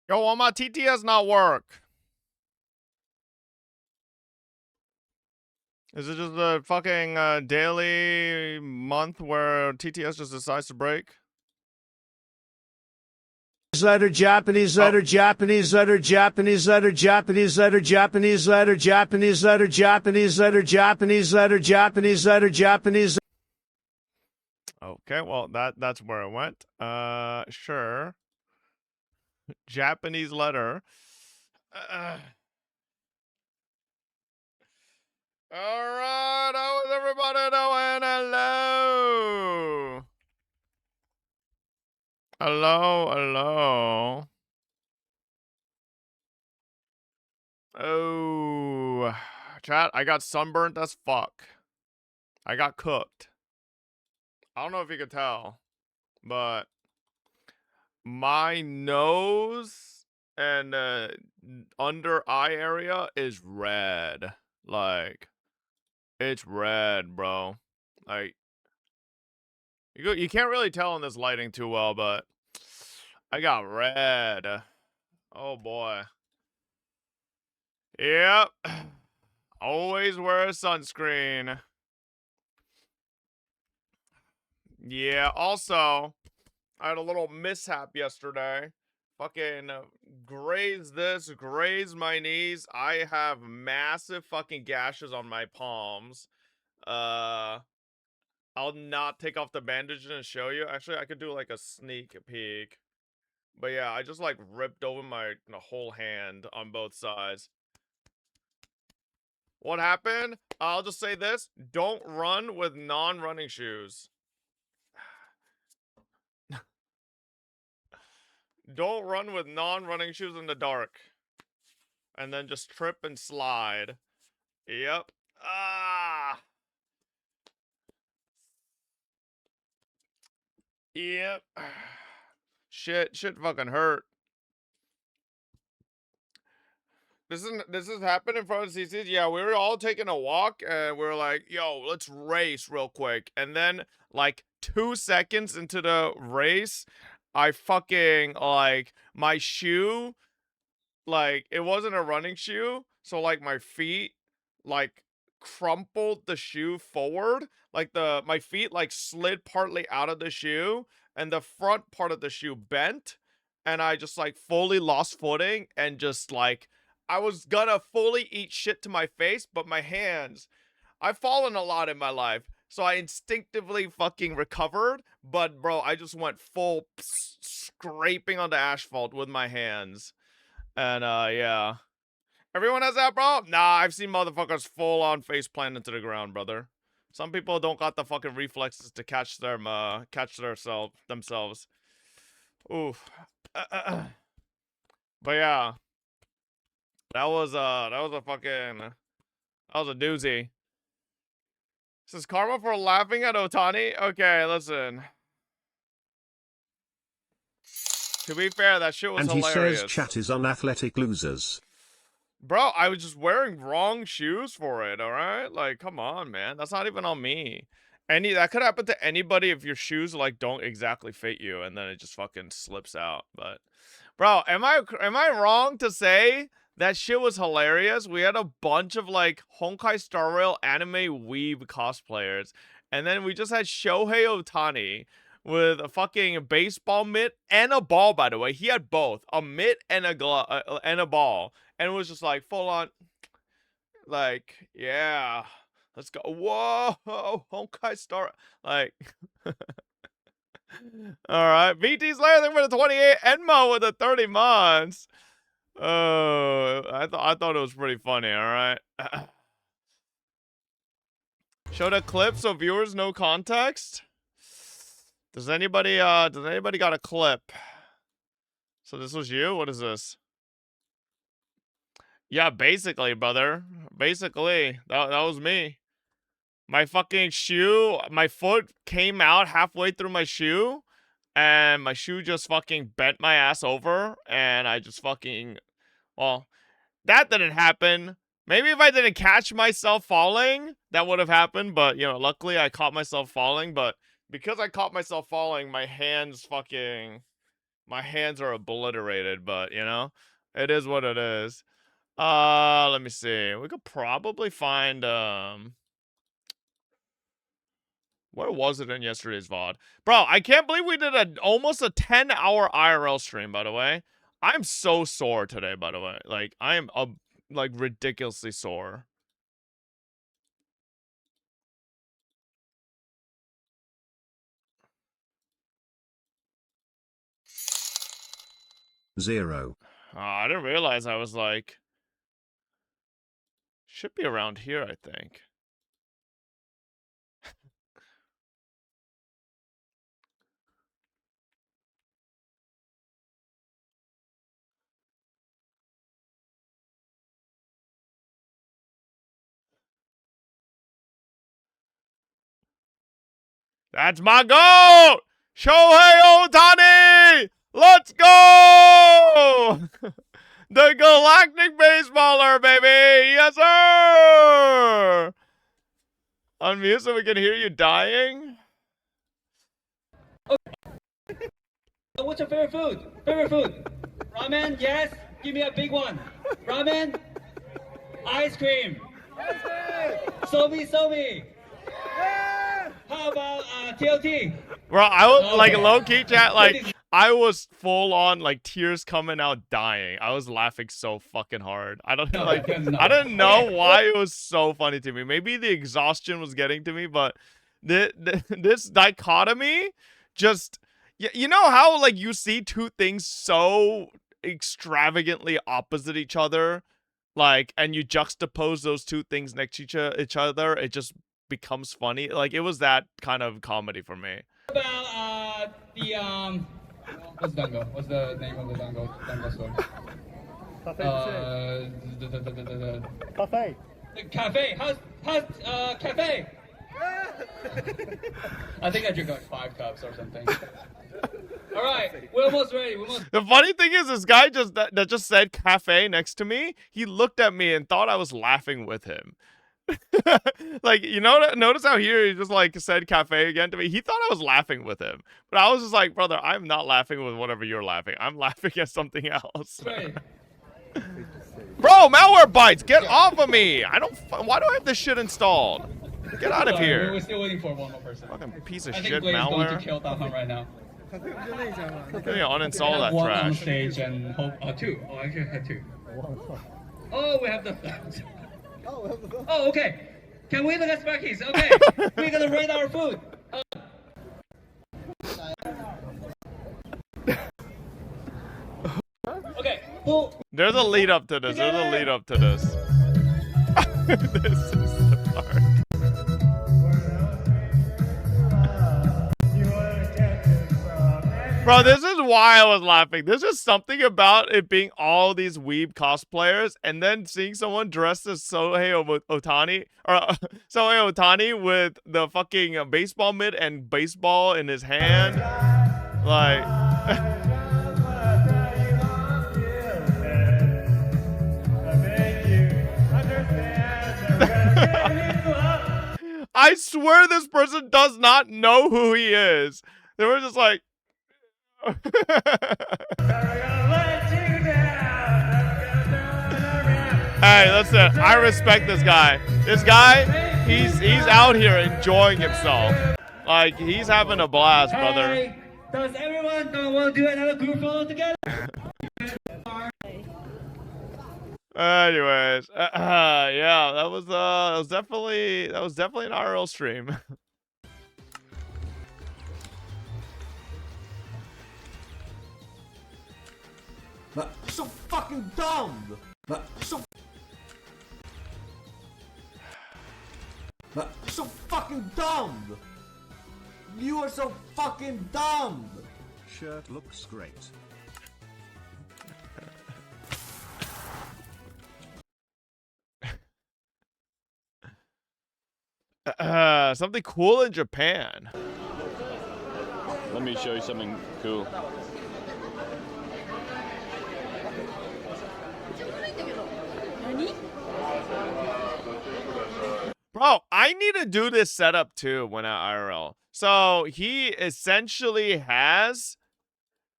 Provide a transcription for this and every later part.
Yo, why my TTS not work? Is it just a fucking daily month where TTS just decides to break? Letter Japanese letter Japanese letter Japanese letter Japanese letter Japanese letter Japanese letter Japanese letter Japanese letter Japanese letter Japanese. Okay, well that's where it went. Sure. Japanese letter. Alright, how is everybody doing? Hello. Hello. Oh, chat, I got sunburnt as fuck. I got cooked. I don't know if you could tell, but my nose and under eye area is red. Like, it's red, bro. Like, you can't really tell in this lighting too well, but I got red. Oh boy. Yep. Always wear a sunscreen. Yeah, also, I had a little mishap yesterday. Fucking grazed my knees. I have massive fucking gashes on my palms. I'll not take off the bandage and show you. Actually, I could do like a sneak peek. But yeah, I just like ripped over my whole hand on both sides. What happened? I'll just say this. Don't run with non-running shoes. Don't run with non-running shoes in the dark. And then just trip and slide. Yep. Ah. Yep. Shit fucking hurt. This is happening in front of CC's. Yeah, we were all taking a walk and we were like, yo, let's race real quick. And then like 2 seconds into the race, I fucking like my shoe, like it wasn't a running shoe, so like my feet like crumpled the shoe forward, like my feet like slid partly out of the shoe and the front part of the shoe bent, and I just like fully lost footing and just like I was gonna fully eat shit to my face, but my hands, I've fallen a lot in my life, so I instinctively fucking recovered, but bro, I just went full scraping on the asphalt with my hands. And yeah. Everyone has that, bro? Nah, I've seen motherfuckers full on face plant into the ground, brother. Some people don't got the fucking reflexes to catch themselves. Oof. But yeah. That was a doozy. This is karma for laughing at Otani? Okay, listen. To be fair, that shit was and hilarious. And he says chat is unathletic losers. Bro, I was just wearing wrong shoes for it, alright? Like, come on, man. That's not even on me. That could happen to anybody if your shoes, like, don't exactly fit you, and then it just fucking slips out. But, bro, am I wrong to say that shit was hilarious? We had a bunch of, like, Honkai Star Rail anime weeb cosplayers, and then we just had Shohei Ohtani with a fucking baseball mitt and a ball, by the way. He had both, a mitt and a ball. And it was just like full on, like, yeah, let's go. Whoa, Honkai Star. Like, all right. VT's later for the 28. Enmo with the 30 months. Oh, I thought it was pretty funny. All right. Show the clip so viewers know context. Does anybody got a clip? So this was you? What is this? Yeah, basically, brother. Basically, that was me. My fucking shoe, my foot came out halfway through my shoe, and my shoe just fucking bent my ass over, and I just fucking, well, that didn't happen. Maybe if I didn't catch myself falling, that would have happened, but, you know, luckily I caught myself falling, but because I caught myself falling, my hands fucking, My hands are obliterated, but you know, it is what it is. Let me see. We could probably find where was it in yesterday's VOD? Bro, I can't believe we did almost a 10-hour IRL stream, by the way. I'm so sore today, by the way. Like, I am like ridiculously sore. Zero. I didn't realize I was like should be around here, I think. That's my goal! Shohei Ohtani! Let's go! The Galactic Baseballer, baby! Yes, sir! Unmute so we can hear you dying. What's your favorite food? Favorite food? Ramen? Yes. Give me a big one. Ramen? Ice cream. Somi. How about TLT? Bro, I was like low-key chat, like I was full on like tears coming out dying. I was laughing so fucking hard. I don't like I didn't know why it was so funny to me. Maybe the exhaustion was getting to me, but this dichotomy just you know how like you see two things so extravagantly opposite each other, like, and you juxtapose those two things next to each other, it just becomes funny. Like, it was that kind of comedy for me. About the what's dango? What's the name of the dango store? Cafe. Cafe. How's cafe? I think I drink like 5 cups or something. All right, we're almost ready. The funny thing is, this guy that just said cafe next to me, he looked at me and thought I was laughing with him. Like, you know, notice how here he just like said cafe again to me. He thought I was laughing with him, but I was just like, brother, I'm not laughing with whatever you're laughing. I'm laughing at something else. Bro, malware bites, get off of me! Why do I have this shit installed? Get out of here. We're still waiting for one more person. Fucking piece of I shit think Blade's malware. going to kill that one right now. Can you uninstall that one on trash? stage and hope 2. Oh, actually I had 2. Oh, we have the Oh, okay. Can we look at Sparkies? Okay. We're gonna rate our food. Okay. Well, There's a lead up to this. There's a lead up to this. This is the part. Bro, this is why I was laughing. There's just something about it being all these weeb cosplayers and then seeing someone dressed as Shohei Ohtani or Shohei Ohtani with the fucking baseball mitt and baseball in his hand. Like I swear this person does not know who he is. They were just like hey, listen, I respect this guy. This guy, he's out here enjoying himself. Like, he's having a blast, brother. Hey, does everyone want to do another group photo together? Anyways, yeah, that was definitely an IRL stream. So fucking dumb. So fucking dumb. You are so fucking dumb. Shirt looks great. Something cool in Japan. Let me show you something cool. Bro, I need to do this setup too when at IRL. So he essentially has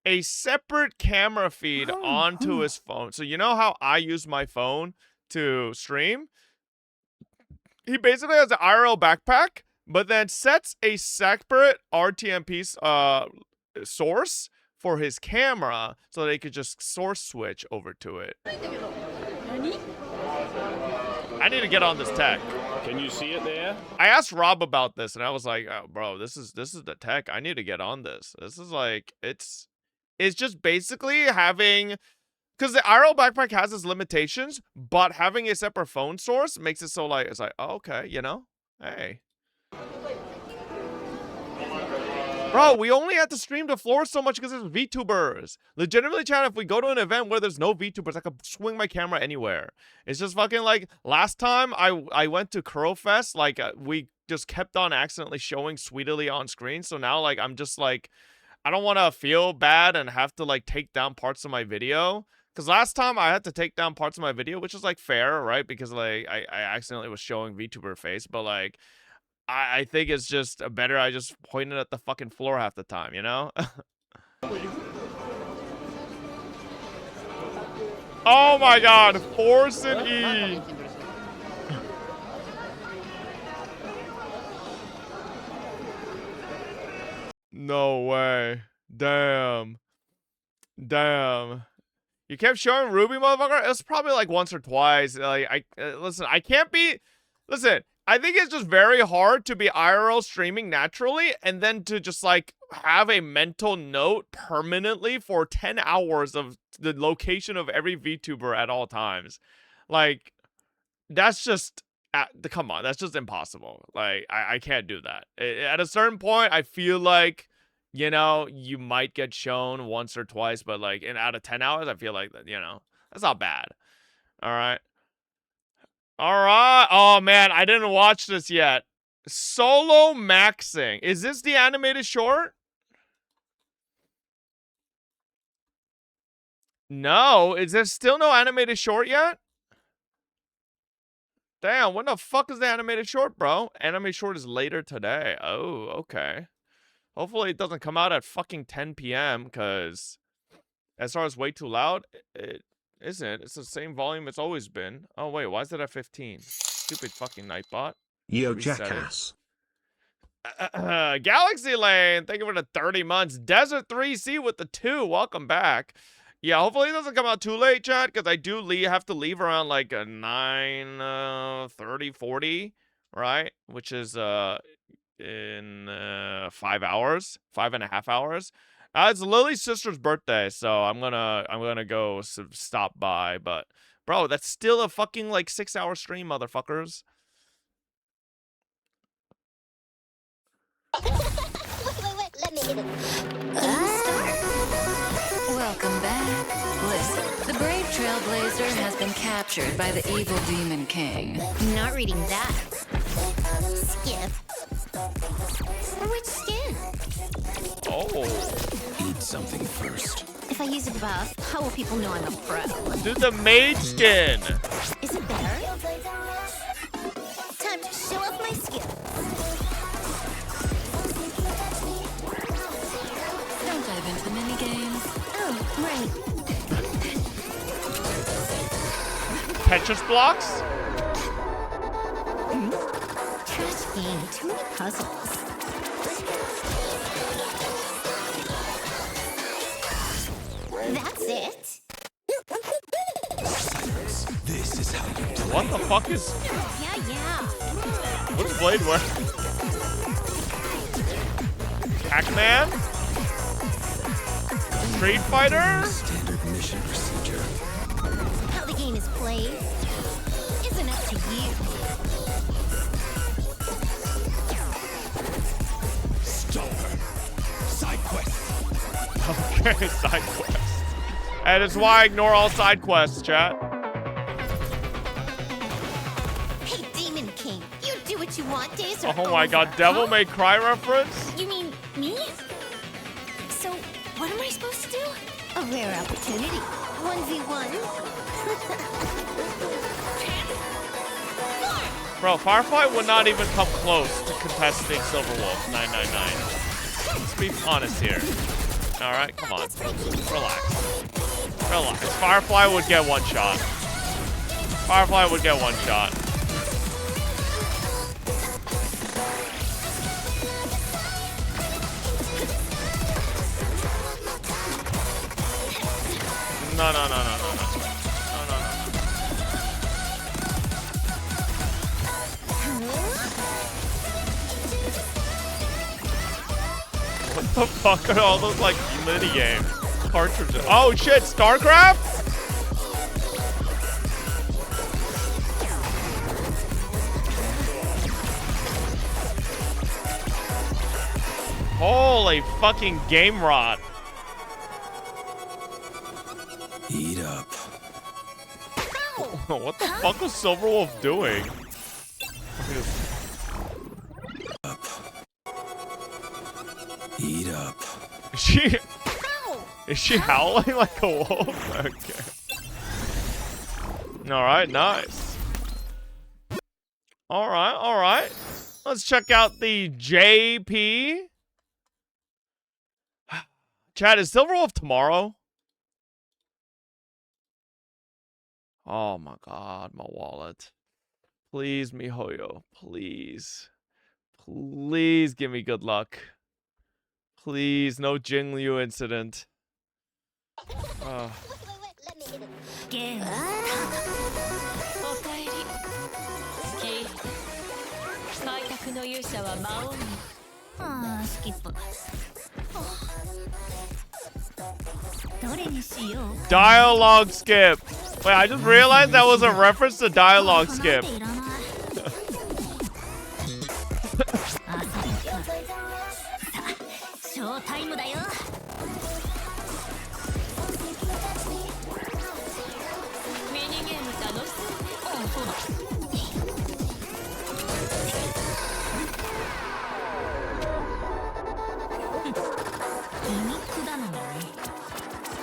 a separate camera feed onto his phone. So you know how I use my phone to stream? He basically has an IRL backpack, but then sets a separate RTMP source for his camera so they could just source switch over to it. I need to get on this tech. Can you see it there? I asked Rob about this, and I was like, oh, "Bro, this is the tech. I need to get on this. This is like it's just basically having, because the IRL backpack has its limitations, but having a separate phone source makes it so like it's like, oh, okay, you know, hey." Bro, we only had to stream the floor so much because there's VTubers. Legitimately, chat, if we go to an event where there's no VTubers, I could swing my camera anywhere. It's just fucking like, last time I went to Curlfest, like, we just kept on accidentally showing Sweetly on screen, so now, like, I'm just like, I don't want to feel bad and have to, like, take down parts of my video. Because last time I had to take down parts of my video, which is, like, fair, right? Because, like, I accidentally was showing VTuber face, but, like, I think it's just better I just pointed at the fucking floor half the time, you know? Oh my god, Force and E! No way. Damn. Damn. You kept showing Ruby, motherfucker? It was probably like once or twice. Like, listen, I can't be... Listen, I think it's just very hard to be IRL streaming naturally and then to just like have a mental note permanently for 10 hours of the location of every VTuber at all times. Like, that's just, come on, that's just impossible. Like, I can't do that. At a certain point, I feel like, you know, you might get shown once or twice, but like, out of 10 hours, I feel like, you know, that's not bad. All right. All right. Oh, man. I didn't watch this yet. Solo maxing. Is this the animated short? No. Is there still no animated short yet? Damn. When the fuck is the animated short, bro? Animated short is later today. Oh, okay. Hopefully it doesn't come out at fucking 10 p.m. because SR is way too loud. It isn't. It's the same volume it's always been. Oh, wait. Why is it at 15? Stupid fucking Nightbot. Yo, Reset jackass. Galaxy Lane, thank you for the 30 months. Desert 3C with the 2. Welcome back. Yeah, hopefully it doesn't come out too late, chat, because I do have to leave around like 9:30, 40, right? Which is in 5 hours, 5.5 hours. It's Lily's sister's birthday, so I'm gonna go stop by. But bro, that's still a fucking like 6-hour stream, motherfuckers. Wait, let me hit it. Welcome back. Listen, the brave trailblazer has been captured by the evil demon king. Not reading that. Skip. Which skin? Oh. Eat something first. If I use a buff, how will people know I'm a pro? Do the mage skin. Is it better? Time to show off my skill. Don't dive into the minigames. Oh, right. Tetris blocks? Trash game. Too many puzzles. That's it. This is how you do What the fuck is... Yeah. What's Blade wearing? Pac-Man? Street Fighter? standard mission procedure. How the game is played isn't up to you. Stop her. Side quest. Okay, side quest. And it's why I ignore all side quests, chat. Hey, Demon King, you do what you want, days are Oh my god, over, Devil huh? May Cry reference? You mean me? So, what am I supposed to do? A rare opportunity. 1v1. Bro, Firefly would not even come close to contesting Silverwolf 999. Let's be honest here. Alright, come on. Relax. Relax. Firefly would get one shot. Firefly would get one shot. No, no, no, no, no, no. No, no, no. What the fuck are all those, like, mini games? Cartridges. Oh, shit, StarCraft? Holy fucking game rot. Eat up. What the fuck was Silverwolf doing? Eat up. Is she howling like a wolf? Okay. Alright, nice. Alright, alright. Let's check out the JP. Chad, is Silverwolf tomorrow? Oh my god, my wallet. Please, miHoYo. Please. Please give me good luck. Please, no Jing Liu incident. Oh. ゲームスタート。おかえり。聞いて。開拓の勇者は魔王に。ああ、スキップ。どれにしよう。 Dialogue skip. Wait, I just realized that was a reference to dialogue skip. ショータイムだよ。ミニゲーム楽しそうね。あ、そうだ。ギミックだのにね。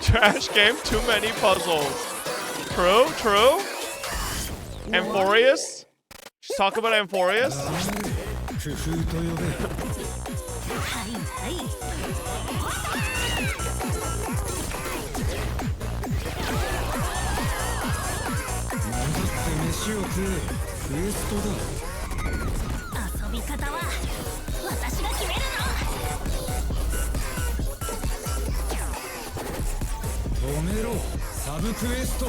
Trash game, too many puzzles. True, true. Amphorius? She's talking about Amphorius? はいはい。 遊び方は私が決めるの。止めろ、サブクエスト。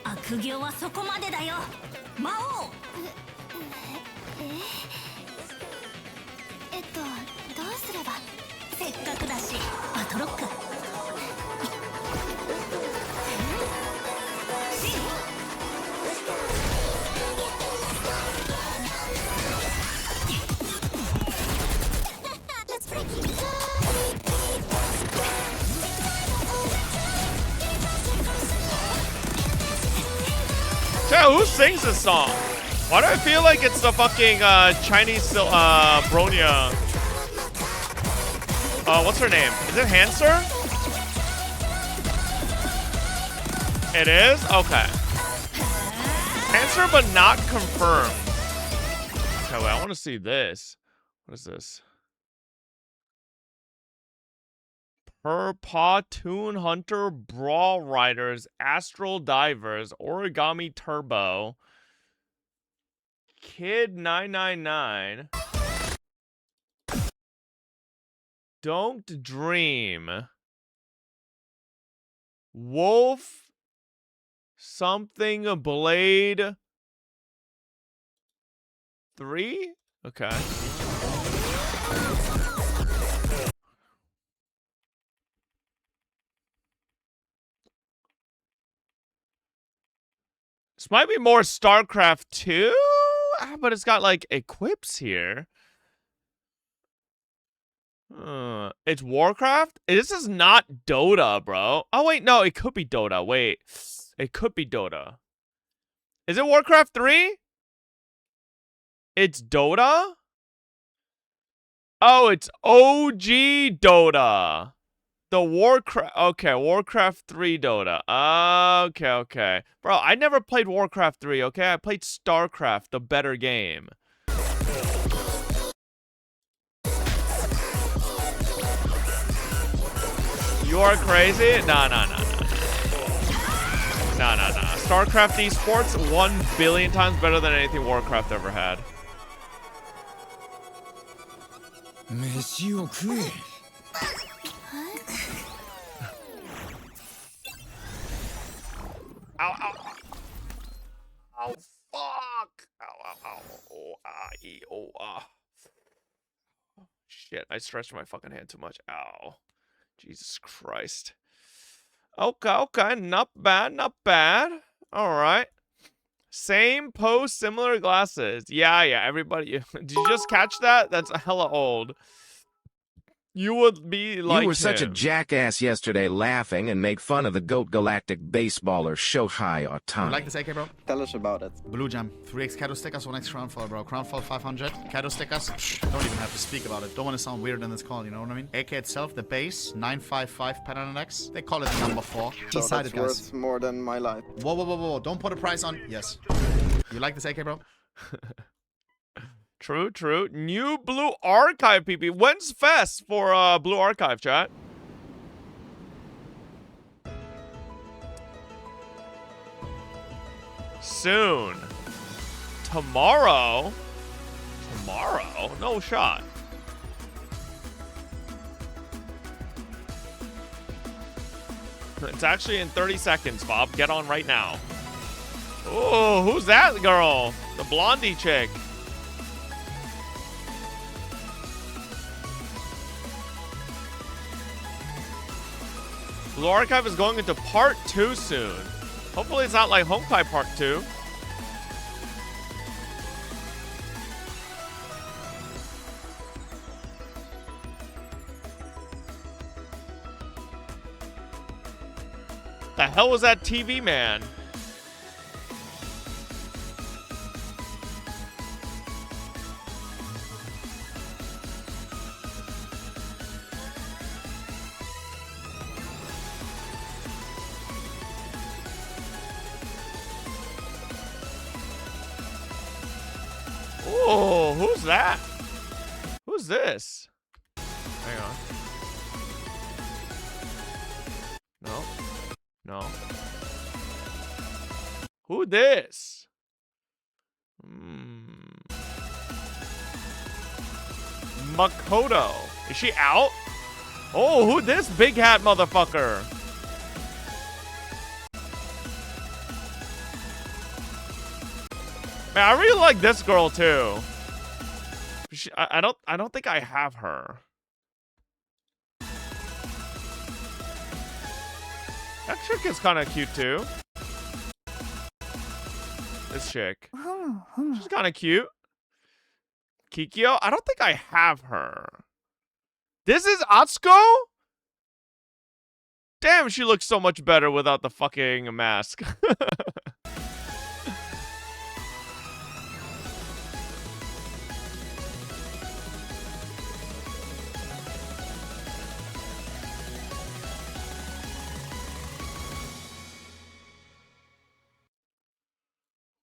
悪行はそこまでだよ、魔王。どうすれば。せっかくだしバトロック。Yeah, who sings this song? Why do I feel like it's the fucking Chinese Bronya? What's her name? Is it Hanser? It is? Okay. Hanser, but not confirmed. Okay, wait, I want to see this. What is this? Toon Hunter, Brawl Riders, Astral Divers, Origami Turbo, Kid 999, Don't Dream, Wolf, something Blade 3? Okay. This might be more StarCraft 2, but it's got like equips here. It's Warcraft? This is not Dota, bro. Oh, wait, no, it could be Dota. Wait, it could be Dota. Is it Warcraft 3? It's Dota? Oh, it's OG Dota. The Warcraft. Okay, Warcraft 3 Dota. Okay, okay. Bro, I never played Warcraft 3, okay? I played StarCraft, the better game. You are crazy? No. No. StarCraft esports 1 billion times better than anything Warcraft ever had. Ow, ow. Oh, fuck. Ow. Oh, ah. Shit, I stretched my fucking hand too much. Ow. Jesus Christ. Okay. Not bad. Alright. Same pose, similar glasses. Yeah, everybody. Did you just catch that? That's hella old. You would be like You were such a him. jackass yesterday laughing and made fun of the GOAT galactic baseballer Shohei Ohtani. You like this AK, bro? Tell us about it. Blue Gem. 3x Kato stickers, 1x Crownfall, bro. Crownfall 500. Kato stickers, don't even have to speak about it. Don't want to sound weird in this call, you know what I mean? AK itself, the base, 955 pattern X. They call it number 4. So Decided, that's guys. worth more than my life. Whoa. Don't put a price on. Yes. You like this AK, bro? True. New Blue Archive, PP. When's Fest for Blue Archive, chat? Soon. Tomorrow? No shot. It's actually in 30 seconds, Bob. Get on right now. Oh, who's that girl? The blondie chick. Blue Archive is going into part 2 soon. Hopefully it's not like Honkai part 2. The hell was that TV man? Oh, who's that? Who's this? Hang on. No. Who this? Makoto. Is she out? Oh, who this big hat motherfucker? Man, I really like this girl too. I don't think I have her. That chick is kind of cute too. This chick. She's kind of cute. Kikyo? I don't think I have her. This is Atsuko? Damn, she looks so much better without the fucking mask.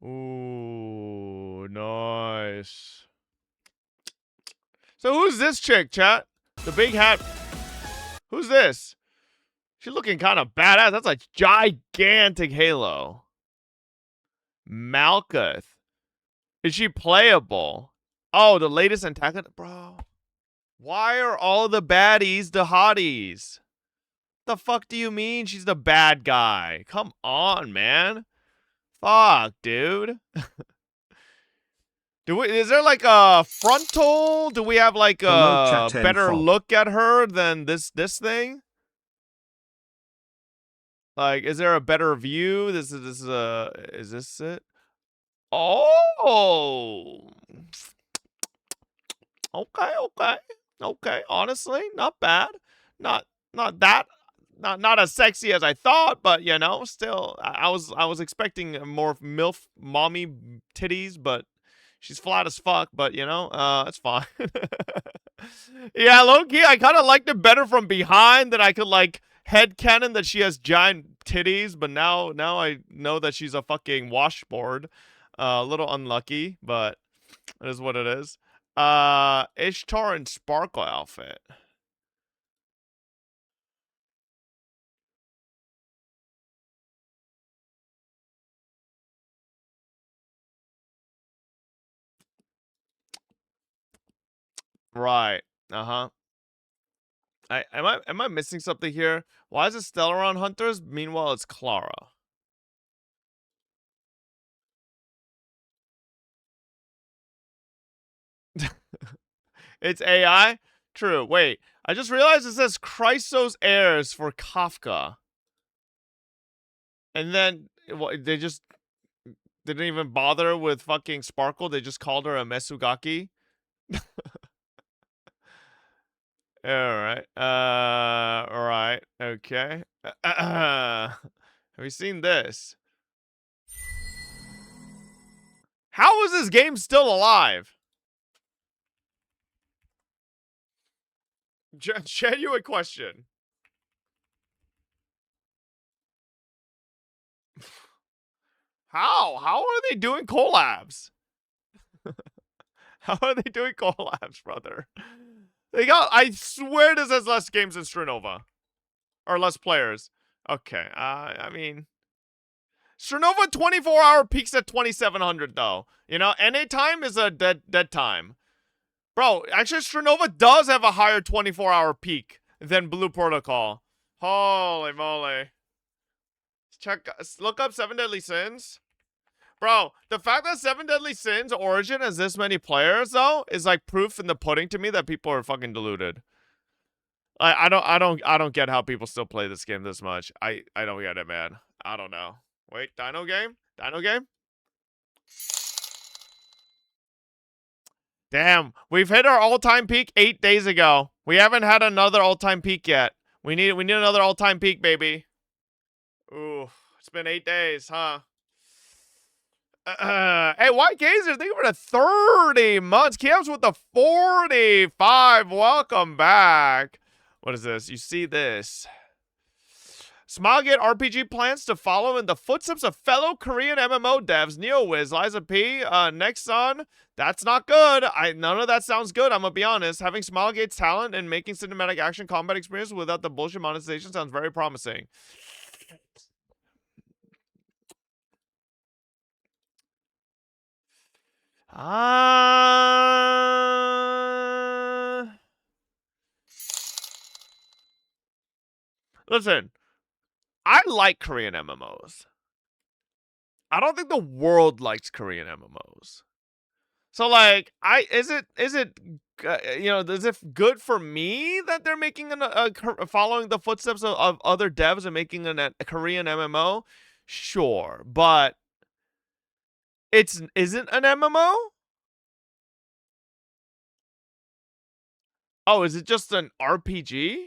Ooh, nice. So who's this chick, chat? The big hat. Who's this? She's looking kind of badass. That's a gigantic halo. Malkuth. Is she playable? Oh, the latest antagonist? Bro. Why are all the baddies the hotties? The fuck do you mean she's the bad guy? Come on, man. Fuck, dude. Is there like a frontal? Do we have like a better look at her than this thing? Like, is there a better view? Is this it? Oh. Okay. Honestly, not bad. Not as sexy as I thought, but you know, still, I was expecting more MILF mommy titties, but She's flat as fuck, but you know, it's fine. Yeah, low-key, I kind of liked it better from behind, that I could like headcanon that she has giant titties, but now I know that she's a fucking washboard. A little unlucky, but it is what it is. Ishtar and Sparkle outfit. Right. Uh-huh. Am I missing something here? Why is it Stellaron Hunters? Meanwhile, it's Clara. It's AI? True. Wait. I just realized it says Chrysos heirs for Kafka. And then they just didn't even bother with fucking Sparkle. They just called her a Mesugaki. Alright. Alright. Okay. Have you seen this? How is this game still alive? Genuine question. How? How are they doing collabs? How are they doing collabs, brother? They got, I swear this has less games than Strenova. Or less players. Okay, I mean... Strenova 24-hour peaks at 2700 though. You know, NA time is a dead time. Bro, actually Strenova does have a higher 24-hour peak than Blue Protocol. Holy moly. Look up 7 Deadly Sins. Bro, the fact that 7 Deadly Sins Origin has this many players though is like proof in the pudding to me that people are fucking deluded. I don't get how people still play this game this much. I don't get it, man. I don't know. Wait, Dino game? Dino game? Damn, we've hit our all-time peak 8 days ago. We haven't had another all-time peak yet. We need another all-time peak, baby. Ooh, it's been 8 days, huh? Hey, White Gazer, thank you for the 30 months. Camps with the 45. Welcome back. What is this? You see this. Smilegate RPG plans to follow in the footsteps of fellow Korean MMO devs, NeoWiz, Liza P, Nexon. That's not good. None of that sounds good, I'm gonna be honest. Having Smilegate's talent and making cinematic action combat experience without the bullshit monetization sounds very promising. Listen, I like Korean MMOs. I don't think the world likes Korean MMOs. So like, is it you know, is it good for me that they're making following the footsteps of other devs and making a Korean MMO? Sure, but isn't an MMO? Oh, is it just an RPG?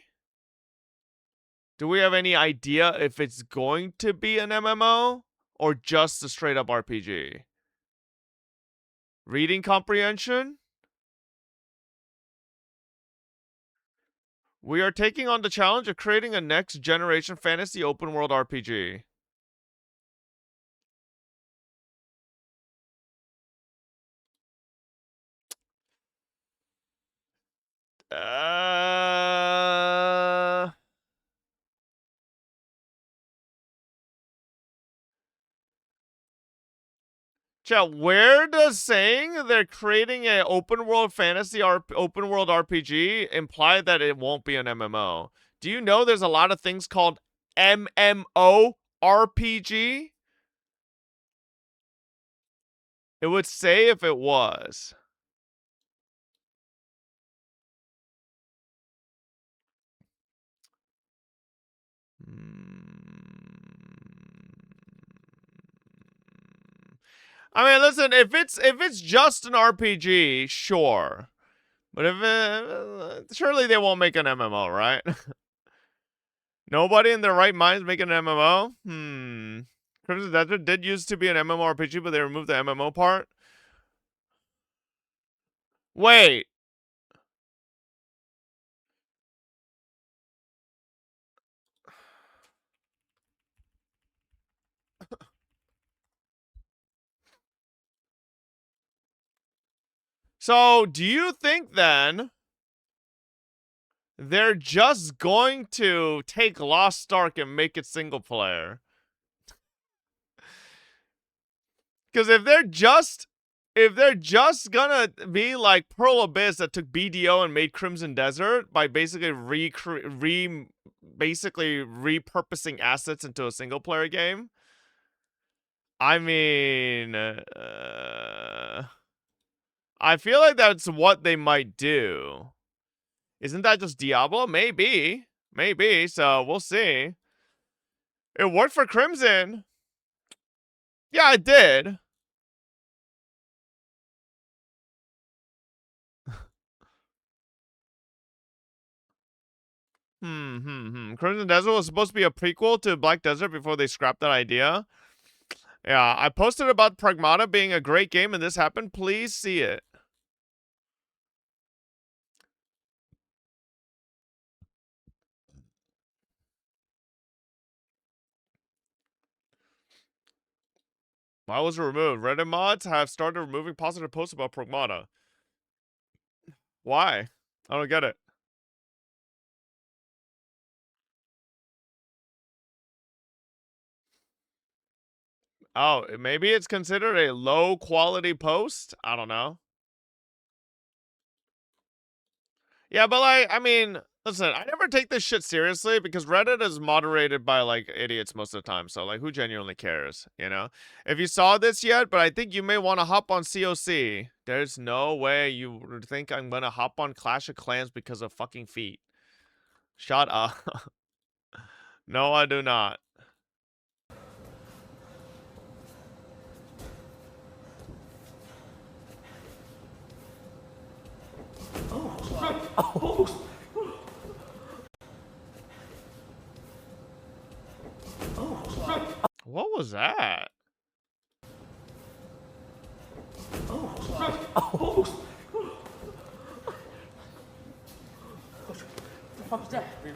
Do we have any idea if it's going to be an MMO or just a straight up RPG? Reading comprehension? We are taking on the challenge of creating a next generation fantasy open world RPG. Chat, where does saying they're creating an open world fantasy open world RPG imply that it won't be an MMO? Do you know there's a lot of things called MMO RPG? It would say if it was. I mean, listen, if it's just an RPG, sure. But if surely they won't make an MMO, right? Nobody in their right mind is making an MMO? Crimson Desert did used to be an MMORPG, but they removed the MMO part. Wait. So, do you think then they're just going to take Lost Ark and make it single player? Because if they're just gonna be like Pearl Abyss that took BDO and made Crimson Desert by basically repurposing assets into a single player game, I mean, I feel like that's what they might do. Isn't that just Diablo? Maybe. Maybe. So we'll see. It worked for Crimson. Yeah, it did. Crimson Desert was supposed to be a prequel to Black Desert before they scrapped that idea. Yeah, I posted about Pragmata being a great game and this happened. Please see it. Why was it removed? Reddit mods have started removing positive posts about Pragmata. Why? I don't get it. Oh, maybe it's considered a low quality post? I don't know. Yeah, but like, I mean, listen, I never take this shit seriously because Reddit is moderated by like idiots most of the time. So like, who genuinely cares, you know? If you saw this yet, but I think you may want to hop on COC. There's no way you would think I'm gonna hop on Clash of Clans because of fucking feet. Shut up. No, I do not. What was that? We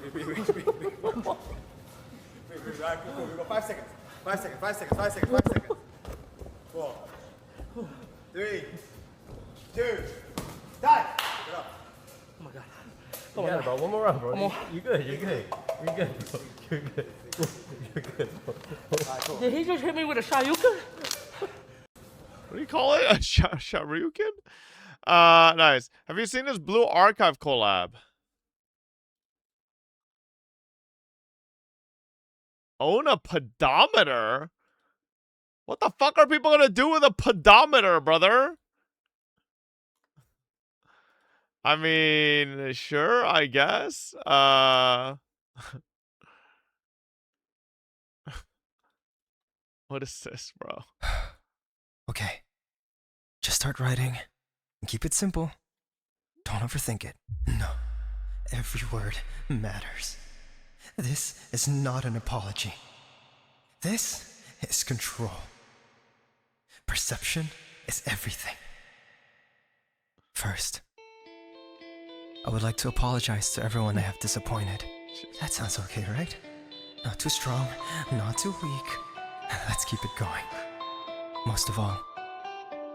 go 5 seconds. 5 seconds. 5 seconds. 5 seconds. 5 seconds. 4, 3, 2, die. Get up. Oh my god. You got it, bro. One more round, bro. You good. You're good. You're good, bro. You're good. You're good, bro. Right, cool. Did he just hit me with a Shoryuken? What do you call it? A Shoryuken? Nice. Have you seen this Blue Archive collab? Own a pedometer? What the fuck are people gonna do with a pedometer, brother? I mean, sure, I guess. What is this, bro? Okay. Just start writing and keep it simple. Don't overthink it. No. Every word matters. This is not an apology. This is control. Perception is everything. First, I would like to apologize to everyone I have disappointed. That sounds okay, right? Not too strong, not too weak. Let's keep it going. Most of all,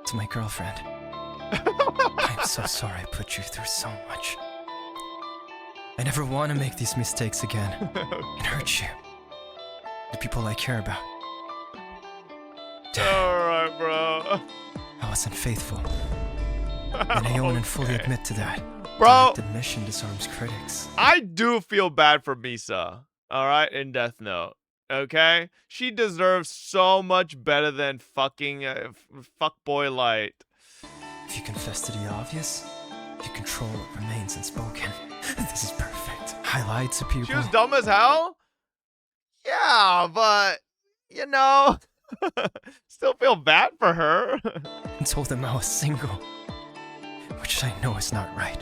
to my girlfriend. I'm so sorry I put you through so much. I never want to make these mistakes again and hurt you. The people I care about. Alright, bro. I wasn't faithful. And I own and fully admit to that. Bro, Direct admission disarms critics. I do feel bad for Misa, alright, in Death Note. Okay? She deserves so much better than fucking fuckboy light. If you confess to the obvious, you control what remains unspoken. This is perfect. I lied to people. She was dumb as hell? Yeah, but, you know, still feel bad for her. And told them I was single. Which I know is not right.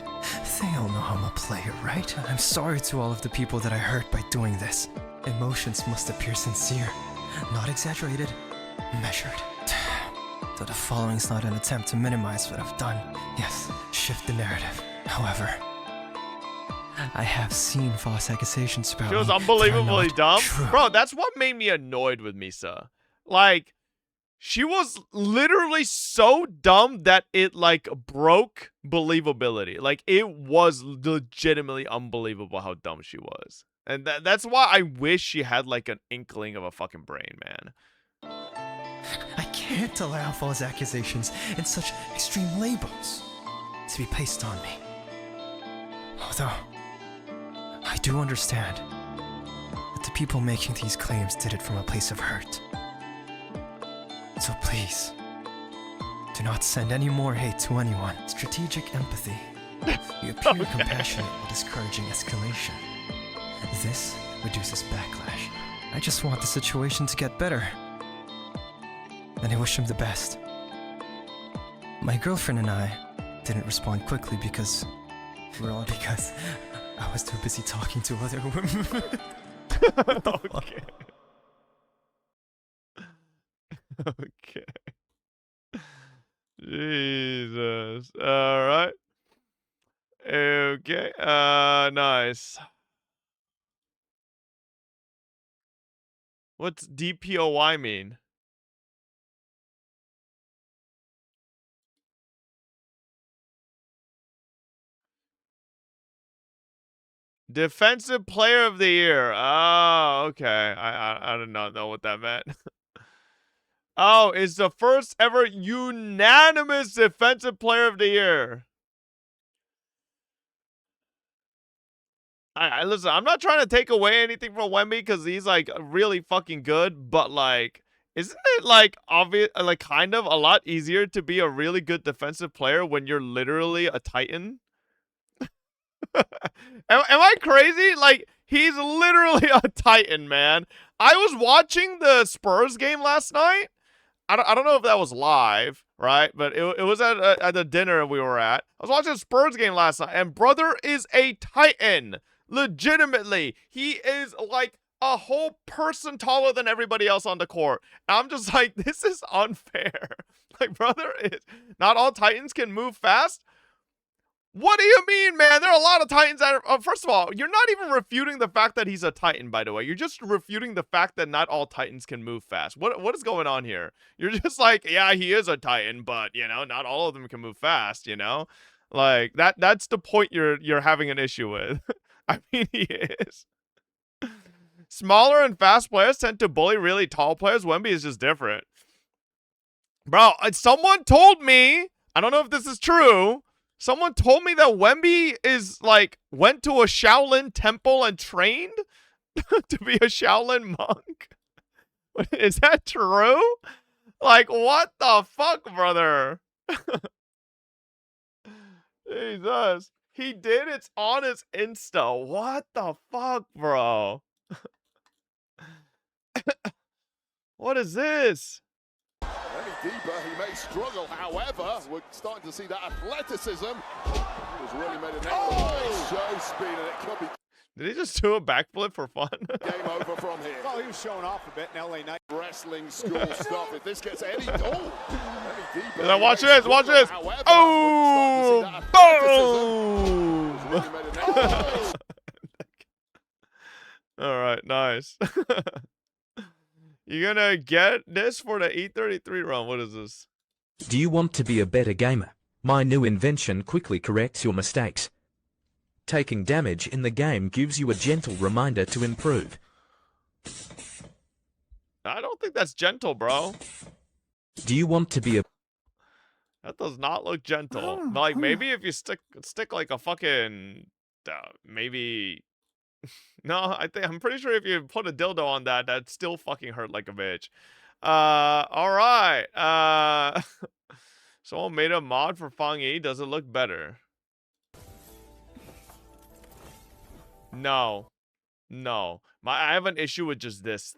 They all know I'm a player, right? I'm sorry to all of the people that I hurt by doing this. Emotions must appear sincere, not exaggerated, measured. Though the following's not an attempt to minimize what I've done. Yes, shift the narrative. However, I have seen false accusations about She was me that are unbelievably not dumb. true. Bro, that's what made me annoyed with Misa. Like, she was literally so dumb that it, like, broke believability. Like, it was legitimately unbelievable how dumb she was. And that's why I wish she had, like, an inkling of a fucking brain, man. I can't allow false accusations and such extreme labels to be placed on me. Although, I do understand that the people making these claims did it from a place of hurt. So please, do not send any more hate to anyone. Strategic empathy. You appear compassionate while discouraging escalation. This reduces backlash. I just want the situation to get better. And I wish him the best. My girlfriend and I didn't respond quickly because I was too busy talking to other women. Okay. Okay. Jesus. Alright. Okay. Nice. What's DPOY mean? Defensive Player of the Year. Oh, okay. I did not know what that meant. Oh, it's the first ever unanimous Defensive Player of the Year. I listen, I'm not trying to take away anything from Wemby because he's like really fucking good, but like, isn't it like obvious, like kind of a lot easier to be a really good defensive player when you're literally a Titan? am I crazy? Like, he's literally a Titan, man. I was watching the Spurs game last night. I don't know if that was live, right? But it was at the dinner we were at. I was watching the Spurs game last night, and brother is a Titan. Legitimately. He is like a whole person taller than everybody else on the court. And I'm just like, this is unfair. Like, brother is... Not all Titans can move fast? What do you mean, man? There are a lot of Titans that are... first of all, you're not even refuting the fact that he's a Titan, by the way. You're just refuting the fact that not all Titans can move fast. What is going on here? You're just like, yeah, he is a Titan, but, you know, not all of them can move fast, you know? Like, that's the point you're having an issue with. I mean, he is. Smaller and fast players tend to bully really tall players. Wemby is just different. Bro, someone told me, I don't know if this is true, someone told me that Wemby is, like, went to a Shaolin temple and trained to be a Shaolin monk. Is that true? Like, what the fuck, brother? Jesus. He did. It's on his Insta. What the fuck, bro? What is this? Any deeper, he may struggle. However, we're starting to see that athleticism. Has really made a nice show speed, and it could be. Did he just do a backflip for fun? Game over from here. Well, he was showing off a bit in LA night. Wrestling school stuff. If this gets any any deeper, now watch this. Watch this. However, Oh, boom! All right, nice. You gonna get this for the E33 run? What is this? Do you want to be a better gamer? My new invention quickly corrects your mistakes. Taking damage in the game gives you a gentle reminder to improve. I don't think that's gentle, bro. Do you want to be a... That does not look gentle. Like, maybe if you stick like a fucking... maybe... No, I'm pretty sure if you put a dildo on that, that'd still fucking hurt like a bitch. Alright. Someone made a mod for Fang Yi. Does it look better? No. No. I have an issue with just this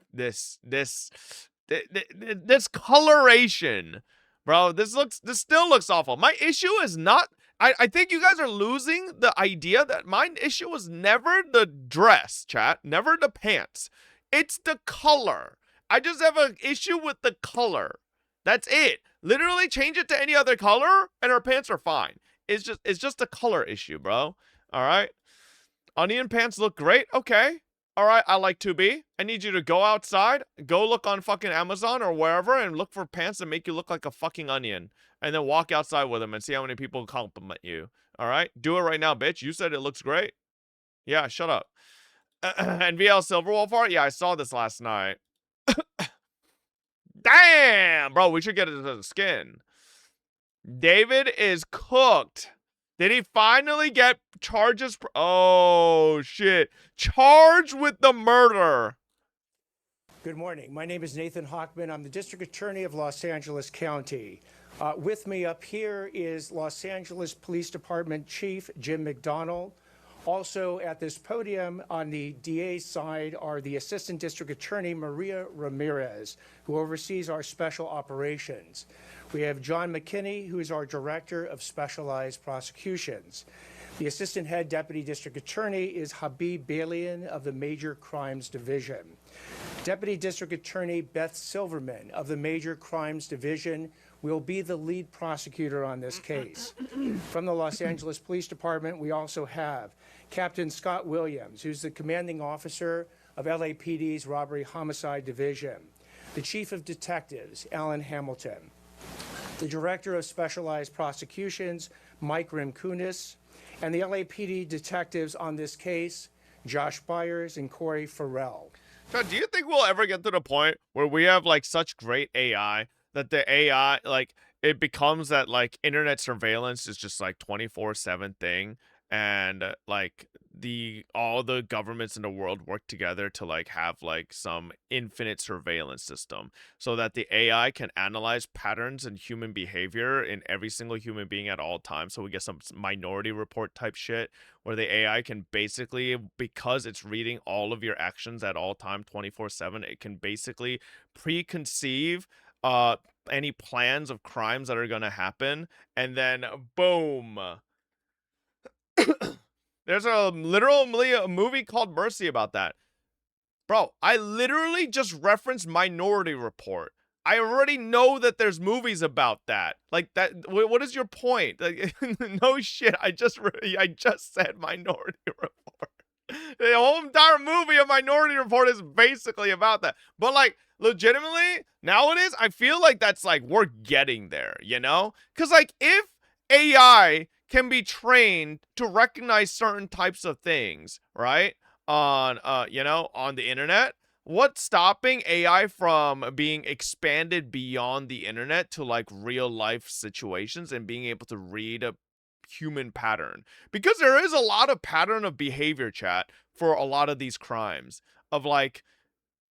coloration. Bro, this still looks awful. My issue is not... I think you guys are losing the idea that my issue was never the dress, chat. Never the pants. It's the color. I just have an issue with the color. That's it. Literally change it to any other color and her pants are fine. it's just a color issue, bro. All right. Onion pants look great. Okay. All right. I like 2B. I need you to go outside, go look on fucking Amazon or wherever, and look for pants that make you look like a fucking onion, and then walk outside with them and see how many people compliment you. All right. Do it right now, bitch. You said it looks great. Yeah. Shut up. NVL Silverwolf art. Yeah, I saw this last night. Damn, bro. We should get it to the skin. David is cooked. Did he finally get charges? Oh, shit. Charged with the murder. Good morning. My name is Nathan Hockman. I'm the District Attorney of Los Angeles County. With me up here is Los Angeles Police Department Chief Jim McDonald. Also at this podium on the DA's side are the Assistant District Attorney Maria Ramirez, who oversees our special operations. We have John McKinney, who is our Director of Specialized Prosecutions. The Assistant Head Deputy District Attorney is Habib Balian of the Major Crimes Division. Deputy District Attorney Beth Silverman of the Major Crimes Division will be the lead prosecutor on this case. From the Los Angeles Police Department, we also have Captain Scott Williams, who's the commanding officer of LAPD's Robbery Homicide Division, the Chief of Detectives, Alan Hamilton, the Director of Specialized Prosecutions, Mike Rimkunis, and the LAPD detectives on this case, Josh Byers and Corey Farrell. God, do you think we'll ever get to the point where we have, like, such great AI that the AI, like, it becomes that, like, internet surveillance is just, like, 24/7 thing, and, like, all the governments in the world work together to, like, have, like, some infinite surveillance system so that the AI can analyze patterns in human behavior in every single human being at all times, so we get some Minority Report type shit where the AI can basically, because it's reading all of your actions at all time 24/7, it can basically preconceive any plans of crimes that are going to happen, and then boom. There's literally a movie called Mercy about that. Bro, I literally just referenced Minority Report. I already know that there's movies about that. Like, that, what is your point? Like, no shit, I just said Minority Report. The whole entire movie of Minority Report is basically about that. But, like, legitimately, nowadays, I feel like that's, like, we're getting there, you know? Because, like, if AI can be trained to recognize certain types of things, right? On, on the internet, what's stopping AI from being expanded beyond the internet to, like, real life situations and being able to read a human pattern? Because there is a lot of pattern of behavior, chat, for a lot of these crimes of, like,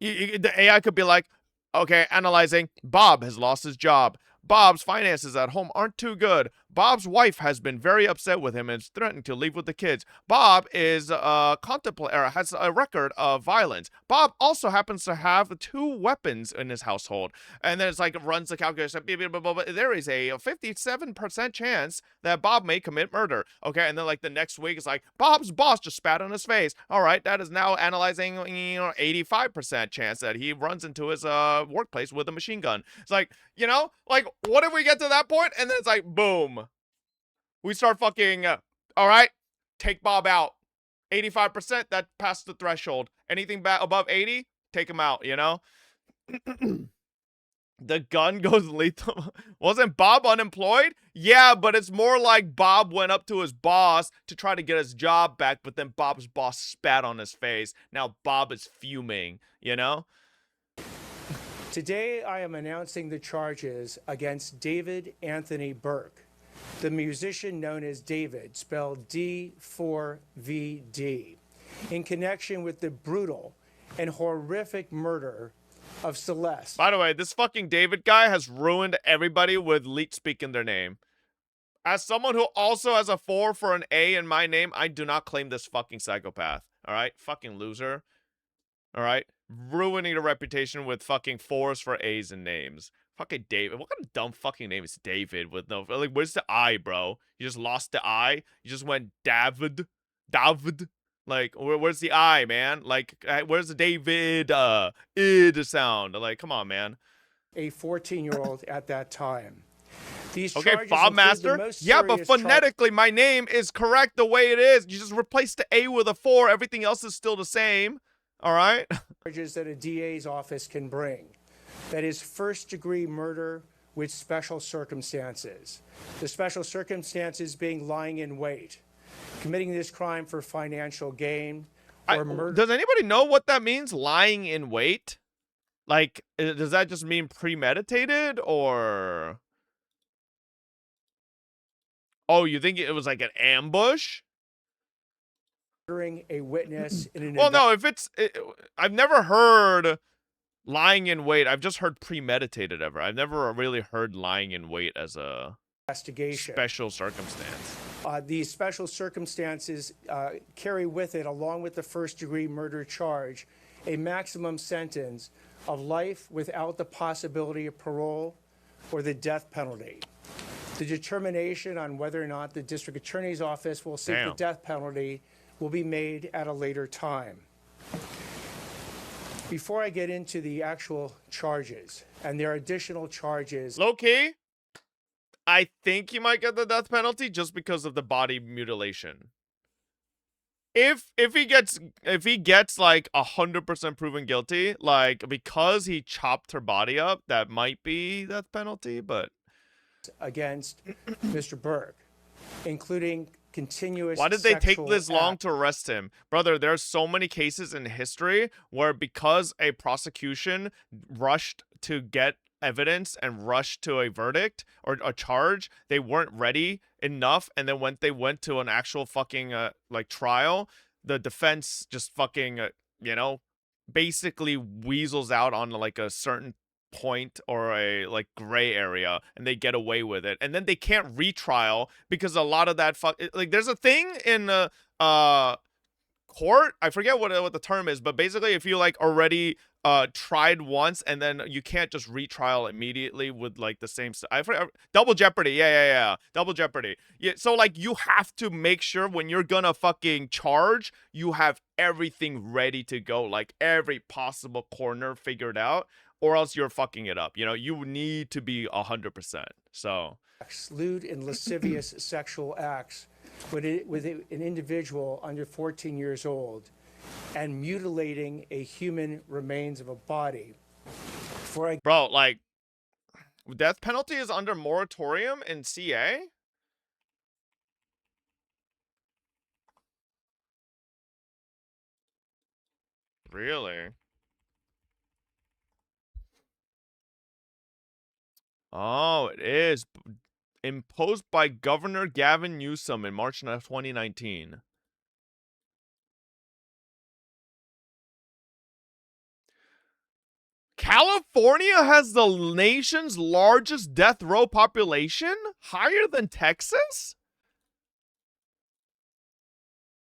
the AI could be like, okay, analyzing, Bob has lost his job. Bob's finances at home aren't too good. Bob's wife has been very upset with him and is threatening to leave with the kids. Bob is has a record of violence. Bob also happens to have 2 weapons in his household. And then it's like, it runs the calculation. There is a 57% chance that Bob may commit murder. Okay, and then, like, the next week it's like, Bob's boss just spat on his face. All right, that is now analyzing, 85% chance that he runs into his workplace with a machine gun. It's like, like, what if we get to that point and then it's like, boom, we start fucking, all right, take Bob out. 85%, that passed the threshold. Anything above 80, take him out, The gun goes lethal. Wasn't Bob unemployed? Yeah, but it's more like Bob went up to his boss to try to get his job back, but then Bob's boss spat on his face. Now Bob is fuming, Today, I am announcing the charges against David Anthony Burke, the musician known as David, spelled D4VD, in connection with the brutal and horrific murder of Celeste. By the way, this fucking David guy has ruined everybody with leet speak in their name. As someone who also has a 4 for an A in my name, I do not claim this fucking psychopath. All right? Fucking loser. All right? Ruining the reputation with fucking 4s for A's in names. Fucking David. What kind of dumb fucking name is David with no, like, where's the I, bro? You just lost the I? You just went David? Like, where's the I, man? Like, where's the David, id sound? Like, come on, man. A 14-year-old at that time. These Okay, charges Fob include the Master. most Yeah, but serious phonetically, my name is correct the way it is. You just replace the A with a 4. Everything else is still the same. All right? charges that a DA's office can bring. That is first-degree murder with special circumstances. The special circumstances being lying in wait, committing this crime for financial gain, or murder. Does anybody know what that means? Lying in wait? Like, does that just mean premeditated or... Oh, you think it was like an ambush? Murdering a witness in an Well, no, if it's... I've never heard lying in wait. I've just heard premeditated ever. I've never really heard lying in wait as a investigation. Special circumstance. These special circumstances carry with it, along with the first-degree murder charge, a maximum sentence of life without the possibility of parole or the death penalty. The determination on whether or not the district attorney's office will seek the death penalty will be made at a later time. Before I get into the actual charges, and there are additional charges. Low-key, I think he might get the death penalty just because of the body mutilation. If he gets like 100% proven guilty, like because he chopped her body up, that might be death penalty, but against Mr. Burke, including continuous. Why did they take sexual this long act. to arrest him? Brother, there's so many cases in history where because a prosecution rushed to get evidence and rushed to a verdict or a charge, they weren't ready enough, and then when they went to an actual fucking like trial, the defense just fucking you know, basically weasels out on like a certain point or a like gray area, and they get away with it, and then they can't retrial because a lot of that like there's a thing in court, I forget what the term is, but basically if you like already tried once and then you can't just retrial immediately with like the same double jeopardy. Yeah, double jeopardy. Yeah, so like you have to make sure when you're gonna fucking charge, you have everything ready to go, like every possible corner figured out, or else you're fucking it up. You know, you need to be 100%. So lewd and lascivious sexual acts with an individual under 14 years old, and mutilating a human remains of a body. Bro, like, death penalty is under moratorium in CA? Really? Oh, it is. Imposed by Governor Gavin Newsom in March of 2019. California has the nation's largest death row population? Higher than Texas?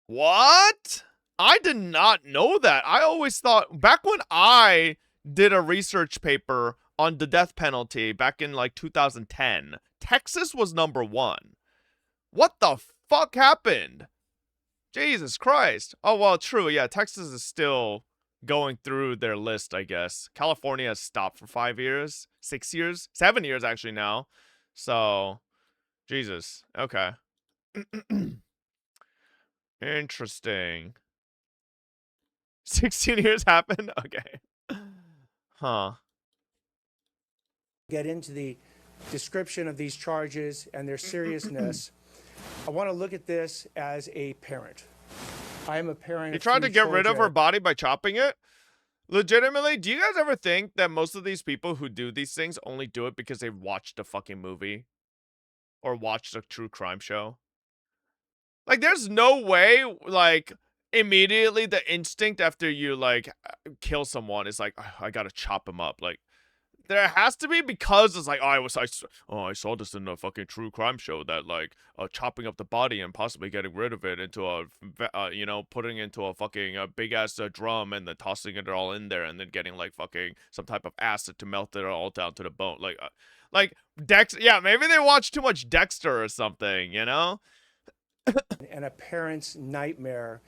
What? I did not know that. I always thought, back when I did a research paper on the death penalty back in like 2010, Texas was #1. What the fuck happened? Jesus Christ. Oh, well, true. Yeah, Texas is still going through their list, I guess. California has stopped for 5 years, 6 years, 7 years actually now. So, Jesus. Okay. Interesting. 16 years happened? Okay. Huh. Get into the description of these charges and their seriousness. I want to look at this as a parent. I am a parent. He tried to get rid of her body by chopping it? Legitimately, do you guys ever think that most of these people who do these things only do it because they watched a fucking movie? Or watched a true crime show? Like, there's no way, like, immediately the instinct after you, like, kill someone is like, I gotta chop him up. Like, there has to be, because it's like, I saw this in a fucking true crime show that, like, chopping up the body and possibly getting rid of it into a, you know, putting it into a fucking big-ass drum and then tossing it all in there and then getting, like, fucking some type of acid to melt it all down to the bone. Like, Dexter, yeah, maybe they watched too much Dexter or something, you know? And a parent's nightmare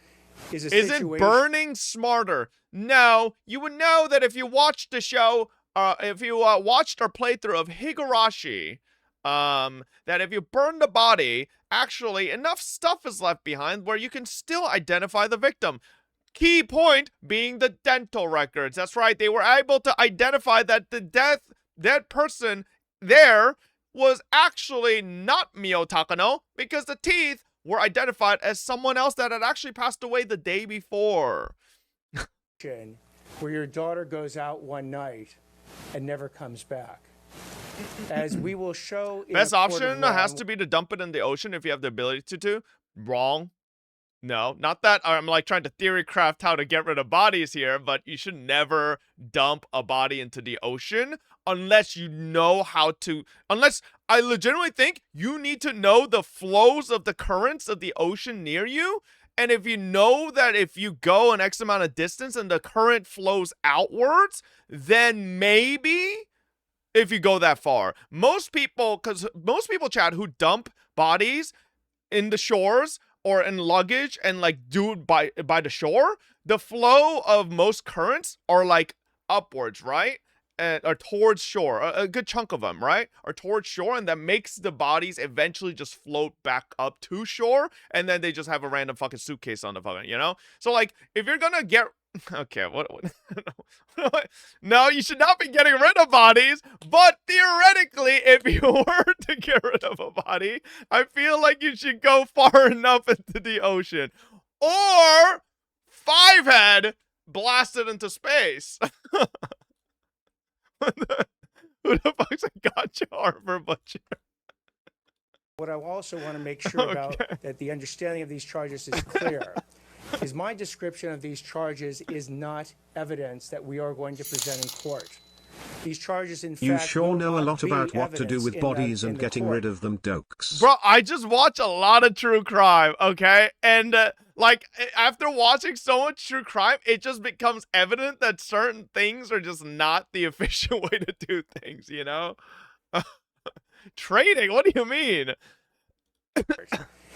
is a situation. Is it burning smarter? No, you would know that if you watched the show, if you watched our playthrough of Higurashi, that if you burn the body, actually enough stuff is left behind where you can still identify the victim. Key point being the dental records. That's right, they were able to identify that the dead person there was actually not Mio Takano because the teeth were identified as someone else that had actually passed away the day before. Where your daughter goes out one night and never comes back. As we will show in Best a court of option law, has to be to dump it in the ocean if you have the ability to. Wrong. No, not that I'm like trying to theory craft how to get rid of bodies here, but you should never dump a body into the ocean unless you know how to, unless I legitimately think you need to know the flows of the currents of the ocean near you. And if you know that if you go an X amount of distance and the current flows outwards, then maybe if you go that far. Most people, Chad, who dump bodies in the shores or in luggage and like do it by the shore, the flow of most currents are like upwards, right? Or towards shore. A good chunk of them, right? Are towards shore, and that makes the bodies eventually just float back up to shore, and then they just have a random fucking suitcase on the fucking, you know? So like, if you're gonna get okay, what no, you should not be getting rid of bodies, but theoretically, if you were to get rid of a body, I feel like you should go far enough into the ocean. Or Fivehead blast it into space. Who the fuck's a gotcha harbor butcher? What I also want to make sure about that the understanding of these charges is clear. Is my description of these charges is not evidence that we are going to present in court. These charges, in fact, you sure will know a not lot be about what to do evidence with in bodies the and getting court. rid of them, dokes. Bro, I just watch a lot of true crime, okay? And like after watching so much true crime, it just becomes evident that certain things are just not the efficient way to do things, you know? Trading, what do you mean?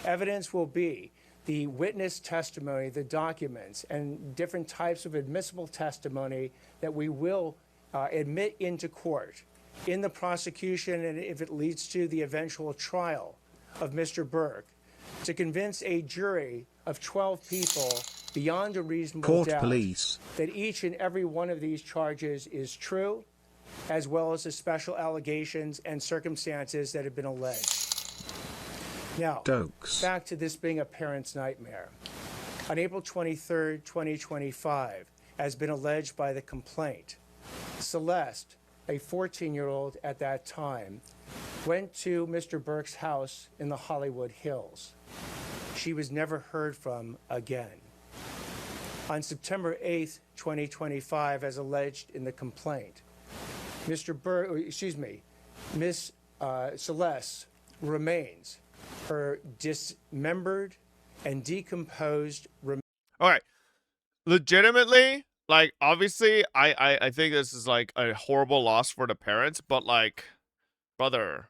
Evidence will be the witness testimony, the documents, and different types of admissible testimony that we will admit into court in the prosecution, and if it leads to the eventual trial of Mr. Burke, to convince a jury of 12 people beyond a reasonable Court doubt police. that each and every one of these charges is true, as well as the special allegations and circumstances that have been alleged. Now, Dokes. back to this being a parent's nightmare. On April 23rd, 2025, as been alleged by the complaint, Celeste, a 14-year-old at that time, went to Mr. Burke's house in the Hollywood Hills. She was never heard from again. On September 8th, 2025, as alleged in the complaint, Miss Celeste remains, her dismembered and decomposed remains. All right. Legitimately, like, obviously, I think this is, like, a horrible loss for the parents, but, like, brother,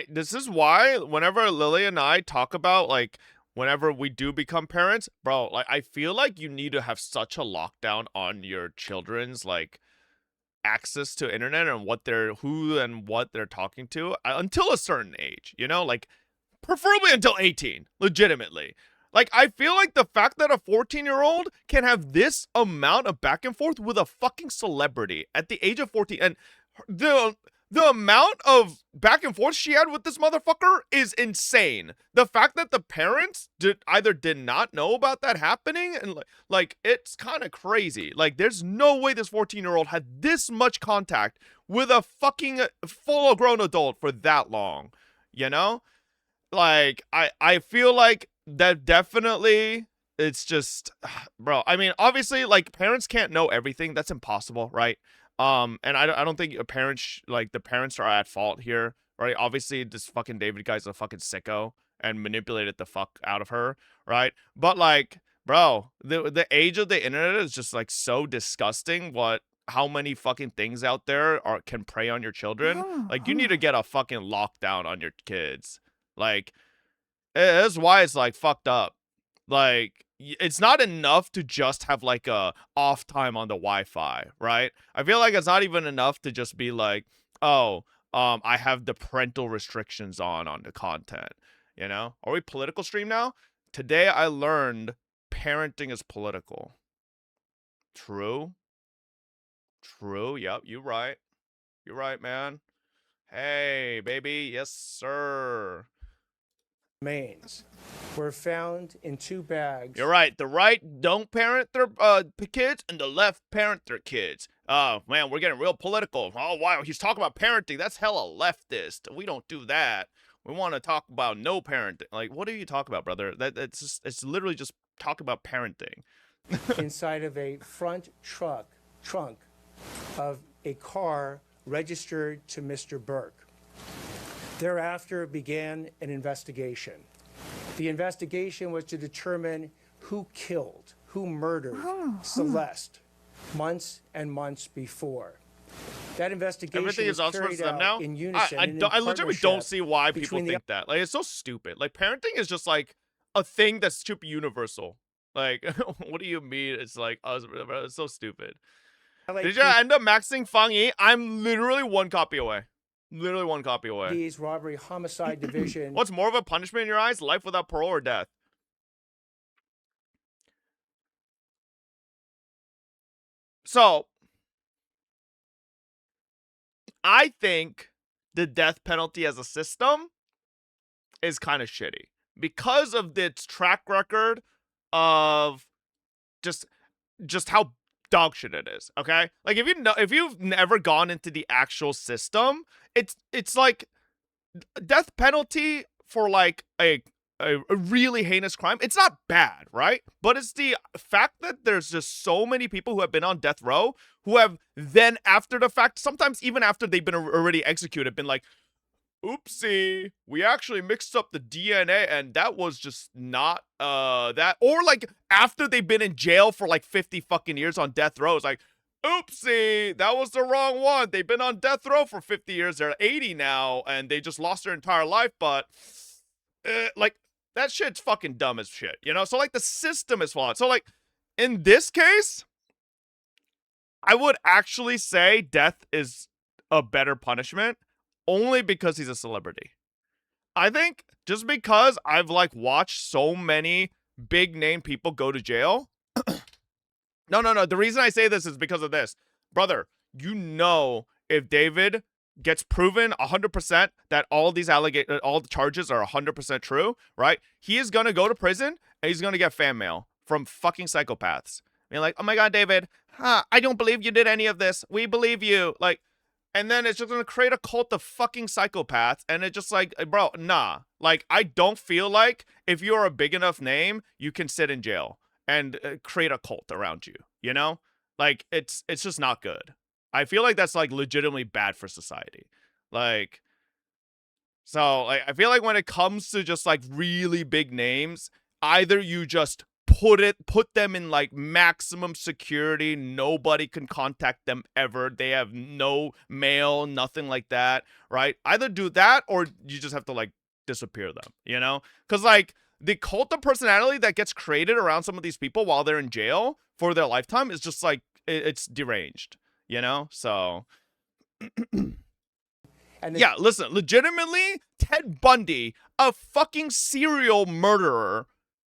this is why whenever Lily and I talk about, like, whenever we do become parents, bro, like, I feel like you need to have such a lockdown on your children's, like, access to internet and who and what they're talking to until a certain age, you know, like, preferably until 18, legitimately. Like, I feel like the fact that a 14-year-old can have this amount of back and forth with a fucking celebrity at the age of 14, and the amount of back and forth she had with this motherfucker is insane. The fact that the parents either did not know about that happening, and like it's kind of crazy. Like, there's no way this 14-year-old had this much contact with a fucking full-grown adult for that long, you know? Like, I feel like that definitely, it's just, bro, I mean, obviously, like, parents can't know everything. That's impossible, right? And I don't think the parents are at fault here, right? Obviously, this fucking David guy's a fucking sicko and manipulated the fuck out of her, right? But, like, bro, the age of the internet is just, like, so disgusting how many fucking things out there can prey on your children. Like, you need to get a fucking lockdown on your kids. Like, that's why it's, like, fucked up. Like, it's not enough to just have, like, a off time on the Wi-Fi, right? I feel like it's not even enough to just be like, oh, I have the parental restrictions on the content. You know, are we political stream now? Today I learned parenting is political. True. True. Yep, you're right. You're right, man. Hey, baby. Yes, sir. Remains were found in 2 bags. You're right. The right don't parent their kids, and the left parent their kids. Oh, man, we're getting real political. Oh, wow, he's talking about parenting. That's hella leftist. We don't do that. We want to talk about no parenting. Like, what do you talk about, brother? It's literally just talk about parenting. Inside of a front trunk of a car registered to Mr. Burke. Thereafter began an investigation. The investigation was to determine who killed, who murdered Celeste months and months before. That investigation Everything is was outsourced carried to them out now. in unison. I legitimately don't see why people think that. Like, it's so stupid. Like, parenting is just like a thing that's stupid universal. Like, what do you mean? It's like us. It's so stupid. Did you end up maxing Fang Yi? I'm literally 1 copy away. Literally 1 copy away. These robbery homicide division. What's more of a punishment in your eyes? Life without parole or death? So, I think the death penalty as a system is kind of shitty because of its track record of just how dog shit it is. Okay, like if you've never gone into the actual system, it's like death penalty for like a really heinous crime. It's not bad, right? But it's the fact that there's just so many people who have been on death row who have then after the fact, sometimes even after they've been already executed, been like, oopsie, we actually mixed up the DNA and that was just not that. Or like after they've been in jail for like 50 fucking years on death row, it's like, oopsie, that was the wrong one. They've been on death row for 50 years. They're 80 now and they just lost their entire life. But like that shit's fucking dumb as shit, you know? So like the system is flawed. So like in this case, I would actually say death is a better punishment only because he's a celebrity. I think just because I've like watched so many big name people go to jail. No. The reason I say this is because of this. Brother, you know if David gets proven 100% that all the charges are 100% true, right? He is going to go to prison and he's going to get fan mail from fucking psychopaths. Being like, oh my God, David, I don't believe you did any of this. We believe you. Like, and then it's just going to create a cult of fucking psychopaths. And it's just like, bro, nah. Like, I don't feel like if you're a big enough name, you can sit in jail and create a cult around you, you know? Like, it's just not good. I feel like that's, like, legitimately bad for society. Like, so, like, I feel like when it comes to just, like, really big names, either you just put them in, like, maximum security, nobody can contact them ever, they have no mail, nothing like that, right? Either do that, or you just have to, like, disappear them, you know? Because, like, the cult of personality that gets created around some of these people while they're in jail for their lifetime is just, like, it's deranged. You know, so yeah, listen, legitimately, Ted Bundy, a fucking serial murderer,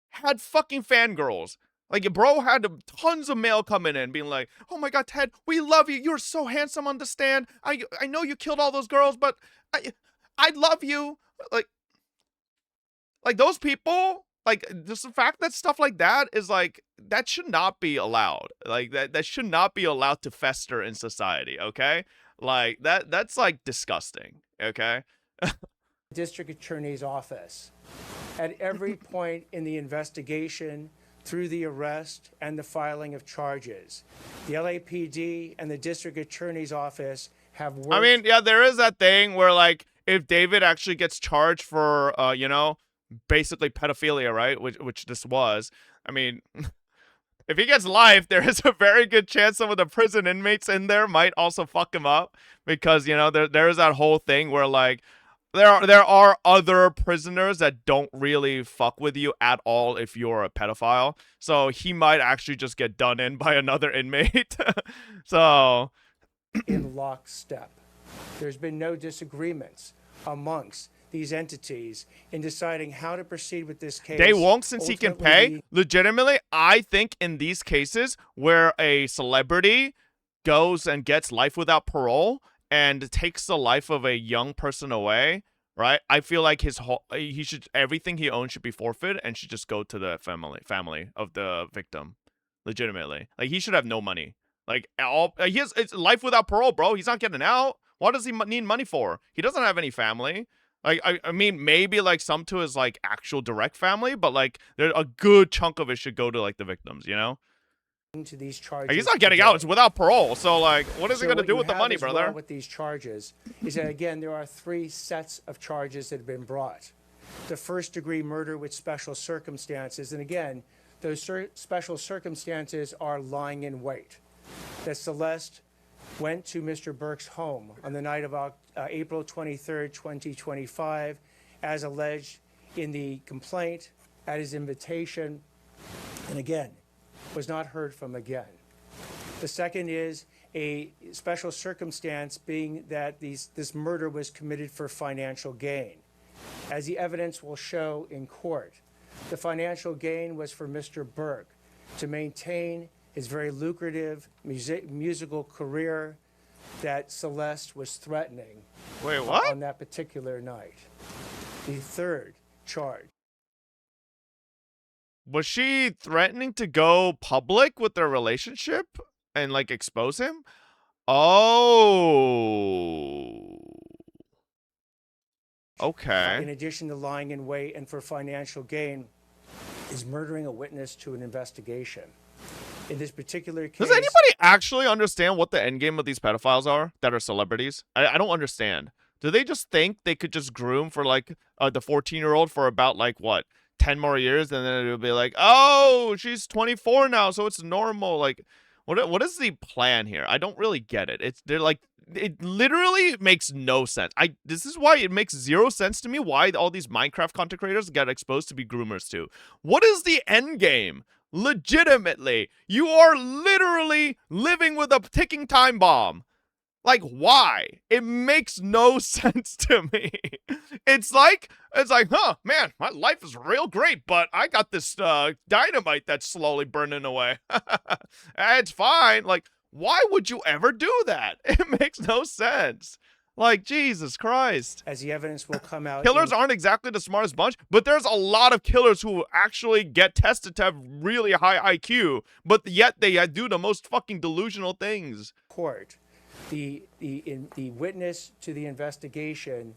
had fucking fangirls. Like, bro had tons of mail coming in being like, oh my God, Ted, we love you. You're so handsome on the stand. I know you killed all those girls, but I love you. Like those people, like, just the fact that stuff like that is like, that should not be allowed. Like that should not be allowed to fester in society, okay? Like that's like disgusting, okay? District Attorney's Office. At every point in the investigation, through the arrest and the filing of charges, the LAPD and the District Attorney's Office have worked. I mean, yeah, there is that thing where, like, if David actually gets charged for, you know, basically pedophilia, right? Which this was. I mean, if he gets life, there is a very good chance some of the prison inmates in there might also fuck him up because, you know, there is that whole thing where, like, there are other prisoners that don't really fuck with you at all if you're a pedophile. So he might actually just get done in by another inmate. So in lockstep. There's been no disagreements amongst these entities in deciding how to proceed with this case. They won't, since he can pay. Legitimately, I think in these cases where a celebrity goes and gets life without parole and takes the life of a young person away, right? I feel like everything he owns should be forfeit and should just go to the family of the victim. Legitimately, like he should have no money. Like it's life without parole, bro. He's not getting out. What does he need money for? He doesn't have any family. Like, I mean, maybe, like, some to his, like, actual direct family, but, like, a good chunk of it should go to, like, the victims, you know? To these charges, like, he's not getting out. It's without parole. So, like, what is he going to do with the money, brother? Well with these charges is that, again, there are 3 sets of charges that have been brought. The first-degree murder with special circumstances. And, again, those special circumstances are lying in wait. That Celeste went to Mr. Burke's home on the night of April 23rd, 2025, as alleged in the complaint, at his invitation, and again, was not heard from again. The second is a special circumstance being that this murder was committed for financial gain. As the evidence will show in court, the financial gain was for Mr. Burke to maintain his very lucrative musical career that Celeste was threatening. Wait, what? On that particular night. The third charge. Was she threatening to go public with their relationship and, like, expose him? Oh. Okay. In addition to lying in wait and for financial gain, is murdering a witness to an investigation. In this particular case... Does anybody actually understand what the end game of these pedophiles are that are celebrities? I don't understand. Do they just think they could just groom for, like, the 14-year-old for about, like, what, 10 more years? And then it'll be like, oh, she's 24 now, so it's normal. Like, what is the plan here? I don't really get it. They're like, it literally makes no sense. This is why it makes 0 sense to me why all these Minecraft content creators get exposed to be groomers too. What is the end game? Legitimately, you are literally living with a ticking time bomb. Like, why? It makes no sense to me. It's like, huh, man, my life is real great, but I got this dynamite that's slowly burning away. It's fine. Like, why would you ever do that? It makes no sense. Like, Jesus Christ. As the evidence will come out... Killers aren't exactly the smartest bunch, but there's a lot of killers who actually get tested to have really high IQ, but yet they do the most fucking delusional things. Court. The witness to the investigation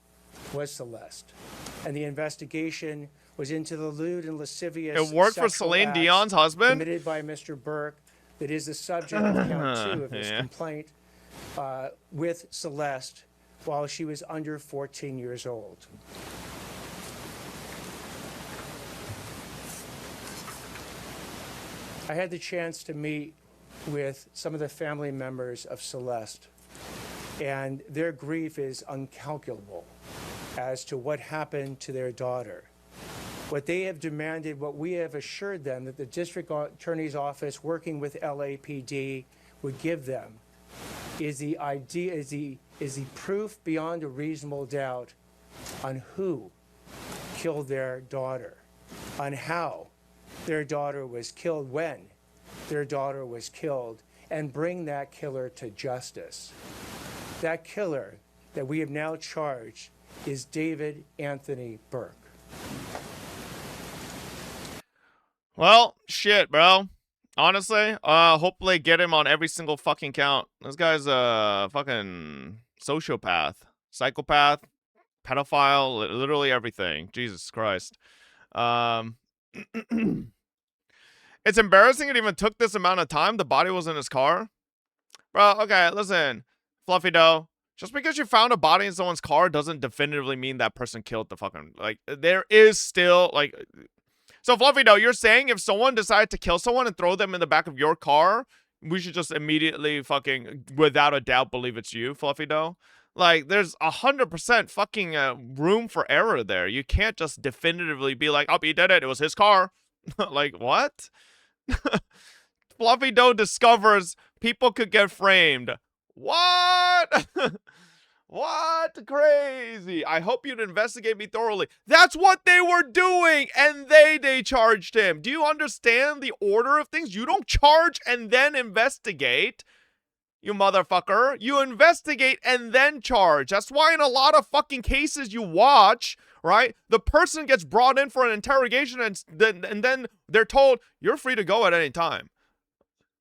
was Celeste. And the investigation was into the lewd and lascivious... It worked for Celine Dion's husband? ...committed by Mr. Burke that is the subject of count 2 of his complaint with Celeste while she was under 14 years old. I had the chance to meet with some of the family members of Celeste, and their grief is uncalculable as to what happened to their daughter. What they have demanded, what we have assured them that the district attorney's office working with LAPD would give them is the proof beyond a reasonable doubt on who killed their daughter, on how their daughter was killed, when their daughter was killed, and bring that killer to justice. That killer that we have now charged is David Anthony Burke. Well, shit, bro. Honestly, hopefully get him on every single fucking count. This guy's a fucking sociopath, psychopath, pedophile, literally everything. Jesus Christ. It's embarrassing it even took this amount of time. The body was in his car. Bro, okay, listen. Fluffy dough. Just because you found a body in someone's car doesn't definitively mean that person killed the fucking... Like, there is still, like... So, Fluffy dough, you're saying if someone decided to kill someone and throw them in the back of your car, we should just immediately fucking, without a doubt, believe it's you, Fluffy dough? Like, there's 100% fucking room for error there. You can't just definitively be like, oh, he did it. It was his car. Like, what? Fluffy dough discovers people could get framed. What? What? Crazy. I hope you'd investigate me thoroughly. That's what they were doing, and they charged him. Do you understand the order of things? You don't charge and then investigate, you motherfucker. You investigate and then charge. That's why in a lot of fucking cases you watch, right, the person gets brought in for an interrogation and then they're told, you're free to go at any time.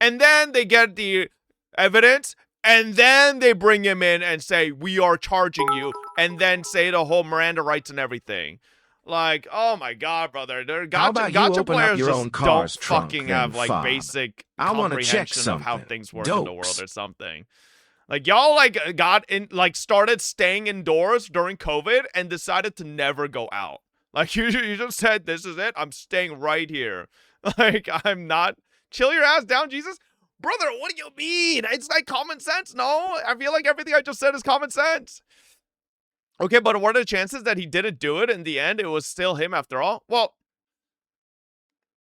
And then they get the evidence, and then they bring him in and say, we are charging you, and then say the whole Miranda rights and everything. Like, oh my god, brother. How about you Gotcha open up players your just own car's don't trunk, fucking then have, like, fob? basic I wanna check comprehension of how something. things work in the world Dokes. or something. Like, y'all, like, got in, like, started staying indoors during COVID and decided to never go out. Like, you just said, this is it. I'm staying right here. Like, I'm not... Chill your ass down, Jesus. Brother, what do you mean? It's like common sense, no? I feel like everything I just said is common sense. Okay, but what are the chances that he didn't do it in the end? It was still him after all? Well,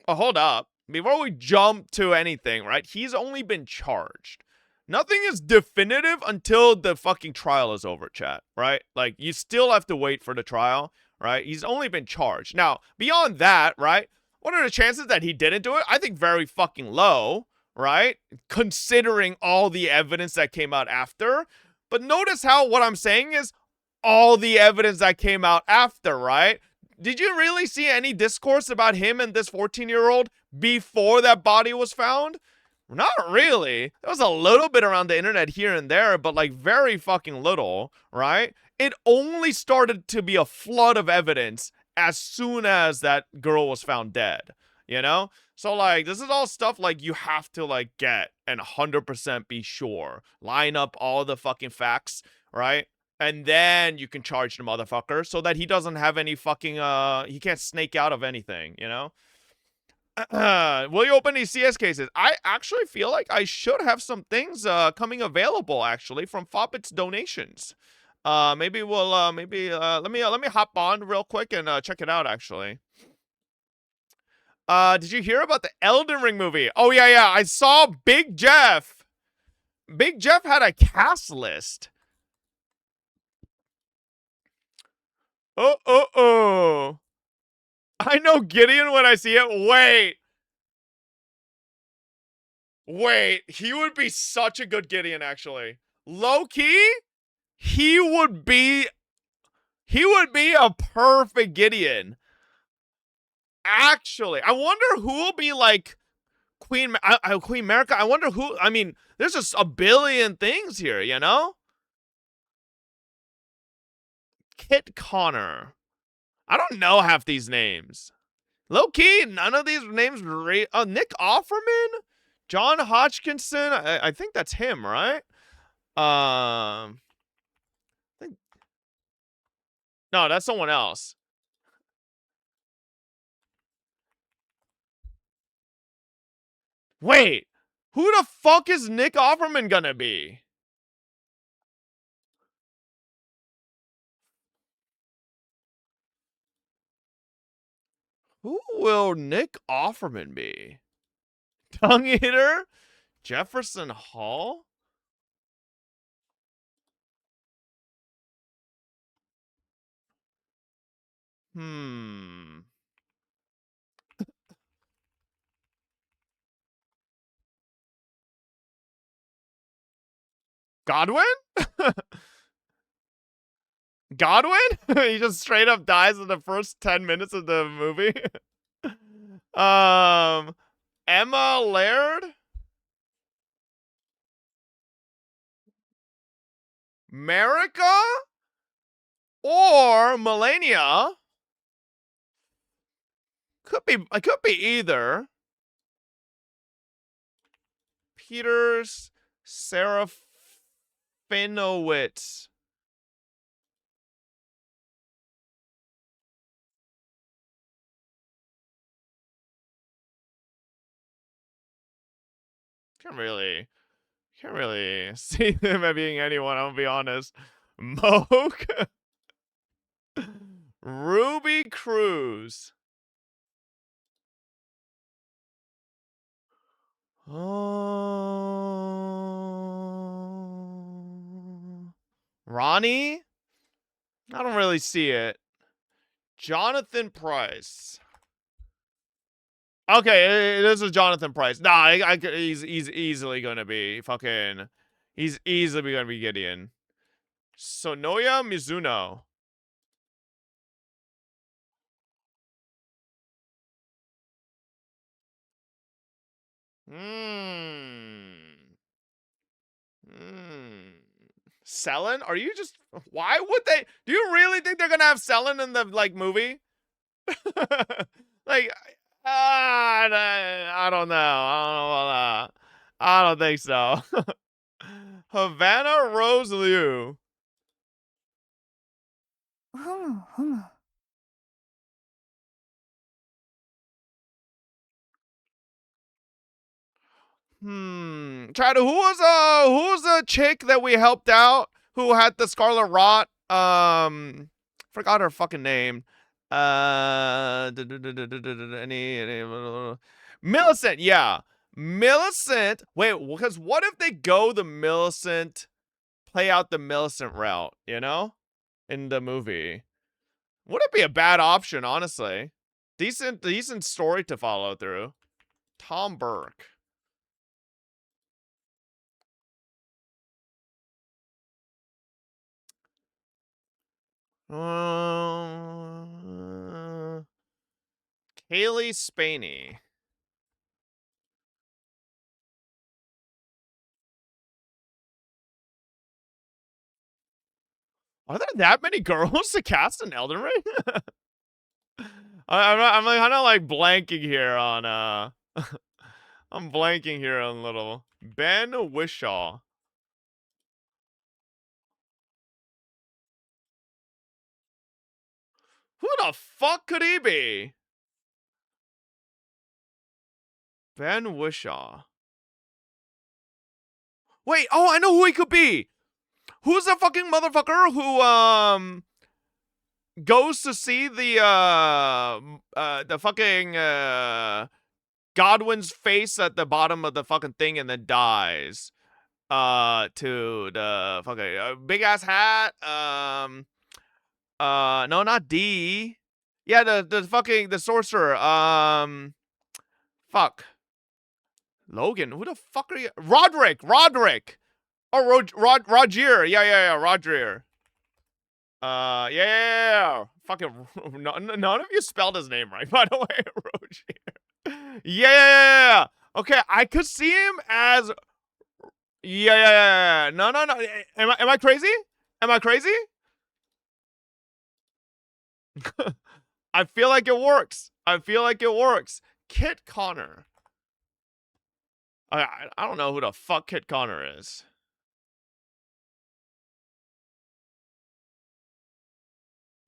hold up. Before we jump to anything, right? He's only been charged. Nothing is definitive until the fucking trial is over, chat, right? Like, you still have to wait for the trial, right? He's only been charged. Now, beyond that, right? What are the chances that he didn't do it? I think very fucking low, right? Considering all the evidence that came out after. But notice how what I'm saying is all the evidence that came out after, right? Did you really see any discourse about him and this 14-year-old before that body was found? Not really. There was a little bit around the internet here and there, but like very fucking little, right? It only started to be a flood of evidence as soon as that girl was found dead, you know? So like, this is all stuff like you have to like get and 100% be sure. Line up all the fucking facts, right? And then you can charge the motherfucker so that he doesn't have any fucking, he can't snake out of anything, you know? Will you open these CS cases? I actually feel like I should have some things coming available actually from Foppet's donations. Maybe we'll let me hop on real quick and check it out actually. Did you hear about the Elden Ring movie? Oh yeah, I saw Big Jeff. Big Jeff had a cast list. Oh. I know Gideon when I see it. Wait, he would be such a good Gideon, actually. Low-key, he would be a perfect Gideon. Actually, I wonder who will be like Queen America. I wonder who, I mean, there's just a billion things here, you know? Kit Connor. I don't know half these names. Low-key, none of these names Nick Offerman? John Hodgkinson? I think that's him, right? No, that's someone else. Wait, who the fuck is Nick Offerman gonna be? Who will Nick Offerman be? Tongue Eater? Jefferson Hall? Godwin? Godwin? He just straight up dies in the first 10 minutes of the movie. Emma Laird? America? Or Melania? It could be either. Peters Serafinowicz. Can't really see them as being anyone, I'm gonna be honest. Moke? Ruby Cruz. Oh, Ronnie? I don't really see it. Jonathan Price. Okay, this is Jonathan Price. Nah, he's easily gonna be fucking. He's easily gonna be Gideon. Sonoya Mizuno. Selen? Are you just... Why would they... Do you really think they're gonna have Selen in the, like, movie? Like, I don't know. I don't know about that. I don't think so. Havana Rose Liu. Chad, who's the chick that we helped out who had the Scarlet Rot? Forgot her fucking name. Millicent, yeah. Millicent. Wait, because what if they go the Millicent, play out the Millicent route, you know? In the movie. Wouldn't be a bad option, honestly. Decent story to follow through. Tom Burke. Kaylee Spaney. Are there that many girls to cast in Elden Ring? I'm like, kind of like blanking here on I'm blanking here on little Ben Wishaw. Who the fuck could he be? Ben Wishaw. Wait, oh, I know who he could be. Who's the fucking motherfucker who goes to see the fucking Godwin's face at the bottom of the fucking thing and then dies? To the fucking big ass hat. No, not D. Yeah, the fucking the sorcerer. Fuck. Logan, who the fuck are you? Roderick. Oh, Roger. Yeah, Roger. Yeah. Fucking, none of you spelled his name right, by the way. Roger. Yeah. Okay, I could see him as... Yeah. No. Am I crazy? Am I crazy? I feel like it works. Kit Connor. I don't know who the fuck Kit Connor is.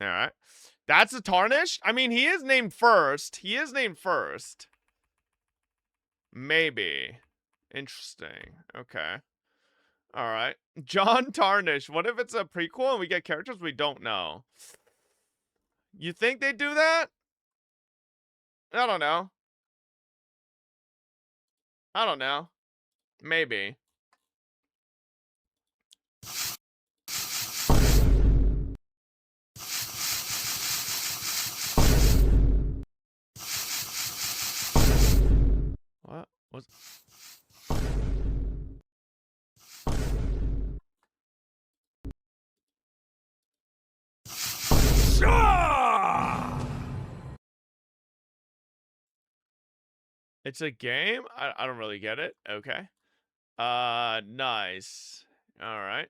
Alright. That's a tarnish? I mean, he is named first. Maybe. Interesting. Okay. Alright. John Tarnish. What if it's a prequel and we get characters we don't know? You think they do that? I don't know. Maybe. What? What's... It's a game? I don't really get it. Okay. Nice. Alright.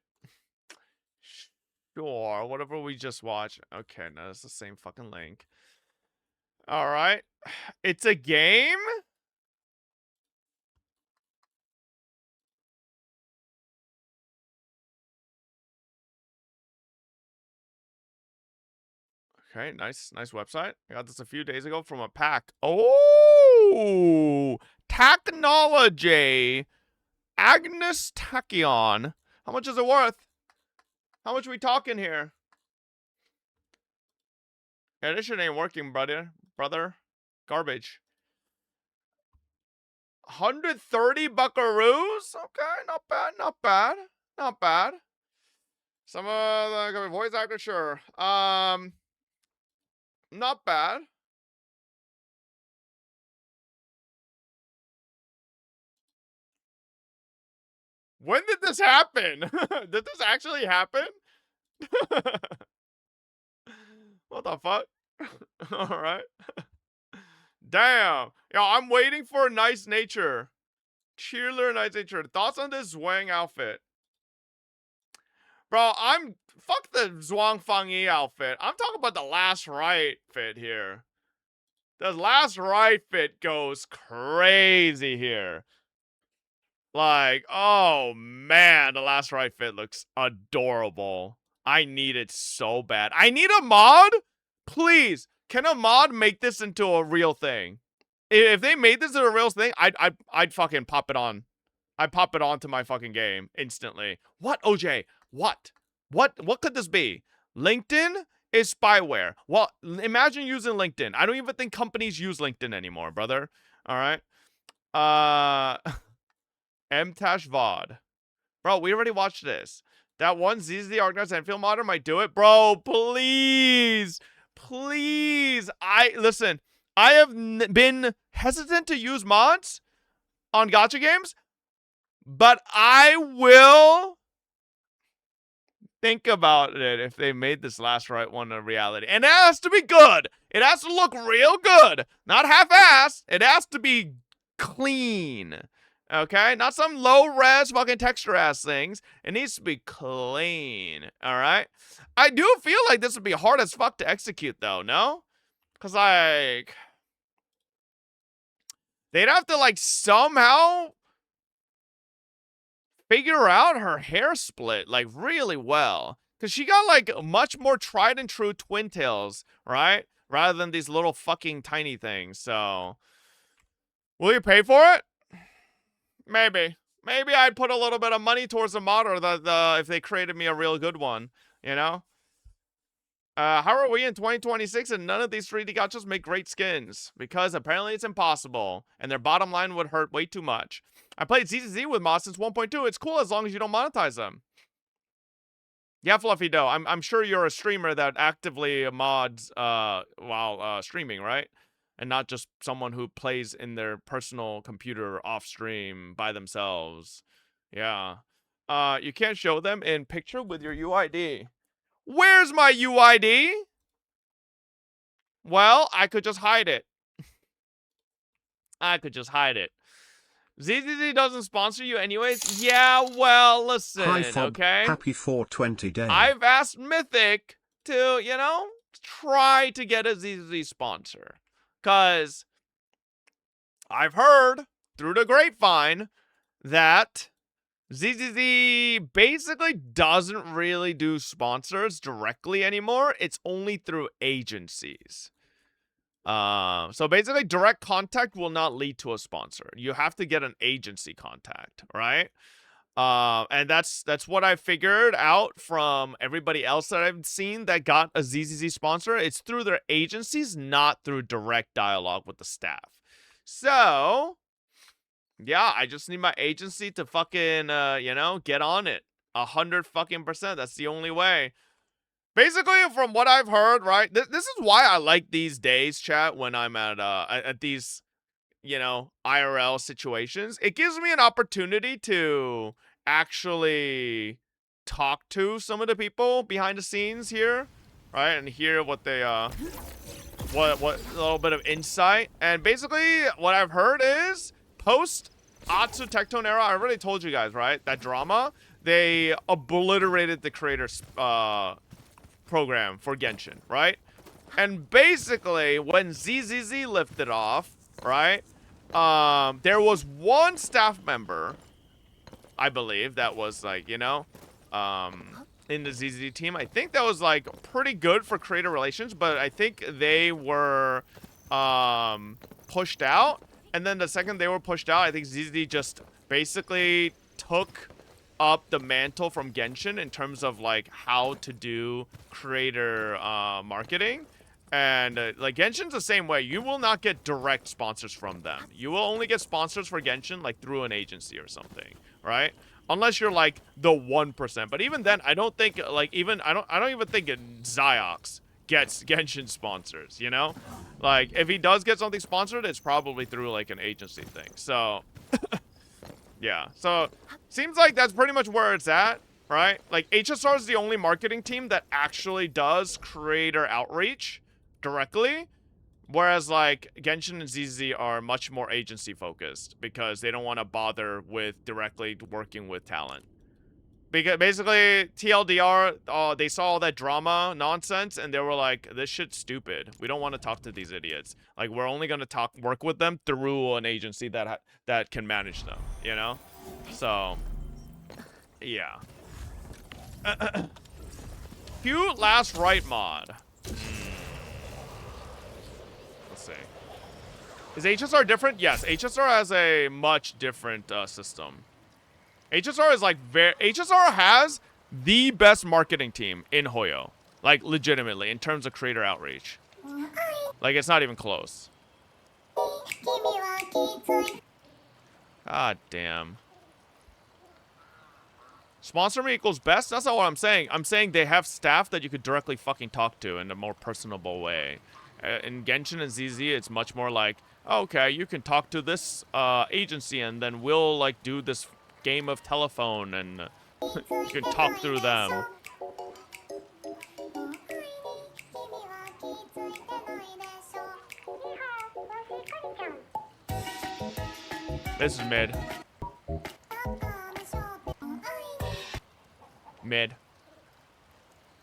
Sure, whatever we just watched. Okay, no, it's the same fucking link. Alright. It's a game? Okay, nice website. I got this a few days ago from a pack. Oh! Technology! Agnes Tachyon. How much is it worth? How much are we talking here? Yeah, this shit ain't working, brother. Garbage. 130 buckaroos? Okay, not bad. Some of the voice actor, sure. Not bad. When did this happen? Did this actually happen? What the fuck? Alright. Damn. Yo, I'm waiting for Nice Nature. Cheerleader Nice Nature. Thoughts on this Zhuang outfit? Bro, fuck the Zhuang Fangyi outfit. I'm talking about the Last Right fit here. The Last Right fit goes crazy here. Like, oh man, the Last Right fit looks adorable. I need it so bad. I need a mod? Please, can a mod make this into a real thing? If they made this into a real thing, I'd fucking pop it on. I'd pop it onto my fucking game instantly. What, OJ? What? What could this be? LinkedIn is spyware. Well, imagine using LinkedIn. I don't even think companies use LinkedIn anymore, brother. All right. MTash VOD. Bro, we already watched this. That one ZZ organized Endfield modder might do it. Bro, please. Please. Listen, I have been hesitant to use mods on gacha games, but I will think about it if they made this Last Right one a reality. And it has to be good. It has to look real good. Not half-assed. It has to be clean. Okay? Not some low-res fucking texture-ass things. It needs to be clean. Alright? I do feel like this would be hard as fuck to execute, though, no? Because, like, they'd have to, like, somehow figure out her hair split, like, really well. Because she got, like, much more tried and true twin tails, right? Rather than these little fucking tiny things, so. Will you pay for it? Maybe. Maybe I'd put a little bit of money towards the mod, or if they created me a real good one, you know? How are we in 2026 and none of these 3D gachas make great skins? Because apparently it's impossible, and their bottom line would hurt way too much. I played ZZZ with mods since 1.2. It's cool as long as you don't monetize them. Yeah, Fluffy Dough. I'm sure you're a streamer that actively mods while streaming, right? And not just someone who plays in their personal computer off stream by themselves. Yeah. You can't show them in picture with your UID. Where's my UID? Well, I could just hide it. I could just hide it. ZZZ doesn't sponsor you anyways? Yeah, well, listen, Hi, Fob. okay? Happy 420 day. I've asked Mythic to, you know, try to get a ZZZ sponsor. Because I've heard through the grapevine that ZZZ basically doesn't really do sponsors directly anymore. It's only through agencies. So basically direct contact will not lead to a sponsor. You have to get an agency contact, right? And that's what I figured out from everybody else that I've seen that got a ZZZ sponsor. It's through their agencies, not through direct dialogue with the staff. So, yeah, I just need my agency to fucking, you know, get on it. 100%. That's the only way. Basically, from what I've heard, right, this is why I like these days, chat, when I'm at these, you know, IRL situations. It gives me an opportunity to actually talk to some of the people behind the scenes here, right, and hear what they, what a little bit of insight. And basically, what I've heard is, post Atsu Tectone era, I already told you guys, right, that drama, they obliterated the creator's, program for Genshin, right? And basically, when ZZZ lifted off, right, there was one staff member, I believe, that was like, you know, in the ZZZ team. I think that was like pretty good for creator relations, but I think they were pushed out. And then the second they were pushed out, I think ZZZ just basically took up the mantle from Genshin in terms of like how to do creator marketing. And like Genshin's the same way. You will not get direct sponsors from them. You will only get sponsors for Genshin like through an agency or something, right? unless you're like the 1%. But even then, I don't think like I don't even think Ziox gets Genshin sponsors, you know? Like if he does get something sponsored, it's probably through like an agency thing. So yeah. So seems like that's pretty much where it's at, right? Like HSR is the only marketing team that actually does creator outreach directly. Whereas, like, Genshin and ZZ are much more agency-focused because they don't want to bother with directly working with talent. Because, basically, TLDR, they saw all that drama nonsense, and they were like, this shit's stupid. We don't want to talk to these idiots. Like, we're only going to work with them through an agency that can manage them, you know? So, yeah. Few last right mod. Is HSR different? Yes, HSR has a much different system. HSR is like HSR has the best marketing team in Hoyo. Like legitimately in terms of creator outreach. Like it's not even close. God damn. Sponsor me equals best? That's not what I'm saying. I'm saying they have staff that you could directly fucking talk to in a more personable way. In Genshin and ZZ, it's much more like, okay, you can talk to this agency and then we'll like do this game of telephone and you can talk through them. This is mid. Mid.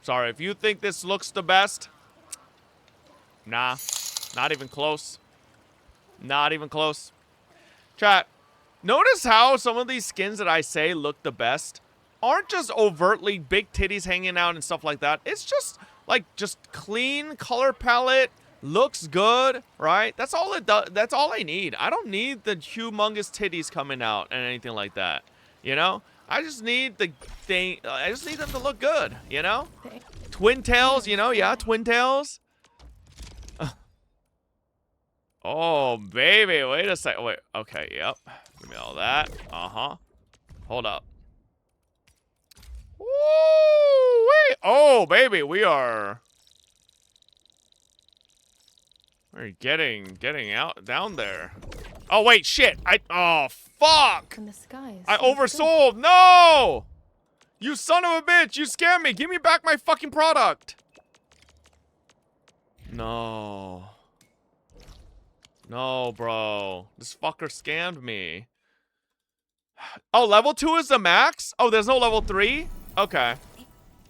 Sorry, if you think this looks the best, nah, not even close. Not even close. Chat, notice how some of these skins that I say look the best aren't just overtly big titties hanging out and stuff like that. It's just like just clean color palette, looks good, right? That's all it does. That's all I need. I don't need the humongous titties coming out and anything like that. You know? I just need the thing. I just need them to look good, you know? Twin tails, you know? Yeah, twin tails. Oh, baby. Wait a second. Wait. Okay, yep. Give me all that. Uh-huh. Hold up. Woo! Wait. Oh, baby. We're getting out down there. Oh, wait. Shit. Oh, fuck. In the sky. I oversold. No! You son of a bitch. You scammed me. Give me back my fucking product. No. No, bro. This fucker scammed me. Oh, level 2 is the max? Oh, there's no level 3? Okay.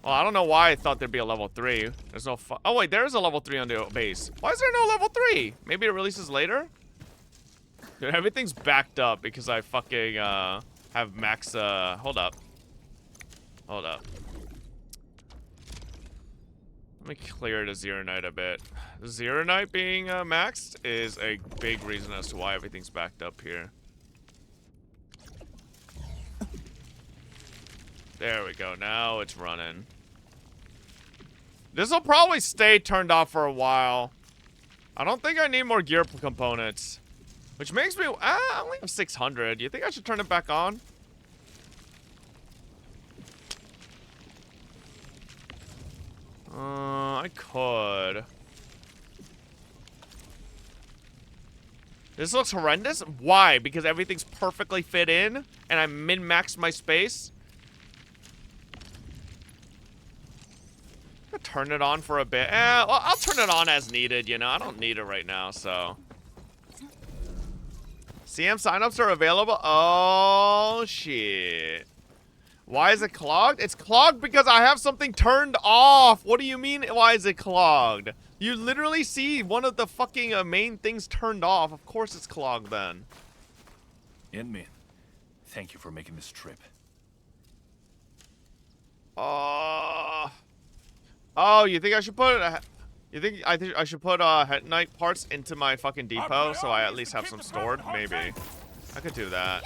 Well, I don't know why I thought there'd be a level 3. There's no oh, wait, there is a level 3 on the base. Why is there no level 3? Maybe it releases later? Dude, everything's backed up because I fucking, have max, hold up. Hold up. Let me clear the Zero Night a bit. The Zero Night being maxed is a big reason as to why everything's backed up here. There we go. Now it's running. This will probably stay turned off for a while. I don't think I need more gear components. Which makes me... I only have 600. You think I should turn it back on? I could. This looks horrendous? Why? Because everything's perfectly fit in and I min-maxed my space? I'll turn it on for a bit. Well, I'll turn it on as needed, you know? I don't need it right now, so. CM signups are available? Oh, shit. Why is it clogged? It's clogged because I have something turned off. What do you mean, why is it clogged? You literally see one of the fucking main things turned off. Of course it's clogged then. Inmin, thank you for making this trip. Oh, you think I should put I should put Head Knight parts into my fucking depot so I at least have some stored? Maybe. I could do that.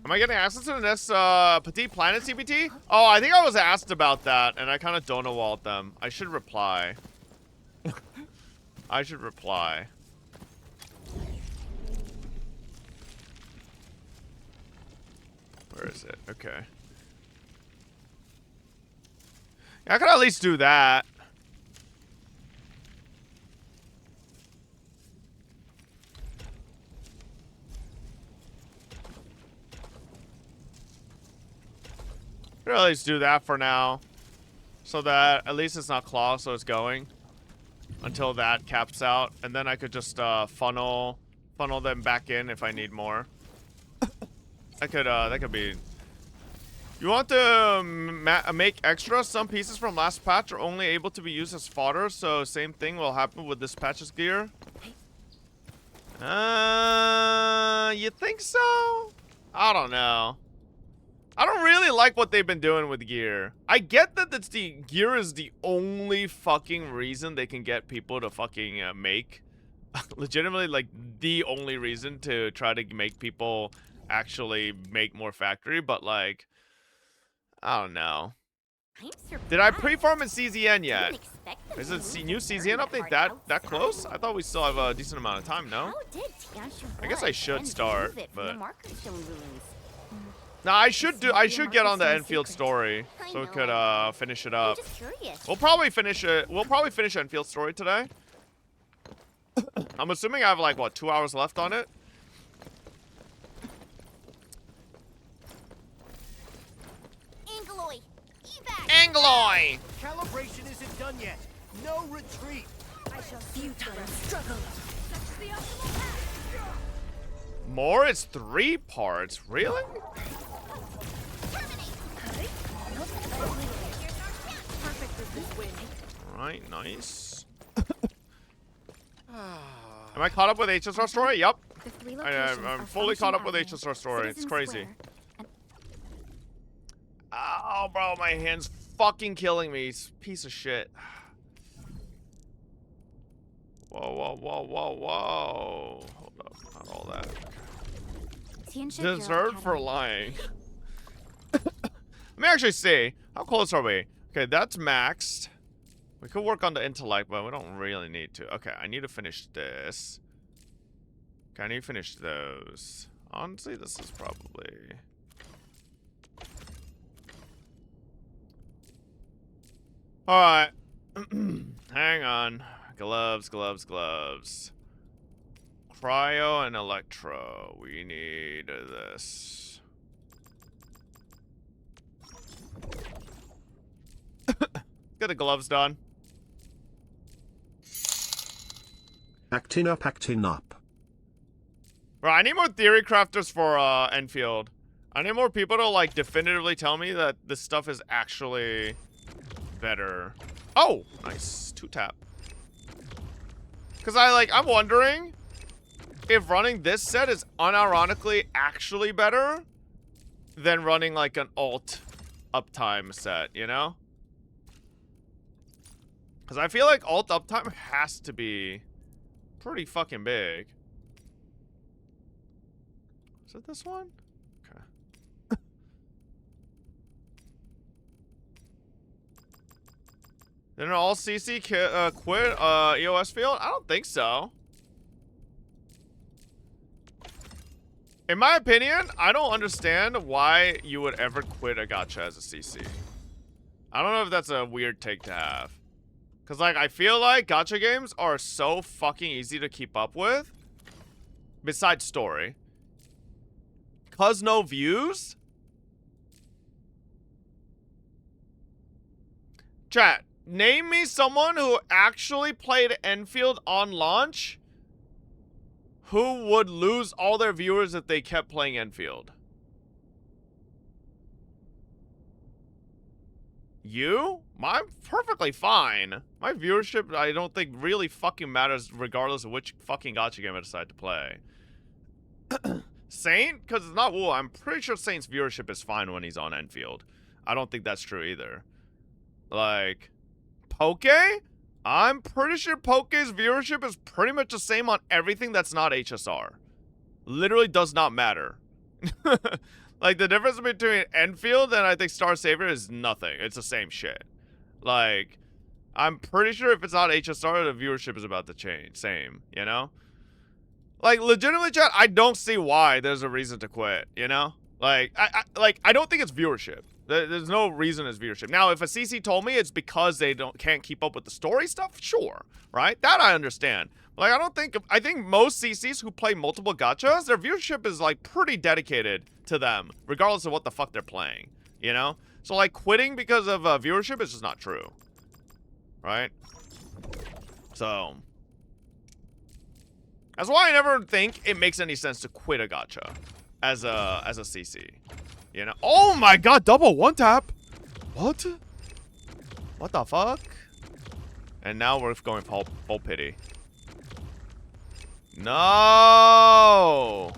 Am I getting access to this Petit Planet CPT? Oh, I think I was asked about that, and I kind of don't know all them. I should reply. I should reply. Where is it? Okay. Yeah, I could at least do that. Could at least do that for now. So that at least it's not claw, so it's going. Until that caps out. And then I could just funnel them back in if I need more. That could be... You want to make extra? Some pieces from last patch are only able to be used as fodder, so same thing will happen with this patch's gear. You think so? I don't know. I don't really like what they've been doing with gear. I get that gear is the only fucking reason they can get people to fucking make. Legitimately, like, the only reason to try to make people actually make more factory, but like... I don't know. Did I pre-farm in CZN yet? Is it new CZN update that close? I thought we still have a decent amount of time, no? I guess I should start, but... No, I should get on the Endfield story so we could finish it up. We'll probably finish Endfield story today. I'm assuming I have like what, 2 hours left on it. Angloy! Calibration isn't done yet. No retreat. I shall futile struggle. That's the optimal path. More? It's 3 parts. Really? Alright, nice. Am I caught up with HSR story? Yup. I'm fully caught up with HSR story. It's crazy. Oh, bro, my hand's fucking killing me. Piece of shit. Whoa. Hold up, not all that. Deserved for lying. Let me actually see. How close are we? Okay, that's maxed. We could work on the intellect, but we don't really need to. Okay, I need to finish this. Okay, I need to finish those. Honestly, this is probably... Alright. Hang on. Gloves. Cryo and electro. We need this. Get the gloves done. Acting up. Bro, I need more theory crafters for Enfield. I need more people to like definitively tell me that this stuff is actually better. Oh, nice. 2-tap. Cause I'm wondering if running this set is unironically actually better than running like an alt uptime set, you know? Cause I feel like alt uptime has to be pretty fucking big. Is it this one? Okay. Did an all CC quit EOS field? I don't think so. In my opinion, I don't understand why you would ever quit a gacha as a CC. I don't know if that's a weird take to have. Because, like, I feel like gacha games are so fucking easy to keep up with. Besides story. Cause no views? Chat, name me someone who actually played Enfield on launch who would lose all their viewers if they kept playing Enfield. You? I'm perfectly fine. My viewership, I don't think, really fucking matters regardless of which fucking gacha game I decide to play. Saint? Because it's not Woooo. I'm pretty sure Saint's viewership is fine when he's on Enfield. I don't think that's true either. Like, Poke? I'm pretty sure Poke's viewership is pretty much the same on everything that's not HSR. Literally does not matter. Like, the difference between Enfield and I think Star Saver is nothing. It's the same shit. Like, I'm pretty sure if it's not HSR, the viewership is about to change. Same, you know? Like, legitimately, chat, I don't see why there's a reason to quit, you know? Like, I don't think it's viewership. There's no reason it's viewership. Now, if a CC told me it's because they can't keep up with the story stuff, sure, right? That I understand. Like, I think most CCs who play multiple gachas, their viewership is, like, pretty dedicated to them, regardless of what the fuck they're playing, you know? So, like, quitting because of viewership is just not true, right? So, that's why I never think it makes any sense to quit a gacha as a CC, you know? Oh my god, double one tap! What? What the fuck? And now we're going full pity. No!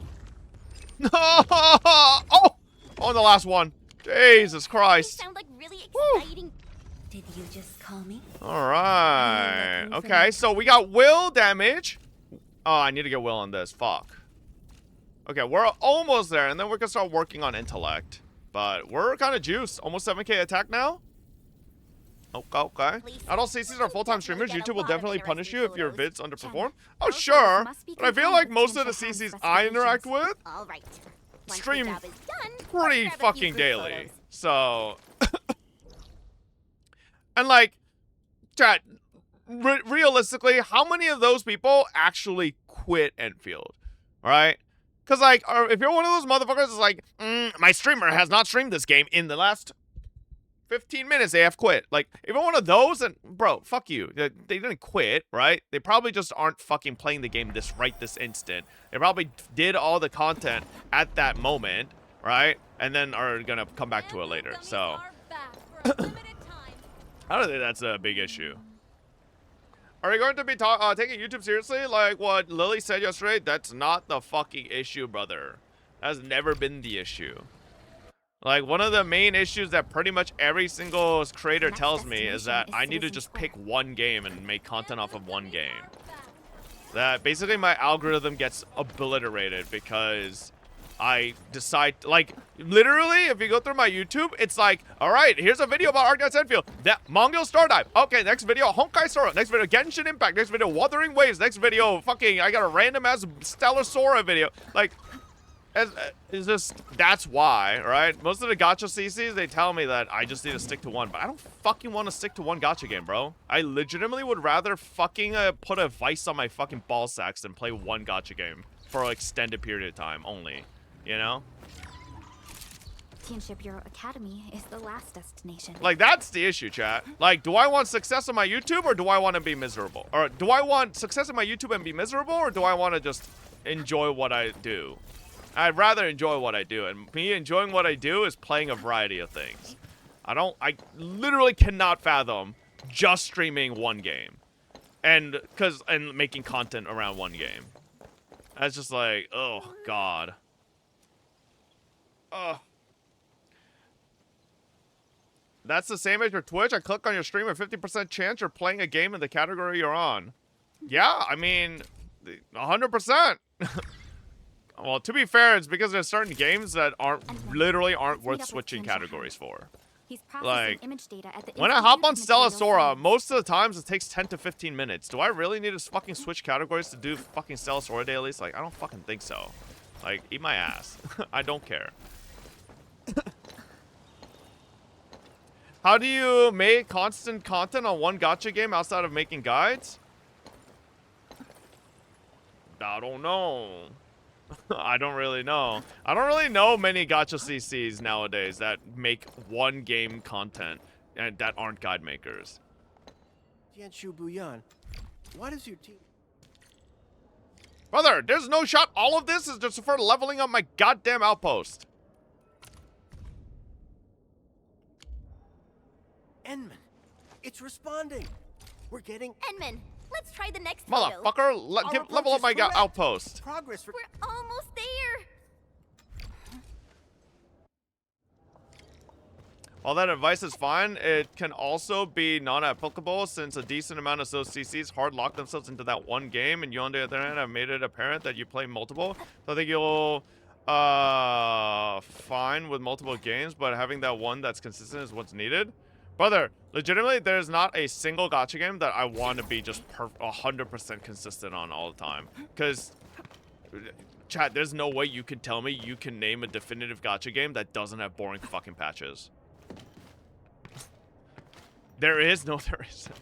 No! Oh! On the last one. Jesus Christ. Sound like really exciting. Did you just call me? Alright. Okay, so we got will damage. Oh, I need to get will on this. Fuck. Okay, we're almost there, and then we can start working on intellect. But we're kind of juiced. Almost 7k attack now. Okay. Not all CCs are full-time streamers. YouTube will definitely punish you if your vids underperform. Oh, sure. But I feel like most of the CCs I interact with stream pretty fucking daily. So... and like, chat, realistically, how many of those people actually quit Endfield? Alright? Because, like, if you're one of those motherfuckers that's like, my streamer has not streamed this game in the last 15 minutes, they have quit. Like, if you're one of those, then, bro, fuck you. They didn't quit, right? They probably just aren't fucking playing the game this instant. They probably did all the content at that moment, right? And then are gonna come back to it later, so... I don't think that's a big issue. Are you going to be taking YouTube seriously? Like what Lily said yesterday? That's not the fucking issue, brother. That's never been the issue. Like, one of the main issues that pretty much every single creator tells me is that I need to just pick one game and make content off of one game. That basically my algorithm gets obliterated because I decide, like, literally, if you go through my YouTube, it's like, all right, here's a video about Arknights Endfield. That Mongol Stardive. Okay, next video, Honkai Sora. Next video, Genshin Impact. Next video, Wuthering Waves. Next video, fucking, I got a random ass Stellar Sora video. Like, it's just, that's why, right? Most of the gacha CCs, they tell me that I just need to stick to one, but I don't fucking want to stick to one gacha game, bro. I legitimately would rather fucking put a vice on my fucking ball sacks than play one gacha game for an extended period of time only. You know? Teenship Bureau Academy is the last destination. Like, that's the issue, chat. Like, do I want success on my YouTube or do I want to be miserable? Or do I want success on my YouTube and be miserable, or do I want to just enjoy what I do? I'd rather enjoy what I do, and me enjoying what I do is playing a variety of things. I literally cannot fathom just streaming one game and making content around one game. That's just like, oh god. That's the same as your Twitch. I click on your stream, a 50% chance you're playing a game in the category you're on. Yeah, I mean, 100%. Well, to be fair, it's because there's certain games that literally aren't worth switching categories for. Like, when I hop on Stellar Sora, most of the times it takes 10 to 15 minutes. Do I really need to fucking switch categories to do fucking Stellar Sora dailies? Like, I don't fucking think so. Like, eat my ass. I don't care. How do you make constant content on one gacha game outside of making guides? I don't know. I don't really know. I don't really know many gacha CCs nowadays that make one game content and that aren't guide makers. Jianshu Buyan, why does your team... Brother, there's no shot. All of this is just for leveling up my goddamn outpost. Enman, it's responding. We're getting... Enman, let's try the next Motherfucker, level up my outpost. Progress. We're almost there. While that advice is fine, it can also be non-applicable since a decent amount of those CCs hard lock themselves into that one game, and you on the other hand have made it apparent that you play multiple. So I think you'll fine with multiple games, but having that one that's consistent is what's needed. Brother, legitimately, there's not a single gacha game that I want to be just 100% consistent on all the time. Because, chat, there's no way you can tell me you can name a definitive gacha game that doesn't have boring fucking patches. There is? No, there isn't.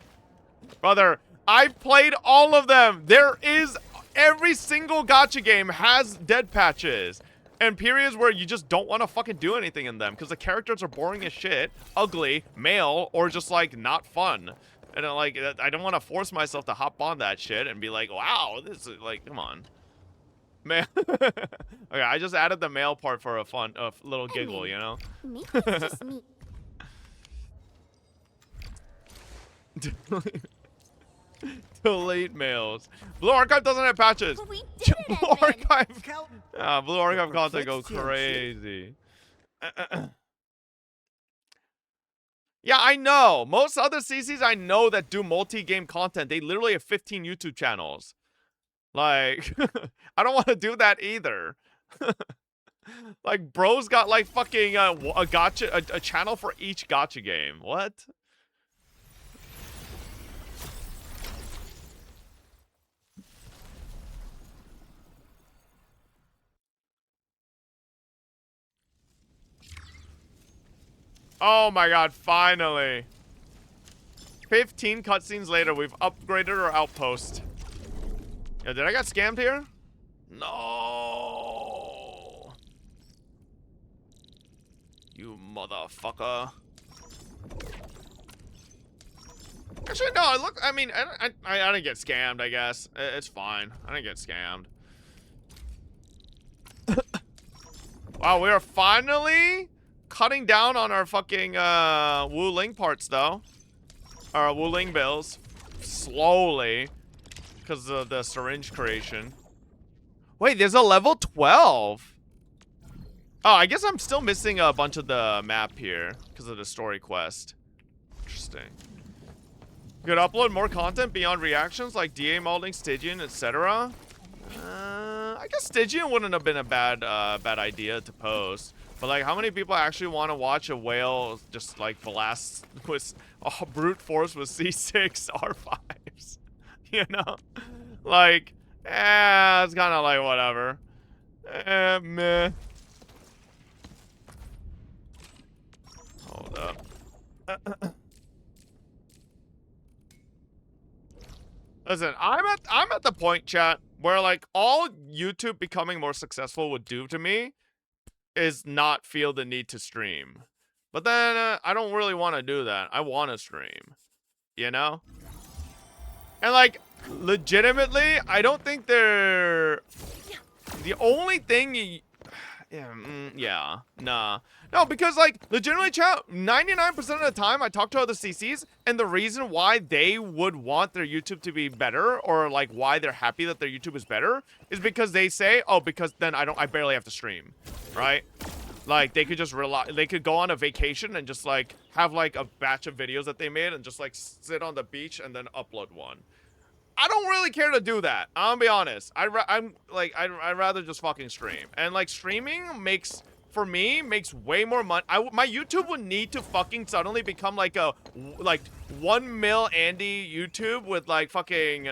Brother, I've played all of them. There is... Every single gacha game has dead patches. And periods where you just don't want to fucking do anything in them. Because the characters are boring as shit, ugly, male, or just, like, not fun. And, like, I don't want to force myself to hop on that shit and be like, wow, this is, like, come on. Man. Okay, I just added the male part for a fun, little giggle, you know? Delete males. Blue Archive doesn't have patches. Blue Archive. Blue Archive content go crazy. Yeah, I know. Most other CCs I know that do multi-game content, they literally have 15 YouTube channels. Like, I don't want to do that either. Like, bro's got like fucking a channel for each gacha game. What? Oh my god, finally. 15 cutscenes later, we've upgraded our outpost. Yeah, did I get scammed here? No. You motherfucker. Actually, no, look, I mean, I didn't get scammed, I guess. It's fine. I didn't get scammed. Wow, we are finally cutting down on our fucking Wu Ling parts, though. Our Wu Ling bills. Slowly. Because of the syringe creation. Wait, there's a level 12. Oh, I guess I'm still missing a bunch of the map here. Because of the story quest. Interesting. You could upload more content beyond reactions, like DA molding, Stygian, etc. I guess Stygian wouldn't have been a bad idea to post. But, like, how many people actually want to watch a whale just, like, blast with brute force with C6 R5s? You know? Like, it's kind of like, whatever. Meh. Hold up. Listen, I'm at the point, chat, where, like, all YouTube becoming more successful would do to me is not feel the need to stream. But then I don't really want to do that. I want to stream, you know? And like, legitimately, I don't think they're the only thing no, because like, legitimately, chat, 99% of the time I talk to other CCs, and the reason why they would want their YouTube to be better, or like why they're happy that their YouTube is better, is because they say, oh, because then I barely have to stream, right? Like, they could just they could go on a vacation and just like have like a batch of videos that they made and just like sit on the beach and then upload one. I don't really care to do that. I'll be honest. I'd rather just fucking stream. And like, streaming makes, for me, makes way more money. My YouTube would need to fucking suddenly become like a 1 mil Andy YouTube with like fucking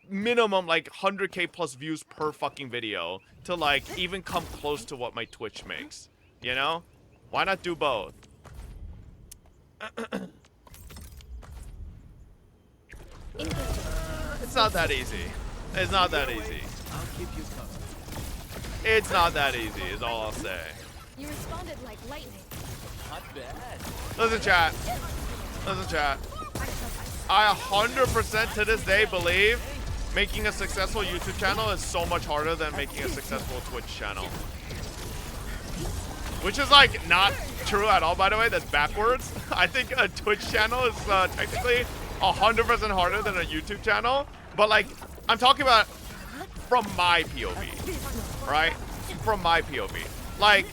minimum like 100K plus views per fucking video to like even come close to what my Twitch makes. You know? Why not do both? It's not that easy. It's not that easy. It's not that easy, is all I'll say. You responded like lightning. Not bad. Listen, chat. Listen, chat. I 100% to this day believe making a successful YouTube channel is so much harder than making a successful Twitch channel. Which is like not true at all, by the way. That's backwards. I think a Twitch channel is technically 100% harder than a YouTube channel. But like, I'm talking about from my POV, right? From my POV. Like,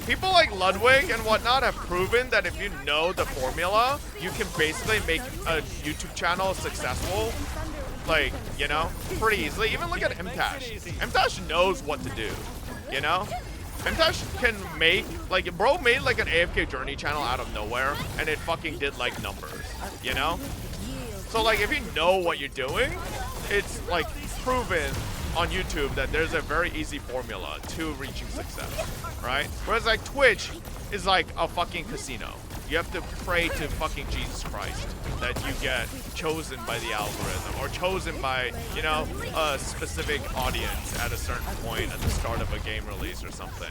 people like Ludwig and whatnot have proven that if you know the formula, you can basically make a YouTube channel successful, like, you know, pretty easily. Even look at MTash. MTash knows what to do. you know? Mtash can make, like, bro made like an AFK Journey channel out of nowhere, and it fucking did like numbers, you know? So like, if you know what you're doing, it's like proven on YouTube that there's a very easy formula to reaching success, right? Whereas like Twitch is like a fucking casino. You have to pray to fucking Jesus Christ that you get chosen by the algorithm or chosen by, you know, a specific audience at a certain point at the start of a game release or something.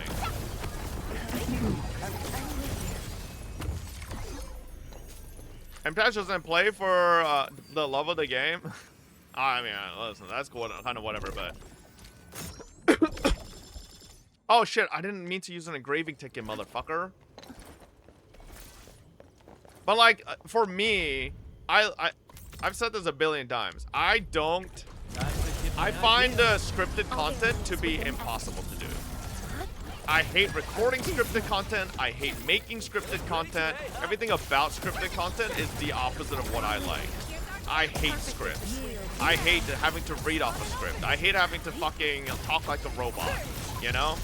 And Patch doesn't play for the love of the game. I mean, listen, that's cool, kind of whatever, but... Oh shit, I didn't mean to use an engraving ticket, motherfucker. But like, for me, I've said this a billion times. I find the scripted content to be impossible to do. I hate recording scripted content. I hate making scripted content. Everything about scripted content is the opposite of what I like. I hate scripts. I hate having to read off a script. I hate having to fucking talk like a robot, you know?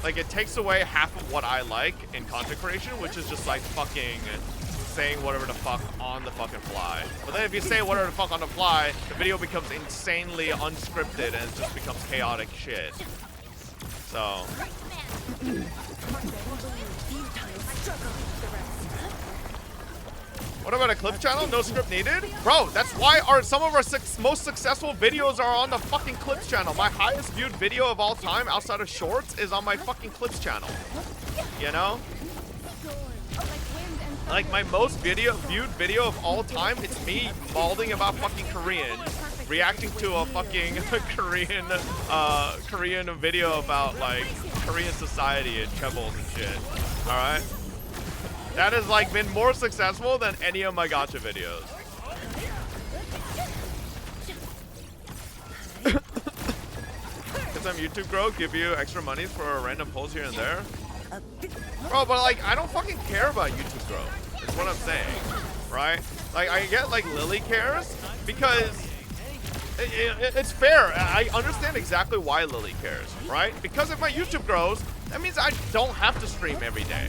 Like, it takes away half of what I like in content creation, which is just like fucking saying whatever the fuck on the fucking fly. But then if you say whatever the fuck on the fly, the video becomes insanely unscripted and it just becomes chaotic shit. So... What about a clip channel? No script needed? Bro, that's why some of our most successful videos are on the fucking clips channel. My highest viewed video of all time outside of shorts is on my fucking clips channel. You know? Like, my most viewed video of all time, it's me balding about fucking Korean, reacting to a fucking Korean video about, like, Korean society and tribals and shit. Alright? That has, like, been more successful than any of my gacha videos. Can some YouTube grow give you extra money for random polls here and there? Bro, but like, I don't fucking care about YouTube growth. Is what I'm saying, right? Like, I get like Lily cares because it's fair. I understand exactly why Lily cares, right? Because if my YouTube grows, that means I don't have to stream every day,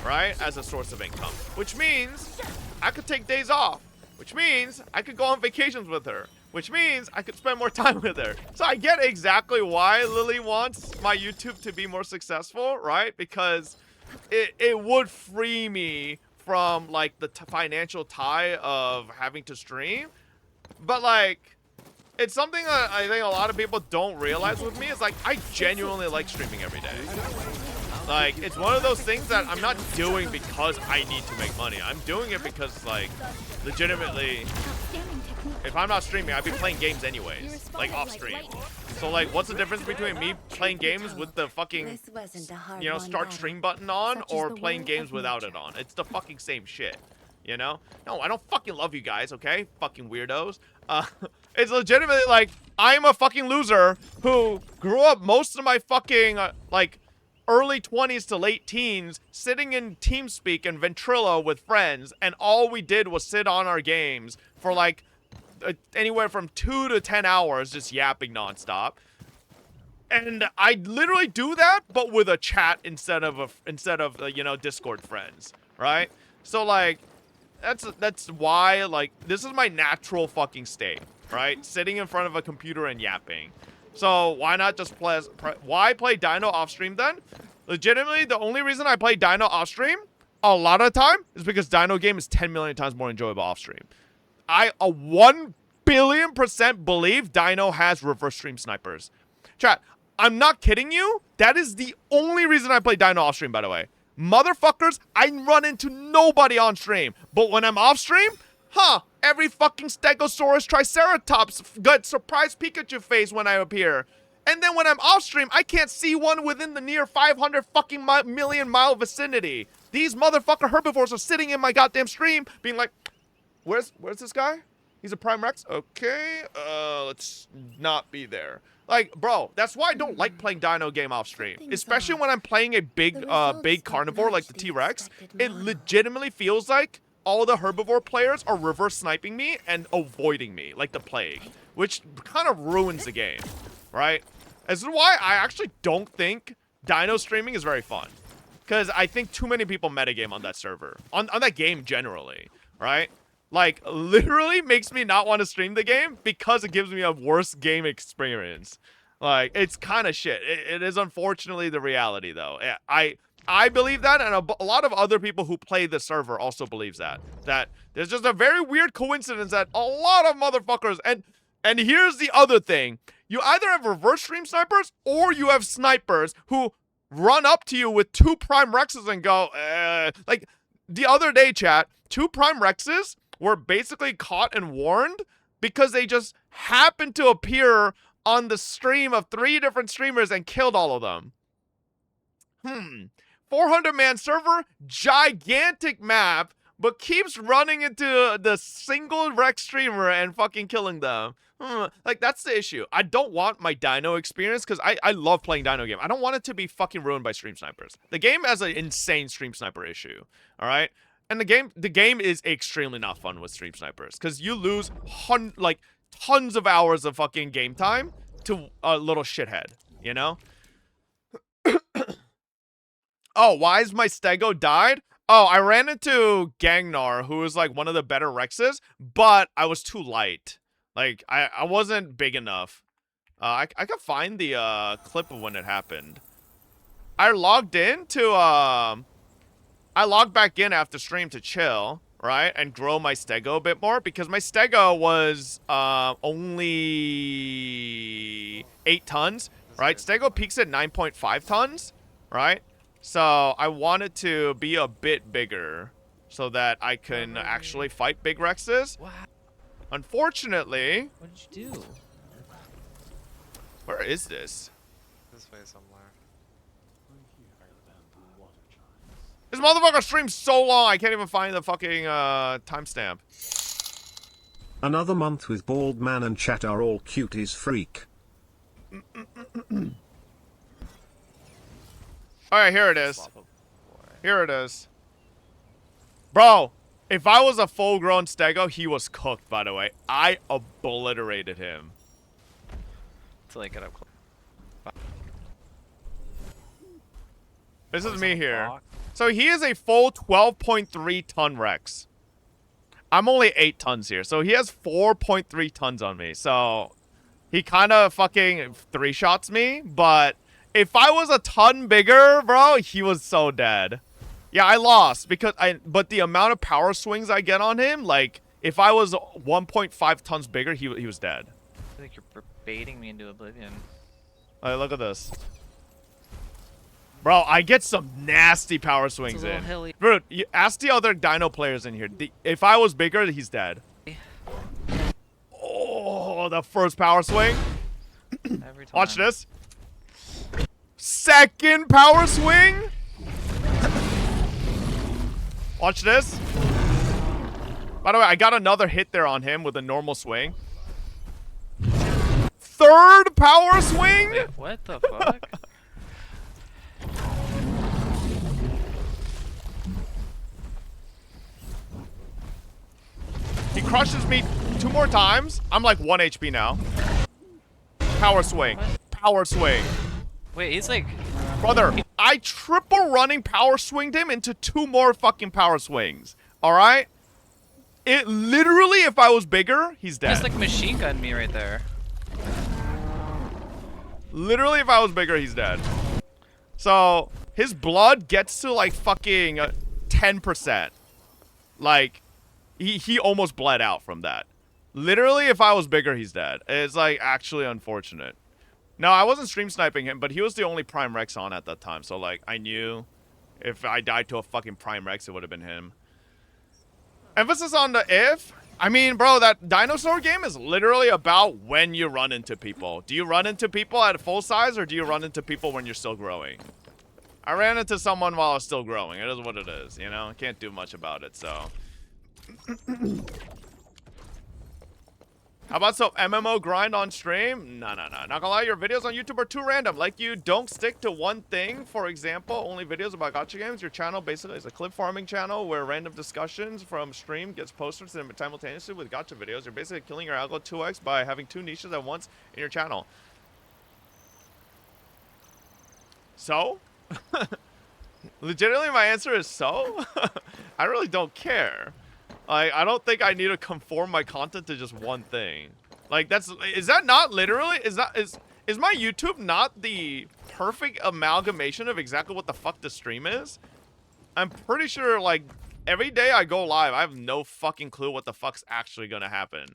right? As a source of income, which means I could take days off, which means I could go on vacations with her, which means I could spend more time with her. So I get exactly why Lily wants my YouTube to be more successful, right? Because it would free me from like the financial tie of having to stream. But like, it's something that I think a lot of people don't realize with me is like, I genuinely like streaming every day. Like, it's one of those things that I'm not doing because I need to make money. I'm doing it because, like, legitimately, if I'm not streaming, I'd be playing games anyways, like, off stream. So, like, what's the difference between me playing games with the fucking, you know, start stream button on or playing games without it on? It's the fucking same shit, you know? No, I don't fucking love you guys, okay? Fucking weirdos. It's legitimately, like, I'm a fucking loser who grew up most of my fucking, like, early 20s to late teens sitting in TeamSpeak and Ventrilo with friends, and all we did was sit on our games for like anywhere from 2 to 10 hours just yapping nonstop. And I literally do that but with a chat instead of you know, Discord friends, right? So like that's why, like, this is my natural fucking state, right? Sitting in front of a computer and yapping. So why not just why play Dino off stream then? Legitimately, the only reason I play Dino off stream a lot of the time is because Dino game is 10 million times more enjoyable off stream. I 1 billion% believe Dino has reverse stream snipers. Chat, I'm not kidding you. That is the only reason I play Dino off stream, by the way. Motherfuckers, I run into nobody on stream. But when I'm off stream, every fucking Stegosaurus Triceratops got surprise Pikachu face when I appear. And then when I'm off stream, I can't see one within the near 500 fucking million mile vicinity. These motherfucker herbivores are sitting in my goddamn stream being like, where's this guy? He's a Prime Rex? Okay, let's not be there. Like, bro, that's why I don't like playing Dino game off stream. Especially when I'm playing a big carnivore like the T-Rex. It legitimately feels like all the herbivore players are reverse sniping me and avoiding me like the plague, which kind of ruins the game, right? This is why I actually don't think Dino streaming is very fun. Because I think too many people metagame on that server. On that game generally, right? Like, literally makes me not want to stream the game because it gives me a worse game experience. Like, it's kind of shit. It is unfortunately the reality, though. I believe that, and a lot of other people who play the server also believes that. That there's just a very weird coincidence that a lot of motherfuckers... And here's the other thing. You either have reverse stream snipers, or you have snipers who run up to you with 2 Prime Rexes and go, like, the other day, chat, 2 Prime Rexes were basically caught and warned because they just happened to appear on the stream of 3 different streamers and killed all of them. 400-man server, gigantic map, but keeps running into the single Rex streamer and fucking killing them. Like, that's the issue. I don't want my Dino experience, because I love playing Dino game. I don't want it to be fucking ruined by stream snipers. The game has an insane stream sniper issue, all right? And the game is extremely not fun with stream snipers, because you lose tons of hours of fucking game time to a little shithead, you know? Oh, why is my Stego died? Oh, I ran into Gangnar, who was like one of the better Rexes, but I was too light. Like, I wasn't big enough. I could find the clip of when it happened. I logged back in after stream to chill, right? And grow my Stego a bit more, because my Stego was only 8 tons, right? Stego peaks at 9.5 tons, right? So I wanted to be a bit bigger so that I can actually fight big Rexes. Wow. Unfortunately... What did you do? Where is this? This way somewhere. This motherfucker streams so long, I can't even find the fucking timestamp. Another month with bald man and chat are all cuties freak. Alright, here it is. Here it is. Bro, if I was a full-grown Stego, he was cooked, by the way. I obliterated him. Until I get up close. This is me here. So he is a full 12.3 ton Rex. I'm only 8 tons here, so he has 4.3 tons on me. So he kind of fucking 3-shots me, but if I was a ton bigger, bro, he was so dead. Yeah, I lost because but the amount of power swings I get on him, like, if I was 1.5 tons bigger, he was dead. I feel like you're baiting me into oblivion. Alright, look at this. Bro, I get some nasty power swings in. Bro, you ask the other Dino players in here. If I was bigger, he's dead. Oh, the first power swing. Every time. Watch this. Second power swing. Watch this. By the way, I got another hit there on him with a normal swing. Third power swing. Wait, what the fuck? He crushes me 2 more times. I'm like 1 HP now. Power swing. Power swing. Wait, he's like... Brother, I triple running power swinged him into 2 more fucking power swings. Alright? It literally, if I was bigger, he's dead. Just like machine gun me right there. Literally, if I was bigger, he's dead. So, his blood gets to like fucking 10%. Like, he almost bled out from that. Literally, if I was bigger, he's dead. It's like actually unfortunate. No, I wasn't stream sniping him, but he was the only Prime Rex on at that time. So like, I knew if I died to a fucking Prime Rex, it would have been him. Emphasis on the if. I mean, bro, that dinosaur game is literally about when you run into people. Do you run into people at full size, or do you run into people when you're still growing? I ran into someone while I was still growing. It is what it is, you know? I can't do much about it, so... How about some MMO grind on stream? No. Not gonna lie, your videos on YouTube are too random. Like, you don't stick to one thing. For example, only videos about gacha games. Your channel basically is a clip farming channel where random discussions from stream gets posted simultaneously with gacha videos. You're basically killing your algo 2x by having 2 niches at once in your channel. So? Legitimately, my answer is so? I really don't care. Like, I don't think I need to conform my content to just one thing. Like, is that not literally, is my YouTube not the perfect amalgamation of exactly what the fuck the stream is? I'm pretty sure, like, every day I go live, I have no fucking clue what the fuck's actually gonna happen.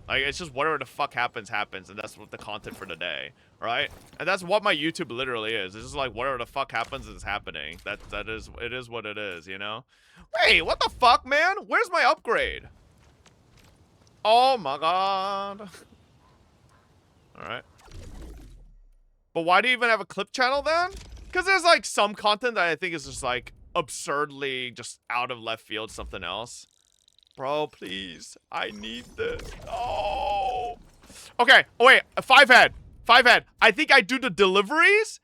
Like, it's just whatever the fuck happens, and that's what the content for the day, right? And that's what my YouTube literally is. It's just like, whatever the fuck happens is happening. It is what it is, you know? Wait, what the fuck, man? Where's my upgrade? Oh my god. Alright. But why do you even have a clip channel then? Because there's, like, some content that I think is just, like, absurdly just out of left field, something else. Bro, please. I need this. Oh. Okay. Oh, wait. 5 head. I think I do the deliveries,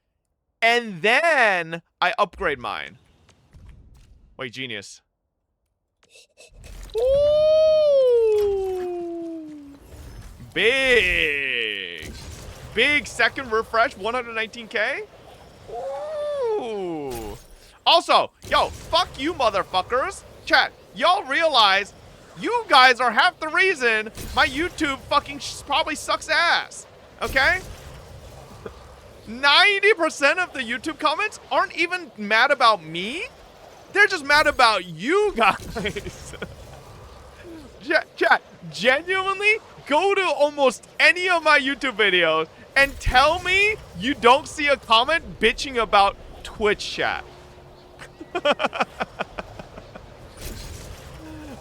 and then I upgrade mine. Wait, genius. Ooh. Big second refresh, 119K. Ooh. Also, yo, fuck you, motherfuckers. Chat, y'all realize you guys are half the reason my YouTube fucking probably sucks ass. Okay? 90% of the YouTube comments aren't even mad about me. They're just mad about you guys. Chat, genuinely, go to almost any of my YouTube videos and tell me you don't see a comment bitching about Twitch chat.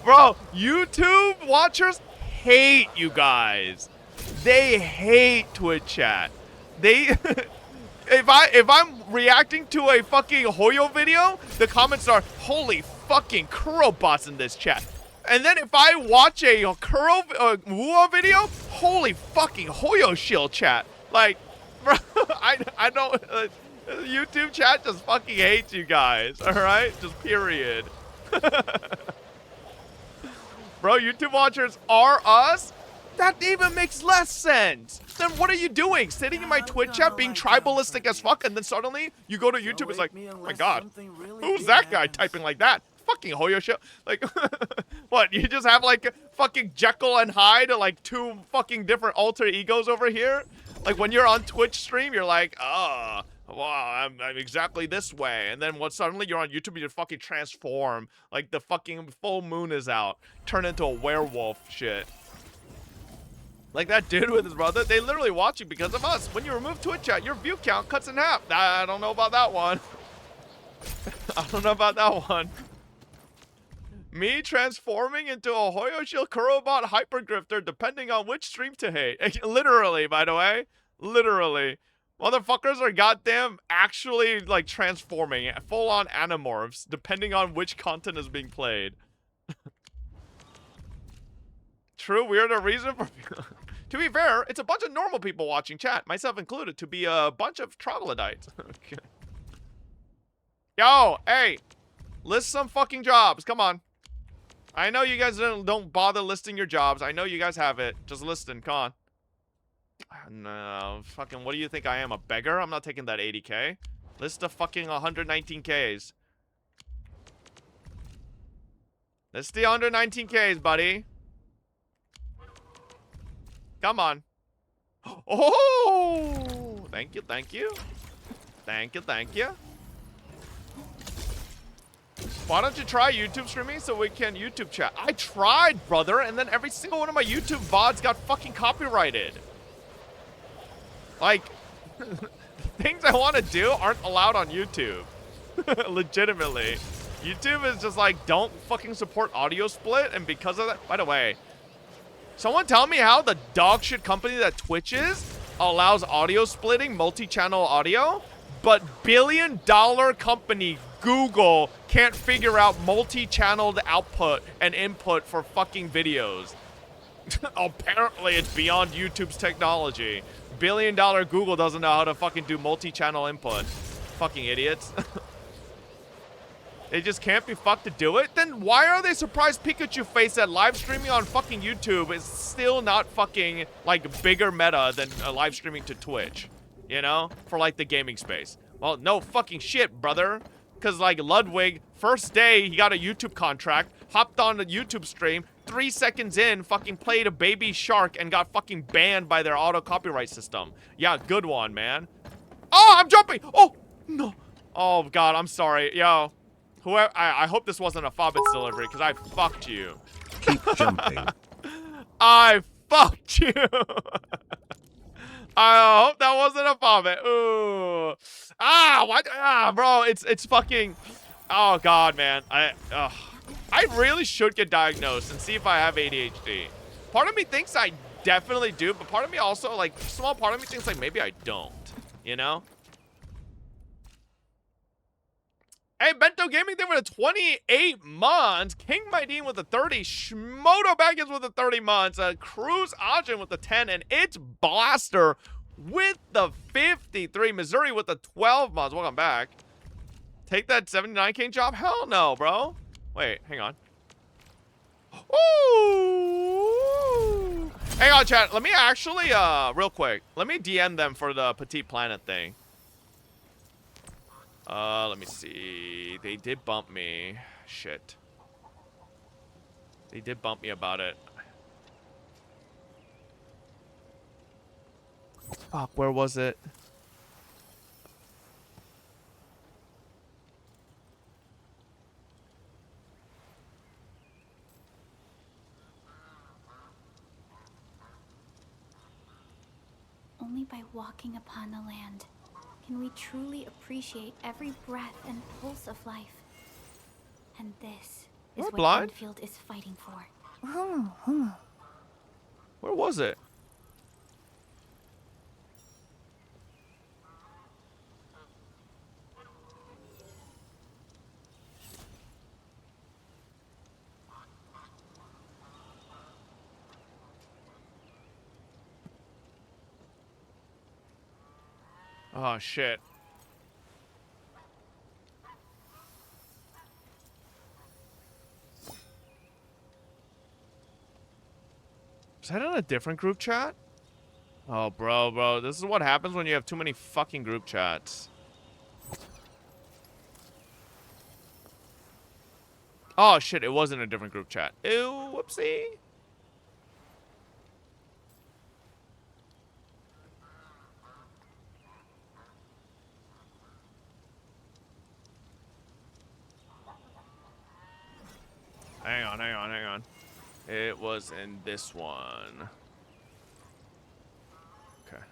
Bro, YouTube watchers hate you guys. They hate Twitch chat. They if I'm reacting to a fucking Hoyo video, the comments are, holy fucking Kuro bots in this chat. And then if I watch a Kuro Woooo video, holy fucking Hoyo shield chat. Like, bro, I don't YouTube chat just fucking hates you guys, alright? Just period. Bro, YouTube watchers are us? That even makes less sense. Then what are you doing? Sitting in my Twitch chat being tribalistic as fuck, and then suddenly you go to YouTube, it's like, oh my god, who's that guy typing like that? Fucking Hoyo show. Like, what, you just have like fucking Jekyll and Hyde, like 2 fucking different alter egos over here? Like when you're on Twitch stream, you're like, oh, wow, I'm exactly this way. And then when suddenly you're on YouTube, you fucking transform. Like the fucking full moon is out. Turn into a werewolf shit. Like that dude with his brother, they literally watch you because of us. When you remove Twitch chat, your view count cuts in half. I don't know about that one. I don't know about that one. Me transforming into a Hoyo Shield Kurobot hypergrifter depending on which stream to hate. Literally, by the way. Literally. Motherfuckers are goddamn actually, like, transforming. Full-on animorphs, depending on which content is being played. True, we're the reason for... To be fair, it's a bunch of normal people watching chat, myself included, to be a bunch of troglodytes. Okay. Yo, hey! List some fucking jobs, come on. I know you guys don't bother listing your jobs. I know you guys have it. Just listing, come on. No, fucking, what do you think I am, a beggar? I'm not taking that 80K. List the fucking 119Ks. List the 119Ks, buddy. Come on. Oh! Thank you, thank you. Thank you, thank you. Why don't you try YouTube streaming so we can YouTube chat? I tried, brother, and then every single one of my YouTube VODs got fucking copyrighted. Like, things I want to do aren't allowed on YouTube. Legitimately. YouTube is just like, don't fucking support audio split, and because of that, by the way, someone tell me how the dog shit company that Twitch is allows audio splitting, multi-channel audio, but billion-dollar company Google can't figure out multi-channeled output and input for fucking videos. Apparently, it's beyond YouTube's technology. Billion-dollar Google doesn't know how to fucking do multi-channel input. Fucking idiots. They just can't be fucked to do it? Then why are they surprised Pikachu face that live streaming on fucking YouTube is still not fucking, like, bigger meta than live streaming to Twitch? You know? For, like, the gaming space. Well, no fucking shit, brother. Because, like, Ludwig, first day, he got a YouTube contract, hopped on the YouTube stream, 3 seconds in, fucking played a baby shark and got fucking banned by their auto copyright system. Yeah, good one, man. Oh, I'm jumping! Oh, no. Oh, God, I'm sorry. Yo, whoever, I hope this wasn't a Fobbits delivery, because I fucked you. Keep jumping. I fucked you. I hope that wasn't a Fobbit. Ooh. Ah, what? Ah, bro, it's fucking. Oh God, man. I really should get diagnosed and see if I have ADHD. Part of me thinks I definitely do, but part of me also, like, small part of me thinks like maybe I don't. You know? Hey, Bento Gaming there with a 28 months. King Maideen with a 30. Shmoto Baggins with a 30 months. Cruz Ajin with a 10. And it's Blaster with the 53. Missouri with the 12 months. Welcome back. Take that 79K job? Hell no, bro. Wait, hang on. Ooh. Hang on, chat. Let me actually, real quick. Let me DM them for the Petite Planet thing. Let me see. They did bump me. Shit. They did bump me about it. Fuck, where was it? Only by walking upon the land can we truly appreciate every breath and pulse of life. And this is what blind? Endfield is fighting for. Where was it? Oh, shit. Is that in a different group chat? Oh, bro. This is what happens when you have too many fucking group chats. Oh, shit. It was in a different group chat. Ew, whoopsie. Hang on. It was in this one. Okay.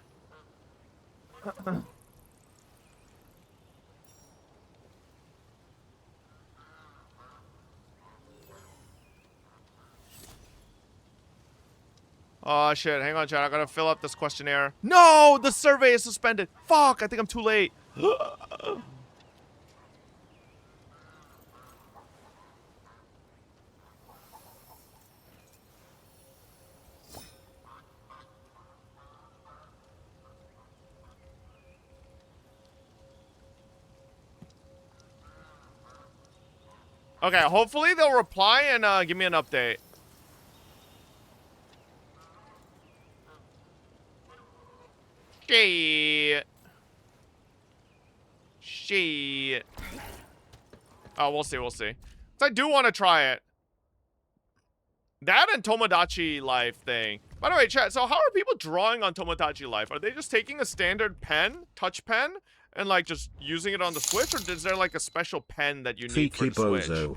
Oh, shit. Hang on, chat. I gotta fill up this questionnaire. No! The survey is suspended. Fuck, I think I'm too late. Okay, hopefully they'll reply and give me an update. Shit. Oh, we'll see. So I do want to try it. That and Tomodachi Life thing. By the way, chat, so how are people drawing on Tomodachi Life? Are they just taking a standard pen, touch pen, and like just using it on the Switch? Or is there like a special pen that you need for the Switch? Because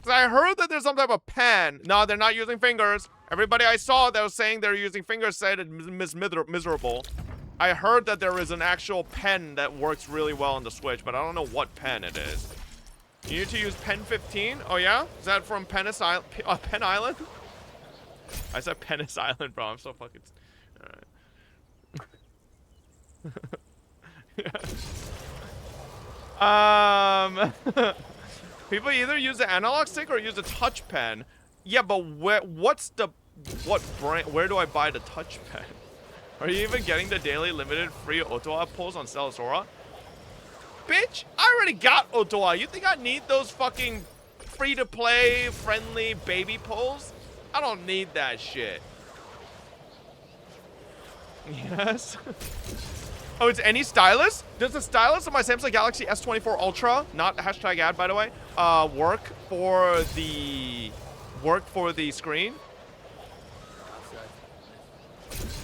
I heard that there's some type of pen. No, they're not using fingers. Everybody I saw that was saying they're using fingers said it's miserable. I heard that there is an actual pen that works really well on the Switch, but I don't know what pen it is. You need to use Pen 15? Oh, yeah? Is that from Penn Island? I said Pennis Island, bro. I'm so fucking... Alright. People either use the analog stick or use a touch pen. Yeah, but what brand? Where do I buy the touch pen? Are you even getting the daily limited free Ottawa pulls on Celisora? Bitch, I already got Ottawa. You think I need those fucking free-to-play, friendly baby pulls? I don't need that shit. Yes? Oh, it's any stylus? Does the stylus of my Samsung Galaxy S24 Ultra, not hashtag ad by the way, work for the screen?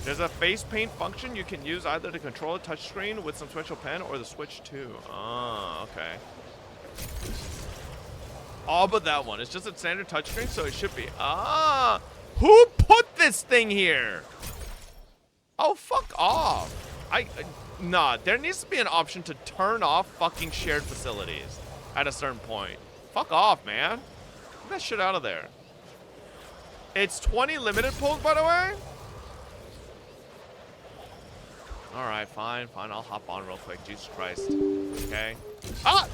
There's a face paint function you can use either to control a touchscreen with some special pen or the Switch 2. Oh, okay. All but that one. It's just a standard touchscreen, so it should be. Ah! Who put this thing here? Oh, fuck off. Nah, there needs to be an option to turn off fucking shared facilities at a certain point. Fuck off, man. Get that shit out of there. It's 20 limited pulls, by the way. Alright, fine. I'll hop on real quick. Jesus Christ. Okay. Ah!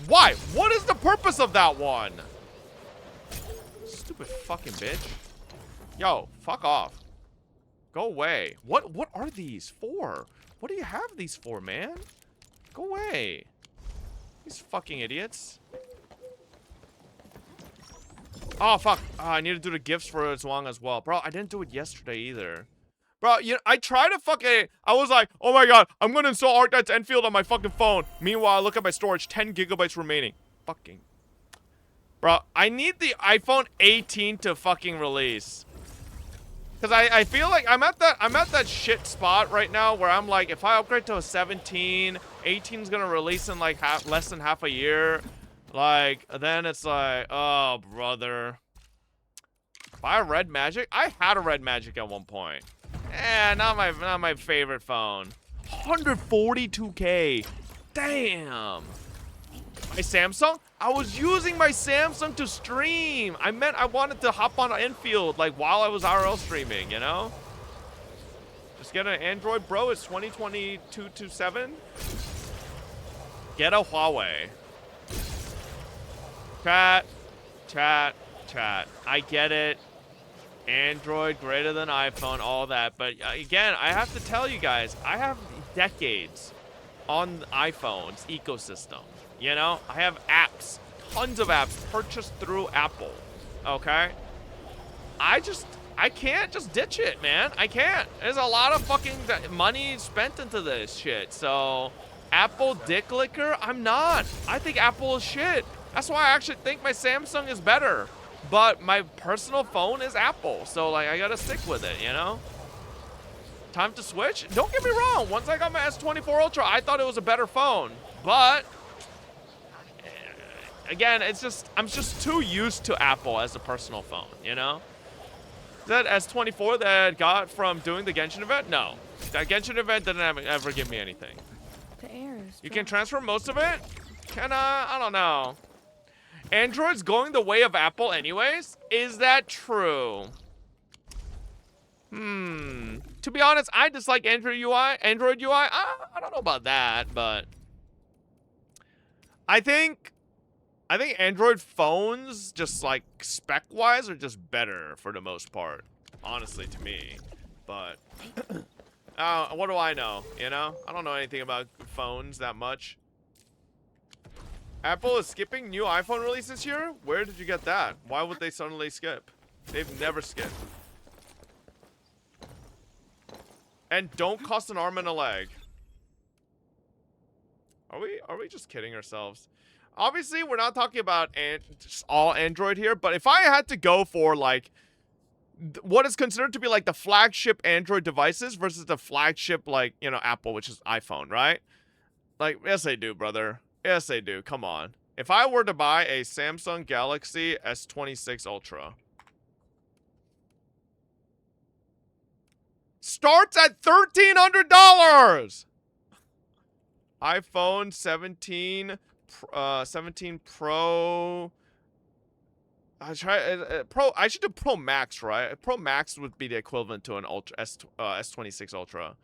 Why? What is the purpose of that one? Stupid fucking bitch. Yo, fuck off. Go away. What are these for? What do you have these for, man? Go away. These fucking idiots. Oh, fuck. Oh, I need to do the gifts for Zwang as well. Bro, I didn't do it yesterday either. Bro, you know, I tried to fucking... I was like, oh my god, I'm gonna install ArcNet's Endfield on my fucking phone. Meanwhile, I look at my storage, 10 gigabytes remaining. Fucking... Bro, I need the iPhone 18 to fucking release. Because I feel like I'm at that shit spot right now where I'm like, if I upgrade to a 17, 18's gonna release in like less than half a year. Like, then it's like, oh, brother. Buy a Red Magic? I had a Red Magic at one point. Not my favorite phone. 142K. Damn. My Samsung? I was using my Samsung to stream. I wanted to hop on Endfield, like, while I was IRL streaming, you know? Just get an Android, bro. It's 2022-7. Get a Huawei. Chat. I get it. Android greater than iPhone, all that. But again, I have to tell you guys, I have decades on the iPhone's ecosystem. You know, I have apps, tons of apps purchased through Apple. Okay? I can't just ditch it, man. I can't. There's a lot of fucking money spent into this shit. So, Apple dick licker? I'm not. I think Apple is shit. That's why I actually think my Samsung is better. But my personal phone is Apple. So, like, I gotta stick with it, you know? Time to switch? Don't get me wrong. Once I got my S24 Ultra, I thought it was a better phone. But, again, I'm just too used to Apple as a personal phone, you know? That S24 that I got from doing the Genshin event? No. That Genshin event didn't ever give me anything. The air is You can transfer most of it? I don't know. Android's going the way of Apple anyways? Is that true? To be honest, I dislike Android UI. I don't know about that, but I think Android phones, just like spec-wise, are just better for the most part. Honestly, to me. But what do I know? You know? I don't know anything about phones that much. Apple is skipping new iPhone release this year? Where did you get that? Why would they suddenly skip? They've never skipped. And don't cost an arm and a leg. Are we just kidding ourselves? Obviously, we're not talking about just all Android here, but if I had to go for, like, what is considered to be, like, the flagship Android devices versus the flagship, like, you know, Apple, which is iPhone, right? Like, yes, they do, brother. Yes, they do. Come on. If I were to buy a Samsung Galaxy S26 Ultra, starts at $1,300! iPhone 17 Pro. I should do Pro Max, right? Pro Max would be the equivalent to an Ultra S26 Ultra.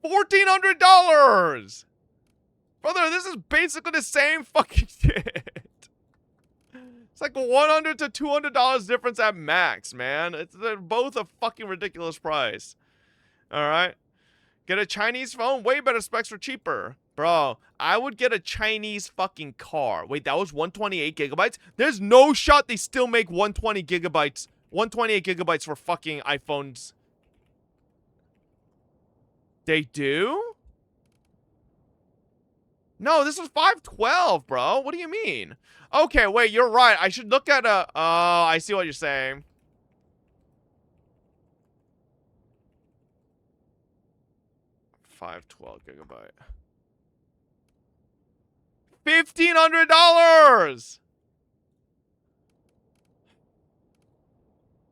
$1,400! Brother, this is basically the same fucking shit. It's like $100 to $200 difference at max, man. They're both a fucking ridiculous price. Alright? Get a Chinese phone, way better specs for cheaper. Bro, I would get a Chinese fucking car. Wait, that was 128 gigabytes? There's no shot they still make 128 gigabytes for fucking iPhones They do? No, this was 512, bro. What do you mean? Okay, wait, you're right. I should look at a... Oh, I see what you're saying. $512 gigabyte. $1,500!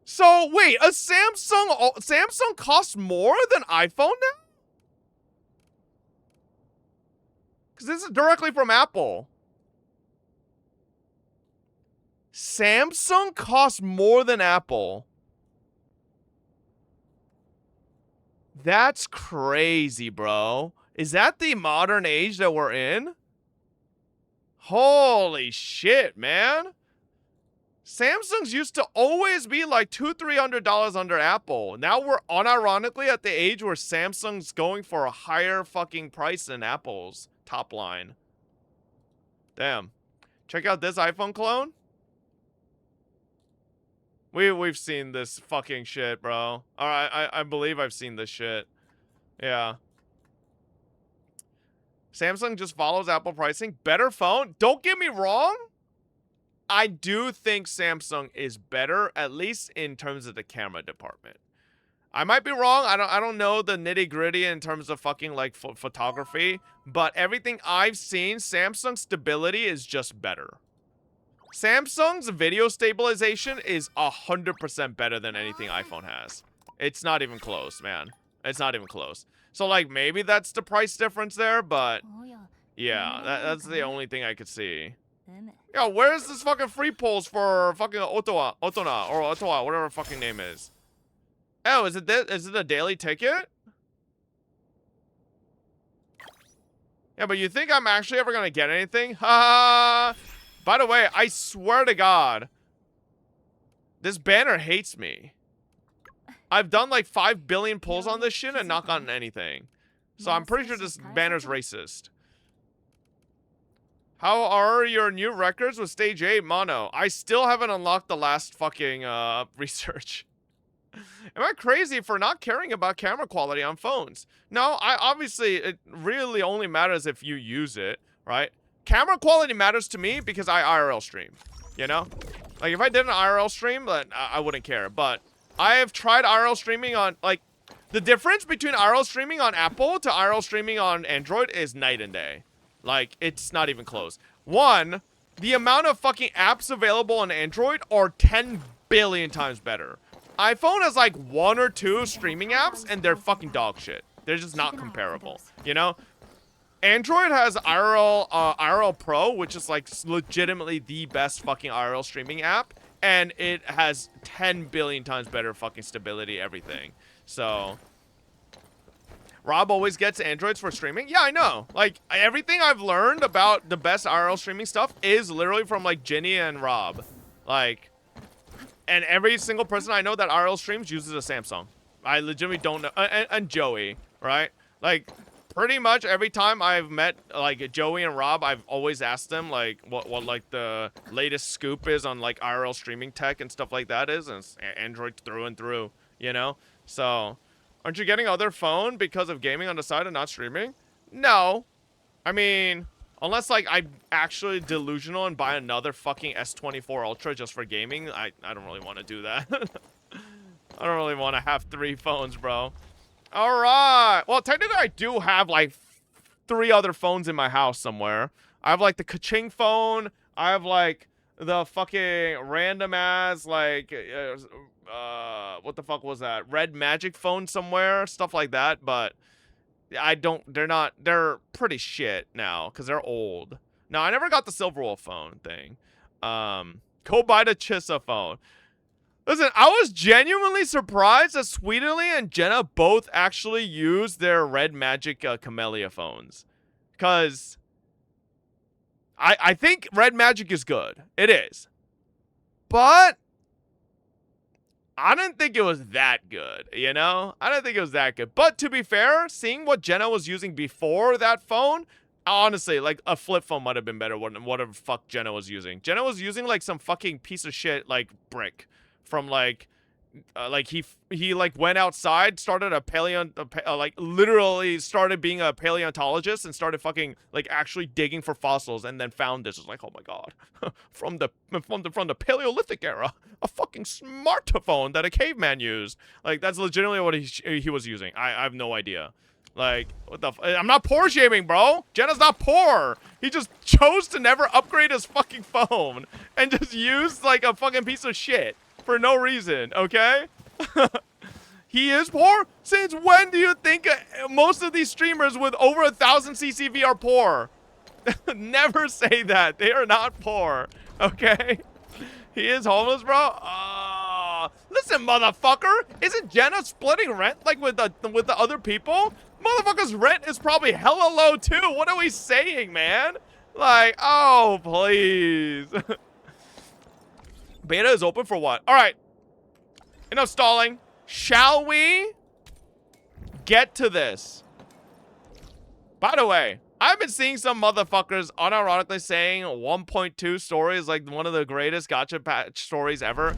So, wait, a Samsung costs more than iPhone now? Because this is directly from Apple. Samsung costs more than Apple. That's crazy, bro. Is that the modern age that we're in? Holy shit, man. Samsung's used to always be like $200-300 under Apple. Now we're unironically at the age where Samsung's going for a higher fucking price than Apple's top line. Damn. Check out this iPhone clone. We've seen this fucking shit, bro. Alright, I believe I've seen this shit. Yeah. Samsung just follows Apple pricing. Better phone. Don't get me wrong. I do think Samsung is better, at least in terms of the camera department. I might be wrong. I don't know the nitty gritty in terms of fucking like photography, but everything I've seen, Samsung's stability is just better. Samsung's video stabilization is 100% better than anything iPhone has. It's not even close, man. It's not even close. So like maybe that's the price difference there, but yeah, that's the only thing I could see. Yo, where's this fucking free polls for fucking Otona or Ottawa, whatever her fucking name is? Oh, is it this? Is it a daily ticket? Yeah, but you think I'm actually ever gonna get anything? Ha! By the way, I swear to God, this banner hates me. I've done like 5 billion pulls on this shit and not gotten anything. So I'm pretty sure this banner's racist. How are your new records with Stage 8 mono? I still haven't unlocked the last fucking research. Am I crazy for not caring about camera quality on phones? No, obviously it really only matters if you use it, right? Camera quality matters to me because I IRL stream, you know? Like if I did an IRL stream, then I wouldn't care. But I have tried IRL streaming on, like, the difference between IRL streaming on Apple to IRL streaming on Android is night and day. Like, it's not even close. One, the amount of fucking apps available on Android are 10 billion times better. iPhone has like 1 or 2 streaming apps and they're fucking dog shit. They're just not comparable, you know? Android has IRL Pro, which is like legitimately the best fucking IRL streaming app. And it has 10 billion times better fucking stability, everything. So... Rob always gets Androids for streaming? Yeah, I know. Like, everything I've learned about the best IRL streaming stuff is literally from, like, Ginny and Rob. Like, and every single person I know that IRL streams uses a Samsung. I legitimately don't know. And Joey, right? Like, pretty much every time I've met, like, Joey and Rob, I've always asked them, like, what like, the latest scoop is on, like, IRL streaming tech and stuff like that is. And it's Android through and through, you know? So... Aren't you getting other phone because of gaming on the side and not streaming? No. I mean, unless, like, I'm actually delusional and buy another fucking S24 Ultra just for gaming, I don't really want to do that. I don't really want to have 3 phones, bro. Alright. Well, technically, I do have, like, 3 other phones in my house somewhere. I have, like, the ka-ching phone. I have, like, the fucking random-ass, like... what the fuck was that? Red Magic phone somewhere, stuff like that, but they're pretty shit now, because they're old. No, I never got the Silverwolf phone thing. Go buy the Chissa phone. Listen, I was genuinely surprised that Sweetly and Jenna both actually used their Red Magic Camellia phones. Because I think Red Magic is good. It is. But I didn't think it was that good, you know? I didn't think it was that good. But to be fair, seeing what Jenna was using before that phone, honestly, like, a flip phone might have been better than whatever fuck Jenna was using. Jenna was using, like, some fucking piece of shit, like, brick from, like, like he like went outside, started like literally started being a paleontologist and started fucking like actually digging for fossils, and then found this. It's like, oh my god, from the Paleolithic era, a fucking smartphone that a caveman used. Like that's legitimately what he was using. I have no idea. Like, what the I'm not poor shaming, bro. Jenna's not poor. He just chose to never upgrade his fucking phone and just used like a fucking piece of shit for no reason, okay? He is poor? Since when do you think most of these streamers with over 1,000 CCV are poor? Never say that. They are not poor, okay? He is homeless, bro? Listen, motherfucker. Isn't Jenna splitting rent like with the other people? Motherfucker's rent is probably hella low too. What are we saying, man? Like, oh, please. Beta is open for what? All right. Enough stalling. Shall we get to this? By the way, I've been seeing some motherfuckers unironically saying 1.2 story is like one of the greatest gacha patch stories ever.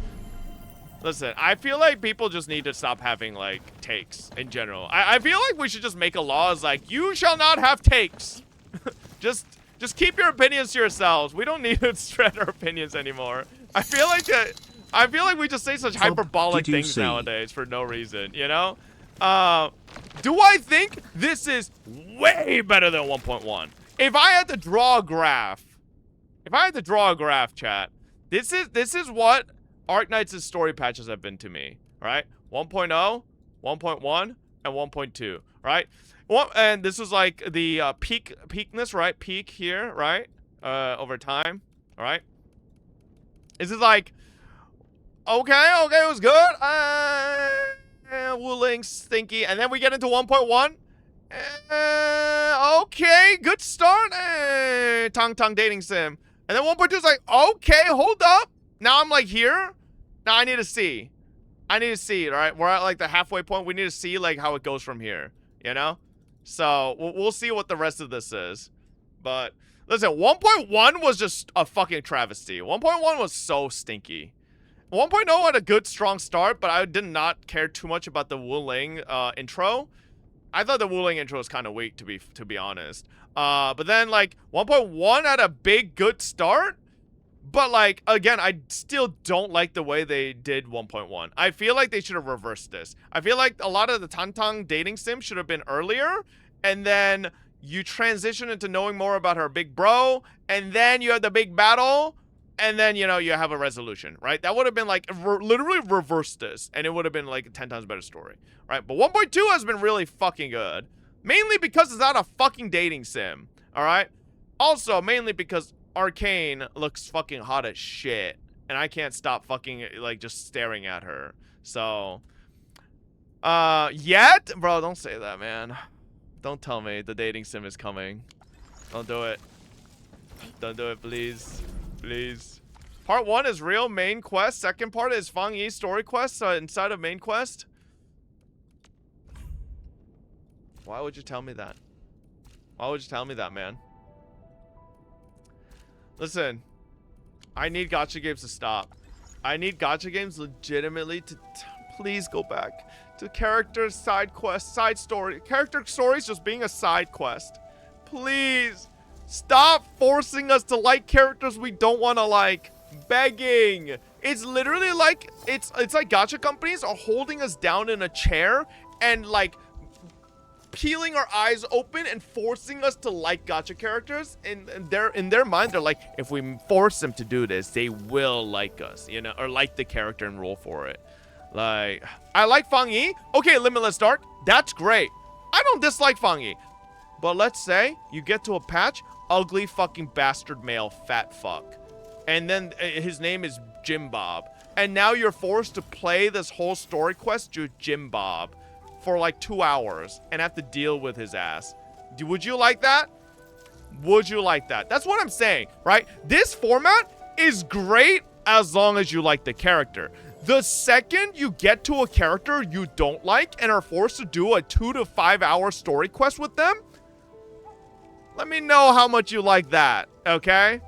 Listen, I feel like people just need to stop having, like, takes in general. I feel like we should just make a law as, like, you shall not have takes. just keep your opinions to yourselves. We don't need to spread our opinions anymore. I feel like we just say such hyperbolic things nowadays for no reason, you know? Do I think this is way better than 1.1? If I had to draw a graph, chat, this is what Arknights' story patches have been to me, right? 1.0, 1.1, and 1.2, right? And this is like the peakness, right? Peak here, right? Over time, all right? This is like, okay, it was good. Wooling, stinky. And then we get into 1.1. Okay, good start. Tong dating sim. And then 1.2 is like, okay, hold up. Now I'm like here. Now I need to see. All right? We're at like the halfway point. We need to see like how it goes from here, you know? So we'll see what the rest of this is. But listen, 1.1 was just a fucking travesty. 1.1 was so stinky. 1.0 had a good, strong start, but I did not care too much about the Wooling intro. I thought the Wooling intro was kind of weak, to be honest. But then, like, 1.1 had a big, good start. But, like, again, I still don't like the way they did 1.1. I feel like they should have reversed this. I feel like a lot of the Tantang dating sim should have been earlier. And then you transition into knowing more about her big bro. And then you have the big battle. And then, you know, you have a resolution, right? That would have been, like, literally reverse this. And it would have been, like, a 10 times better story, right? But 1.2 has been really fucking good. Mainly because it's not a fucking dating sim, all right? Also, mainly because Arcane looks fucking hot as shit. And I can't stop fucking, like, just staring at her. So, yet? Bro, don't say that, man. Don't tell me the dating sim is coming. Don't do it. Don't do it, please. Please. Part 1 is real main quest. Second part is Fang Yi story quest inside of main quest. Why would you tell me that? Why would you tell me that, man? Listen, I need gacha games to stop. I need gacha games legitimately to please go back to character side quest, side story. Character stories just being a side quest. Please. Stop forcing us to like characters we don't want to like. Begging. It's literally like, it's like gacha companies are holding us down in a chair and like peeling our eyes open and forcing us to like gacha characters. And in their mind, they're like, if we force them to do this, they will like us, you know, or like the character and roll for it. Like, I like Fang Yi. Okay, Limitless Dark. That's great. I don't dislike Fang Yi. But let's say you get to a patch, ugly fucking bastard male fat fuck. And then his name is Jim Bob. And now you're forced to play this whole story quest to Jim Bob for like 2 hours and have to deal with his ass. Would you like that? Would you like that? That's what I'm saying, right? This format is great as long as you like the character. The second you get to a character you don't like and are forced to do a 2 to 5 hour story quest with them, let me know how much you like that, okay?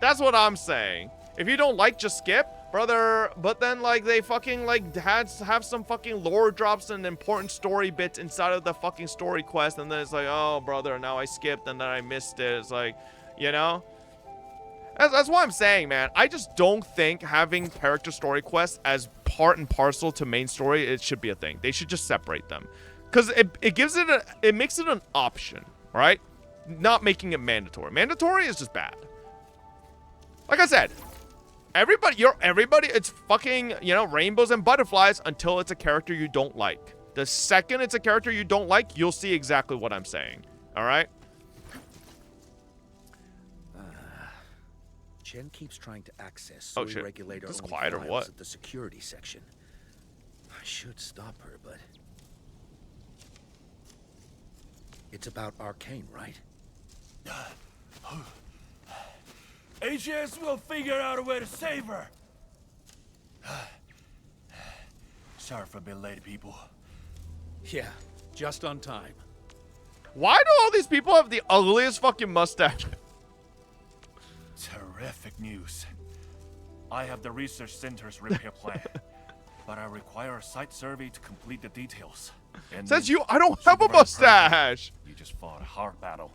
That's what I'm saying. If you don't like, just skip. Brother, but then like they fucking like have some fucking lore drops and important story bits inside of the fucking story quest, and then it's like, oh brother, now I skipped and then I missed it. It's like, you know? That's what I'm saying, man. I just don't think having character story quests as part and parcel to main story, it should be a thing. They should just separate them. Because it gives it it makes it an option, right? Not making it mandatory. Mandatory is just bad. Like I said, everybody, it's fucking, you know, rainbows and butterflies until it's a character you don't like. The second it's a character you don't like, you'll see exactly what I'm saying. All right? Jen keeps trying to access Oh, soy shit. regulator This only quiet or files what? at the security section. I should stop her, but it's about Arcane, right? HS will figure out a way to save her. Sorry for being late, people. Yeah, just on time. Why do all these people have the ugliest fucking mustache? Terrific news. I have the research center's repair plan, but I require a site survey to complete the details. And Says then, you, I don't have a mustache. You just fought a hard battle.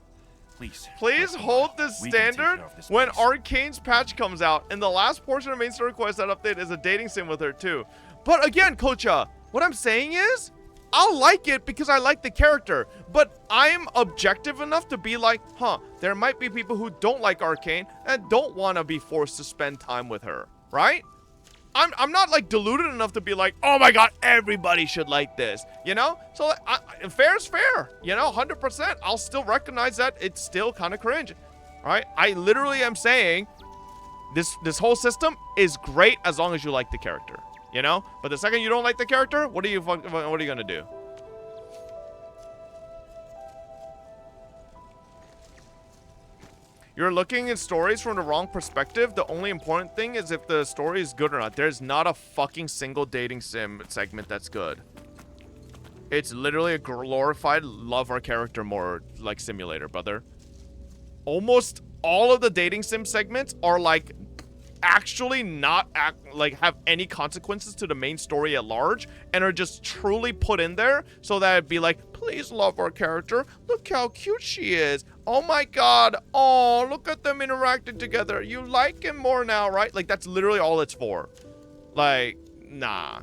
Please Hold this we can take standard care of this when place. Arcane's patch comes out, and the last portion of main story quest that update is a dating sim with her too. But again, Kocha, what I'm saying is, I'll like it because I like the character, but I'm objective enough to be like, huh, there might be people who don't like Arcane and don't want to be forced to spend time with her, right? I'm not like deluded enough to be like, oh my god, everybody should like this, you know? So fair is fair, you know, 100%. I'll still recognize that it's still kind of cringe, all right? I literally am saying this whole system is great as long as you like the character, you know? But the second you don't like the character, what are you gonna do? You're looking at stories from the wrong perspective. The only important thing is if the story is good or not. There's not a fucking single dating sim segment that's good. It's literally a glorified love our character more like simulator, brother. Almost all of the dating sim segments are like actually not have any consequences to the main story at large and are just truly put in there so that it'd be like, please love our character. Look how cute she is. Oh my god. Oh, look at them interacting together. You like him more now, right? Like, that's literally all it's for. Like, nah.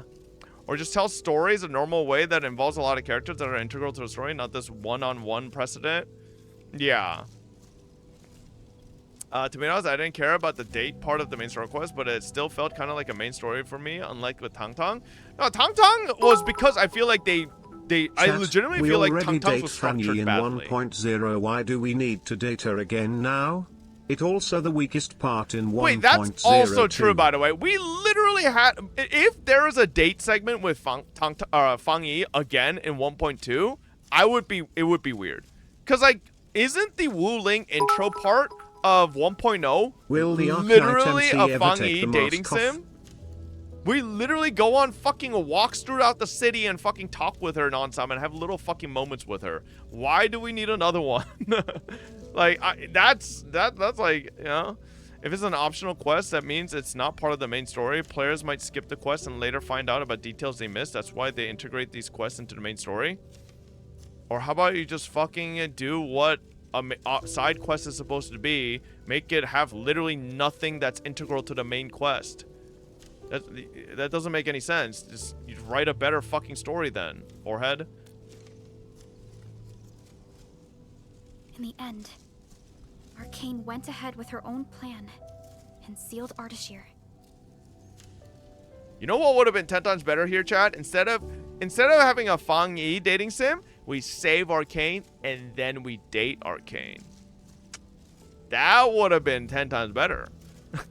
Or just tell stories a normal way that involves a lot of characters that are integral to the story, not this one-on-one precedent. Yeah. To be honest, I didn't care about the date part of the main story quest, but it still felt kind of like a main story for me, unlike with Tang Tang. No, Tang Tang was because I feel like I legitimately feel like Tang Tang was structured in badly. 1.0. Why do we need to date her again now? It also the weakest part in 1.02. Wait, that's also true, by the way. We literally had, if there is a date segment with Fang Yi again in 1.2, it would be weird. Cause like, isn't the Wu Ling intro part of 1.0 Will the literally MC a ever Fang take Yi the dating mask off? sim? We literally go on fucking walks throughout the city and fucking talk with her nonstop and have little fucking moments with her. Why do we need another one? Like, that's like, you know, if it's an optional quest, that means it's not part of the main story. Players might skip the quest and later find out about details they missed. That's why they integrate these quests into the main story. Or how about you just fucking do what a side quest is supposed to be, make it have literally nothing that's integral to the main quest. That doesn't make any sense. Just you write a better fucking story then, forehead. In the end, Arcane went ahead with her own plan and sealed Ardashir. You know what would have been 10 times better here, chat? Instead of having a Fang Yi dating sim, we save Arcane and then we date Arcane. That would have been 10 times better.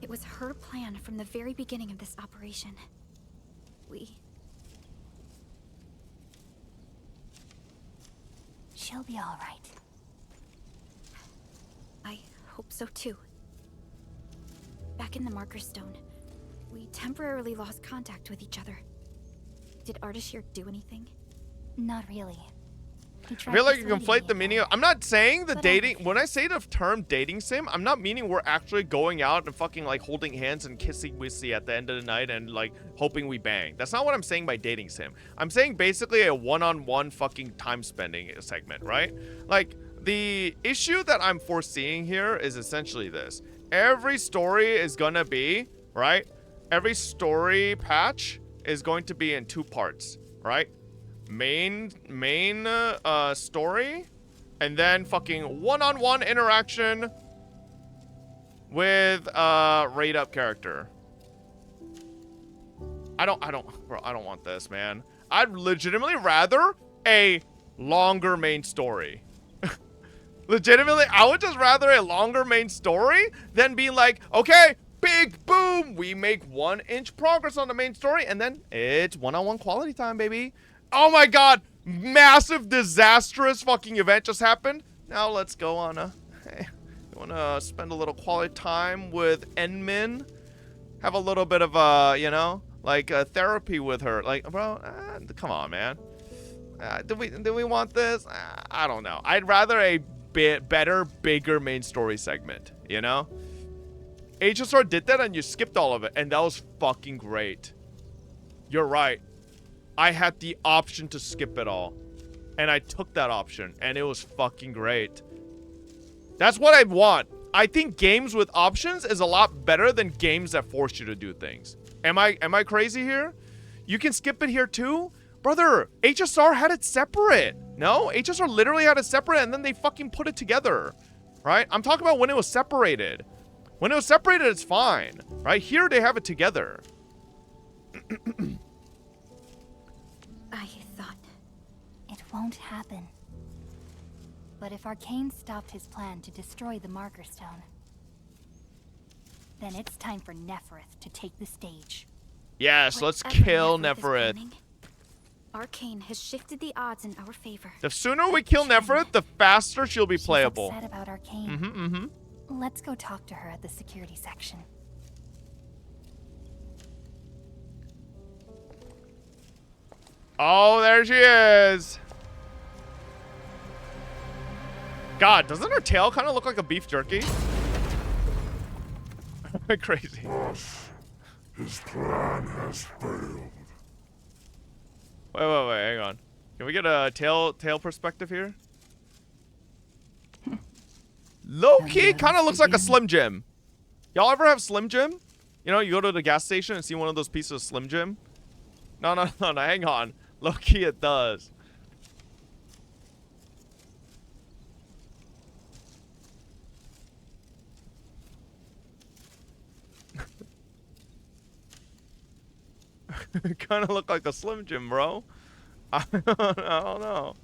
It was her plan from the very beginning of this operation. She'll be all right. I hope so too. Back in the Marker Stone, we temporarily lost contact with each other. Did Ardashir do anything? Not really. I feel like you conflate the meaning of, I'm not saying the dating, when I say the term dating sim, I'm not meaning we're actually going out and fucking like holding hands and kissy wissy at the end of the night and like hoping we bang. That's not what I'm saying by dating sim. I'm saying basically a one-on-one fucking time spending segment, right? Like the issue that I'm foreseeing here is essentially this. Every story is gonna be, right? Every story patch is going to be in 2 parts, right? Main story, and then fucking one-on-one interaction with rate up character. I don't want this, man. I'd legitimately rather a longer main story. Legitimately, I would just rather a longer main story than being like, okay, big boom, we make 1-inch progress on the main story, and then it's one-on-one quality time, baby. Oh my god, massive disastrous fucking event just happened. Now let's go on hey, you wanna spend a little quality time with Enmin? Have a little bit of you know, like therapy with her. Like, bro, come on, man. Do we want this? I don't know. I'd rather a bit better, bigger main story segment, you know? HSR did that and you skipped all of it, and that was fucking great. You're right. I had the option to skip it all, and I took that option, and it was fucking great. That's what I want. I think games with options is a lot better than games that force you to do things. Am I crazy here? You can skip it here too? Brother, HSR had it separate. No, HSR literally had it separate, and then they fucking put it together, right? I'm talking about when it was separated. When it was separated, it's fine, right? Here, they have it together. I thought it won't happen. But if Arcane stopped his plan to destroy the Marker Stone, then it's time for Nefereth to take the stage. Yes, let's kill Nefereth. Arcane has shifted the odds in our favor. The sooner we kill Nefereth, the faster she'll be playable. She's upset about Arcane. Let's go talk to her at the security section. Oh, there she is. God, doesn't her tail kind of look like a beef jerky? Crazy. Boss, his plan has failed. Wait, hang on. Can we get a tail perspective here? Low-key kind of looks like a Slim Jim. Y'all ever have Slim Jim? You know, you go to the gas station and see one of those pieces of Slim Jim? No, hang on. Low-key it does. It kind of look like a Slim Jim, bro. I don't know.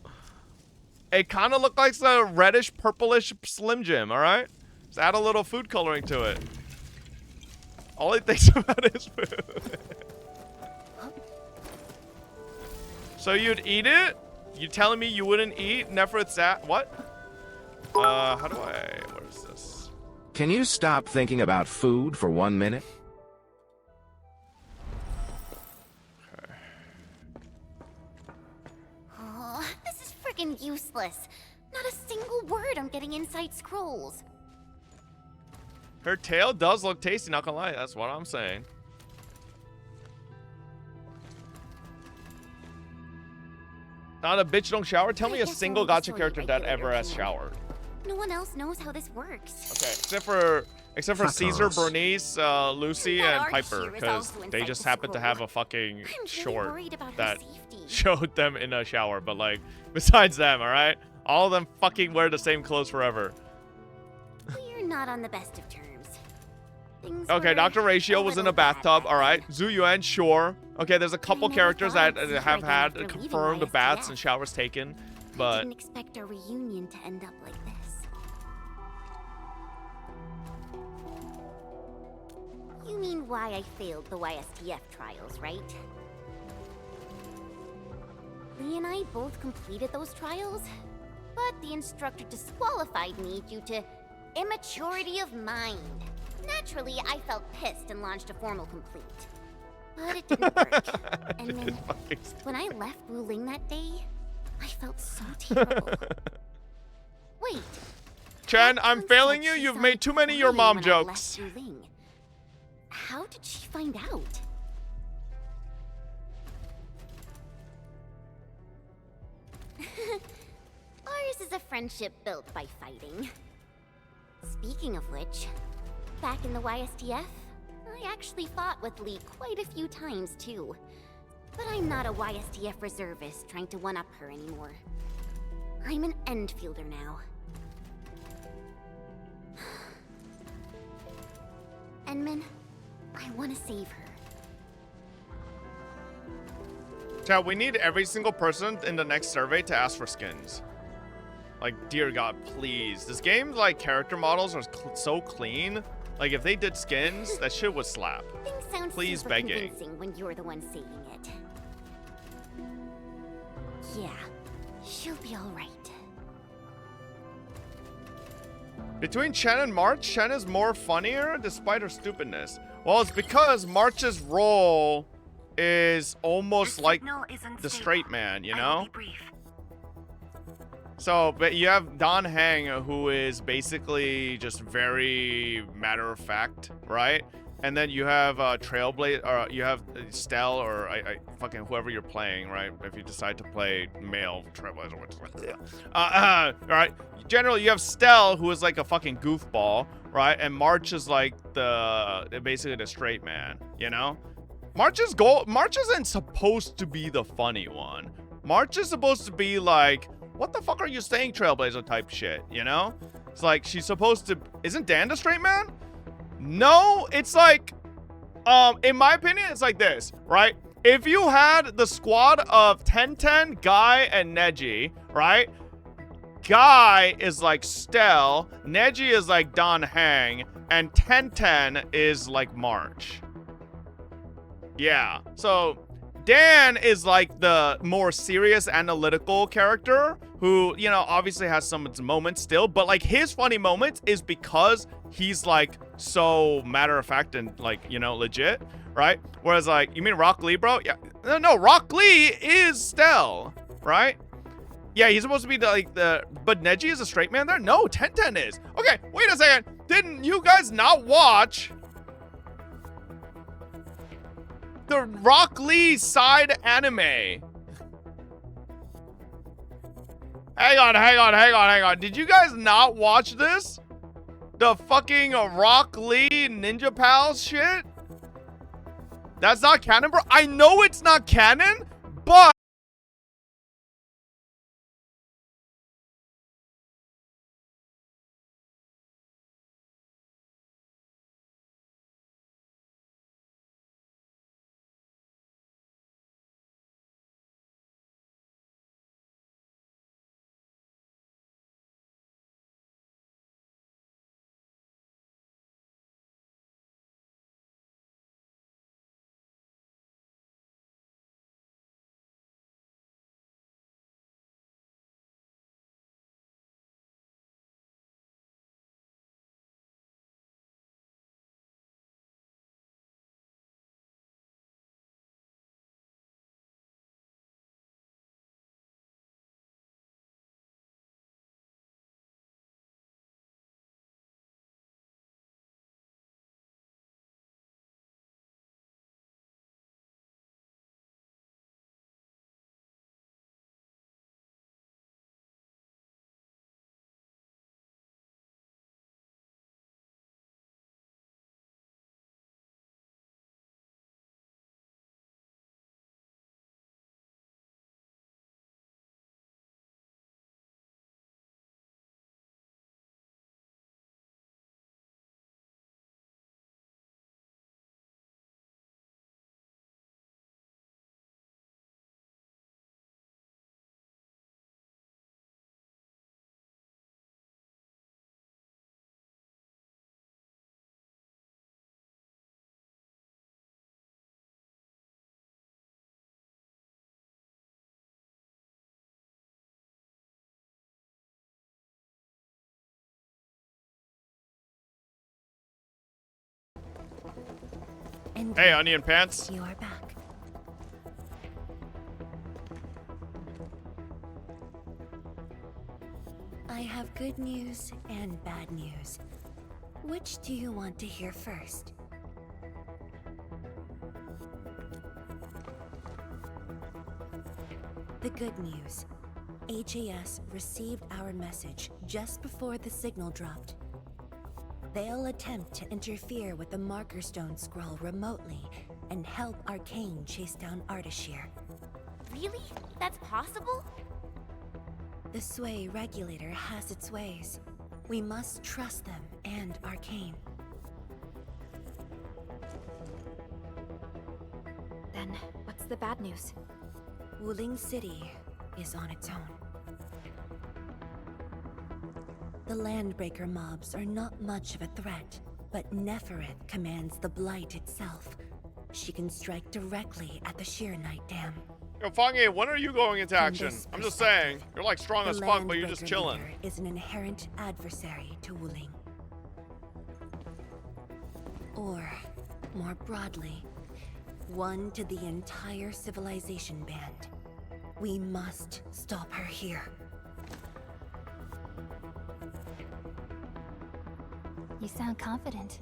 It kind of looked like a reddish, purplish Slim Jim, alright? Just add a little food coloring to it. All he thinks about is food. So you'd eat it? You telling me you wouldn't eat Nefereth's what? How do I... What is this? Can you stop thinking about food for 1 minute? Okay. Oh, this is friggin' useless. Not a single word I'm getting inside scrolls. Her tail does look tasty, not gonna lie. That's what I'm saying. Not a bitch don't shower? Tell me a single gacha character that ever has showered. No one else knows how this works. Okay, except for Caesar, Bernice, Lucy, and Piper, because they just happened to have a fucking short that showed them in a shower. But like, besides them, all right, all of them fucking wear the same clothes forever. We're not on the best of terms. Okay, Dr. Ratio was in a bathtub. All right, Zhu Yuan, sure. Okay, there's a couple characters that have had confirmed baths and showers taken, but I didn't expect our reunion to end up like this. You mean why I failed the YSTF trials, right? Lee and I both completed those trials, but the instructor disqualified me due to immaturity of mind. Naturally, I felt pissed and launched a formal complete. But it didn't work. And then, when I left Wu Ling that day, I felt so terrible. Wait. Chen, I'm failing you. You've made too many your mom jokes. How did she find out? Ours is a friendship built by fighting. Speaking of which, back in the YSTF, I actually fought with Lee quite a few times too. But I'm not a YSTF reservist trying to one-up her anymore. I'm an Endfielder now. Enman, I want to save her. Chat, we need every single person in the next survey to ask for skins. Like, dear God, please. This game's like character models are so clean. Like, if they did skins, that shit would slap. Things sound Please, super begging. convincing when you're the one saying it. Yeah, she'll be all right. Between Chen and March, Chen is more funnier despite her stupidness. Well, it's because March's role is almost like the straight man, you know? So, but you have Don Hang, who is basically just very matter-of-fact, right? And then you have Trailblazer, or you have Stell, or I fucking whoever you're playing, right? If you decide to play male Trailblazer, which is like, all right. Generally, you have Stell, who is like a fucking goofball, right? And March is like basically the straight man, you know? March isn't supposed to be the funny one. March is supposed to be like, what the fuck are you saying, Trailblazer type shit, you know? It's like, she's supposed to, isn't Dan the straight man? No, it's like, in my opinion, it's like this, right? If you had the squad of 1010, Guy, and Neji, right? Guy is like Stell, Neji is like Don Hang, and 1010 is like March. Yeah, so Dan is like the more serious analytical character who, you know, obviously has some moments still, but like his funny moments is because he's like so matter-of-fact and like, you know, legit, right? Whereas like, you mean Rock Lee, bro? Yeah, no, Rock Lee is Stell, right? Yeah, he's supposed to be but Neji is a straight man there? No, 1010 is. Okay, wait a second. Didn't you guys not watch the Rock Lee side anime? Hang on. Did you guys not watch this? The fucking Rock Lee Ninja Pals shit? That's not canon, bro? I know it's not canon, but hey, Onion Pants. You are back. good news and bad news. Which do you want to hear first? The good news. HAS received our message just before the signal dropped. They'll attempt to interfere with the Marker Stone scroll remotely and help Arcane chase down Ardashir. Really? That's possible? The Sway regulator has its ways. We must trust them and Arcane. Then, what's the bad news? Wuling City is on its own. The Landbreaker mobs are not much of a threat, but Nefereth commands the Blight itself. She can strike directly at the Sheer Knight Dam. Yo, Fangi, when are you going into action? I'm just saying. You're like strong as fuck, but you're just chilling. Leader is an inherent adversary to Wuling. Or, more broadly, one to the entire civilization band. We must stop her here. You sound confident.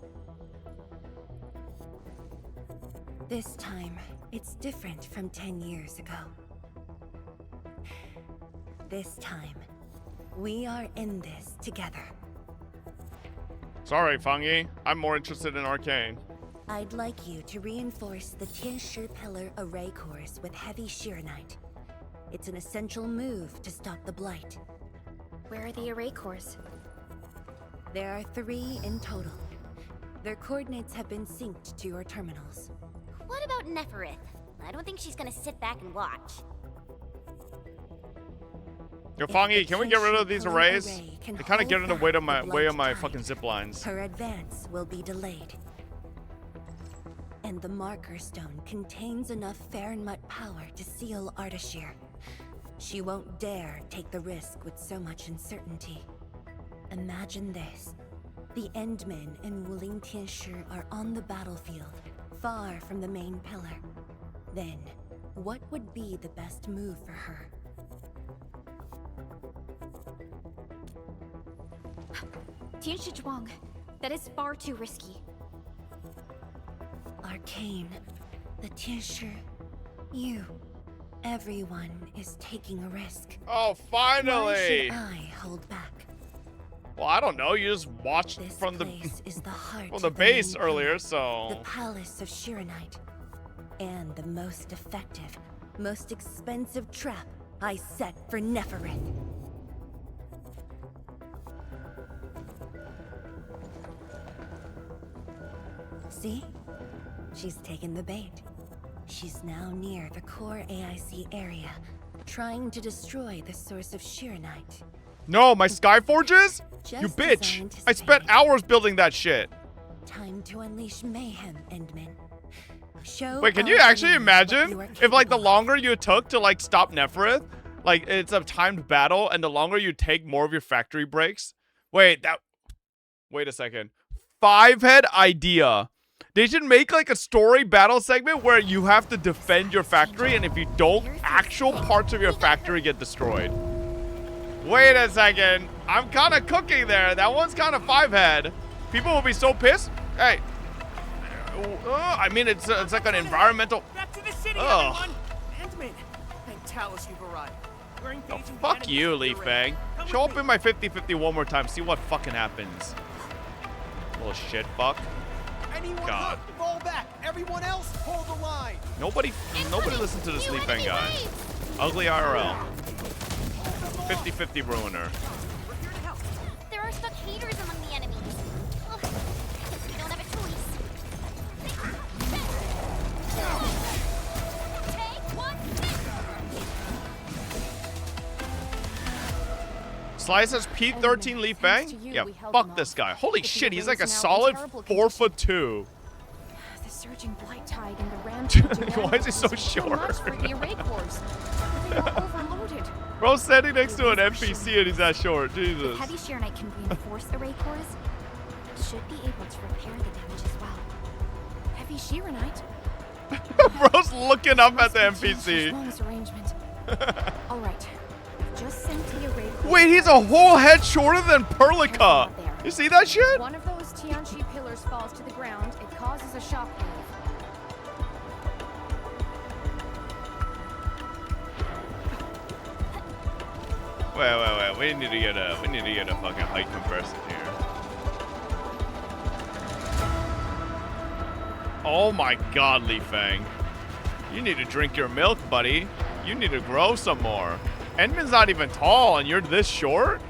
This time, it's different from 10 years ago. This time, we are in this together. Sorry, Fangi. I'm more interested in Arcane. I'd like you to reinforce the Tianshi Pillar array cores with heavy Sheeranite. It's an essential move to stop the Blight. Where are the array cores? There are 3 in total. Their coordinates have been synced to your terminals. What about Nefereth? I don't think she's gonna sit back and watch. Yo, Fangi, can we get rid of these arrays? They kind of get in the way of my fucking zip lines. Her advance will be delayed. And the Marker Stone contains enough Farenmut power to seal Ardashir. She won't dare take the risk with so much uncertainty. Imagine this. The Endmen and Wuling Tianshi are on the battlefield, far from the main pillar. Then, what would be the best move for her? Tianshi Zhuang. That is far too risky. Arcane, the Tianshi, you, everyone is taking a risk. Oh, finally! Why should I hold back? Well, I don't know. You just watched This from the place is the heart from the of base main earlier, pillar, so the Palace of Sheeranite, and the most effective, most expensive trap I set for Nefereth. See? She's taken the bait. She's now near the core AIC area, trying to destroy the source of Sheeranite. No, my Skyforges? You Just bitch! designed to I spent hours building that shit. Time to unleash mayhem, Endman. Show Wait, can you our actually enemies what you imagine are if like the capable of. longer you took to like stop Nefereth, like it's a timed battle, and the longer you take, more of your factory breaks? Wait a second. 5-head idea. They should make like a story battle segment where you have to defend your factory, and if you don't, actual parts of your factory get destroyed. Wait a second. I'm kind of cooking there. That one's kind of 5-head. People will be so pissed. Hey. I mean, it's like an environmental. Back to the city, Ugh. everyone! Endman, thank Talos you've arrived. We're engaging the Fuck enemy you, with Lee the Fang. array. Show up in my 50-50 one more time. See what fucking happens. Little shit fuck. Anyone God. hurt, fall back. Everyone else, hold the line. Nobody listen to this Lee Fang guy. Ugly IRL. 50-50 ruiner. There are stockaders among the enemies. Ugh, guess we don't have a choice. Take one. Slice has P13 Lee Fang? Yeah, fuck this guy. Holy shit, he's like a solid 4'2". The surging blight tide and the rampaging Why is he so animals were too short? much for the array cores. They were overloaded. Bro, standing next to an NPC and he's that short. If Jesus. heavy Sheeranite can reinforce array cores, it should be able to repair the damage as well. Heavy Sheeranite? Bro's looking up at the Must be Tianshi NPC. Zhuang's arrangement. All right. Just sent the array Wait, he's a whole head shorter than Perlica. You see that shit? One of those Tianchi pillars falls to the ground, it causes a shockwave. Wait. We need to get a fucking height comparison here. Oh my god, Li Feng. You need to drink your milk, buddy. You need to grow some more. Endman's not even tall and you're this short?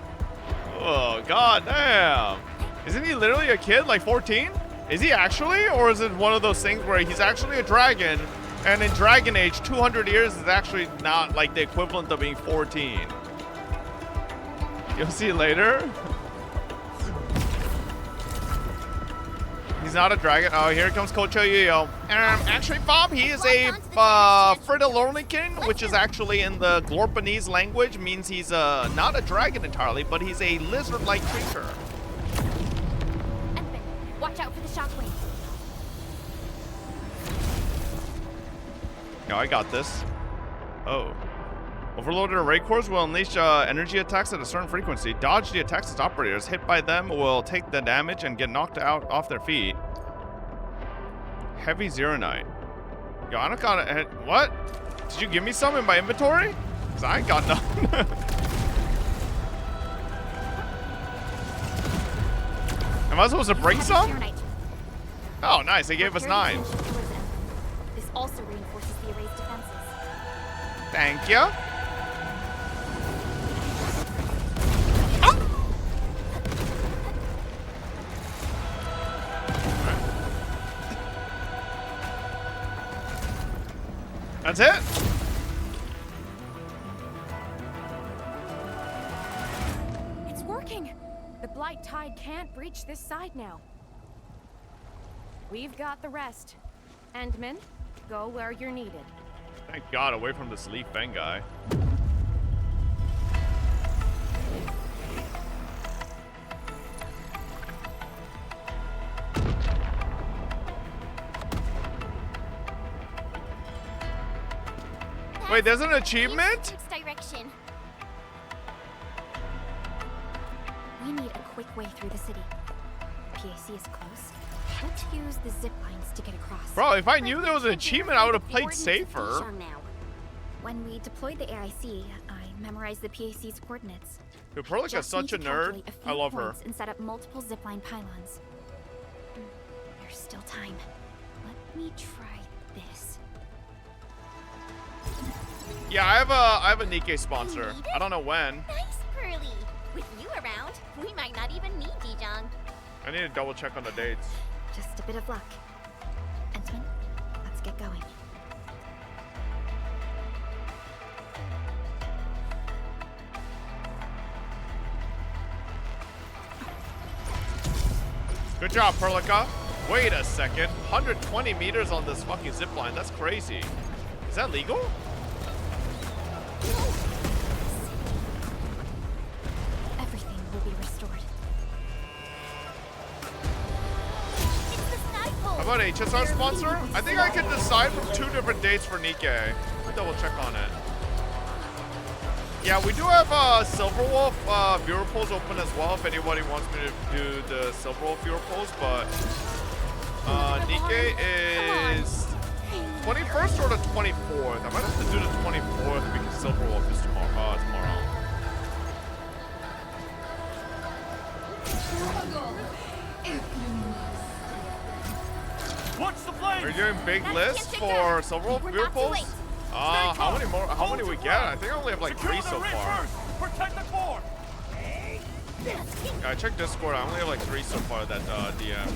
Oh, god damn. Isn't he literally a kid, like 14? Is he actually? Or is it one of those things where he's actually a dragon, and in Dragon Age, 200 years is actually not like the equivalent of being 14? You'll see later. He's not a dragon. Oh, here comes Kocho Yuyo. Actually, Bob, he is a Fridolornican, which is actually in the Glorpanese language, means he's not a dragon entirely, but he's a lizard-like creature. Watch out for the shockwave. No, I got this. Oh. Overloaded array cores will unleash energy attacks at a certain frequency. Dodge the attacks as operators. Hit by them will take the damage and get knocked out off their feet. Heavy Zeronite. Yo, I don't got it. What? Did you give me some in my inventory? Because I ain't got none. Am I supposed to bring some? Oh, nice. They gave us 9. This also reinforces the array's defenses. Thank you. That's it? It's working! The Blight Tide can't breach this side now. We've got the rest. Endman, go where you're needed. Thank God, away from this Li Feng guy. Wait, there's an achievement? Direction. We need a quick way through the city. The PAC is close. Let's use the zip lines to get across. Bro, if I knew there was an achievement, I would have played safer. When we deployed the AIC, I memorized the PAC's coordinates. Dude, Perlica's such a nerd. I love her. And set up multiple zipline pylons. There's still time. Let me try this. Yeah, I have a Nikkei sponsor. I don't know when. Nice, Pearly. With you around, we might not even need Dijong. I need to double check on the dates. Just a bit of luck. Endman, let's get going. Good job, Perlica. Wait a second. 120 meters on this fucking zipline. That's crazy. Is that legal? Everything will be restored. How about HSR sponsor? I think I can decide from 2 different dates for Nikkei. Let me double check on it. Yeah, we do have Silverwolf Viewerpulls open as well if anybody wants me to do the Silverwolf Viewerpulls, but Nikkei is 21st or the 24th. I might have to do the 24th because Silverwolf is tomorrow. What's the plan? We're doing big lists for Silverwolf Viewerpulls. How many we get? I think I only have like 3 so far. Protect the core. Yeah, I checked Discord. I only have like 3 so far that DM.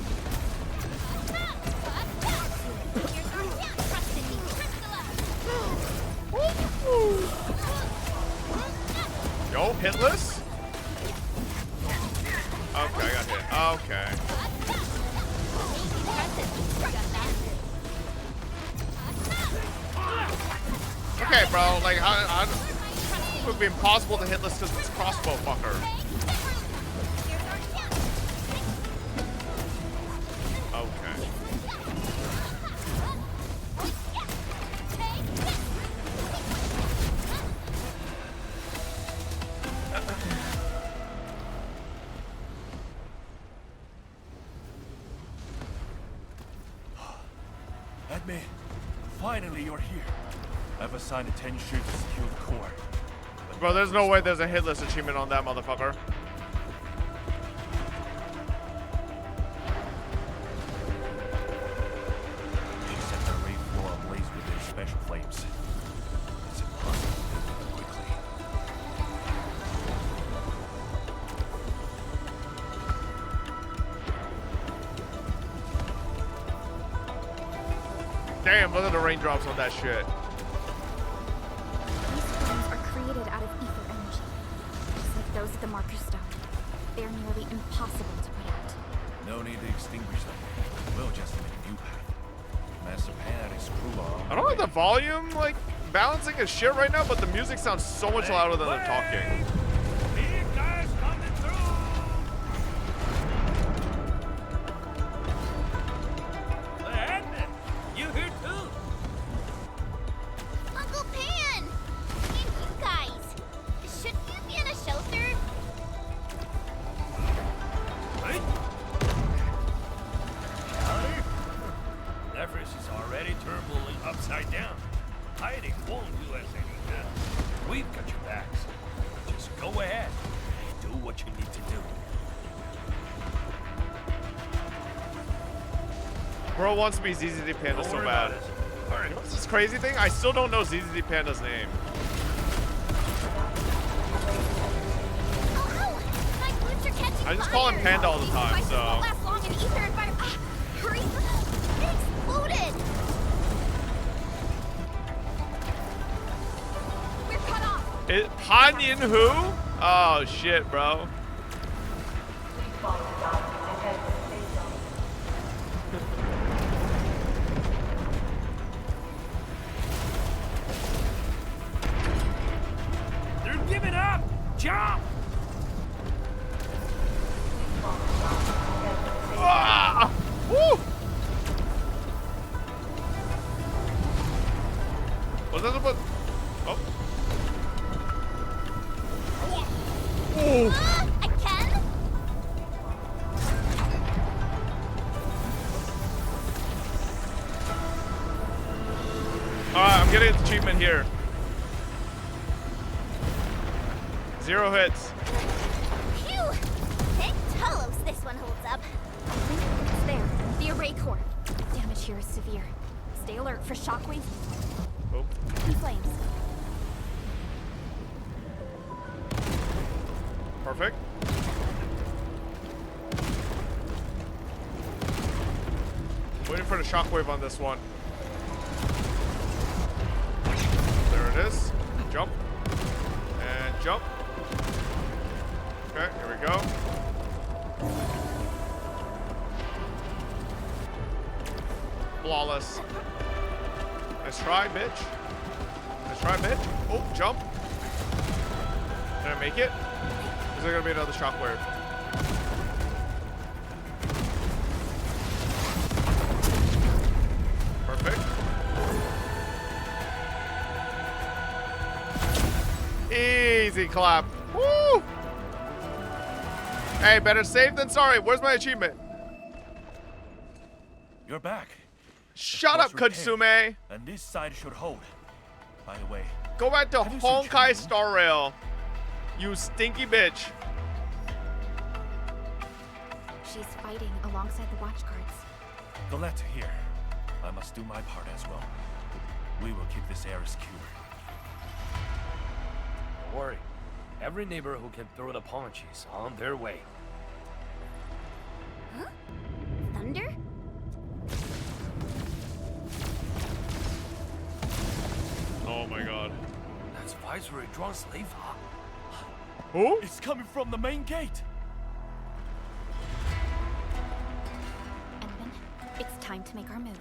Yo, hitless? Okay, I got hit. Okay. Okay, bro, like, it would be impossible to hitless because it's crossbow fucker. Okay. Admin, finally you're here. I've assigned a 10 shoot to secure the core. Bro, there's no way there's a hitless achievement on that motherfucker. She set the raid floor ablaze with their special flames. It's impossible to do them quickly. Damn, look at the raindrops on that shit. These flames are created out of ether energy, just like those at the marker stone. They're nearly impossible to put out. No need to extinguish them. We'll just make a new path. Master Pan and his crew are on I don't have the volume, like, balancing as shit right now, but the music sounds so much louder than they're talking. You here too? Uncle Pan! And you guys! Shouldn't you be in a shelter? Nephris is already turbling upside down. Hiding won't do us any good. We've got your backs. Just go ahead. Do what you need to do. Bro wants to be ZZD Panda so bad. You know what's this crazy thing? I still don't know ZZD Panda's name. My boots are catching I just call him Panda all the time, so. won't last long in ether environment. Hurry! It exploded! We're cut off! Panyin who? Oh shit, bro. They're giving up! Jump! Ah! Woo! Was that about? Oh. Ooh. I can? Alright, I'm getting an achievement here. 0 hits. Phew! Thank Talos this one holds up. I think it's there. The array core. Damage here is severe. Stay alert for shockwaves Oh. and flames. Perfect. Waiting for the shockwave on this one. There it is. Jump. And jump. Okay, here we go. Flawless. Nice try, bitch. Nice try, bitch. Oh, jump. Did I make it? Is there gonna be another shockwave? Perfect. Easy clap. Woo! Hey, better safe than sorry. Where's my achievement? You're back. Shut up, Katsume. And this side should hold. By the way, Go back to Honkai Star Rail. You stinky bitch. She's fighting alongside the watch guards. the letter here. I must do my part as well. We will keep this area secure. Don't worry. Every neighbor who can throw the punch is on their way. Huh? Thunder? Oh my god. That's Viceroy Drawn Slave, huh? Who? It's coming from the main gate. It's time to make our move.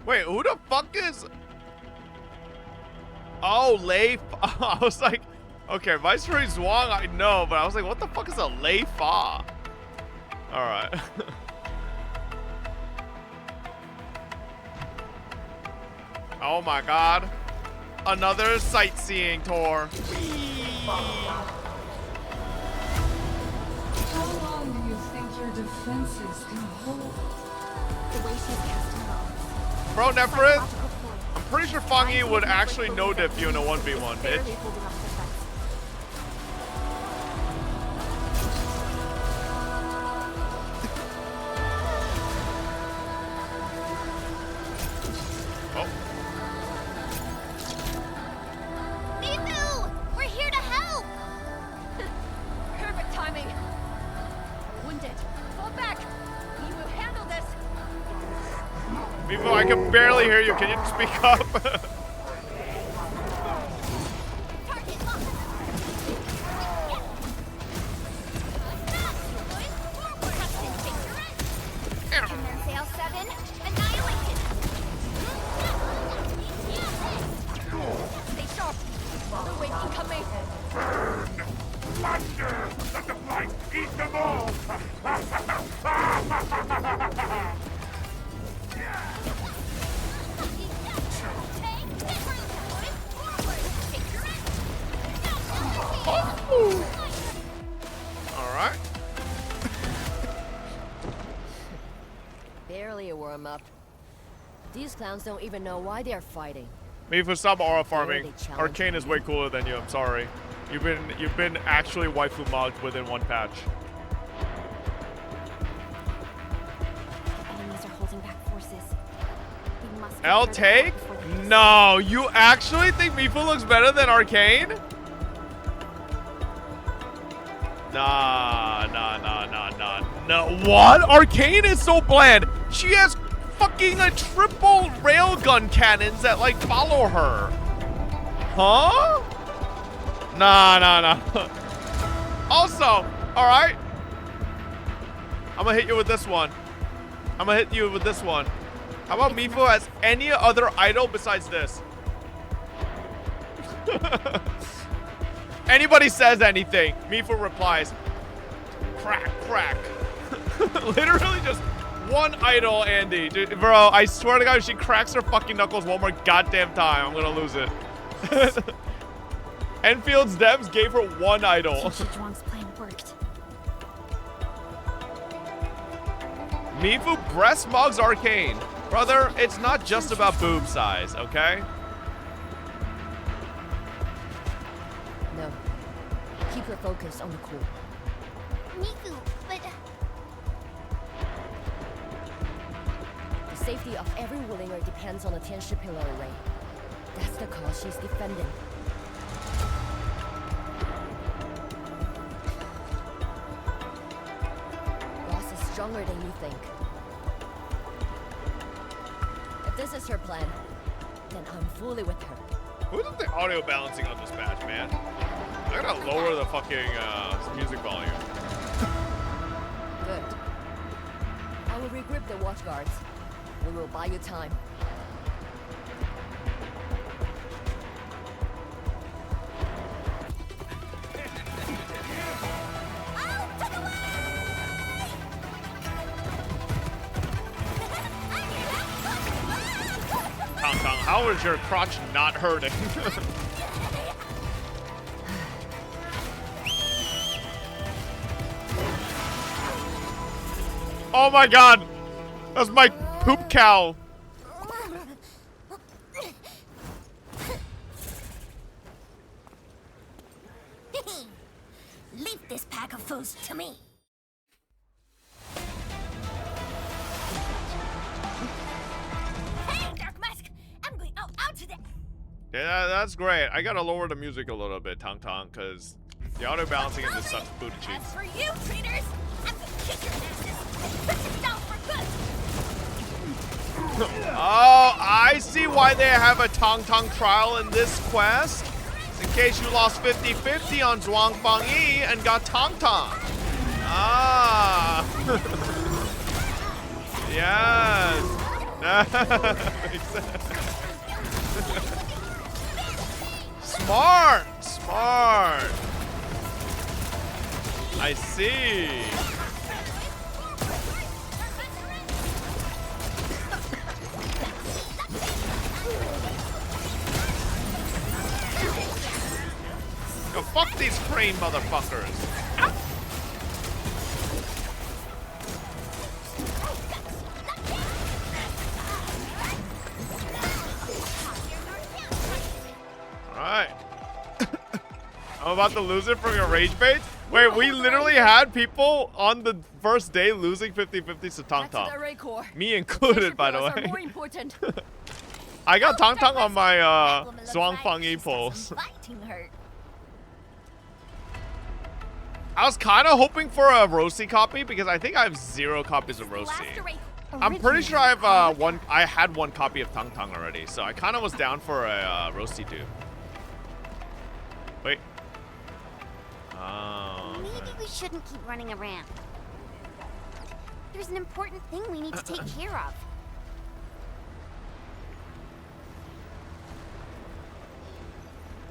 Wait, who the fuck is... Oh, Lei... I was like... Okay, Viceroy Zhuang, I know, but I was like, what the fuck is a Lei Fa? Alright. Oh my god. Another sightseeing tour. How long do you think your defenses can hold? The way she's casting bombs. Bro, Nefrit, I'm pretty sure Fangi would actually no-dip you in a 1v1, bitch. Oh. Mifu! We're here to help! Perfect timing. Wounded. Fall back. We will handle this. Mifu, I can barely hear you. Can you speak up? Sail 7, annihilated! Stay sharp. Other wave incoming. Thunder! Let the blight eat them all! Alright. Barely a warm-up. These clowns don't even know why they're fighting. Mifu, stop aura farming. Arcane is way cooler than you, I'm sorry. You've been actually waifu mogged within one patch. Enemies are holding back forces. We must L take? No, you actually think Mifu looks better than Arcane? Nah. No. What? Arcane is so bland. She has fucking a triple railgun cannons that like follow her. Huh? Nah. Also, alright. I'm gonna hit you with this one. How about Mifu has any other idol besides this? Anybody says anything, Mifu replies, crack. Literally just one idol, Andy. Dude, bro, I swear to God, if she cracks her fucking knuckles one more goddamn time, I'm gonna lose it. Enfield's devs gave her one idol. Zhuang's plan worked. Mifu breast mugs Arcane. Brother, it's not just about boob size, okay? No. Keep your focus on the core. Mifu, but... The safety of every Willinger depends on the Tianshi pillar array. That's the cause she's defending. Boss is stronger than you think. If this is her plan, then I'm fully with her. Who did the audio balancing on this match, man? I gotta lower the fucking music volume. Good. I will regroup the watch guards. We will buy you time. Tong, how is your crotch not hurting? Oh my God! That's my poop cow. Leave this pack of fools to me. Hey, Dark Mask! I'm going out today. Yeah, that's great. I gotta lower the music a little bit, Tong, because the audio balancing in this sucks booty cheeks. As for you, traitors, I'm gonna kick your asses and put you down for good. Oh, I see why they have a Tong trial in this quest. In case you lost 50-50 on Zhuang Fangyi and got Tong. Ah. Yes. Makes sense. Smart. I see. Yo, fuck these crane motherfuckers. I'm about to lose it from your rage bait. Wait, we literally had people on the first day losing 50-50 to Tong Tong. Me included, by the way. I got Tong Tong on my Zhuang Fangyi pulls. I was kind of hoping for a Rosie copy because I think I have 0 copies of Rosie. I'm pretty sure I have I had 1 copy of Tong Tong already, so I kind of was down for a Rosie dude. Wait. Oh. Maybe we shouldn't keep running around. There's an important thing we need to take care of.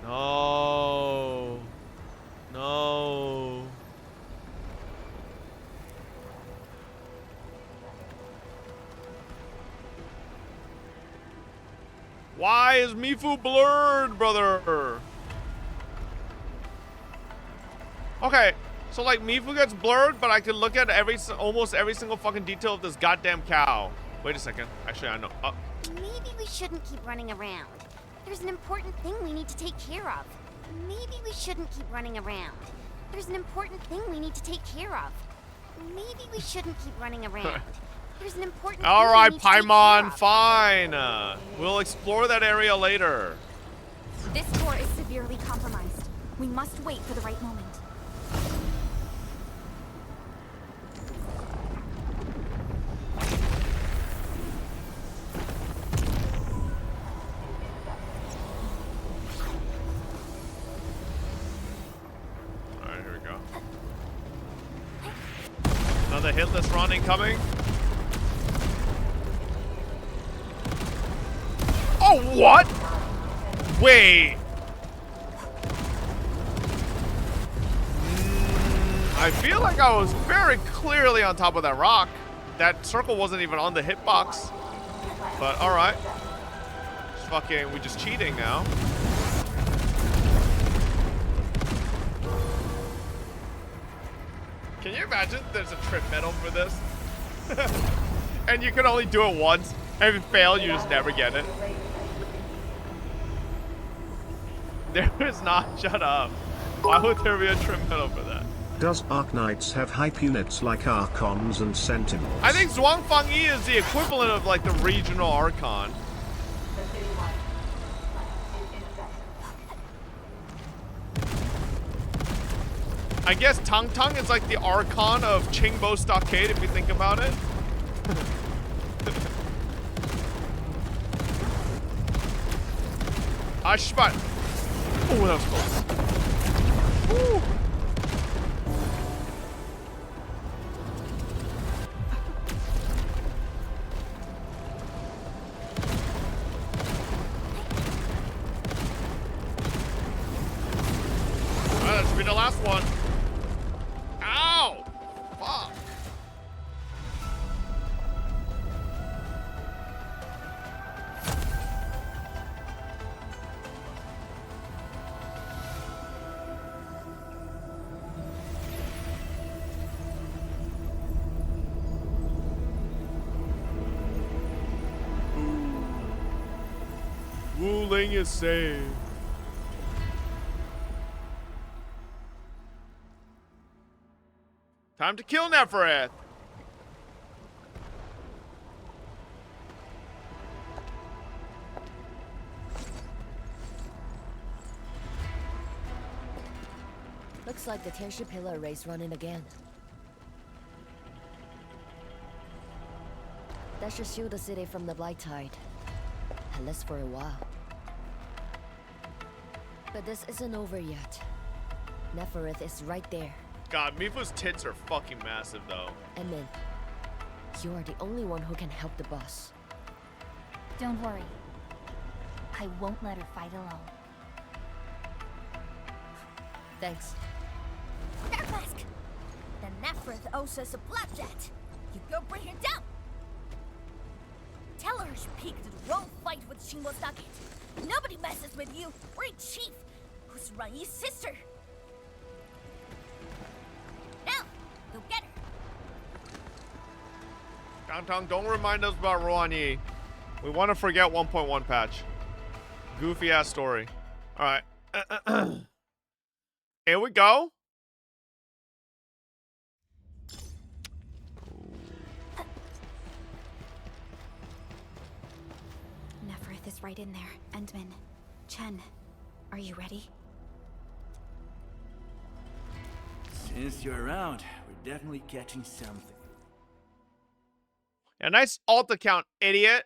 No. No. Why is Mifu blurred, brother? Okay, so like Mifu gets blurred, but I can look at almost every single fucking detail of this goddamn cow. Wait a second. Actually, I know. Maybe we shouldn't keep running around. There's an important thing we need to take care of. Maybe we shouldn't keep running around. There's an important thing we need to take care of. Maybe we shouldn't keep running around. There's an important thing All right, we need to take Paimon, care of. fine. We'll explore that area later. This core is severely compromised. We must wait for the right moment. Alright, here we go. Another hitless run incoming. Oh, what? Wait. I feel like I was very clearly on top of that rock. That circle wasn't even on the hitbox. But alright. We're just cheating now. Can you imagine there's a trip medal for this? And you can only do it once. And if you fail, you just never get it. There is not. Shut up. Why would there be a trip medal for that? Does Arknights have hype units like Archons and Sentinels? I think Zhuang Fangyi is the equivalent of like the regional Archon. I guess Tong Tong is like the Archon of Qingbo Stockade if you think about it. Ah, shit. Oh, that was close. Woo. That should be the last one. Ow! Fuck. Wu Ling is saved. Time to kill Nefereth. Looks like the Tianshi Pillar race running again. That should shield the city from the Blight Tide. At least for a while. But this isn't over yet. Nefereth is right there. God, Mifu's tits are fucking massive, though. And then, you are the only one who can help the boss. Don't worry. I won't let her fight alone. Thanks. Darkmask! The Nefereth owes us a blood debt. You go bring her down. Tell her she peeked at the wrong fight with Qingbo Stockade. Nobody messes with you. We're a chief who's Ranyi's sister. Now, go get her. Downtown, don't remind us about Ruan Yi. We want to forget 1.1 patch. Goofy ass story. Alright. Here we go. Neferith is right in there. Endman. Chen, are you ready? Since you're around, we're definitely catching something. Yeah, nice alt account, idiot.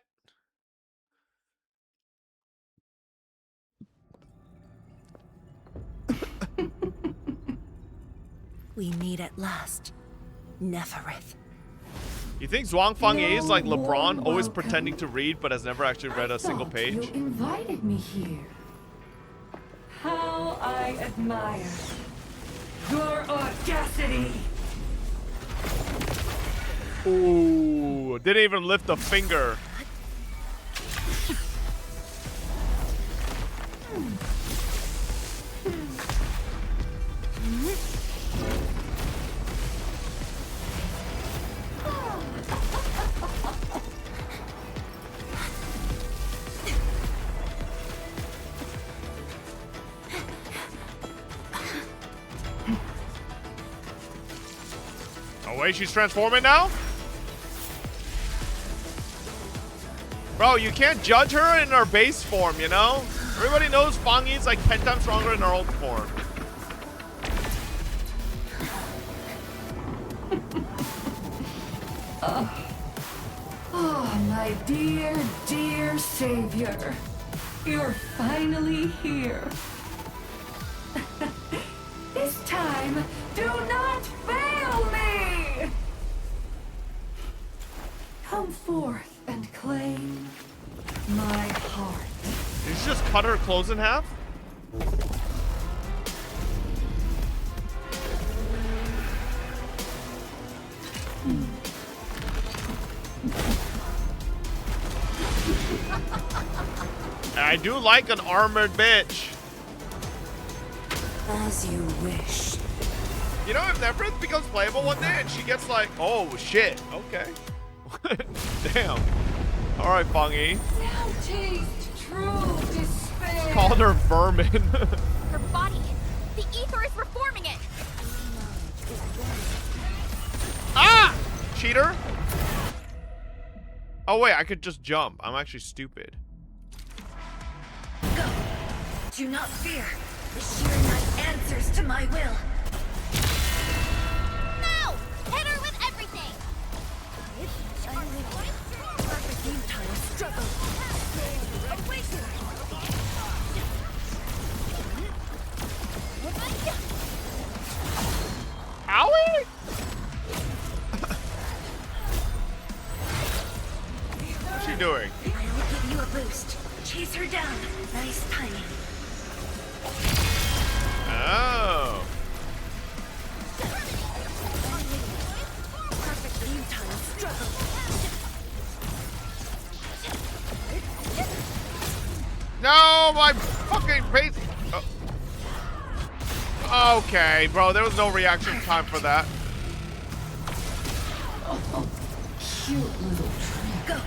We meet at last. Neferith. You think Zhuang Fangyi is like LeBron, always pretending to read but has never actually read a single page? You invited me here. How I admire your audacity. Ooh, didn't even lift a finger. Oh wait, she's transforming now? Bro, you can't judge her in her base form, you know? Everybody knows Fangyi's like 10 times stronger in her ult form. Oh, my dear, dear savior. You're finally here. This time, do not fail me! Come forth and claim my heart. Did you just cut her clothes in half? I do like an armored bitch. As you wish. You know, if Neferith becomes playable one day and she gets like, oh shit, okay. Damn. Alright, Fangyi. Now taste true despair. Called her vermin. Her body. The ether is reforming it. Ah! Cheater. Oh wait, I could just jump. I'm actually stupid. Go. Do not fear. The sheer night answers to my will. No! Hit her with everything. Perfect futile struggle. Owie! What's she doing? I'll give you a boost. Chase her down. Nice timing. Oh. Perfect futile struggle. No, my fucking face. Oh. Okay, bro, there was no reaction time for that. Oh, cute little trick. Go.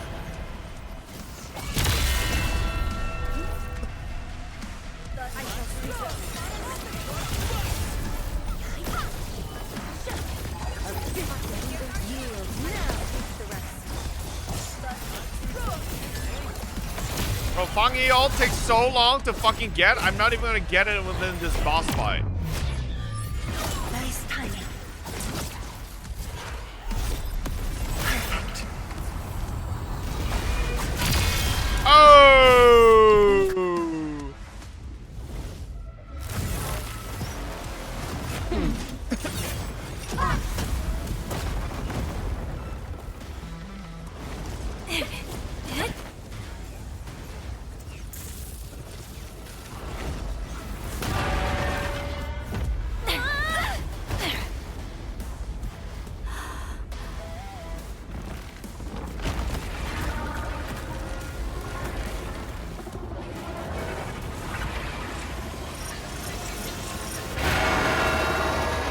Bro, Fangyi ult takes so long to fucking get. I'm not even gonna get it within this boss fight. Nice timing. Perfect. Oh!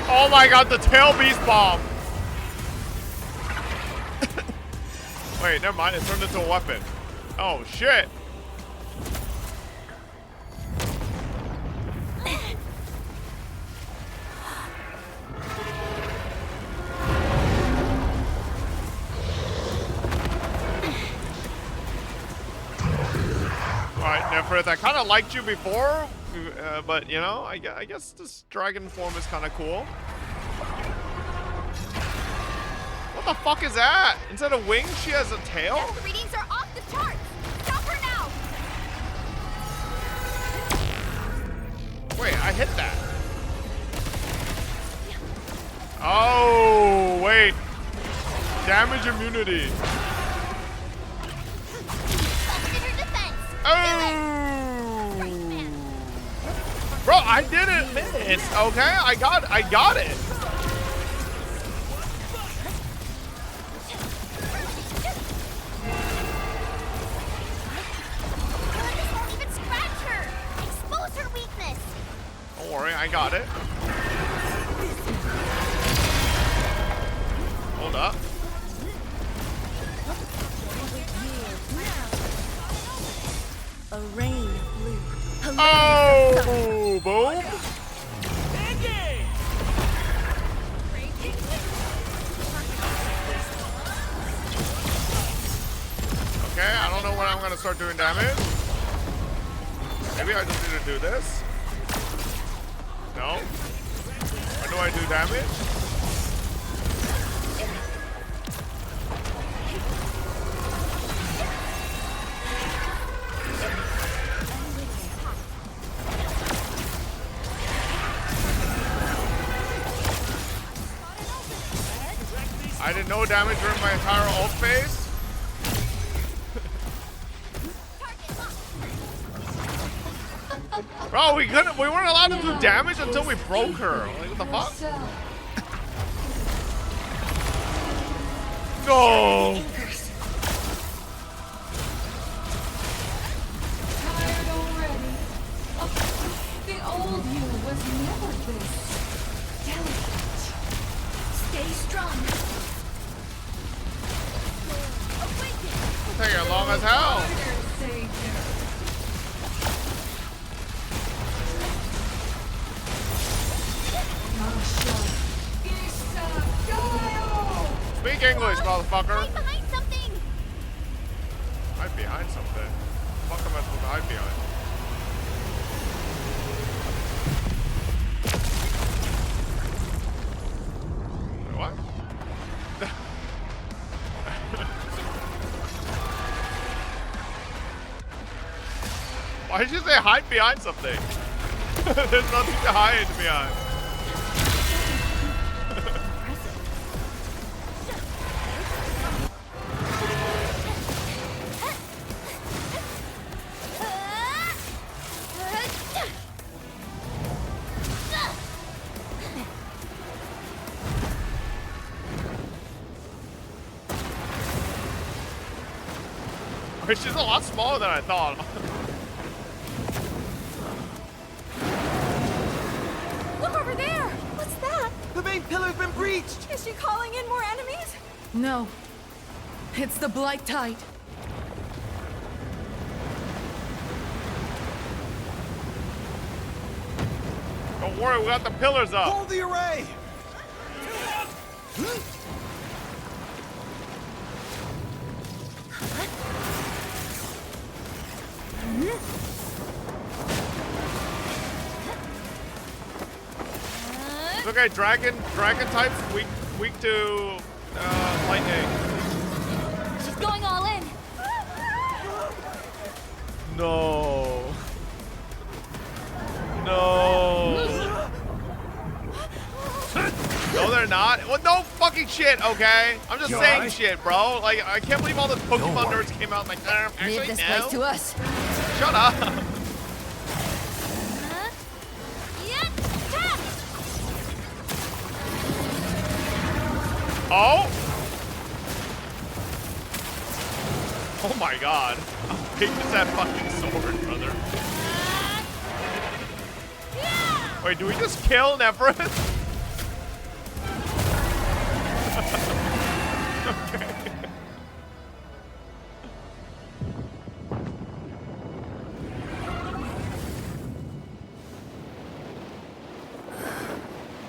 Oh my god, the tail beast bomb! Wait, never mind, it turned into a weapon. Oh shit! Nefrith, I kind of liked you before, but you know, I guess this dragon form is kind of cool. What the fuck is that? Instead of wings, she has a tail? The readings are off the charts. Stop her now. Wait, I hit that. Oh, wait. Damage immunity. Oh. Bro, I didn't miss, okay? I got it. Don't worry, I got it. Hold up. A rain of blue. Oh, boom. Okay, I don't know when I'm gonna start doing damage. Maybe I just need to do this. No. When do I do damage? I did no damage during my entire ult phase. Bro, we weren't allowed to do damage until we broke her. Like, what the fuck? No. Tired already? Oh, the old you was never this delicate. Stay strong. It'll take as long as hell. Speak English, motherfucker. Hide behind something. Hide behind something. What the fuck am I supposed to hide behind? Wait, what? Why did you say hide behind something? There's nothing to hide behind. She's a lot smaller than I thought. Look over there. What's that? The main pillar's been breached. Is she calling in more enemies? No. It's the Blight Tide. Don't worry, we got the pillars up. Hold the array. It's okay, dragon types weak to lightning. She's going all in. No. No. No, they're not. Well, no fucking shit, okay? I'm just saying shit, bro. Like, I can't believe all the Pokemon nerds came out like, actually, Leave this no. place to us. Shut up. Oh! Oh my god. How big is that fucking sword, brother? Wait, do we just kill Nephris? Okay.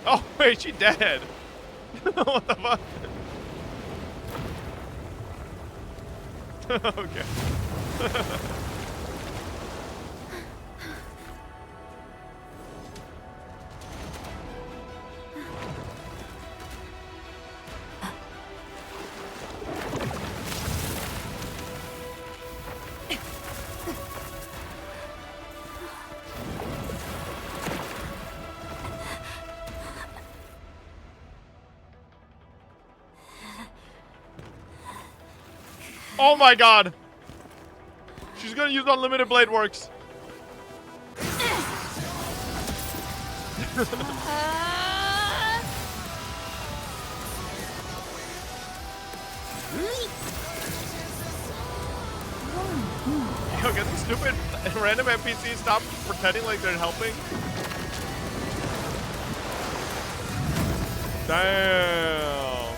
Oh, wait, she dead. What the fuck? Okay. Oh my god. She's gonna use unlimited blade works. Yo, get these stupid random NPCs stop pretending like they're helping. Damn.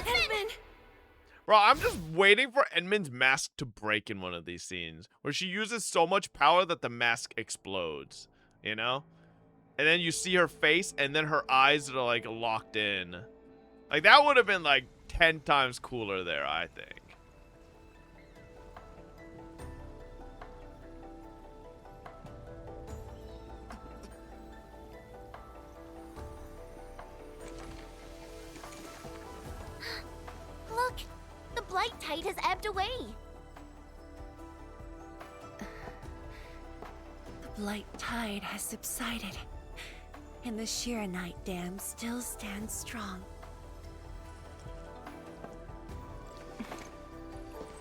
Edmund! Bro, I'm just waiting for Edmund's mask to break in one of these scenes where she uses so much power that the mask explodes, you know? And then you see her face and then her eyes are like locked in. Like that would have been like 10 times cooler there, I think. Look, the blight tide has ebbed away. The blight tide has subsided, and the Shiranite Dam still stands strong.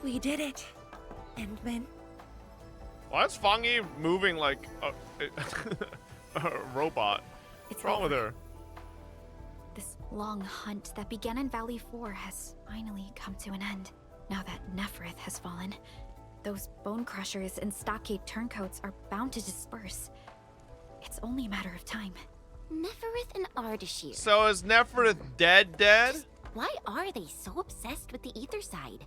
We did it, Endman. Why is Fangi moving like a robot? What's wrong with her? This long hunt that began in Valley 4 has finally come to an end. Now that Neferith has fallen, those bone crushers and stockade turncoats are bound to disperse. It's only a matter of time. Neferith and Ardashir. So is Neferith dead? Why are they so obsessed with the ether side?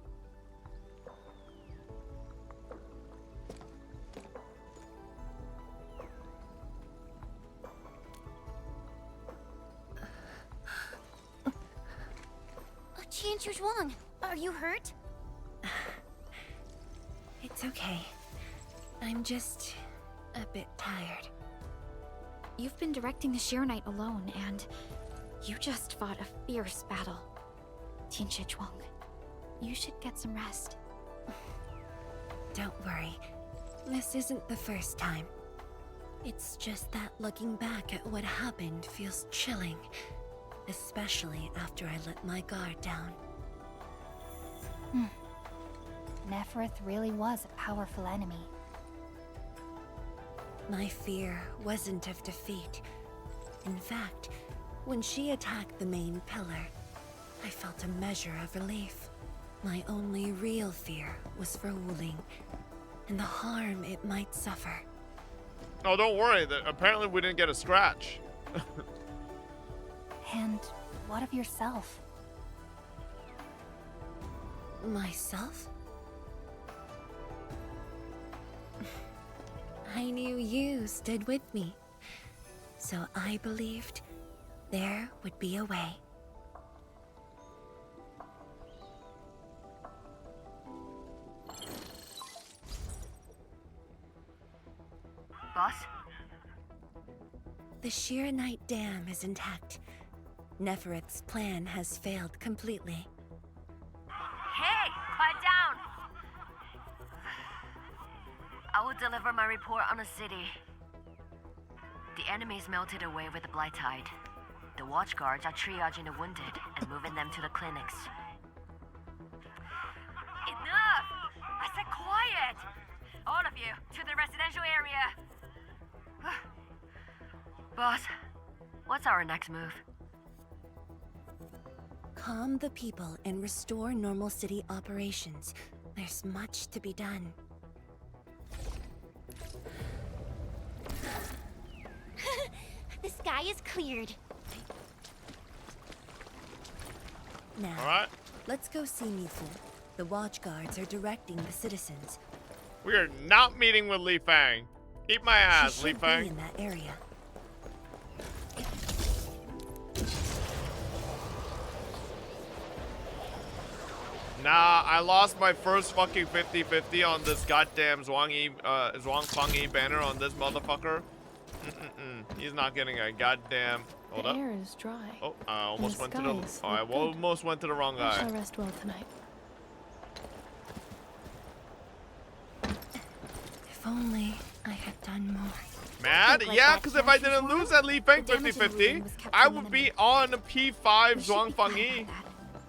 Qian Zhuang, are you hurt? It's okay. I'm just a bit tired. You've been directing the Shiranite alone, and you just fought a fierce battle. Tianxia Zhuang, you should get some rest. Don't worry. This isn't the first time. It's just that looking back at what happened feels chilling. Especially after I let my guard down. Neferith really was a powerful enemy. My fear wasn't of defeat. In fact, when she attacked the main pillar, I felt a measure of relief. My only real fear was for Wuling, and the harm it might suffer. Oh, don't worry. Apparently we didn't get a scratch. And what of yourself? Myself? I knew you stood with me, so I believed there would be a way. Boss? The Shiranite Dam is intact. Neferith's plan has failed completely. Hey, quiet down! I will deliver my report on the city. The enemy's melted away with the blight tide. The watch guards are triaging the wounded and moving them to the clinics. Enough! I said quiet! All of you, to the residential area! Boss, what's our next move? Calm the people and restore normal city operations. There's much to be done. The sky is cleared. Now, Alright. Let's go see Mifu. The watch guards are directing the citizens. We are not meeting with Li Fang. Eat my ass, She Li should be Fang. in that area. Nah, I lost my first fucking 50-50 on this goddamn Zhuang Fangyi banner on this motherfucker. He's not getting a goddamn. Hold up. The air is dry. Oh, I almost went to the. skies Oh, I look good. almost went to the wrong I guy. shall rest well tonight. If only I had done more. Mad? Look like Yeah, that because if I cash didn't reform? lose that Li Feng The damage in the 50-50, ruin was kept I to would minimum. be on P5 We should Zhuang be fine Fengyi. about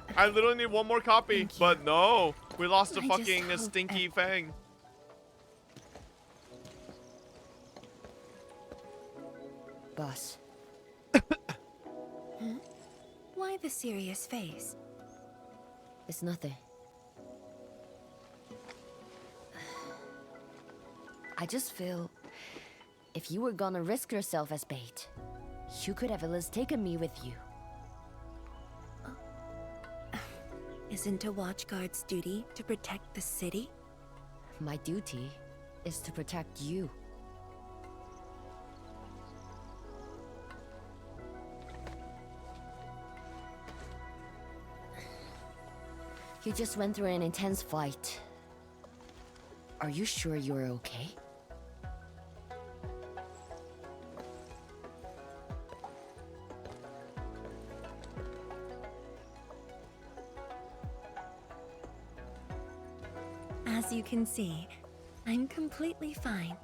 that. I literally need one more copy, but no, we lost to I just fucking hope stinky Fang. Boss. Why the serious face? It's nothing. I just feel if you were gonna risk yourself as bait, you could have at least taken me with you. Isn't a watchguard's duty to protect the city? My duty is to protect you. You just went through an intense fight. Are you sure you're okay? As you can see, I'm completely fine.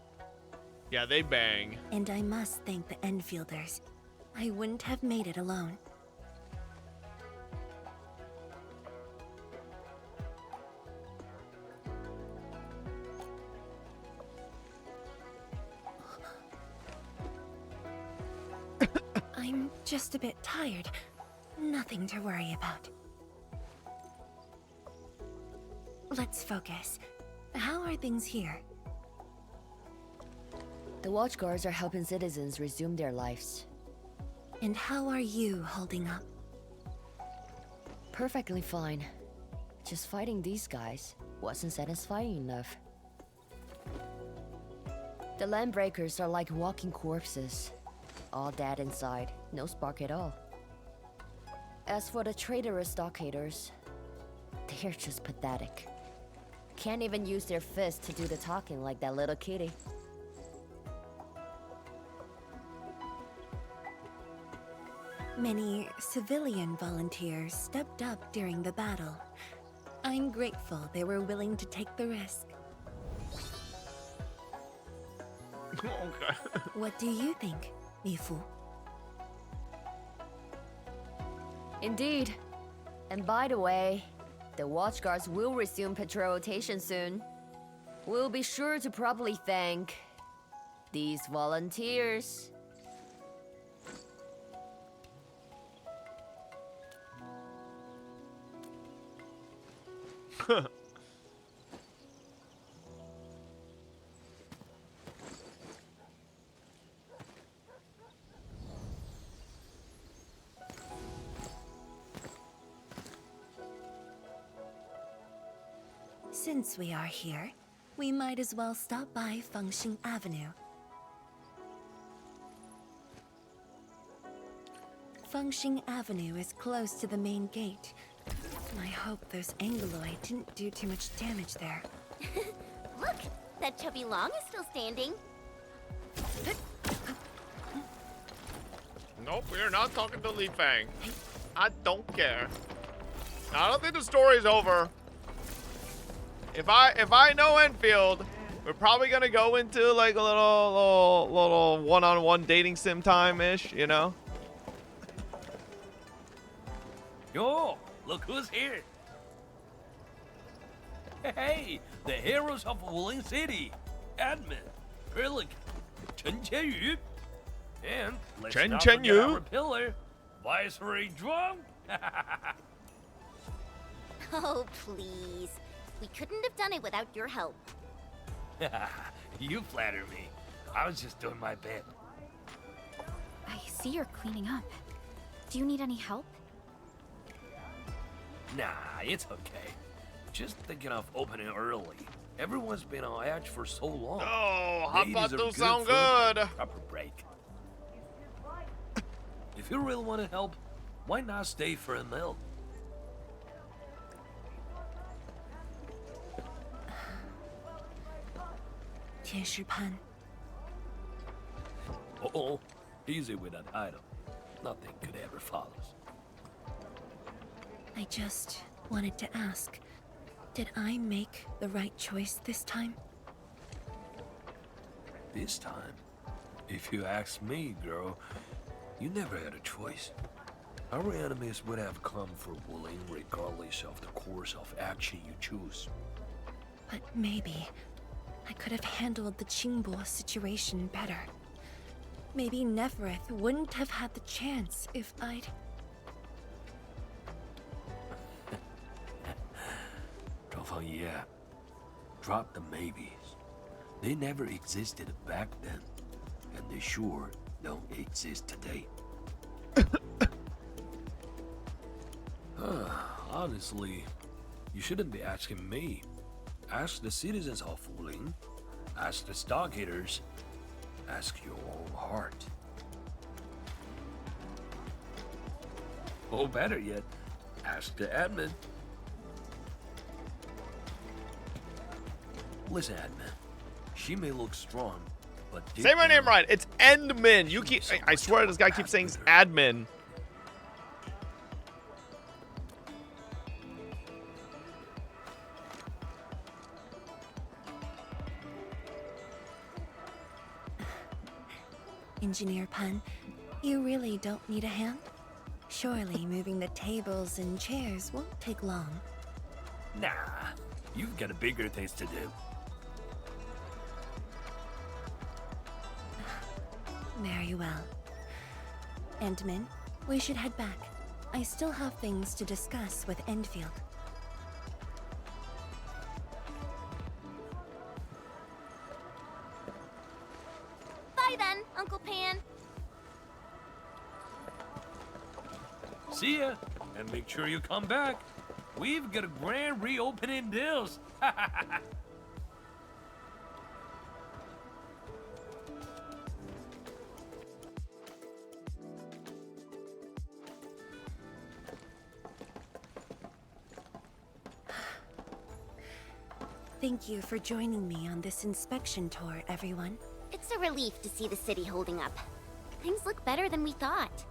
Yeah, they bang. And I must thank the Enfielders. I wouldn't have made it alone. I'm just a bit tired. Nothing to worry about. Let's focus. How are things here? The watchguards are helping citizens resume their lives. And how are you holding up? Perfectly fine. Just fighting these guys wasn't satisfying enough. The landbreakers are like walking corpses. All dead inside, no spark at all. As for the traitorous stockaders, they're just pathetic. Can't even use their fists to do the talking like that little kitty. Many civilian volunteers stepped up during the battle. I'm grateful they were willing to take the risk. Okay. What do you think, Mifu? Indeed. And by the way, the watchguards will resume patrol rotation soon. We'll be sure to properly thank these volunteers. Since we are here, we might as well stop by Fengxing Avenue. Fengxing Avenue is close to the main gate. I hope those Angloid didn't do too much damage there. Look, that chubby Long is still standing. Nope, we are not talking to Li Fang. I don't care. I don't think the story's over. If I know Endfield, we're probably gonna go into like a little one-on-one dating sim time-ish, you know? Yo, look who's here. Hey, the heroes of Wooling City. Admin, Pelican, Chen Qianyu. And let's Chen not Qianyu. forget our pillar, Viceroy Zhuang. Oh, please. We couldn't have done it without your help. You flatter me. I was just doing my bit. I see you're cleaning up. Do you need any help? Nah, it's okay. Just thinking of opening early. Everyone's been on edge for so long. Oh, hot They pot deserve don't sound food and good. a proper break. If you really want to help, why not stay for a meal? Tianshi-pan. Oh, easy with that item. Nothing good ever follows. I just wanted to ask, did I make the right choice this time? This time, If you ask me, girl, you never had a choice. Our enemies would have come for Wooling regardless of the course of action you choose. But maybe I could have handled the Qingbo situation better. Maybe Nefereth wouldn't have had the chance if I'd... Yeah. Drop the maybes. They never existed back then, and they sure don't exist today. Honestly, you shouldn't be asking me. Ask the citizens of Wuling. Ask the stockhaters. Ask your own heart. Or better yet, ask the admin. Listen, admin. She may look strong, but say my name right. It's Endmin. You keep. I swear this guy keeps saying admin. Engineer Pun, you really don't need a hand? Surely moving the tables and chairs won't take long. Nah, you've got bigger things to do. Very well. Endman, we should head back. I still have things to discuss with Endfield. Bye then, Uncle Pan. See ya, and make sure you come back. We've got a grand reopening deals. Thank you for joining me on this inspection tour, everyone. It's a relief to see the city holding up. Things look better than we thought.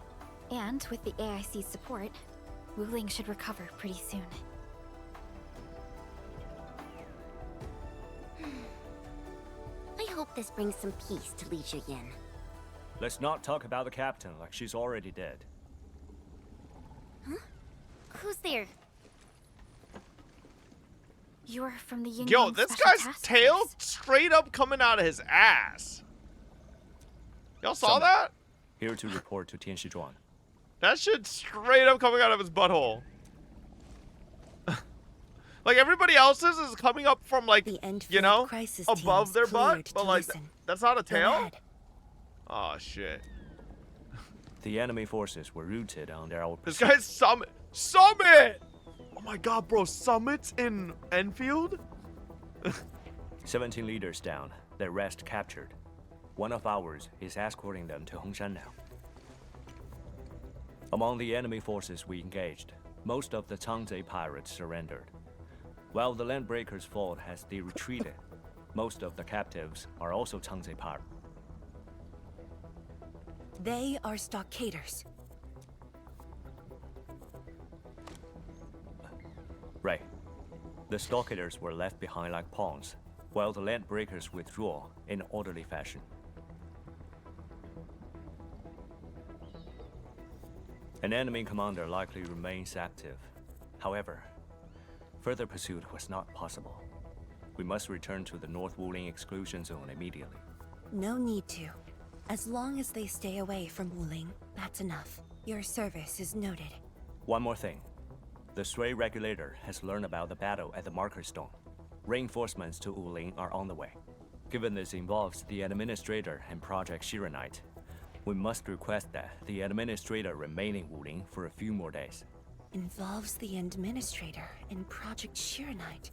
And with the AIC's support, Wuling should recover pretty soon. I hope this brings some peace to Li Yin. Let's not talk about the captain like she's already dead. Huh? Who's there? You're from the Yin. Yo, this guy's tail straight up coming out of his ass. Y'all saw that? Here to report to Tianshizhuang. That shit straight up coming out of his butthole. Like everybody else's is coming up from like, you know, above their butt, but like that's not a tail. Oh shit. The enemy forces were routed on their own. This guy's summit. Oh my god, bro, summits in Endfield? 17 leaders down, the rest captured. One of ours is escorting them to Hongshan now. Among the enemy forces we engaged, most of the Changzhe pirates surrendered. While the Landbreakers' fort has retreated, most of the captives are also Changzhe pirates. They are stockaders. Right. The stockaders were left behind like pawns, while the Landbreakers withdraw in orderly fashion. An enemy commander likely remains active. However, further pursuit was not possible. We must return to the North Wuling exclusion zone immediately. No need to. As long as they stay away from Wuling, that's enough. Your service is noted. One more thing. The Shui regulator has learned about the battle at the Marker Stone. Reinforcements to Wuling are on the way. Given this involves the Administrator and Project Shiranite, we must request that the Administrator remain in Wuling for a few more days. Involves the Administrator and Project Shiranite.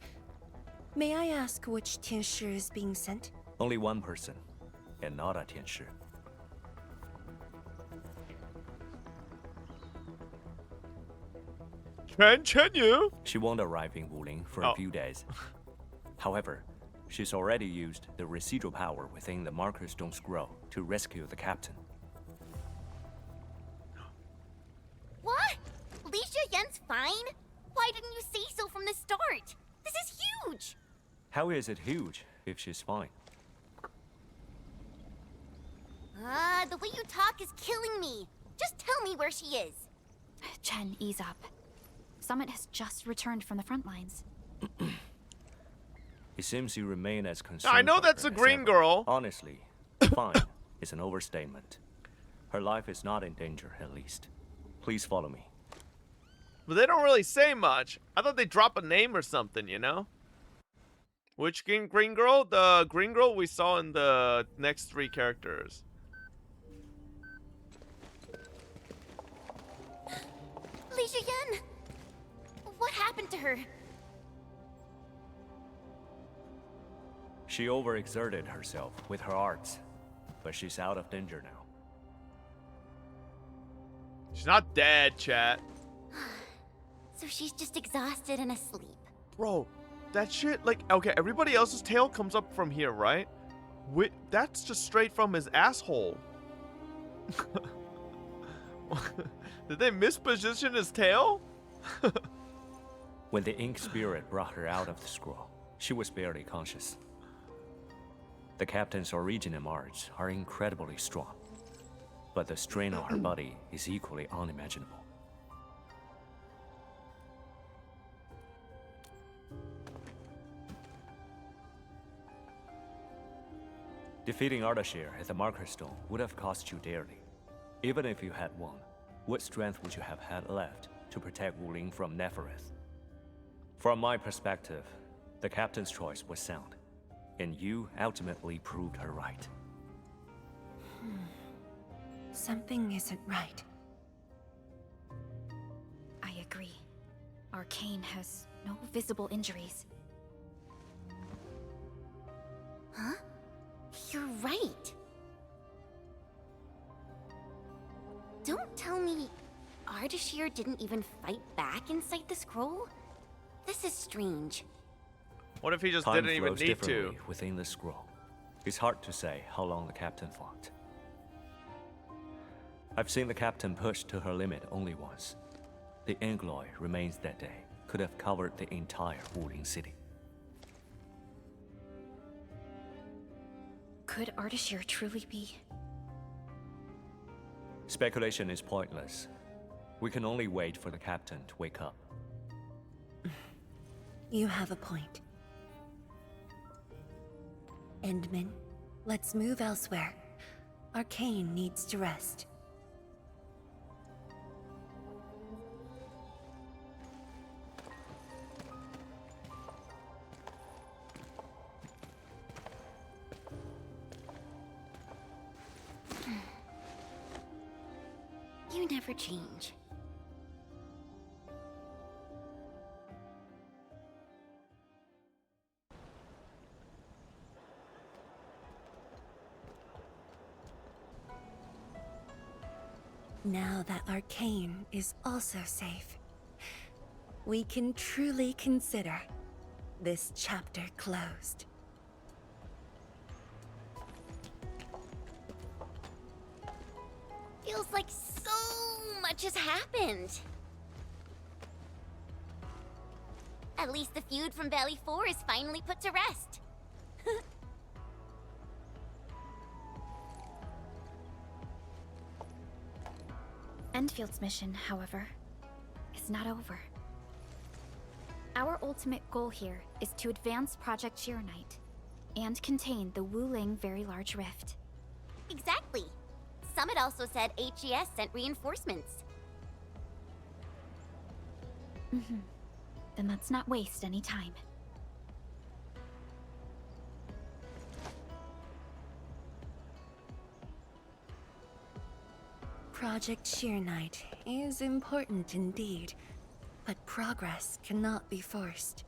May I ask which Tianshi is being sent? Only one person, and not a Tianshi. Chen Yu? She won't arrive in Wuling for a few days. However, she's already used the residual power within the Marker Stone Scroll to rescue the captain. What? Li Yin's fine? Why didn't you say so from the start? This is huge! How is it huge if she's fine? The way you talk is killing me. Just tell me where she is. Chen, ease up. Summit has just returned from the front lines. It seems you remain as concerned. I know for that's her a as green ever. girl. Honestly, fine is an overstatement. Her life is not in danger, at least. Please follow me. But they don't really say much. I thought they'd drop a name or something, you know? Which green girl? The green girl we saw in the next 3 characters. Li Zhiyan! What happened to her? She overexerted herself with her arts, but she's out of danger now. She's not dead, chat. So she's just exhausted and asleep. Bro, that shit, like, okay, everybody else's tail comes up from here, right? That's just straight from his asshole. Did they misposition his tail? When the ink spirit brought her out of the scroll, she was barely conscious. The captain's origin and arts are incredibly strong, but the strain on her body is equally unimaginable. Defeating Ardashir at the Marker Stone would have cost you dearly. Even if you had won, what strength would you have had left to protect Wuling from Nefereth? From my perspective, the captain's choice was sound, and you ultimately proved her right. Something isn't right. I agree. Arcane has no visible injuries. Huh? You're right. Don't tell me Ardashir didn't even fight back inside the scroll? This is strange. What if he just Time didn't even flows need to? differently within the scroll. It's hard to say how long the captain fought. I've seen the captain push to her limit only once. The Angloy remains that day could have covered the entire Wuling city. Could Ardashir truly be? Speculation is pointless. We can only wait for the captain to wake up. You have a point. Endman, let's move elsewhere. Arcane needs to rest. You never change. Now that Arcane is also safe, we can truly consider this chapter closed. Feels like so much has happened. At least the feud from Valley 4 is finally put to rest. Endfield's mission, however, is not over. Our ultimate goal here is to advance Project Chironite and contain the Wuling Very Large Rift. Exactly. Summit also said HES sent reinforcements. Then let's not waste any time. Project Chironite is important indeed, but progress cannot be forced.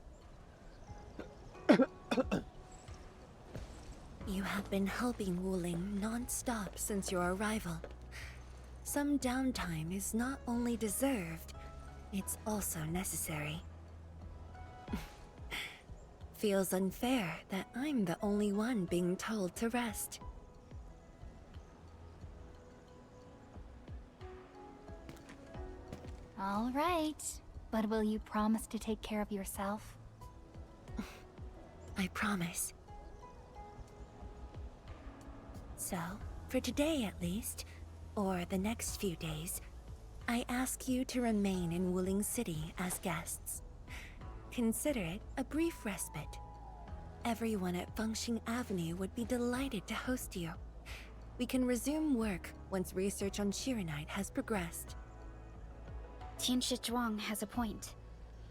You have been helping Wuling non-stop since your arrival. Some downtime is not only deserved, it's also necessary. Feels unfair that I'm the only one being told to rest. All right, but will you promise to take care of yourself? I promise. So, For today at least, or the next few days, I ask you to remain in Wooling City as guests. Consider it a brief respite. Everyone at Fengxing Avenue would be delighted to host you. We can resume work once research on Shirenite has progressed. Tianshi Zhuang has a point.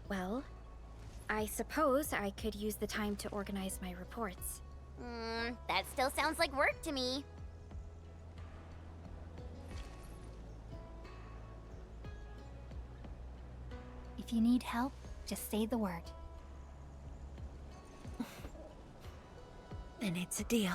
Well, I suppose I could use the time to organize my reports. That still sounds like work to me. If you need help, just say the word. Then it's a deal.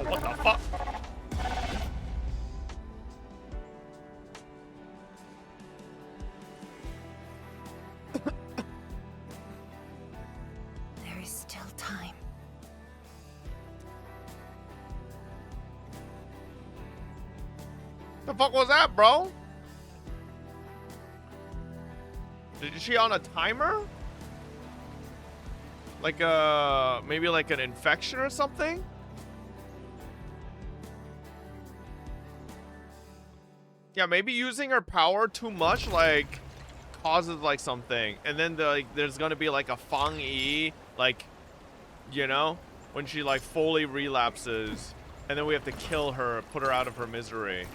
What the fuck? There is still time. The fuck was that, bro? Is she on a timer? Like maybe like an infection or something? Yeah, maybe using her power too much like causes like something, and then there's gonna be like a Fang Yi, like, you know, when she like fully relapses, and then we have to kill her, put her out of her misery,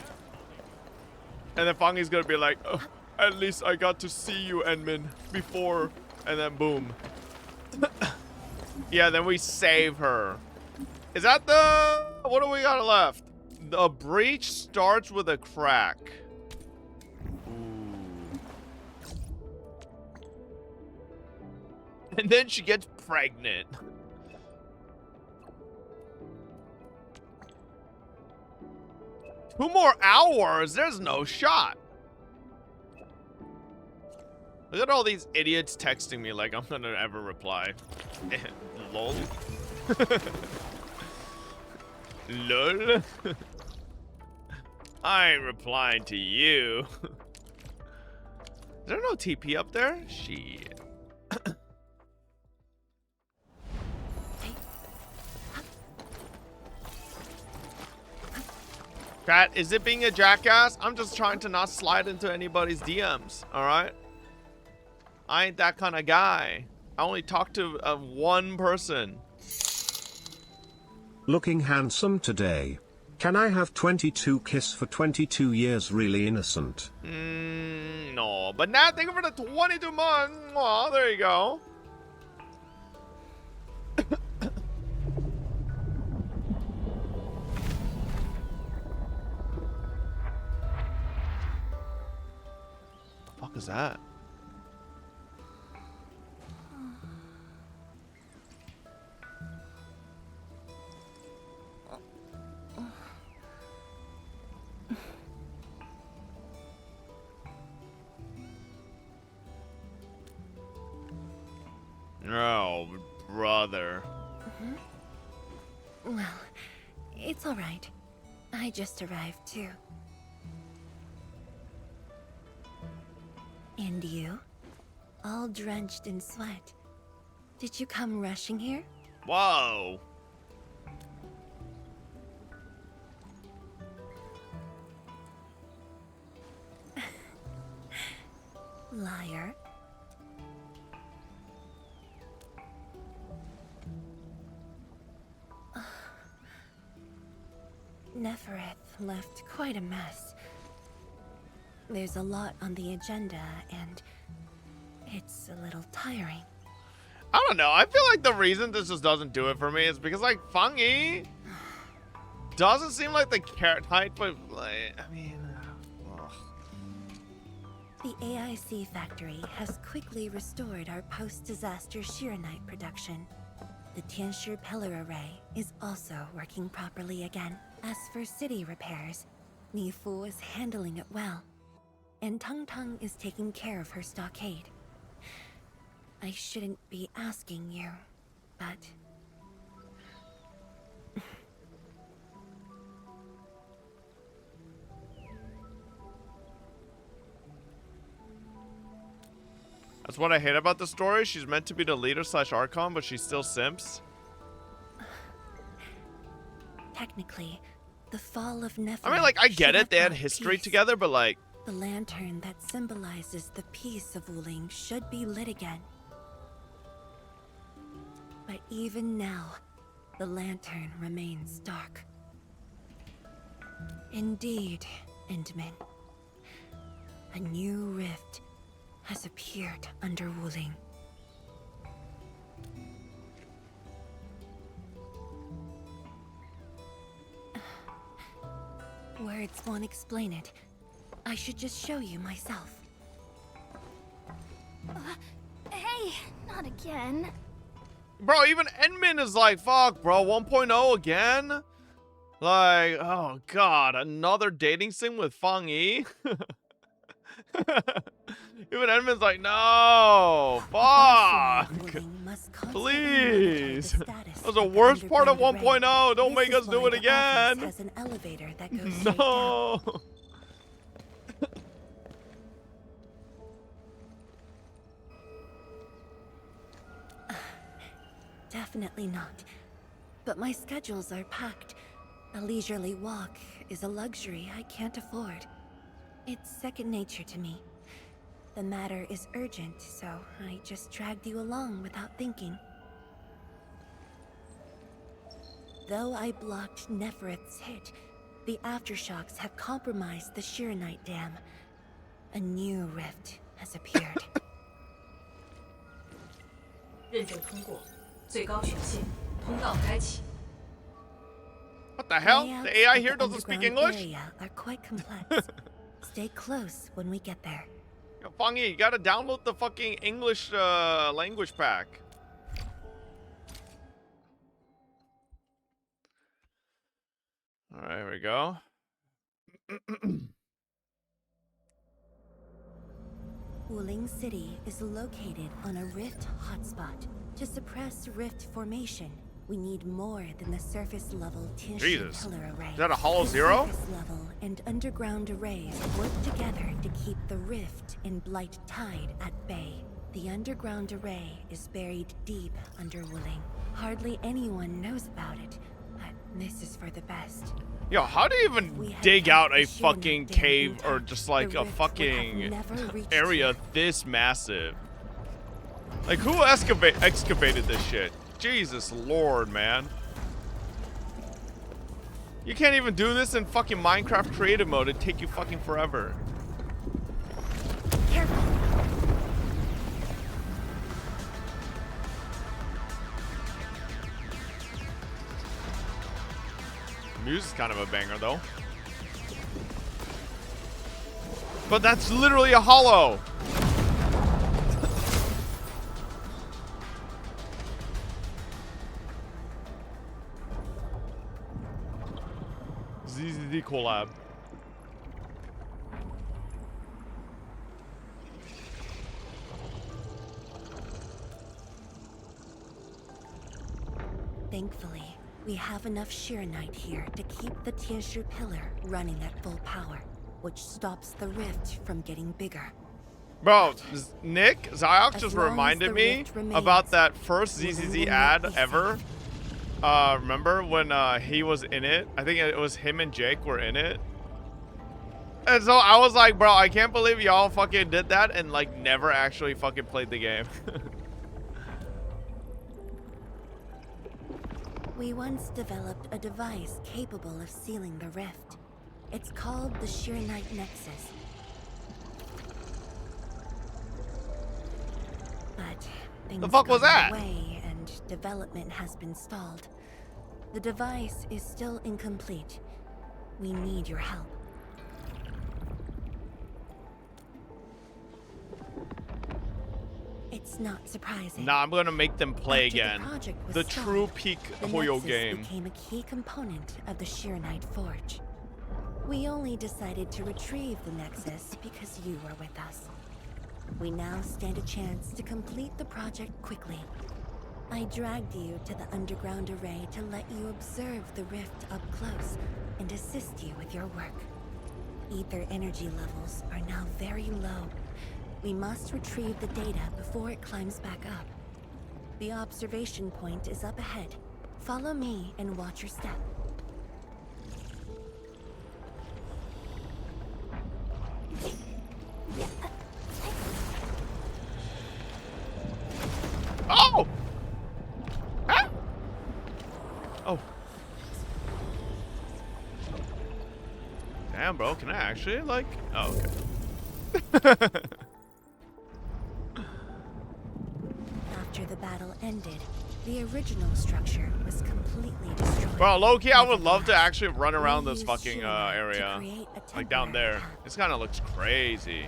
and then Fang Yi's gonna be like, oh, at least I got to see you, Enmin, before, and then boom. Yeah, then we save her. Is that the... what do we got left? The breach starts with a crack. Ooh. And then she gets pregnant. 2 more hours? There's no shot. Look at all these idiots texting me like I'm gonna ever reply. Lol. Lol. I ain't replying to you. Is there no TP up there? Shit. Chat, is it being a jackass? I'm just trying to not slide into anybody's DMs, alright? I ain't that kind of guy. I only talk to one person. Looking handsome today. Can I have 22 kiss for 22 years really innocent? No, but now thank you for the 22 months. Well, there you go. The fuck is that? Oh, brother. Well, it's all right. I just arrived too. And you? All drenched in sweat. Did you come rushing here? Whoa. Liar. Nefereth left quite a mess. There's a lot on the agenda, and it's a little tiring. I don't know. I feel like the reason this just doesn't do it for me is because, like, Fang Yi doesn't seem like the type of, like, I mean... ugh. The AIC factory has quickly restored our post-disaster Shirenite production. The Tianshi pillar array is also working properly again. As for city repairs, Mi Fu is handling it well, and Tung Tung is taking care of her stockade. I shouldn't be asking you, but... That's what I hate about the story. She's meant to be the leader / Archon, but she still simps. Technically, the fall of Nephilim... I mean, like, I get should it. They have had brought history peace. together, but like... The lantern that symbolizes the peace of Wuling should be lit again. But even now, the lantern remains dark. Indeed, Endman. A new rift has appeared under Wuling. Words won't explain it. I should just show you myself. Hey, not again. Bro, even Endman is like, fuck, bro, 1.0 again? Like, oh god, another dating sim with Fang Yi? Even Endman's like, no, fuck. Please. That was the worst part of 1.0. Don't make us do it again. Has an elevator that goes No. Definitely not. But my schedules are packed. A leisurely walk is a luxury I can't afford. It's second nature to me. The matter is urgent, so I just dragged you along without thinking. Though I blocked Nefereth's hit, the aftershocks have compromised the Shiranite Dam. A new rift has appeared. 认证通过，最高权限，通道开启。 What the hell? The AI here doesn't speak English? Are quite complex. Stay close when we get there. Yo, Fang Yi, you gotta download the fucking English language pack. Alright, here we go. Wuling City is located on a rift hotspot. To suppress rift formation, we need more than the surface level Tianshi pillar array. Is that a hollow The zero? surface level and underground arrays work together to keep the rift in Blight Tide at bay. The underground array is buried deep under Wuling. Hardly anyone knows about it, but this is for the best. Yo, how do you even dig out a fucking cave or just like a fucking area this massive? Like, who excavated this shit? Jesus Lord, man. You can't even do this in fucking Minecraft creative mode. It'd take you fucking forever. Careful. Music's kind of a banger, though. But that's literally a hollow. ZZD collab. Thankfully, we have enough Shiranite here to keep the Tianshu pillar running at full power, which stops the rift from getting bigger. Bro, Nick, Zyok just reminded me about that first ZZZ ad ever. Remember when he was in it? I think it was him and Jake were in it. And so I was like, bro, I can't believe y'all fucking did that and like never actually fucking played the game. We once developed a device capable of sealing the rift. It's called the Shiranite Nexus. But things The fuck was got in that? the way and development has been stalled. The device is still incomplete. We need your help. It's not surprising. Nah, I'm gonna make them play After again. The, project was The stalled, true peak the Hoyo Nexus game. became a key component of the Shiranite Forge. We only decided to retrieve the Nexus because you were with us. We now stand a chance to complete the project quickly. I dragged you to the underground array to let you observe the rift up close and assist you with your work. Ether energy levels are now very low. We must retrieve the data before it climbs back up. The observation point is up ahead. Follow me and watch your step. Oh! Ah! Oh. Damn, bro. Can I actually, like... Oh, okay. After the battle ended, the original structure was completely destroyed. Bro, low-key, I would love to actually run around this fucking area. Like, down there. This kind of looks crazy.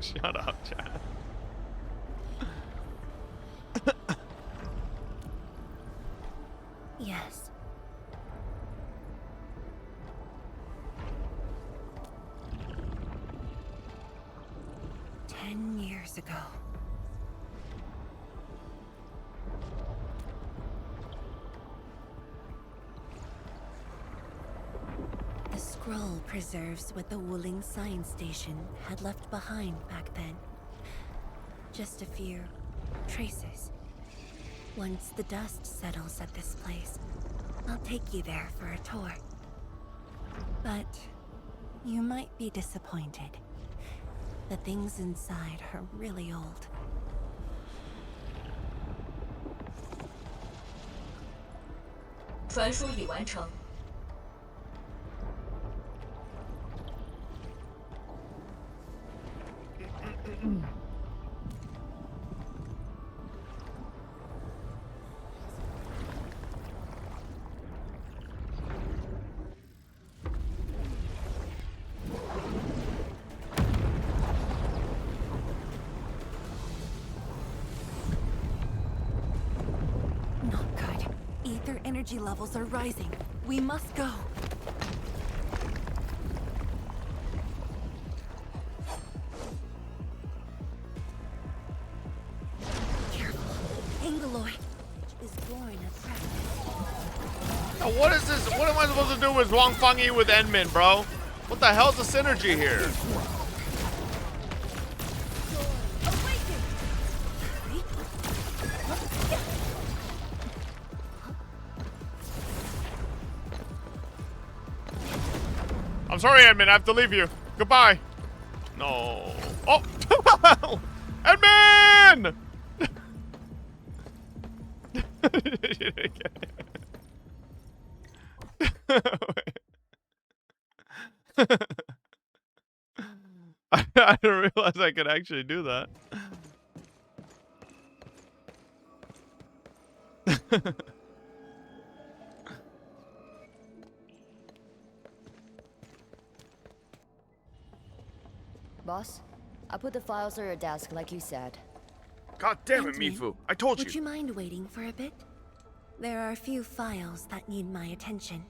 Shut up, Chad. Yes. Years ago. The scroll preserves what the Wooling Science Station had left behind back then. Just a few traces. Once the dust settles at this place, I'll take you there for a tour. But you might be disappointed. The things inside are really old. 传输已完成。Not good. Ether energy levels are rising. We must go. Careful. Angoloid is born of practice. Now, what is this? What am I supposed to do with Zhuangfangyi with Enmin, bro? What the hell's the synergy here? I'm sorry, Edmund. I have to leave you. Goodbye. No. Oh! Edmund! I didn't realize I could actually do that. Boss, I put the files on your desk like you said. God damn it, Endmin, Mifu. I told Would you. you mind waiting for a bit? There are a few files that need my attention.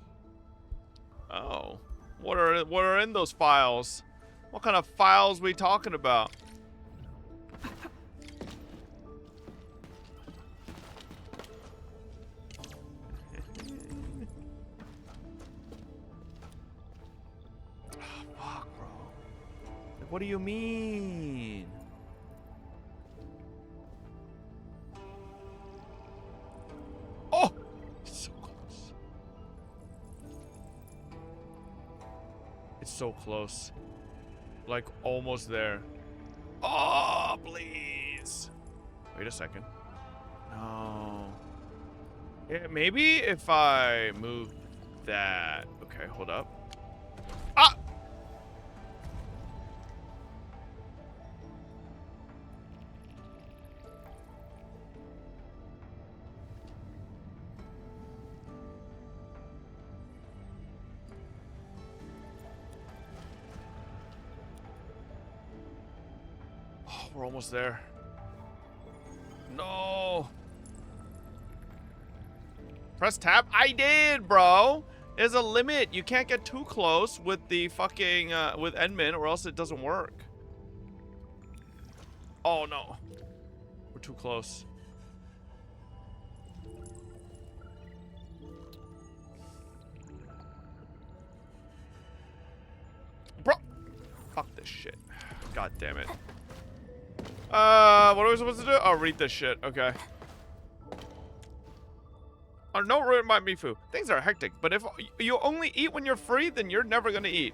Oh. What are in those files? What kind of files we talking about? Fuck, bro. What do you mean? Oh! It's so close. It's so close. Like, almost there. Oh, please. Wait a second. No. Yeah, maybe if I move that. Okay, hold up. Ah! We're almost there. No. Press tab. I did, bro. There's a limit. You can't get too close with the fucking with Endmin, or else it doesn't work. Oh no, we're too close. Bro, fuck this shit. God damn it. What are we supposed to do? Oh, read this shit. Okay. Oh, no, remind me, Fu. Things are hectic, but if you only eat when you're free, then you're never gonna eat.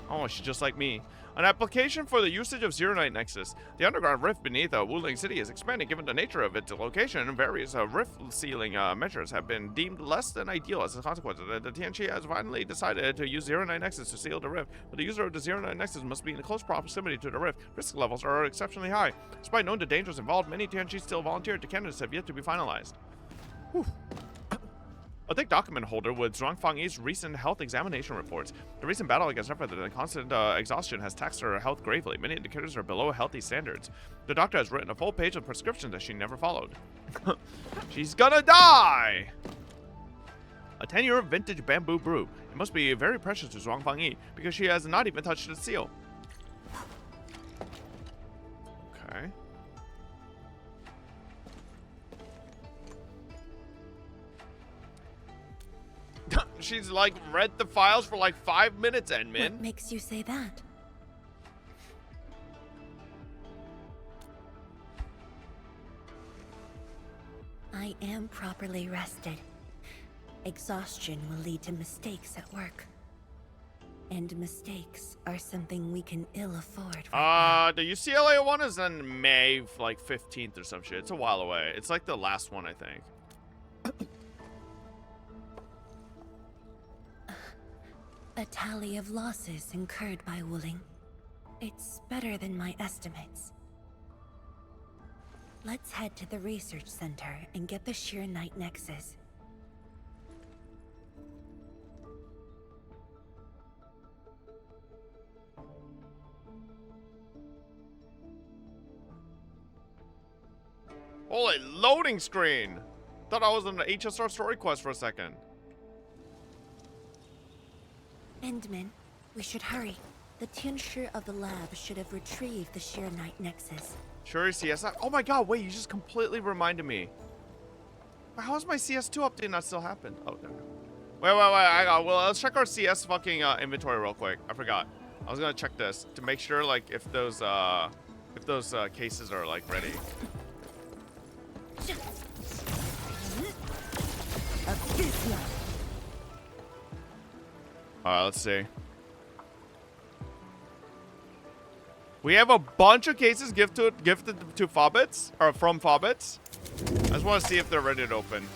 Oh, she's just like me. An application for the usage of Zero Night Nexus. The underground rift beneath Wooling City is expanding given the nature of its location, and various rift sealing measures have been deemed less than ideal as a consequence. The TNC has finally decided to use Zero Night Nexus to seal the rift, but the user of the Zero Night Nexus must be in close proximity to the rift. Risk levels are exceptionally high. Despite known the dangers involved, many TNC still volunteered. The candidates have yet to be finalized. Whew. A thick document holder with Zhuang Fangyi's recent health examination reports. The recent battle against Nephrith and constant exhaustion has taxed her health gravely. Many indicators are below healthy standards. The doctor has written a full page of prescriptions that she never followed. She's gonna die! A 10-year vintage bamboo brew. It must be very precious to Zhuang Fangyi because she has not even touched its seal. Okay. She's like read the files for like 5 minutes, Endmin. What makes you say that? I am properly rested. Exhaustion will lead to mistakes at work. And mistakes are something we can ill afford. The UCLA one is on May like 15th or some shit. It's a while away. It's like the last one, I think. A tally of losses incurred by Wooling. It's better than my estimates. Let's head to the research center and get the Sheer Night Nexus. Holy loading screen! Thought I was on the HSR story quest for a second. Endman, we should hurry. The Tianshi of the lab should have retrieved the Sheer Night Nexus. Sure, CSI. Oh my god, wait, you just completely reminded me. How is my CS2 update not still happened? Oh, there. Wait, well, let's check our CS fucking inventory real quick. I forgot. I was gonna check this to make sure, like, if those cases are, like, ready. Alright, let's see. We have a bunch of cases gifted to Fobbits, or from Fobbits. I just want to see if they're ready to open.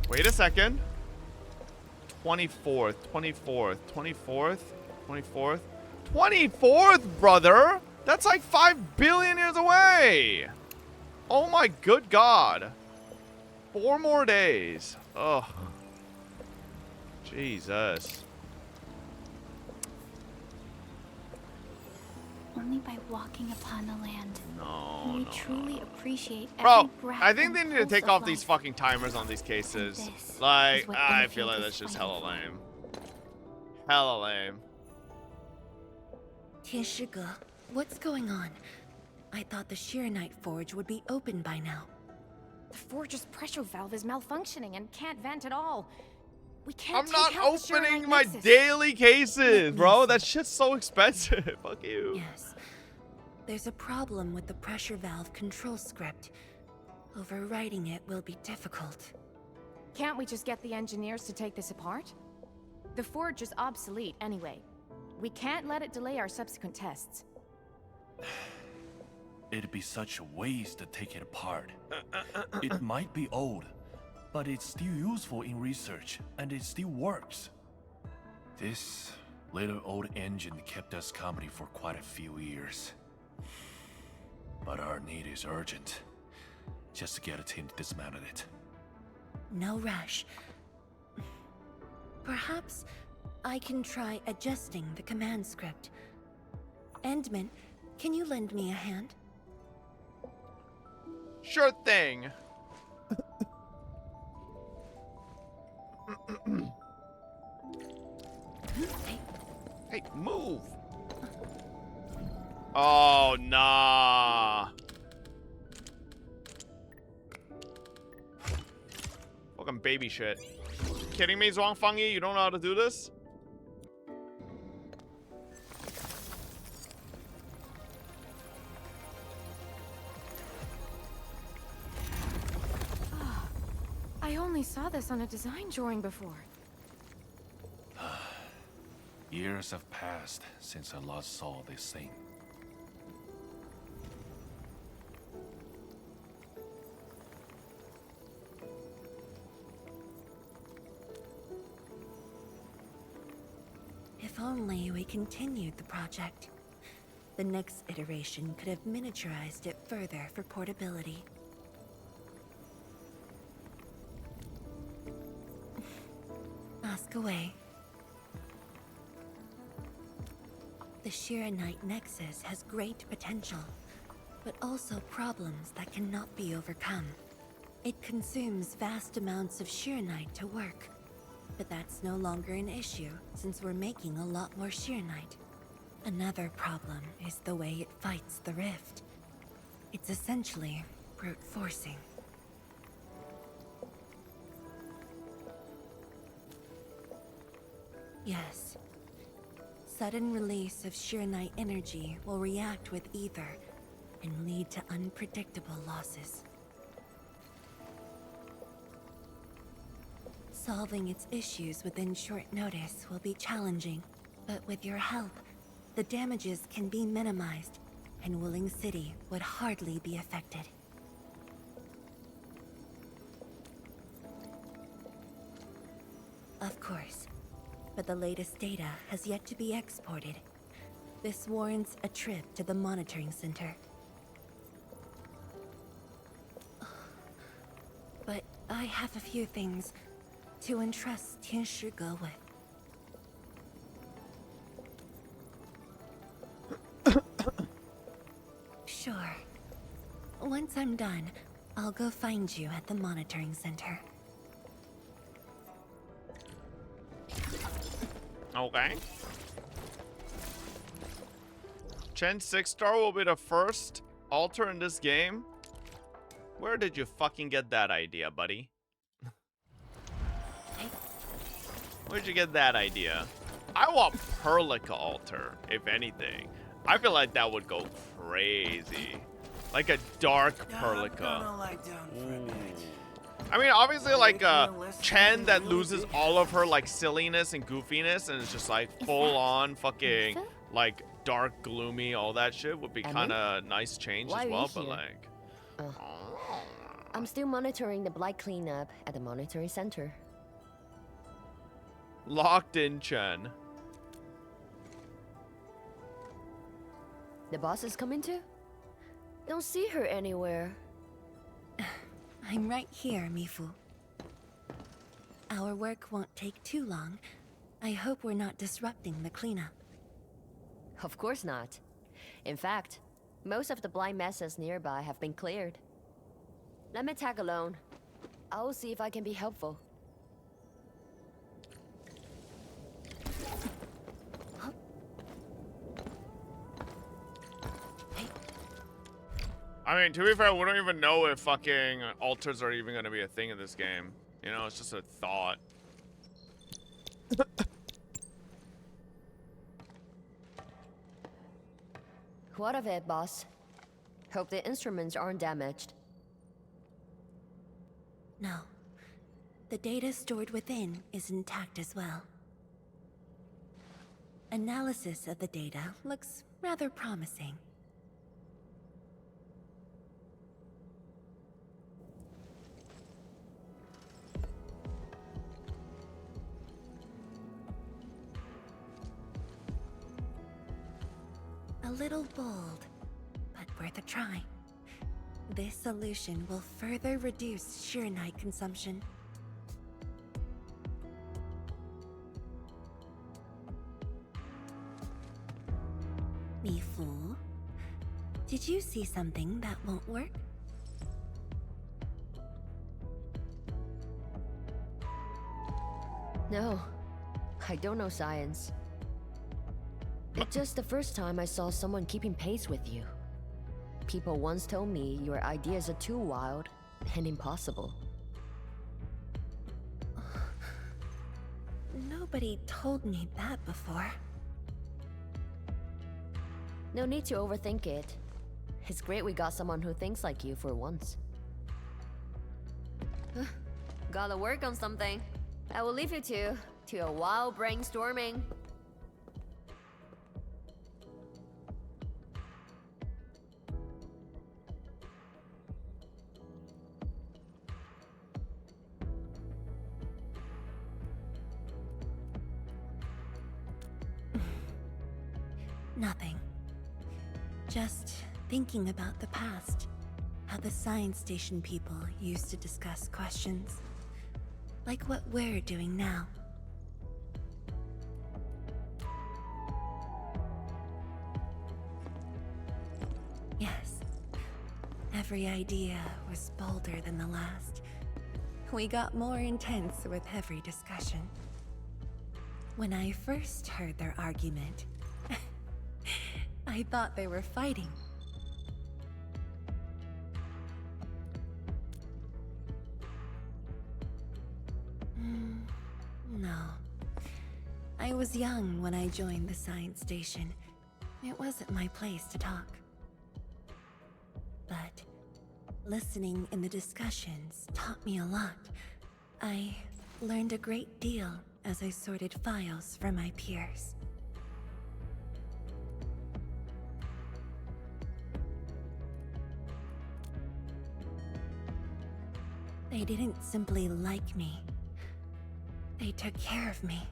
Wait a second. 24th, 24th, 24th, 24th. 24th, brother! That's like 5 billion years away! Oh my good god. 4 more days. Ugh. Jesus. Only by walking upon the land No, we truly appreciate every bro, breath I think they and need to pulse take of off these life. fucking timers on these cases. This Like, is what I Endfield feel like is that's just fighting hella for. lame. Hella lame. Tianshi, what's going on? I thought the Sheer Night Forge would be open by now. The forge's pressure valve is malfunctioning and can't vent at all. We can't I'm not take out the Sheer opening Night my Nexus. daily cases, bro. That shit's so expensive. Fuck you. Yes. There's a problem with the pressure valve control script. Overwriting it will be difficult. Can't we just get the engineers to take this apart? The forge is obsolete anyway. We can't let it delay our subsequent tests. It'd be such a waste to take it apart. It might be old, but it's still useful in research, and it still works. This little old engine kept us company for quite a few years. But our need is urgent. Just to get a team to dismantle it. No rush. Perhaps I can try adjusting the command script. Endman, can you lend me a hand? Sure thing. Hey, move. Oh, nah. Fucking baby shit. You kidding me, Zhuangfangyi? You don't know how to do this? I only saw this on a design drawing before. Years have passed since I last saw this thing. If only we continued the project. The next iteration could have miniaturized it further for portability. Ask away. The Shiranite Nexus has great potential, but also problems that cannot be overcome. It consumes vast amounts of Shiranite to work, but that's no longer an issue since we're making a lot more Shiranite. Another problem is the way it fights the rift. It's essentially brute forcing. Yes. Sudden release of Shiranite energy will react with ether and lead to unpredictable losses. Solving its issues within short notice will be challenging, but with your help, the damages can be minimized, and Wooling City would hardly be affected. Of course, but the latest data has yet to be exported. This warrants a trip to the monitoring center. But I have a few things to entrust Tian Shigo with. Sure. Once I'm done, I'll go find you at the monitoring center. Okay. Chen 6-star will be the first altar in this game. Where did you fucking get that idea, buddy? Where'd you get that idea? I want Perlica altar, if anything. I feel like that would go crazy. Like a dark Perlica. Ooh. I mean, obviously, like Chen that loses all of her like silliness and goofiness, and it's just like full on fucking like dark, gloomy, all that shit would be kind of nice change Why as are you well. But here? like, I'm still monitoring the blight cleanup at the monitoring center. locked in Chen. The boss is coming too? Don't see her anywhere. I'm right here, Mifu. Our work won't take too long. I hope we're not disrupting the cleanup. Of course not. In fact, most of the blind messes nearby have been cleared. Let me tag along. I'll see if I can be helpful. I mean, to be fair, we don't even know if fucking altars are even gonna be a thing in this game. You know, it's just a thought. What of it, boss? Hope the instruments aren't damaged. No. The data stored within is intact as well. Analysis of the data looks rather promising. A little bold, but worth a try. This solution will further reduce Shiranite consumption. Did you see something that won't work? No, I don't know science. It's just the first time I saw someone keeping pace with you. People once told me your ideas are too wild and impossible. Nobody told me that before. No need to overthink it. It's great we got someone who thinks like you for once. Gotta work on something. I will leave you two to a wild brainstorming. Nothing. Just thinking about the past. How the science station people used to discuss questions. Like what we're doing now. Yes. Every idea was bolder than the last. We got more intense with every discussion. When I first heard their argument, I thought they were fighting. No. I was young when I joined the science station. It wasn't my place to talk. But listening in the discussions taught me a lot. I learned a great deal as I sorted files for my peers. They didn't simply like me. They took care of me.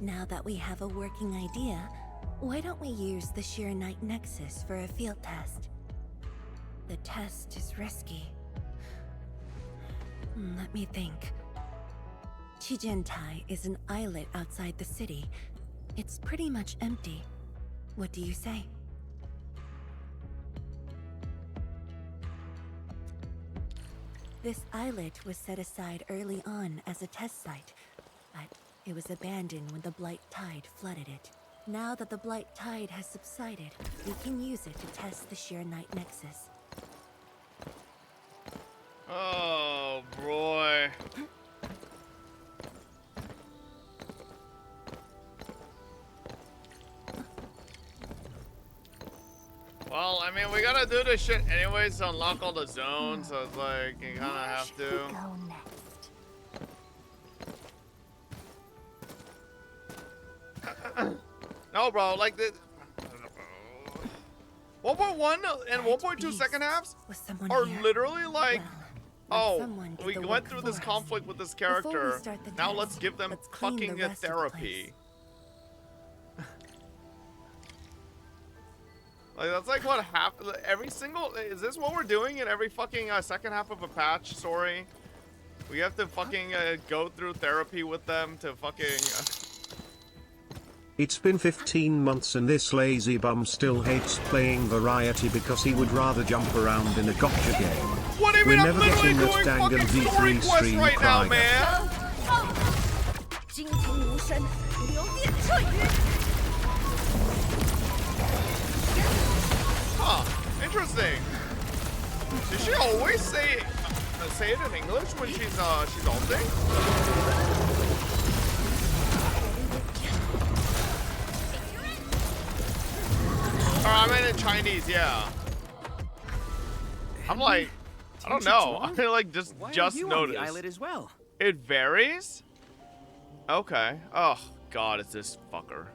Now that we have a working idea, why don't we use the Shiranite Nexus for a field test? The test is risky. Let me think. Chijentai is an islet outside the city. It's pretty much empty. What do you say? This islet was set aside early on as a test site, but it was abandoned when the Blight Tide flooded it. Now that the Blight Tide has subsided, we can use it to test the Shiranite Nexus. Oh, boy. Well, I mean, we gotta do this shit anyways to unlock all the zones, so it's like, you kinda have to. No, bro, like the 1.1 and 1.2 second halves are literally like, oh, we went through this conflict with this character, now let's give them fucking therapy. Like, that's like what happened every single, is this what we're doing in every fucking second half of a patch story? We have to fucking go through therapy with them to fucking It's been 15 months and this lazy bum still hates playing variety because he would rather jump around in a gotcha game. What do you mean? We're I'm never literally getting doing that fucking Dangan story V3 quests stream right now, Krieger. man. Huh, interesting. Did she always say it in English when she's ulting? Or I meant in Chinese, yeah. I'm like, I don't know. I like just noticed. On the islet as well? It varies? Okay. Oh god, it's this fucker.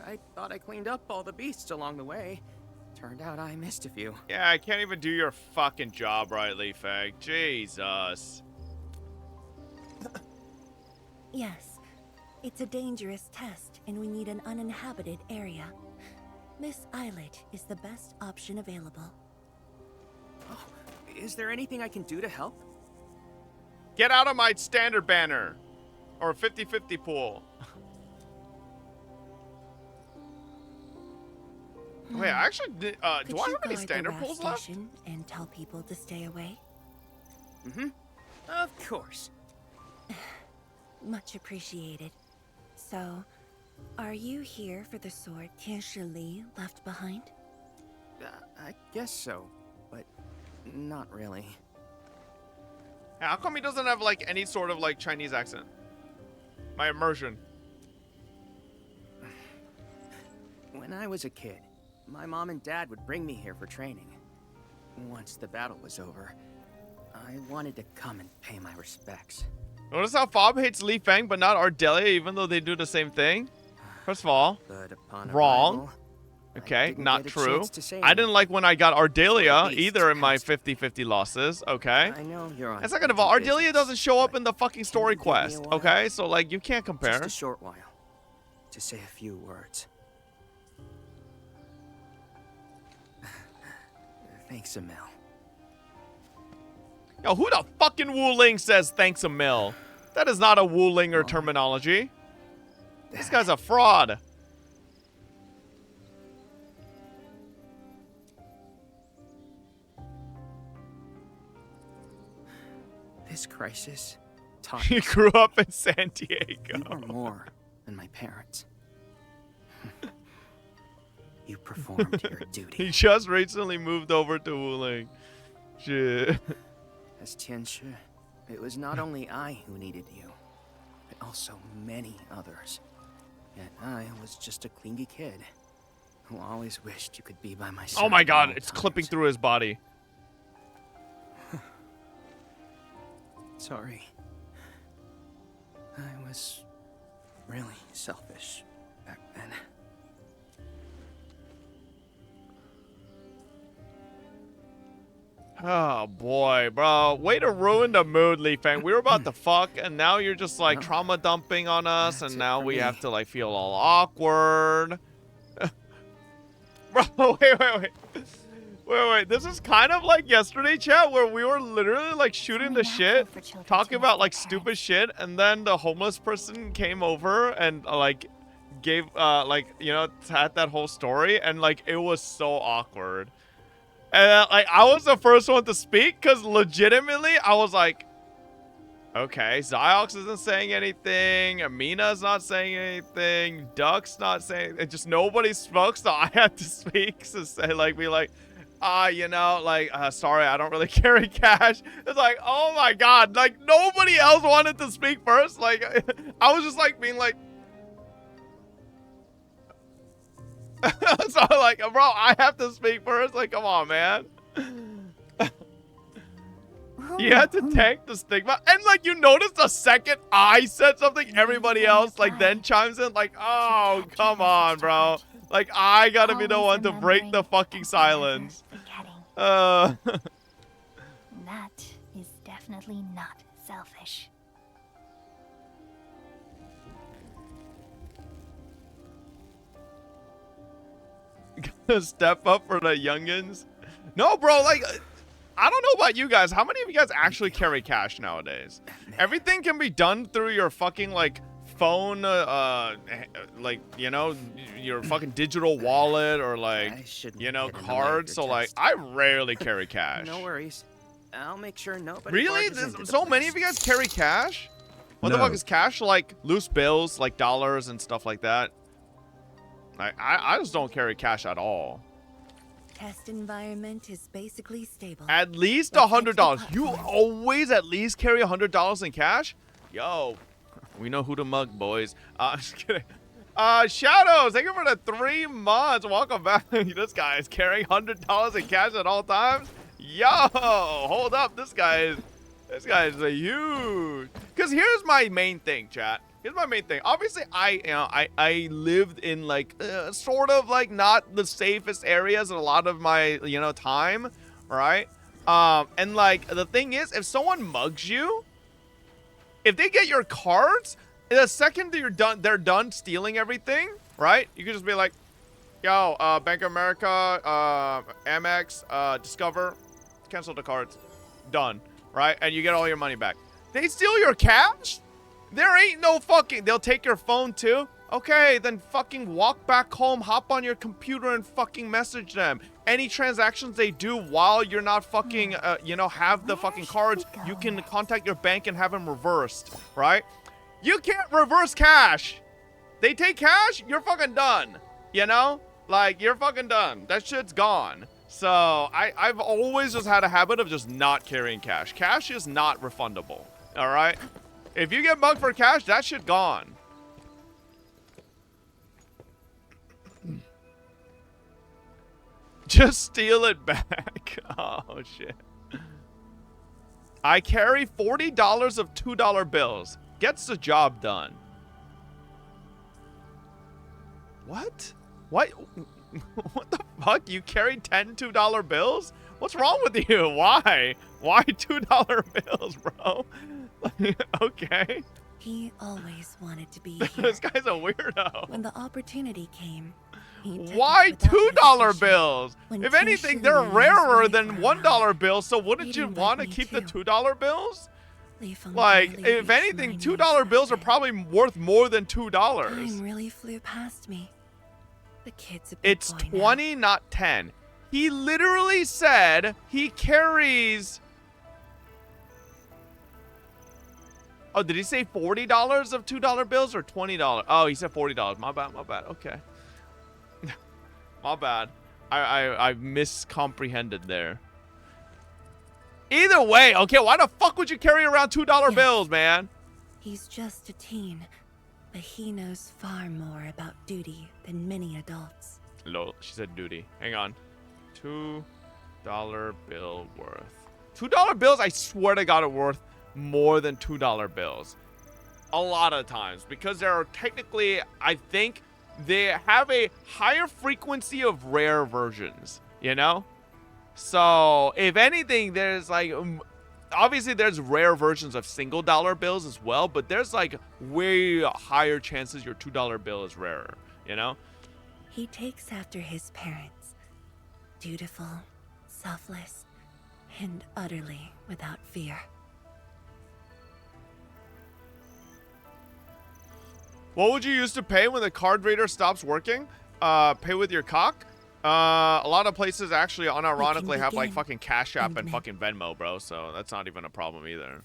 I thought I cleaned up all the beasts along the way. Turned out I missed a few. Yeah, I can't even do your fucking job right, Leafag. Jesus. Yes, it's a dangerous test and we need an uninhabited area. This islet is the best option available. Oh, is there anything I can do to help? Get out of my standard banner. Or 50-50 pool. Wait, I actually did, do I Could have you any guard the standard RAF pulls left? station and tell people to stay away? Mm-hmm. Of course. Much appreciated. So, are you here for the sword Tianshi Li left behind? I guess so, but not really. How come he doesn't have like any sort of like Chinese accent? My immersion. When I was a kid, my mom and dad would bring me here for training. Once the battle was over, I wanted to come and pay my respects. Notice how Fob hates Li Feng but not Ardelia, even though they do the same thing? First of all, But upon wrong. arrival, Okay, didn't not get a true. chance to say I didn't anything. like when I got Ardelia Beast either in my 50-50 losses, okay? I know you're on And second of all, business, Ardelia doesn't show up in the fucking story you give me a quest, while? okay? So, like, you can't compare. Just a short while, to say a few words. Thanks, Emil. Yo, who the fucking Wooling says thanks a mill? That is not a Woolinger terminology. This guy's a fraud. This crisis taught He me grew up in San Diego. you are more than my parents. You performed your duty. He just recently moved over to Wooling. Shit. As Tianshi, it was not only I who needed you, but also many others. Yet I was just a clingy kid who always wished you could be by my side. Oh my at god, all it's times. clipping through his body. Sorry. I was really selfish back then. Oh boy, bro. Way to ruin the mood, Li Feng. We were about to fuck, and now you're just like trauma dumping on us, and now we have to like feel all awkward. Bro, wait. Wait. This is kind of like yesterday, chat, where we were literally like shooting the shit, talking about like stupid shit, and then the homeless person came over and like gave like, you know, had that whole story, and like it was so awkward. And like I was the first one to speak because legitimately I was like, okay, Ziox isn't saying anything, Amina's not saying anything, Duck's not saying, it just nobody spoke, so I had to speak to say like, be like, you know, like, sorry, I don't really carry cash. It's like, oh my god, like nobody else wanted to speak first. Like I was just like being like, so like, bro, I have to speak first. Like, come on, man. You had to tank the stigma, and like, you notice the second I said something, everybody else like then chimes in. Like, oh, come on, bro. Like, I gotta be the one to break the fucking silence. That is definitely not selfish. Step up for the youngins. No, bro, like, I don't know about you guys. How many of you guys actually carry cash nowadays? Everything can be done through your fucking, like, phone, like, you know, your fucking digital wallet or, like, you know, card. So, like, I rarely carry cash. No worries. I'll make sure nobody. Really? barges into the So many place. of you guys carry cash? What the No. fuck is cash? Like, loose bills, like dollars and stuff like that? I just don't carry cash at all. Test environment is basically stable. At least Let's head to the $100. You platform. always at least carry $100 in cash? Yo, we know who to mug, boys. Just kidding. Shadows, thank you for the 3 months. Welcome back. This guy is carrying $100 in cash at all times. Yo, hold up. This guy is a huge. Because here's my main thing, chat. Here's my main thing. Obviously, I lived in like sort of like not the safest areas in a lot of my time, right? And like the thing is, if someone mugs you, if they get your cards, the second that they're done stealing everything, right? You can just be like, yo, Bank of America, Amex, Discover, cancel the cards, done, right? And you get all your money back. They steal your cash? There ain't no fucking, they'll take your phone too. Okay, then fucking walk back home, hop on your computer and fucking message them. Any transactions they do while you're not fucking, you know, have the fucking cards, you can contact your bank and have them reversed, right? You can't reverse cash. They take cash, you're fucking done, you know? Like, you're fucking done. That shit's gone. So, I've always just had a habit of just not carrying cash. Cash is not refundable, all right? If you get mugged for cash, that shit gone. Just steal it back. Oh, shit. I carry $40 of $2 bills. Gets the job done. What? What? What the fuck? You carry 10 $2 bills? What's wrong with you? Why? Why $2 bills, bro? Okay. He always wanted to be here. This guy's a weirdo. When the opportunity came, why $2 bills? When If anything, they're rarer than $1 bills, so wouldn't you want to keep the $2 bills? Like, if anything, $2 bills are probably worth more than $2. Time really flew past me. The kid's a big It's boy now. 20, not 10. He literally said he carries... Oh, did he say $40 of $2 bills or $20? Oh, he said $40. My bad, my bad. Okay. My bad. I miscomprehended there. Either way, okay, why the fuck would you carry around $2 bills, man? He's just a teen, but he knows far more about duty than many adults. Lol, she said duty. Hang on. $2 bill worth. $2 bills, I swear to God, are worth more than $2 bills. A lot of times. Because there are technically, I think, they have a higher frequency of rare versions, you know? So, if anything, there's like, obviously there's rare versions of single dollar bills as well, but there's like way higher chances your $2 bill is rarer, you know? He takes after his parents. Dutiful, selfless, and utterly without fear. What would you use to pay when the card reader stops working? Pay with your cock? A lot of places actually unironically have like fucking Cash App and fucking Venmo, bro, so that's not even a problem either.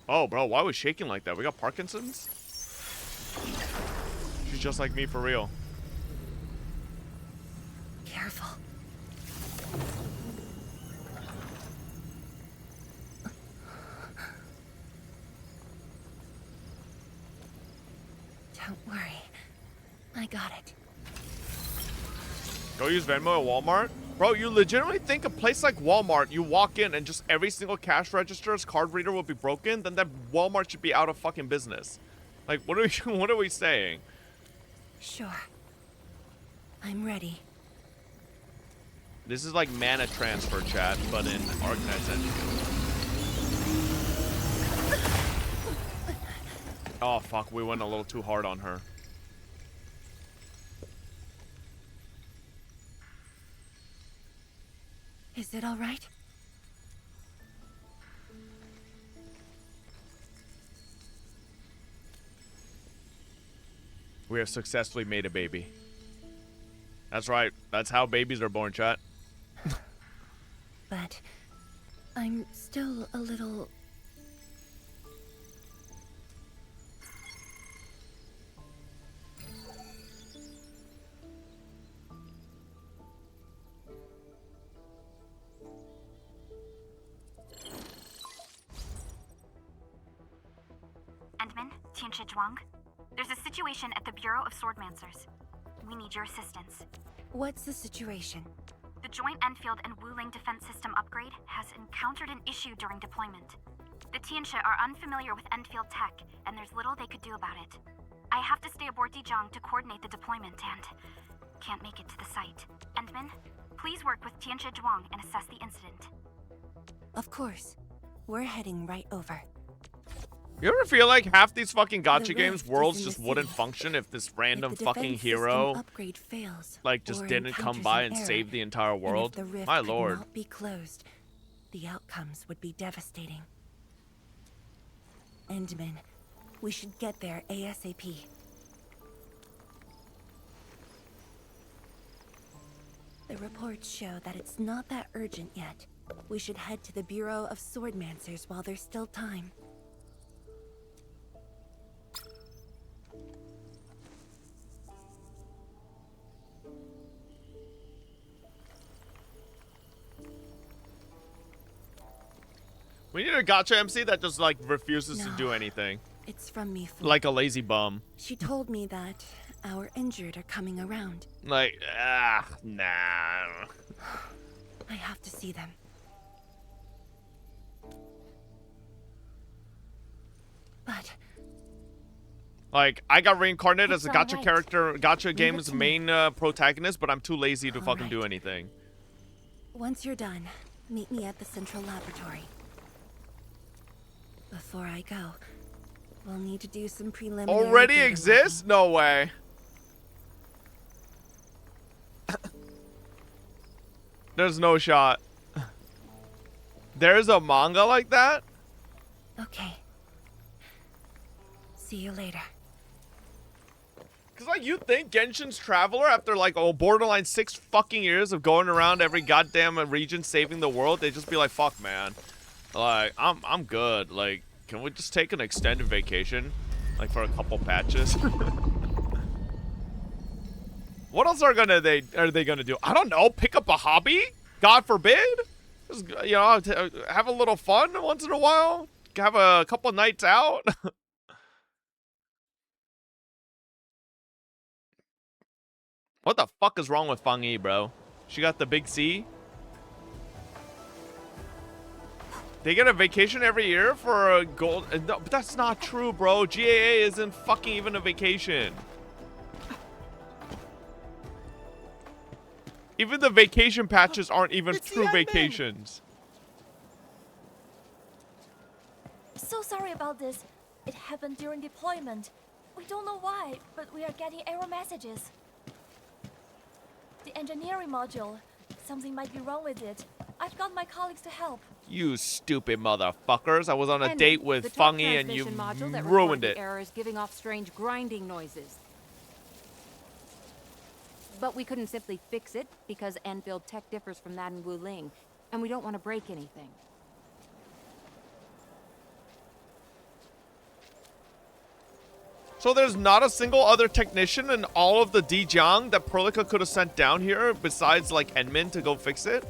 Oh, bro, why was shaking like that? We got Parkinson's? She's just like me for real. Careful. Don't worry. I got it. Go use Venmo at Walmart? Bro, you legitimately think a place like Walmart, you walk in and just every single cash register's card reader will be broken? Then that Walmart should be out of fucking business. Like, what are we saying? Sure. I'm ready. This is like mana transfer, chat, but in Organized Endfield. Oh, fuck, we went a little too hard on her. Is it all right? We have successfully made a baby. That's right. That's how babies are born, chat. But I'm still a little... Endman, Tianshi Zhuang. There's a situation at the Bureau of Swordmancers. We need your assistance. What's the situation? The joint Enfield and Wooling defense system upgrade has encountered an issue during deployment. The Tianshi are unfamiliar with Enfield tech, and there's little they could do about it. I have to stay aboard Dijiang to coordinate the deployment and can't make it to the site. Endman, please work with Tianshi Zhuang and assess the incident. Of course. We're heading right over. You ever feel like half these fucking gacha The games rift worlds is in just the wouldn't city. function if this random If the fucking defense system hero upgrade fails, like just or didn't come encounters by an and error, save the entire and if world? the rift My could lord. not be closed, the outcomes would be devastating. Endman, we should get there ASAP. The reports show that it's not that urgent yet. We should head to the Bureau of Swordmancers while there's still time. We need a gotcha MC that just like refuses to do anything. It's from me. Like a lazy bum. She told me that our injured are coming around. Like, nah. I have to see them. But like, I got reincarnated as a It's gotcha alright. character, gotcha Leave it game's to me. main protagonist, but I'm too lazy to fucking Alright. do anything. once you're done, meet me at the central laboratory. Before I go, we'll need to do some preliminary... Already data exists? No way. There's no shot. There's a manga like that? Okay. See you later. Cause like you think Genshin's Traveler, after like borderline 6 fucking years of going around every goddamn region saving the world, they just be like, fuck man. Like, I'm good. Like, can we just take an extended vacation? Like for a couple patches? What else are they gonna do? I don't know, pick up a hobby? God forbid? Just, you know, have a little fun once in a while? Have a couple nights out? What the fuck is wrong with Fang Yi, bro? She got the big C? They get a vacation every year for a gold... No, but that's not true, bro. GAA isn't fucking even a vacation. Even the vacation patches aren't even true vacations. So sorry about this. It happened during deployment. We don't know why, but we are getting error messages. The engineering module. Something might be wrong with it. I've got my colleagues to help. You stupid motherfuckers. I was on a And date with the top Fang Yi and you transmission module that ruined recorded it. the error is giving off strange grinding noises. But we couldn't simply fix it because Endfield tech differs from that in Wuling, and we don't want to break anything. So there's not a single other technician in all of the Dijiang that Perlica could have sent down here besides like Enmin to go fix it?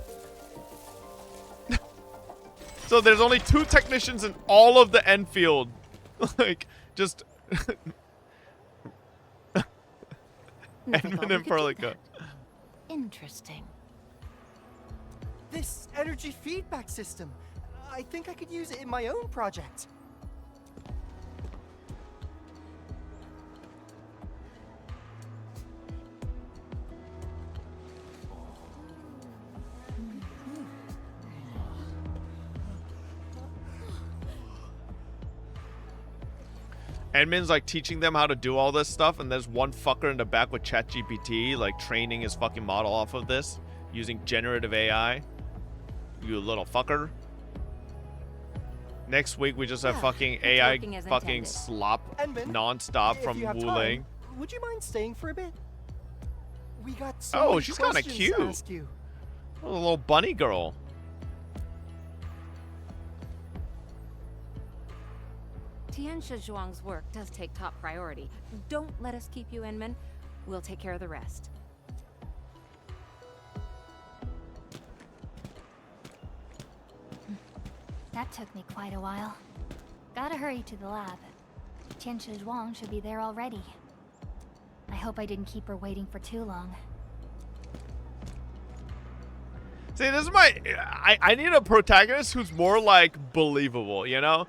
So there's only 2 technicians in all of the Endfield. Like, just... Enmin and Perlica. Interesting. This energy feedback system. I think I could use it in my own project. Edmund's like teaching them how to do all this stuff, and there's one fucker in the back with ChatGPT like training his fucking model off of this using generative AI. You little fucker. Next week we just have fucking it's AI working as fucking intended. slop Edmund, non-stop if from you have Wuling. time, would you mind staying for a bit? We got so Oh, many she's kind of questions to cute. ask you. A little bunny girl. Tianxia Zhuang's work does take top priority. Don't let us keep you, Enman. We'll take care of the rest. That took me quite a while. Gotta hurry to the lab. Tianxia Zhuang should be there already. I hope I didn't keep her waiting for too long. See, this is my... I need a protagonist who's more, like, believable, you know?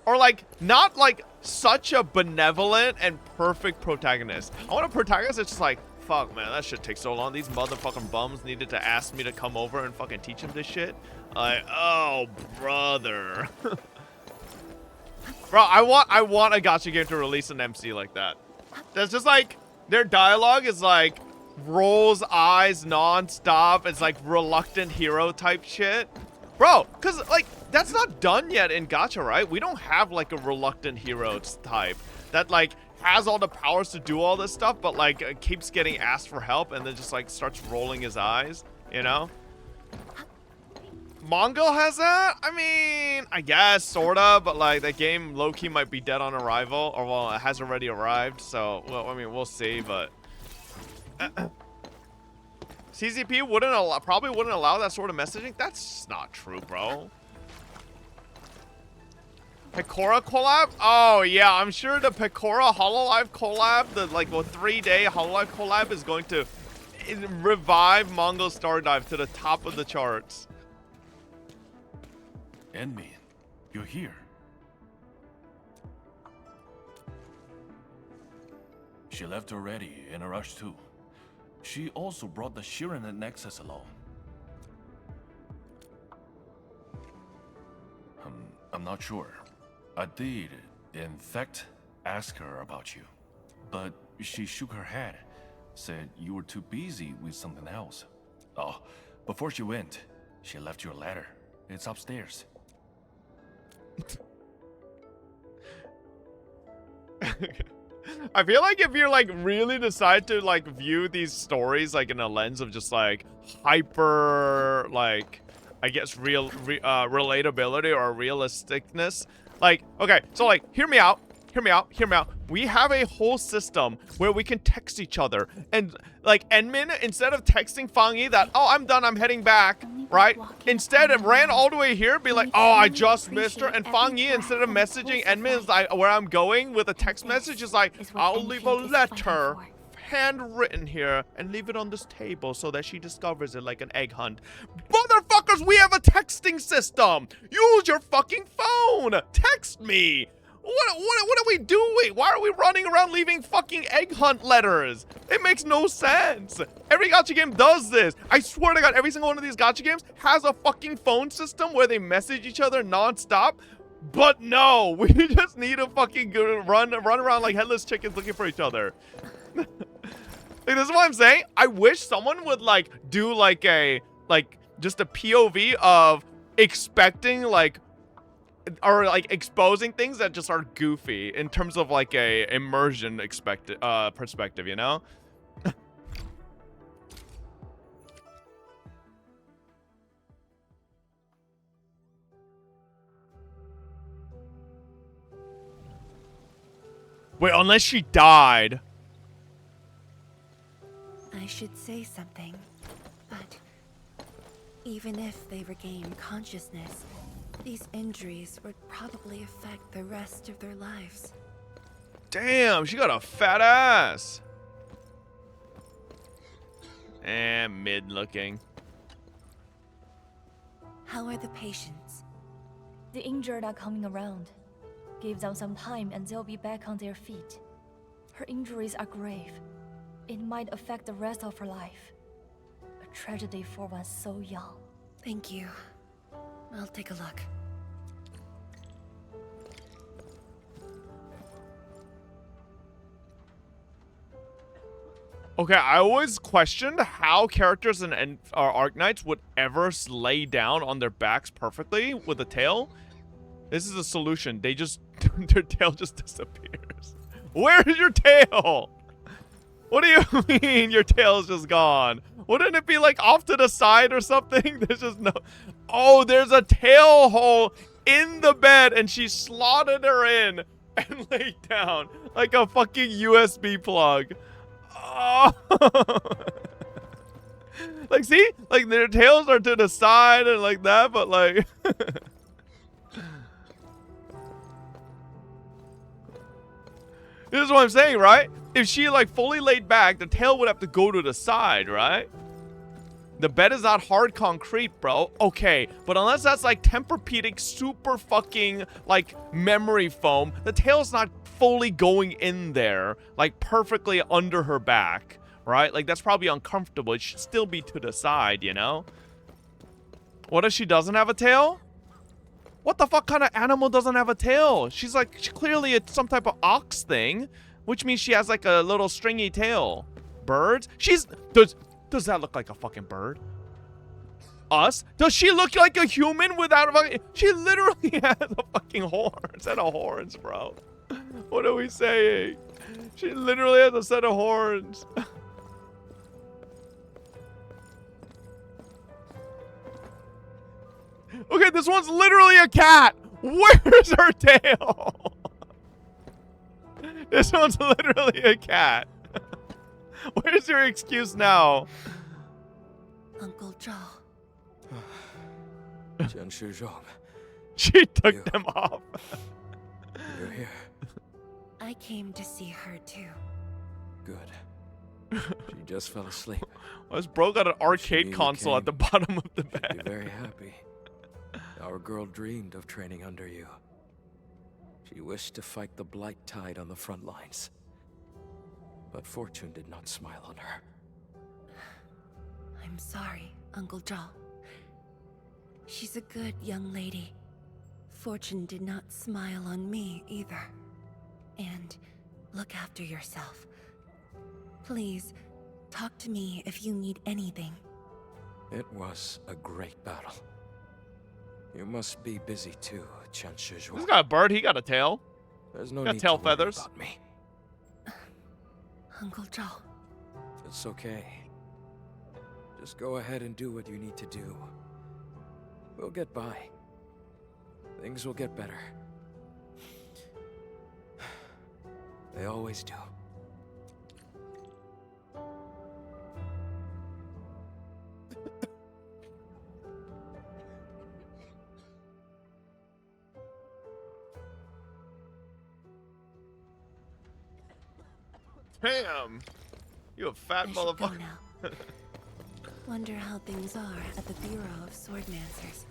Or, like, not, like, such a benevolent and perfect protagonist. I want a protagonist that's just like, fuck, man, that shit takes so long. These motherfucking bums needed to ask me to come over and fucking teach them this shit. Like, oh, brother. Bro, I want a gacha game to release an MC like that. That's just, like, their dialogue is, like... rolls eyes non-stop. It's like reluctant hero type shit. Bro, Bro, because, like, that's not done yet in gacha, right? We don't have, like, a reluctant hero type that, like, has all the powers to do all this stuff, but, like, keeps getting asked for help and then just, like, starts rolling his eyes, you know? Mongol has that? I mean, I guess, sorta, but, like, that game low-key might be dead on arrival, or, well, it has already arrived, so, well, I mean, we'll see, but... CCP probably wouldn't allow that sort of messaging? That's not true, bro. Pecora collab? Oh, yeah, I'm sure the Pecora Hololive collab, the, like, 3-day Hololive collab is going to revive Mongol Stardive to the top of the charts. Enmin, you're here. She left already, in a rush too. She also brought the Shirenet Nexus along. I'm not sure. I did, in fact, ask her about you. But she shook her head, said you were too busy with something else. Oh, before she went, she left you a letter. It's upstairs. I feel like if you like really decide to like view these stories like in a lens of just like hyper like I guess relatability or realisticness, like okay, so like hear me out. We have a whole system where we can text each other. And, like, Enmin, instead of texting Fang Yi that, oh, I'm done, I'm heading back, right? Instead, it ran all the way here, be like, oh, I just missed her. And Fang Yi, instead of messaging Enmin like, where I'm going with a text message, is like, I'll leave a letter, handwritten here, and leave it on this table so that she discovers it like an egg hunt. Motherfuckers, we have a texting system! Use your fucking phone! Text me! What are we doing? Why are we running around leaving fucking egg hunt letters? It makes no sense. Every gacha game does this. I swear to God, every single one of these gacha games has a fucking phone system where they message each other non-stop. But no, we just need to fucking run around like headless chickens looking for each other. Like, this is what I'm saying. I wish someone would like do like just a POV of expecting like or like exposing things that just are goofy in terms of like a immersion perspective, you know? Wait, unless she died. I should say something, but even if they regain consciousness, these injuries would probably affect the rest of their lives. Damn, she got a fat ass. And mid-looking. How are the patients? The injured are coming around. Give them some time and they'll be back on their feet. Her injuries are grave. It might affect the rest of her life. A tragedy for one so young. Thank you. I'll take a look. Okay, I always questioned how characters in Arknights would ever lay down on their backs perfectly with a tail. This is a solution. They just, their tail just disappears. Where's your tail? What do you mean your tail is just gone? Wouldn't it be like off to the side or something? There's just no... Oh, there's a tail hole in the bed and she slotted her in and laid down like a fucking USB plug. Oh. Like, see? Like, their tails are to the side and like that, but like... This is what I'm saying, right? If she like fully laid back, the tail would have to go to the side, right? The bed is not hard concrete, bro. Okay, but unless that's like Tempur-Pedic super fucking like memory foam, the tail's not fully going in there, like perfectly under her back, right? Like that's probably uncomfortable. It should still be to the side, you know? What if she doesn't have a tail? What the fuck kind of animal doesn't have a tail? She's like, clearly it's some type of ox thing, which means she has like a little stringy tail. Birds? Does that look like a fucking bird? us? Does she look like a human without a fucking... She literally has a fucking horns. Set of horns, bro. What are we saying? She literally has a set of horns. Okay, this one's literally a cat. Where's her tail? This one's literally a cat. Where's your excuse now? Uncle Joe. She took them off. You're here. I came to see her too. Good. She just fell asleep. Well, this bro got an arcade She console at the came. bottom of the She'd bed. be very happy. Our girl dreamed of training under you. She wished to fight the blight tide on the front lines. But fortune did not smile on her. I'm sorry, Uncle Joe. She's a good young lady. Fortune did not smile on me either. And look after yourself. Please, talk to me if you need anything. It was a great battle. You must be busy too, Chen Shizhuo. He's got a bird. He got a tail. There's no got need tail to worry feathers. about me. Uncle Joe. It's okay. Just go ahead and do what you need to do. We'll get by. Things will get better. They always do. Damn. You a fat I should go motherfucker. now. Wonder how things are at the Bureau of Swordmancers.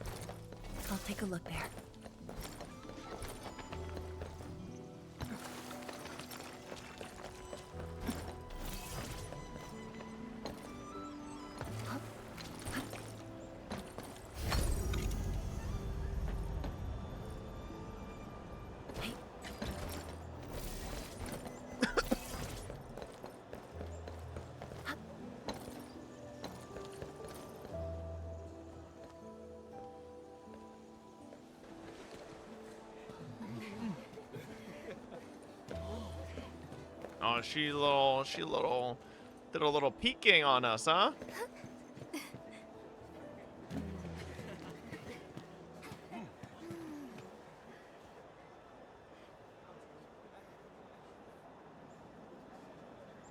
I'll take a look there. Oh, she did a little peeking on us, huh?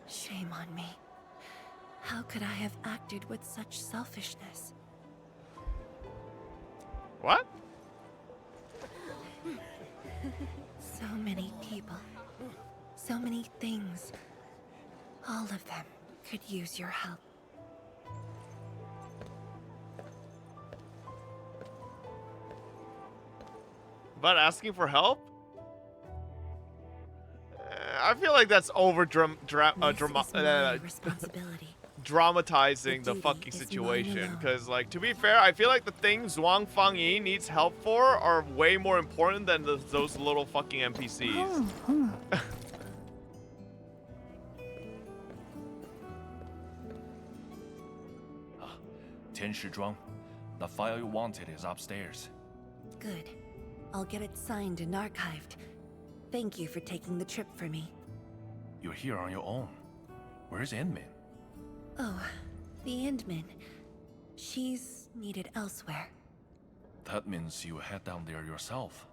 Shame on me. How could I have acted with such selfishness? What? So many people. So many things. All of them could use your help. But asking for help? I feel like that's over dramatizing the fucking situation. Because, like, to be fair, I feel like the things Zhuang Fangyi needs help for are way more important than those little fucking NPCs. Tian Shizhuang, the file you wanted is upstairs. Good. I'll get it signed and archived. Thank you for taking the trip for me. You're here on your own. Where's Enmin? Oh, the Endman. She's needed elsewhere. That means you head down there yourself.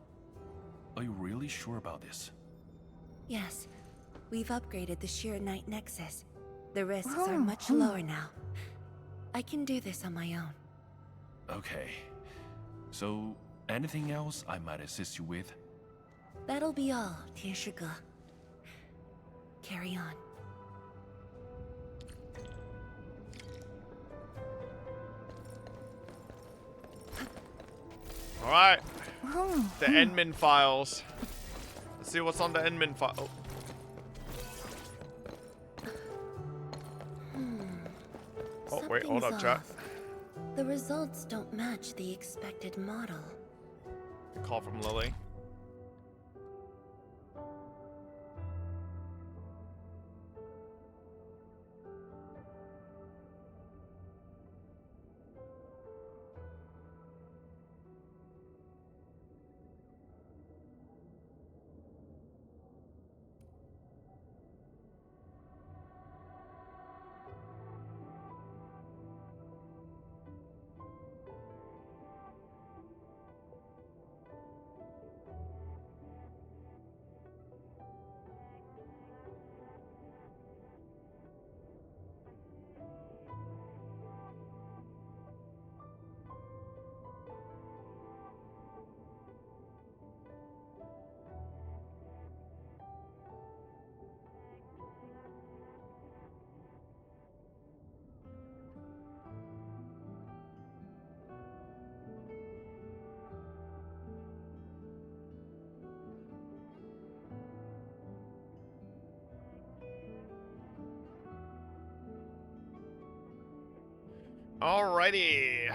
Are you really sure about this? Yes. We've upgraded the Sheer Knight Nexus. The risks are much lower now. I can do this on my own. Okay. So, anything else I might assist you with? That'll be all, Tieshige. Carry on. Alright. The Endman files. Let's see what's on the Endman file. Oh, wait, hold up, chat. The results don't match the expected model. Call from Lily. Alrighty.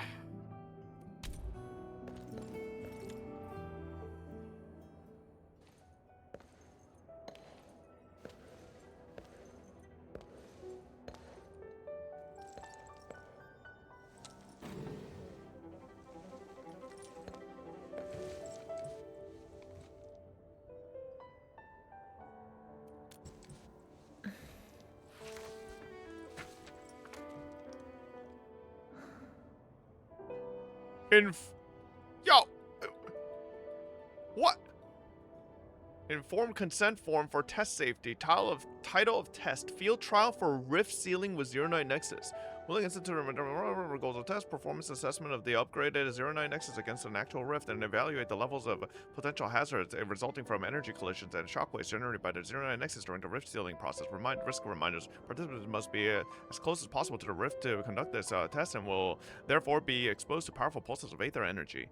Yo! What? Informed consent form for test safety. Title of test. Field trial for rift sealing with 09 Nexus. Willing Institute goals of test. Performance assessment of the upgraded 09 Nexus against an actual rift and evaluate the levels of potential hazards resulting from energy collisions and shockwaves generated by the 09 Nexus during the rift sealing process. Risk reminders. Participants must be as close as possible to the rift to conduct this test and will therefore be exposed to powerful pulses of aether energy.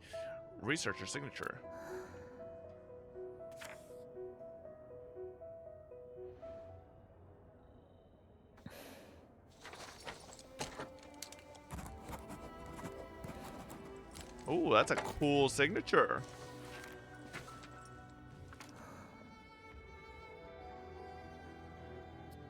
Researcher signature. Ooh, that's a cool signature.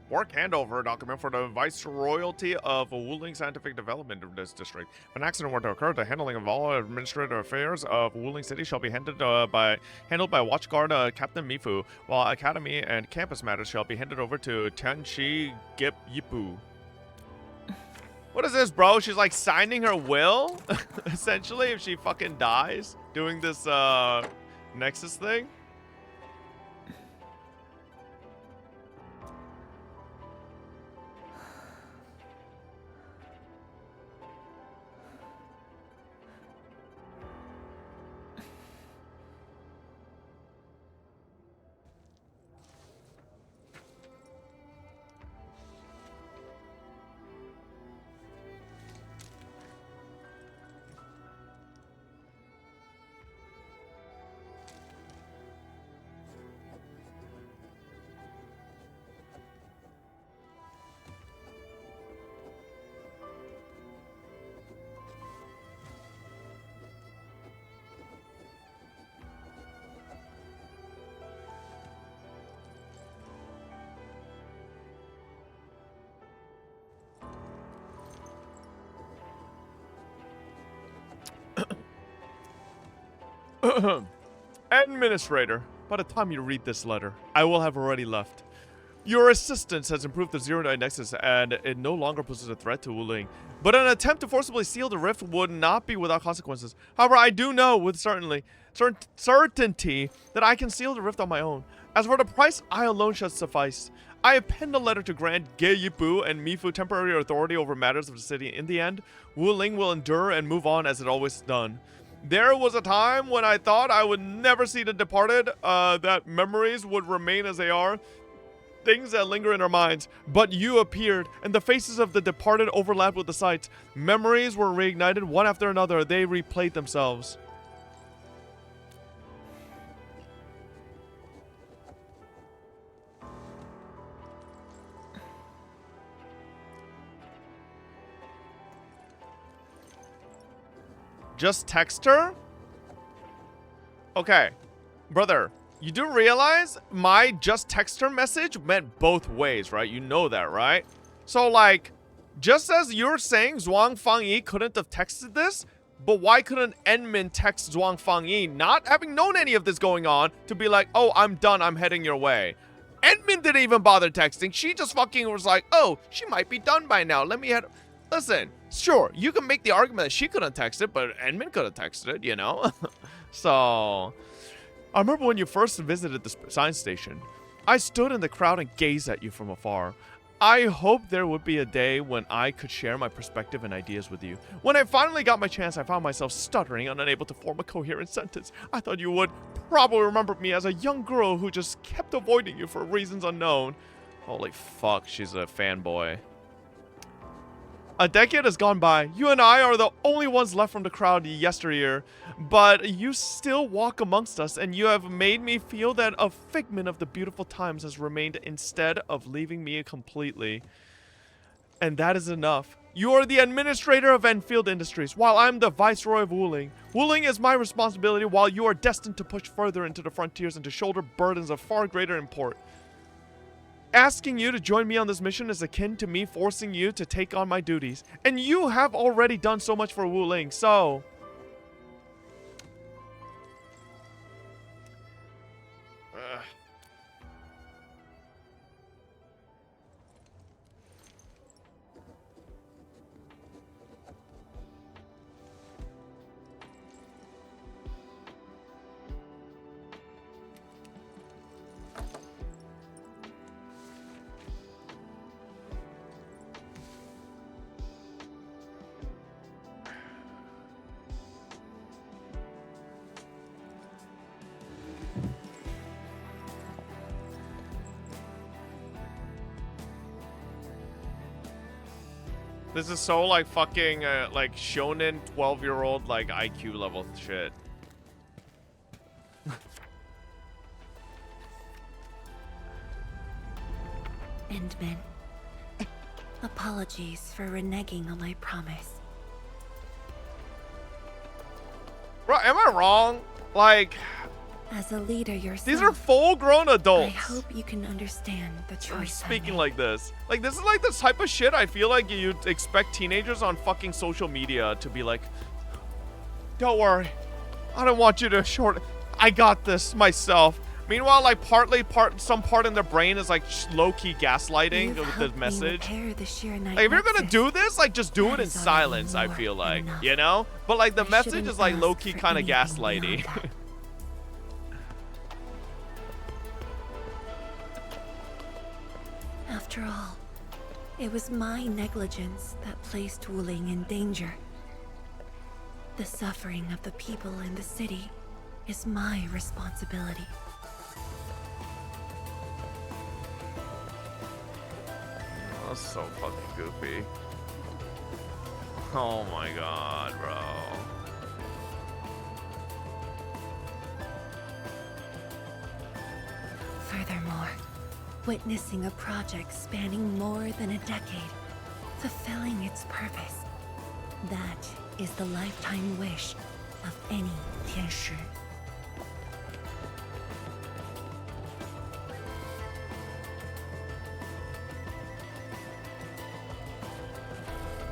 Work handover document for the Viceroyalty of Wooling Scientific Development of this district. If an accident were to occur, the handling of all administrative affairs of Wooling City shall be handled by Watchguard Captain Mifu, while academy and campus matters shall be handed over to Tianchi Gip Yipu. What is this, bro? She's like signing her will, essentially, if she fucking dies doing this Nexus thing. Administrator, by the time you read this letter, I will have already left. Your assistance has improved the 09 Nexus, and it no longer poses a threat to Wuling. But an attempt to forcibly seal the rift would not be without consequences. However, I do know with certainty that I can seal the rift on my own. As for the price, I alone shall suffice. I have penned a letter to grant Ge Yipu and Mifu temporary authority over matters of the city. In the end, Wuling will endure and move on as it always done. There was a time when I thought I would never see the departed, that memories would remain as they are, things that linger in our minds. But you appeared, and the faces of the departed overlapped with the sights. Memories were reignited one after another. They replayed themselves. Just text her? Okay. Brother, you do realize my just text her message meant both ways, right? You know that, right? So, like, just as you're saying Zhuang Fangyi couldn't have texted this, but why couldn't Enmin text Zhuang Fangyi, not having known any of this going on, to be like, oh, I'm done, I'm heading your way? Enmin didn't even bother texting. She just fucking was like, oh, she might be done by now. Let me head... Listen, sure, you can make the argument that she couldn't text it, but Enmin could have texted it, you know? So, I remember when you first visited the science station. I stood in the crowd and gazed at you from afar. I hoped there would be a day when I could share my perspective and ideas with you. When I finally got my chance, I found myself stuttering and unable to form a coherent sentence. I thought you would probably remember me as a young girl who just kept avoiding you for reasons unknown. Holy fuck, she's a fanboy. A decade has gone by. You and I are the only ones left from the crowd yesteryear, but you still walk amongst us, and you have made me feel that a figment of the beautiful times has remained instead of leaving me completely. And that is enough. You are the administrator of Enfield Industries, while I'm the viceroy of Wooling. Wooling is my responsibility, while you are destined to push further into the frontiers and to shoulder burdens of far greater import. Asking you to join me on this mission is akin to me forcing you to take on my duties. And you have already done so much for Wooling, so... This is so like fucking like shonen 12-year-old like IQ level shit. Endman, apologies for reneging on my promise. Bro, am I wrong? Like, as a leader yourself, these are full-grown adults. I hope you can understand the choice. Speaking like this is like the type of shit I feel like you'd expect teenagers on fucking social media to be like, don't worry, I don't want you to I got this myself. Meanwhile, like some part in their brain is like low-key gaslighting with the message. Like, if you're gonna do this, like just do it in silence, I feel like, you know? But like the message is like low-key kind of gaslighty. After all, it was my negligence that placed Wooling in danger. The suffering of the people in the city is my responsibility. That's so fucking goofy. Oh my god, bro. Furthermore, witnessing a project spanning more than a decade, fulfilling its purpose, that is the lifetime wish of any Tianshi.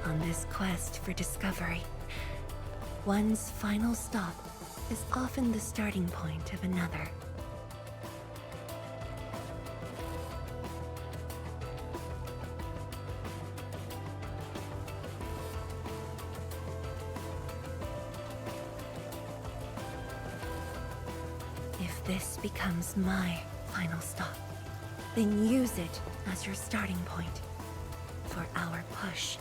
On this quest for discovery, one's final stop is often the starting point of another. If this becomes my final stop, then use it as your starting point for our push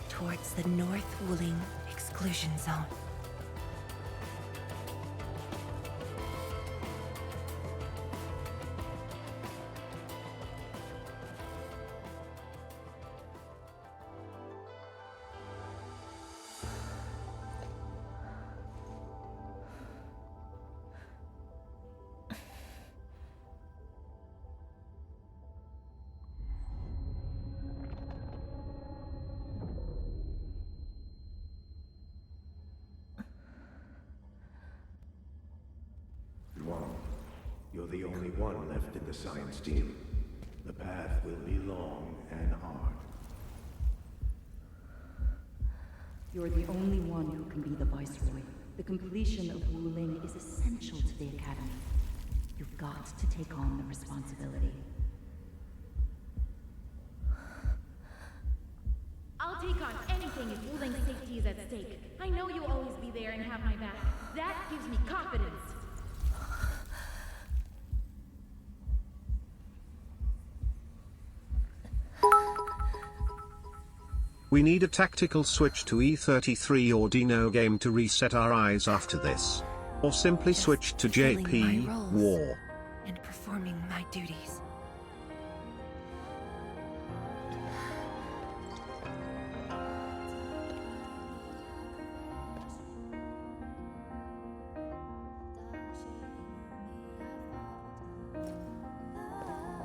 towards the North Wooling exclusion zone. You're the only one left in the science team. The path will be long and hard. You're the only one who can be the Viceroy. The completion of Wooling is essential to the Academy. You've got to take on the responsibility. I'll take on anything if Wooling's safety is at stake. I know you'll always be there and have my back. That gives me confidence. We need a tactical switch to E33 or Dino game to reset our eyes after this. Or simply switch to JP War. And performing my duties.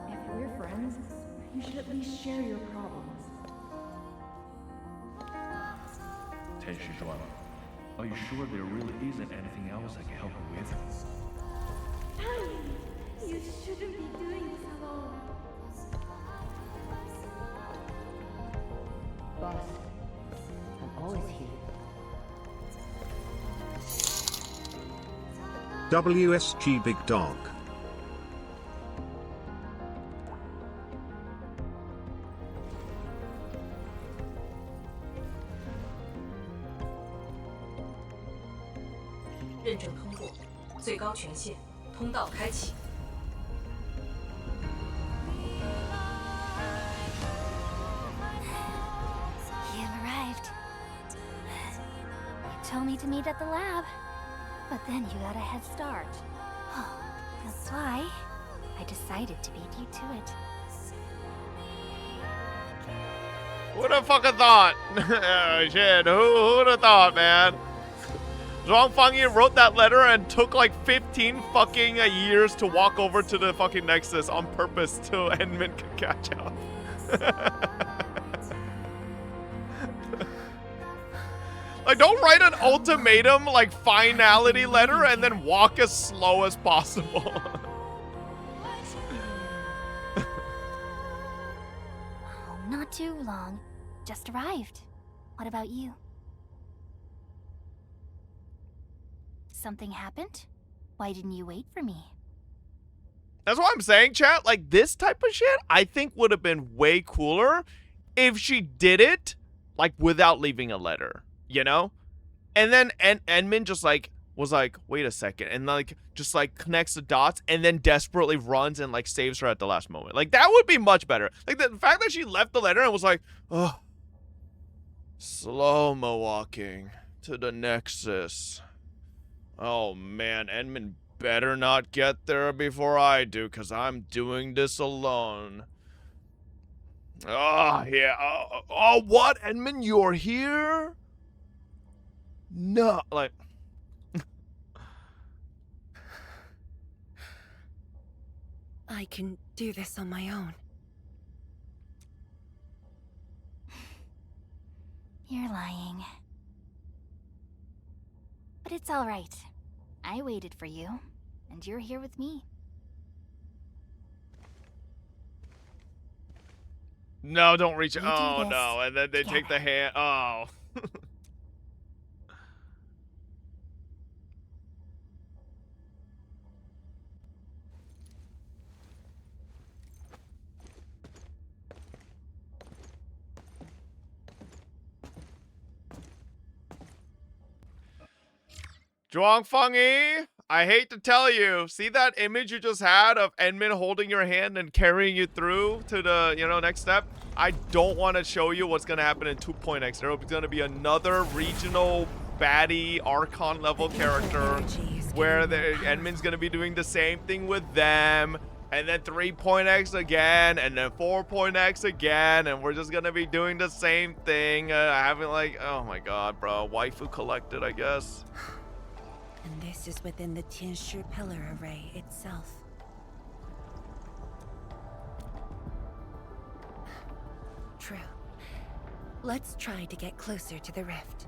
If we're friends, you should at least share your problems. Tenshi Zhuang. Are you sure there really isn't anything else I can help you with? You shouldn't be doing this alone. Boss, I'm always here. WSG Big Dog.认证通过，最高权限，通道开启。 You've arrived. You told me to meet at the lab, but then you got a head start. Oh, that's why I decided to beat you to it. Who'd have fucking thought? Oh, shit, who'd have thought, man? Zhuang Fangyi wrote that letter and took like 15 fucking years to walk over to the fucking Nexus on purpose till Enmin could catch up. Like, don't write an ultimatum, like, finality letter and then walk as slow as possible. Oh, not too long. Just arrived. What about you? Something happened? Why didn't you wait for me? That's what I'm saying, chat. Like, this type of shit, I think would have been way cooler if she did it, like, without leaving a letter, you know? And then Enmin just, like, was like, wait a second, and, like, just, like, connects the dots and then desperately runs and, like, saves her at the last moment. Like, that would be much better. Like, the fact that she left the letter and was like, oh, slow-mo walking to the Nexus. Oh, man, Enmin better not get there before I do, because I'm doing this alone. Oh, yeah. Oh, what? Enmin, you're here? No, like... I can do this on my own. You're lying. But it's all right. I waited for you, and you're here with me. No, don't reach it. We do Oh, this no. And then they take the hand. Oh. Zhuang Fangyi, I hate to tell you, see that image you just had of Enmin holding your hand and carrying you through to the, you know, next step? I don't want to show you what's going to happen in 2.x. There's going to be another regional baddie Archon level character where Enmin's going to be doing the same thing with them. And then 3.x again, and then 4.x again, and we're just going to be doing the same thing. Having like, oh my god, bro. Waifu collected, I guess. And this is within the Tianshi pillar array itself. True. Let's try to get closer to the rift.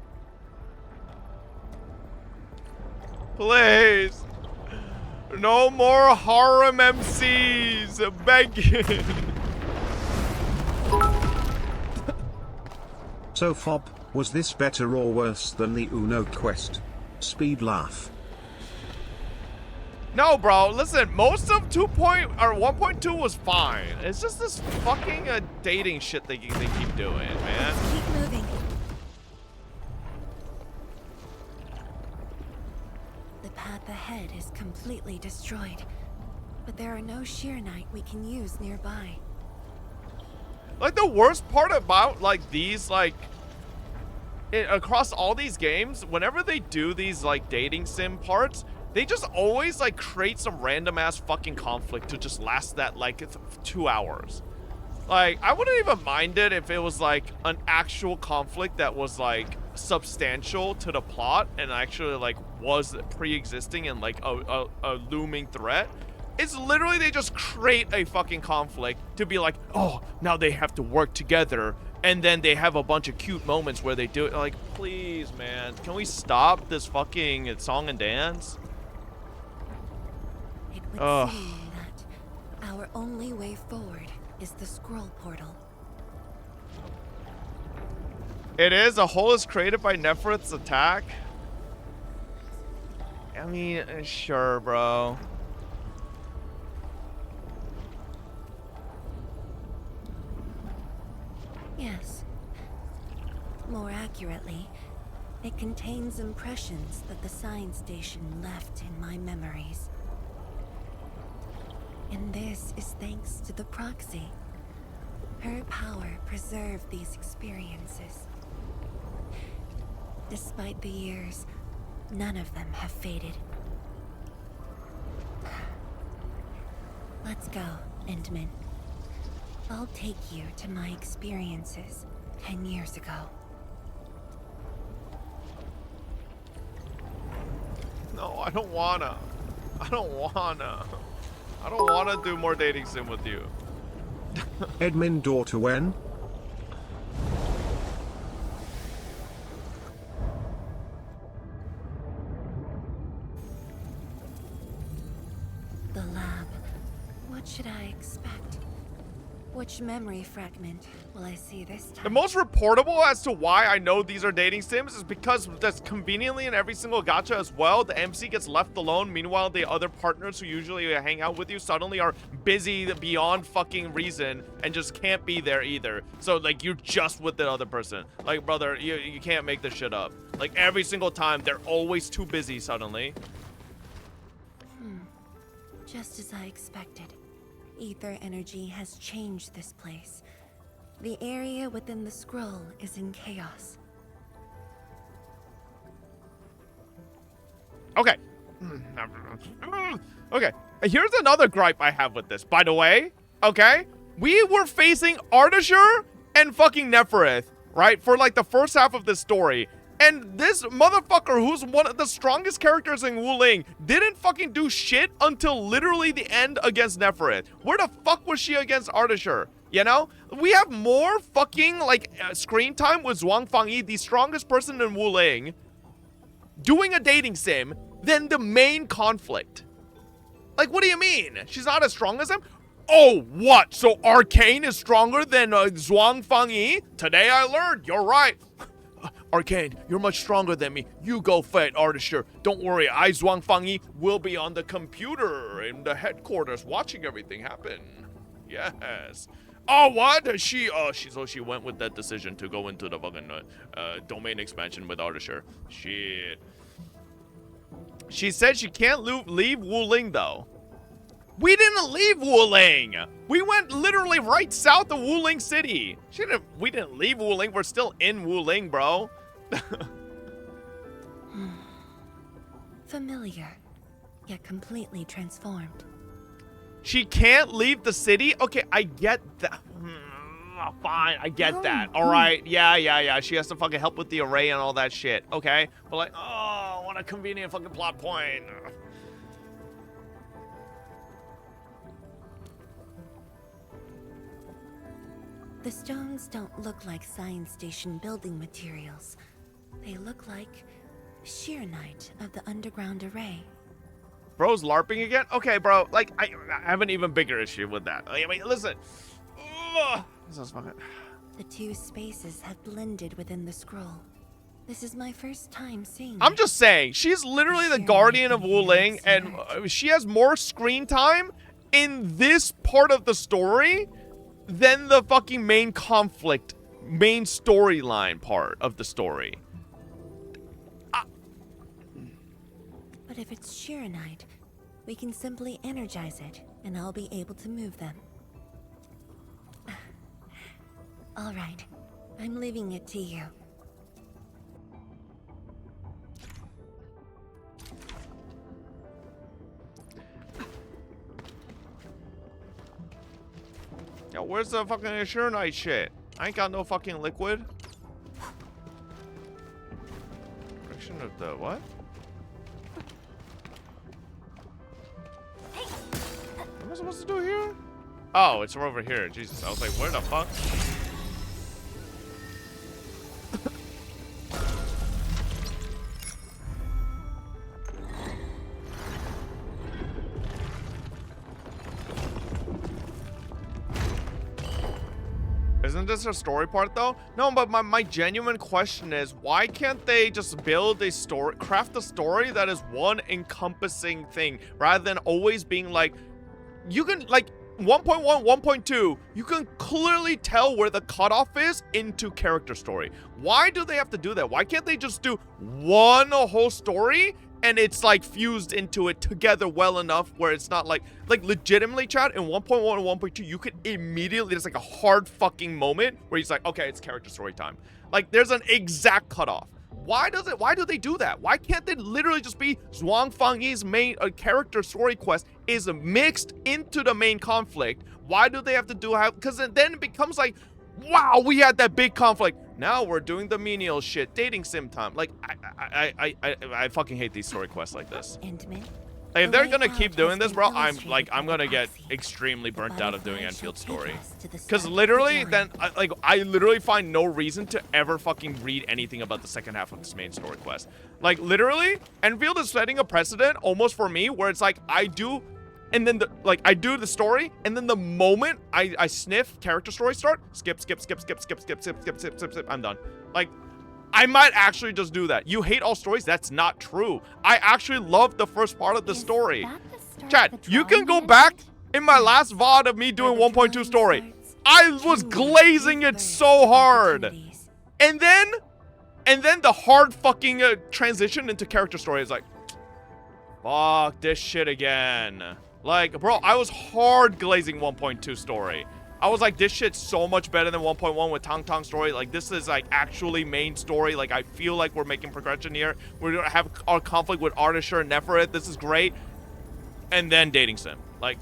Please. No more harem MCs. Begging. So Fob, was this better or worse than the Uno quest? Speed laugh. No, bro. Listen, most of 1.2 was fine. It's just this fucking dating shit they keep doing, man. Keep moving. The path ahead is completely destroyed, but there are no sheer knight we can use nearby. Like, the worst part about, like, these, like, across all these games, whenever they do these, like, dating sim parts, they just always, like, create some random-ass fucking conflict to just last that, like, 2 hours. Like, I wouldn't even mind it if it was, like, an actual conflict that was, like, substantial to the plot and actually, like, was pre-existing and, like, a looming threat. It's literally they just create a fucking conflict to be like, oh, now they have to work together And then they have a bunch of cute moments where they do it. Like, please, man, can we stop this fucking song and dance? It would seem that our only way forward is the scroll portal. It is. A hole is created by Nefereth's attack. I mean, sure, bro. Yes. More accurately, it contains impressions that the science station left in my memories. And this is thanks to the proxy. Her power preserved these experiences. Despite the years, none of them have faded. Let's go, Endman. I'll take you to my experiences 10 years ago. No, I don't wanna. I don't wanna do more dating sim with you. Edmund daughter when? The lab. What should I expect? Which memory fragment will I see this time? The most reportable as to why I know these are dating sims is because that's conveniently in every single gacha as well. The MC gets left alone. Meanwhile, the other partners who usually hang out with you suddenly are busy beyond fucking reason and just can't be there either. So, like, you're just with the other person. Like, brother, you can't make this shit up. Like, every single time, they're always too busy suddenly. Just as I expected. Ether energy has changed this place. The area within the scroll is in chaos. Okay. Okay. Here's another gripe I have with this, by the way. Okay? We were facing Articher and fucking Nefereth, right? For like the first half of this story. And this motherfucker, who's one of the strongest characters in Wooling, didn't fucking do shit until literally the end against Nefereth. Where the fuck was she against Articher? You know? We have more fucking, like, screen time with Zhuang Fangyi, the strongest person in Wooling, doing a dating sim, than the main conflict. Like, what do you mean? She's not as strong as him? Oh, what? So Arcane is stronger than Zhuang Fangyi? Today I learned. You're right. Arcane, you're much stronger than me. You go fight Articher. Don't worry, I, Zhuang Fangyi, will be on the computer in the headquarters watching everything happen. Yes. Oh, what? She went with that decision to go into the fucking domain expansion with Articher. Shit. She said she can't leave Wooling, though. We didn't leave Wooling. We went literally right south of Wooling City. We didn't leave Wooling. We're still in Wooling, bro. Familiar, yet completely transformed. She can't leave the city? Okay, I get that. Fine, I get that. All right, yeah. She has to fucking help with the array and all that shit. Okay, but like, oh, what a convenient fucking plot point. The stones don't look like science station building materials. They look like sheernite of the underground array. Bro's LARPing again? Okay, bro. Like, I have an even bigger issue with that. I mean, listen. This is fucking... The two spaces have blended within the scroll. This is my first time seeing I'm it. just saying, she's literally the guardian of Wooling, and she has more screen time in this part of the story than the fucking main conflict, main storyline part of the story. But if it's sheernite, we can simply energize it, and I'll be able to move them. All right, I'm leaving it to you. Yo, where's the fucking Ashurnite shit? I ain't got no fucking liquid. Direction of the what? What am I supposed to do here? Oh, it's from over here. Jesus, I was like, where the fuck? Isn't this a story part though? No, but my genuine question is, why can't they just build a story, craft a story that is one encompassing thing, rather than always being like, you can, like, 1.1, 1.2, you can clearly tell where the cutoff is into character story. Why do they have to do that? Why can't they just do one whole story and it's like fused into it together well enough where it's not like legitimately, chat, in 1.1 and 1.2, you could immediately, there's like a hard fucking moment where he's like, okay, it's character story time. Like, there's an exact cutoff. Why do they do that? Why can't they literally just be Zhuang Fangyi's main character story quest is mixed into the main conflict? Why do they have to do how? Because then it becomes like, wow, we had that big conflict. Now we're doing the menial shit, dating sim time. Like, I fucking hate these story quests like this. Like, if they're gonna keep doing this, bro, I'm gonna get extremely burnt out of doing Enfield story. Because literally, then, I literally find no reason to ever fucking read anything about the second half of this main story quest. Like, literally, Enfield is setting a precedent almost for me, where it's like, I do, and then, I do the story, and then the moment I sniff character story start, skip, I'm done. Like, I might actually just do that. You hate all stories? That's not true. I actually love the first part of the story. Chat, you can go back in my last VOD of me doing 1.2 story. I was glazing it so hard. And then the hard fucking transition into character story is like, fuck this shit again. Like, bro, I was hard glazing 1.2 story. I was like, this shit's so much better than 1.1 with Tang Tang story. Like, this is like actually main story. Like, I feel like we're making progression here. We're gonna have our conflict with Artisher and Nefereth. This is great. And then dating sim. Like,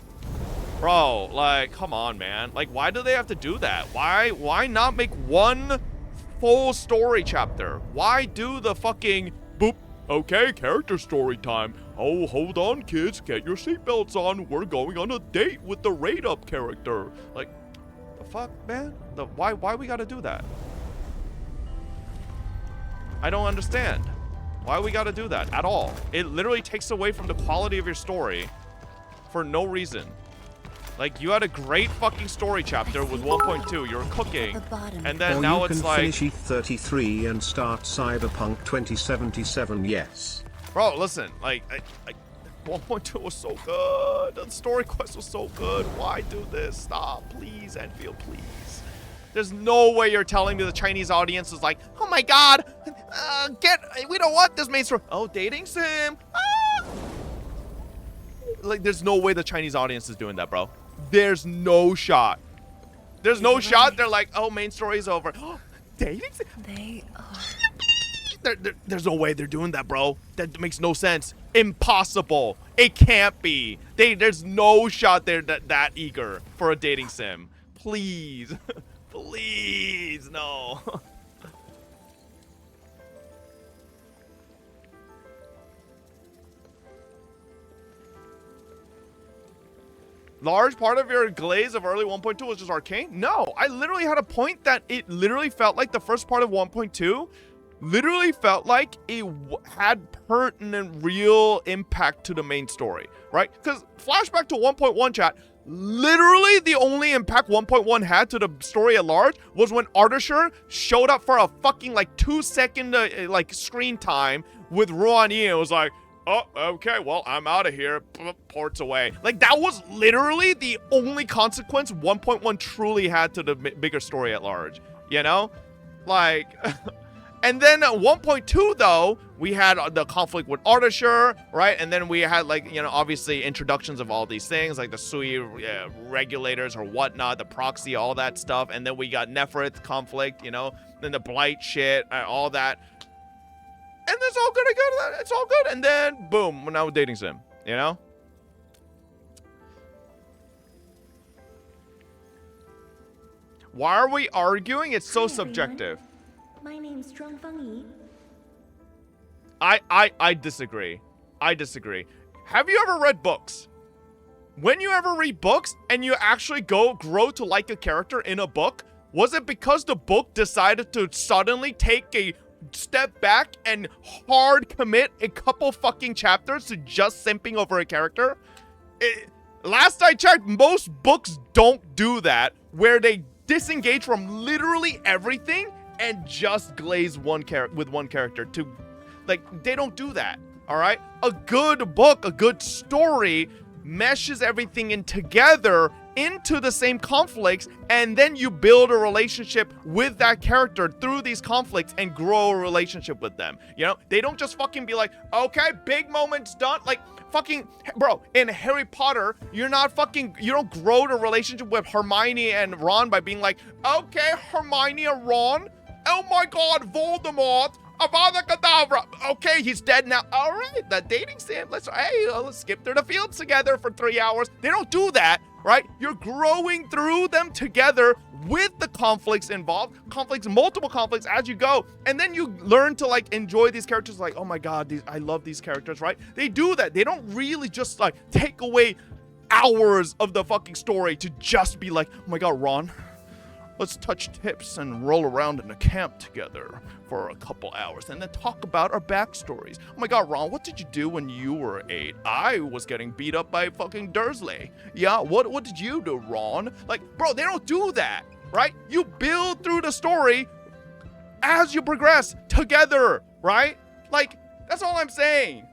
bro, like, come on, man. Like, why do they have to do that? Why not make one full story chapter? Why do the fucking boop? Okay, character story time. Oh, hold on, kids. Get your seatbelts on. We're going on a date with the rate up character. Like, the fuck, man? Why we gotta do that? I don't understand. Why we gotta do that at all? It literally takes away from the quality of your story for no reason. Like, you had a great fucking story chapter with 1.2. You're cooking, and then now it's like, or you can finish E33 and start Cyberpunk 2077. Yes. Bro, listen. Like, 1.2 was so good. The story quest was so good. Why do this? Stop, please, Enfield, please. There's no way you're telling me the Chinese audience is like, oh my god, we don't want this main story. Oh, dating sim. Ah! Like, there's no way the Chinese audience is doing that, bro. There's no shot. There's no shot. They're like, oh, main story is over. Dating sim? They are. There's no way they're doing that, bro. That makes no sense. Impossible. It can't be. There's no shot they're that eager for a dating sim. Please. Please, no. Large part of your glaze of early 1.2 was just arcane? No, I literally had a point that it literally felt like the first part of 1.2 literally felt like it had pertinent real impact to the main story, right? Because flashback to 1.1, chat, literally the only impact 1.1 had to the story at large was when Artisher showed up for a fucking like 2-second like screen time with Ruan Yi and was like, oh, okay, well, I'm out of here. Ports away. Like, that was literally the only consequence 1.1 truly had to the bigger story at large, you know? Like, and then 1.2, though, we had the conflict with Artisher, right? And then we had, like, you know, obviously introductions of all these things, like the Sui regulators or whatnot, the proxy, all that stuff. And then we got Nefereth conflict, you know, then the Blight shit, all that. And it's all good. It's all good. And then, boom, we're now dating sim, you know? Why are we arguing? It's so subjective. My name's Zhuang Fangyi. I disagree. I disagree. Have you ever read books? When you ever read books and you actually grow to like a character in a book, was it because the book decided to suddenly take a step back and hard commit a couple fucking chapters to just simping over a character? Last I checked, most books don't do that, where they disengage from literally everything and just glaze one character to, like, they don't do that. All right, a good book, a good story meshes everything in together into the same conflicts, and then you build a relationship with that character through these conflicts and grow a relationship with them. You know, they don't just fucking be like, okay, big moment's done. Like, fucking, bro, in Harry Potter, you don't grow the relationship with Hermione and Ron by being like, okay, Hermione and Ron, oh my god, Voldemort, Avada Kedavra. Okay, he's dead now. All right, the dating sim. Let's skip through the fields together for 3 hours. They don't do that, right? You're growing through them together with the conflicts involved, multiple conflicts as you go, and then you learn to like enjoy these characters. Like, oh my god, I love these characters, right? They do that. They don't really just like take away hours of the fucking story to just be like, oh my god, Ron, let's touch tips and roll around in a camp together for a couple hours and then talk about our backstories. Oh my god, Ron, what did you do when you were 8? I was getting beat up by fucking Dursley. Yeah, what did you do, Ron? Like, bro, they don't do that, right? You build through the story as you progress together, right? Like, that's all I'm saying,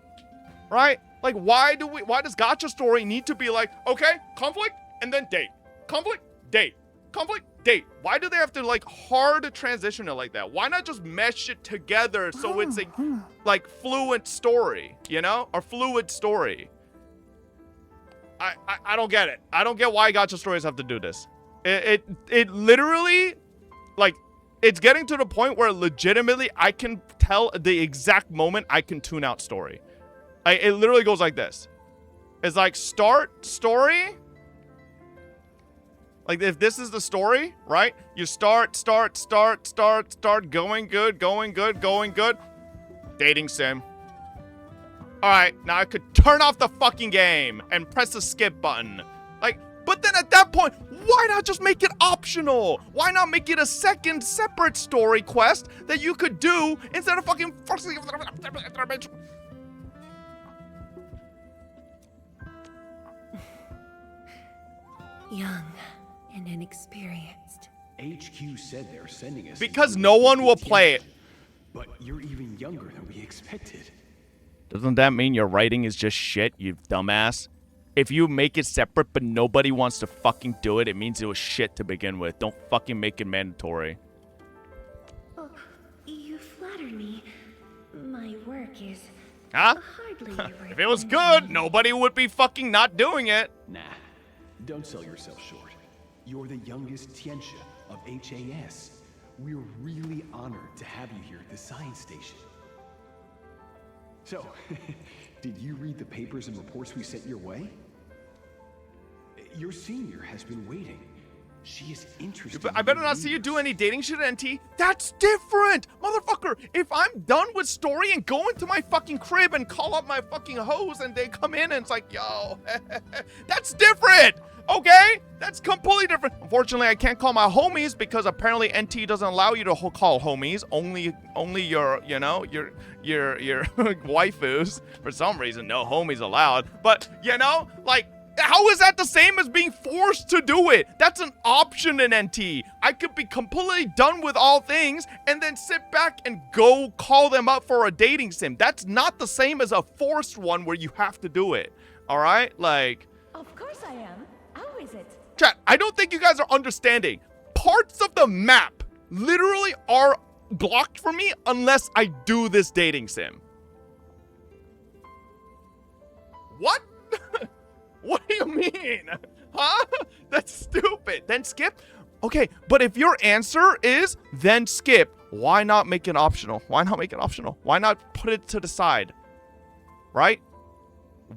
right? Like, why does Gacha story need to be like, okay, conflict and then date, conflict, date, conflict, date? Why do they have to like hard transition it like that? Why not just mesh it together so it's a like fluent story, you know, or fluid story? I don't get it. I don't get why Gacha stories have to do this. It literally, like, it's getting to the point where legitimately I can tell the exact moment I can tune out story. It literally goes like this. It's like start story. Like, if this is the story, right? You start, going good. Dating sim. All right, now I could turn off the fucking game and press the skip button. Like, but then at that point, why not just make it optional? Why not make it a second separate story quest that you could do instead of fucking forcing? Young and inexperienced. HQ said they're sending us because no one will play it. But you're even younger than we expected. Doesn't that mean your writing is just shit, you dumbass? If you make it separate but nobody wants to fucking do it, it means it was shit to begin with. Don't fucking make it mandatory. Oh, you flatter me. My work is hardly If it was good, nobody would be fucking not doing it. Nah, don't sell yourself short. You're the youngest Tianxia of HAS. We're really honored to have you here at the science station. So, did you read the papers and reports we sent your way? Your senior has been waiting. She is interested. I better not see you do any dating shit at NT. That's different, motherfucker. If I'm done with story and go into my fucking crib and call up my fucking hoes and they come in and it's like, yo, that's different. Okay, that's completely different. Unfortunately, I can't call my homies because apparently NT doesn't allow you to call homies. Only your, you know, your waifus. For some reason, no homies allowed. But you know, like, how is that the same as being forced to do it? That's an option in NT. I could be completely done with all things and then sit back and go call them up for a dating sim. That's not the same as a forced one where you have to do it. All right, like. Of course I am. How is it? Chat, I don't think you guys are understanding. Parts of the map literally are blocked for me unless I do this dating sim. What? What do you mean? Huh? That's stupid. Then skip? Okay, but if your answer is then skip, why not make it optional? Why not make it optional? Why not put it to the side? Right?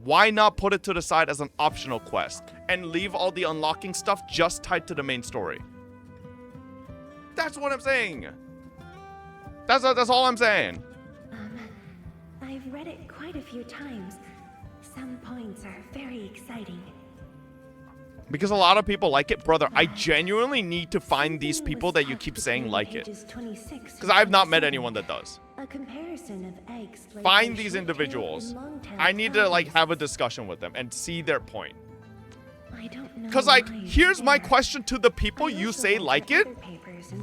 Why not put it to the side as an optional quest and leave all the unlocking stuff just tied to the main story? That's what I'm saying. That's all I'm saying. I've read it quite a few times. Some points are very exciting. Because a lot of people like it, brother. I genuinely need to find these people that you keep saying like it. Because I've not met anyone that does. A comparison of eggs. Find these individuals. I need to like have a discussion with them and see their point. I don't know. Because, like, here's my question to the people you say like it.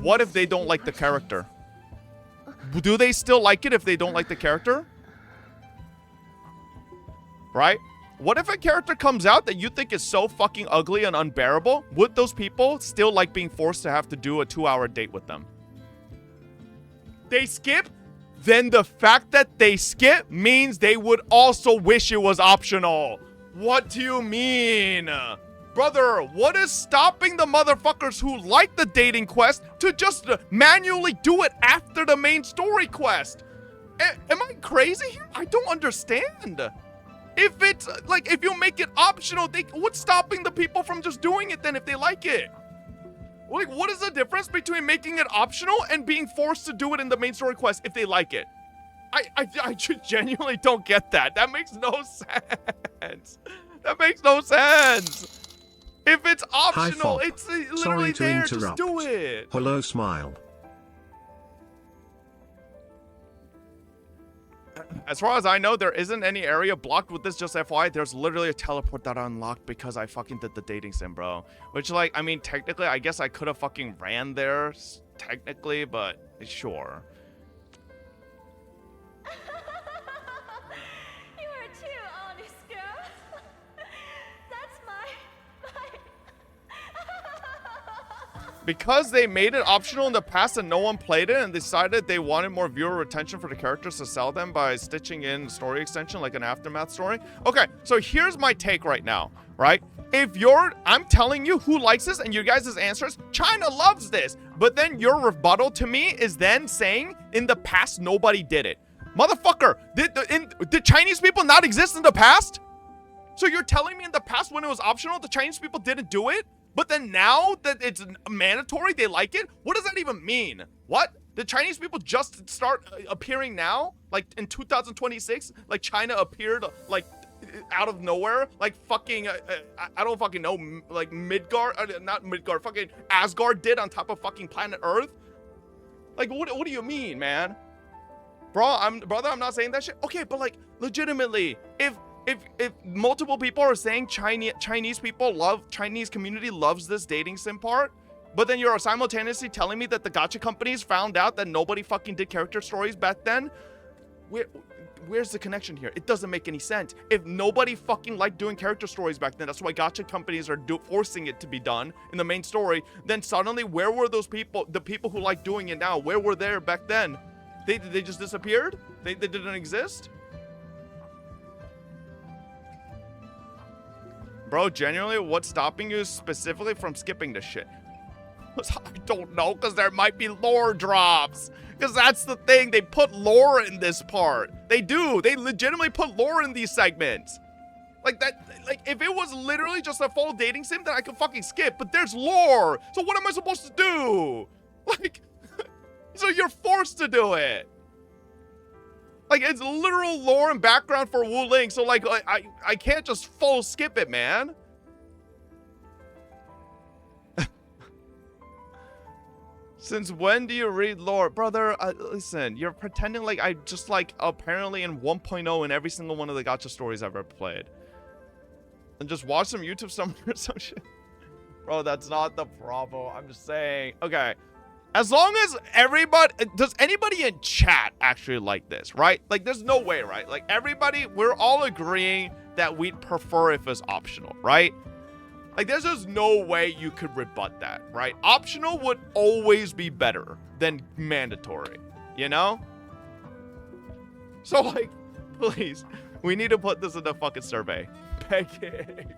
What if they don't like the character? Do they still like it if they don't like the character? Right? What if a character comes out that you think is so fucking ugly and unbearable? Would those people still like being forced to have to do a 2-hour date with them? They skip? Then the fact that they skip means they would also wish it was optional. What do you mean? Brother, what is stopping the motherfuckers who like the dating quest to just manually do it after the main story quest? Am I crazy here? I don't understand. If it's, like, if you make it optional, what's stopping the people from just doing it then if they like it? Like, what is the difference between making it optional and being forced to do it in the main story quest if they like it? I genuinely don't get that. That makes no sense. That makes no sense. If it's optional, it's literally Sorry to there. interrupt. Just do it. Hello, smile. As far as I know, there isn't any area blocked with this, just FYI. There's literally a teleport that I unlocked because I fucking did the dating sim, bro. Which, like, I mean, technically, I guess I could have fucking ran there, technically, but sure. You are too honest, girl. That's my... Because they made it optional in the past and no one played it and decided they wanted more viewer retention for the characters to sell them by stitching in story extension like an aftermath story. Okay, so here's my take right now, right? If I'm telling you who likes this and you guys' answers, China loves this. But then your rebuttal to me is then saying in the past nobody did it. Motherfucker, did Chinese people not exist in the past? So you're telling me in the past when it was optional, the Chinese people didn't do it? But then now that it's mandatory, they like it? What does that even mean? What? The Chinese people just start appearing now? Like in 2026? Like China appeared like out of nowhere? Like fucking, I don't fucking know, like Midgard, not Midgard, fucking Asgard did on top of fucking planet Earth? Like what do you mean, man? Brother, I'm not saying that shit. Okay, but like legitimately, if multiple people are saying Chinese community loves this dating sim part, but then you're simultaneously telling me that the gacha companies found out that nobody fucking did character stories back then, where's the connection here? It doesn't make any sense. If nobody fucking liked doing character stories back then, that's why gacha companies are forcing it to be done in the main story, then suddenly where were those people, the people who like doing it now, where were they back then? They just disappeared? They didn't exist? Bro, genuinely, what's stopping you specifically from skipping this shit? I don't know, because there might be lore drops. Because that's the thing, they put lore in this part. They do, they legitimately put lore in these segments. Like that, like if it was literally just a full dating sim, then I could fucking skip, but there's lore. So what am I supposed to do? Like, so you're forced to do it. Like, it's literal lore and background for Wu Ling, so like, I can't just full skip it, man. Since when do you read lore? Brother, listen, you're pretending like I just like apparently in 1.0 in every single one of the gacha stories I've ever played. And just watch some YouTube somewhere or some shit. Bro, that's not the problem. I'm just saying. Okay. As long as everybody, does anybody in chat actually like this, right? Like, there's no way, right? Like, everybody, we're all agreeing that we'd prefer if it's optional, right? Like, there's just no way you could rebut that, right? Optional would always be better than mandatory, you know? So, like, please, we need to put this in the fucking survey. Begging.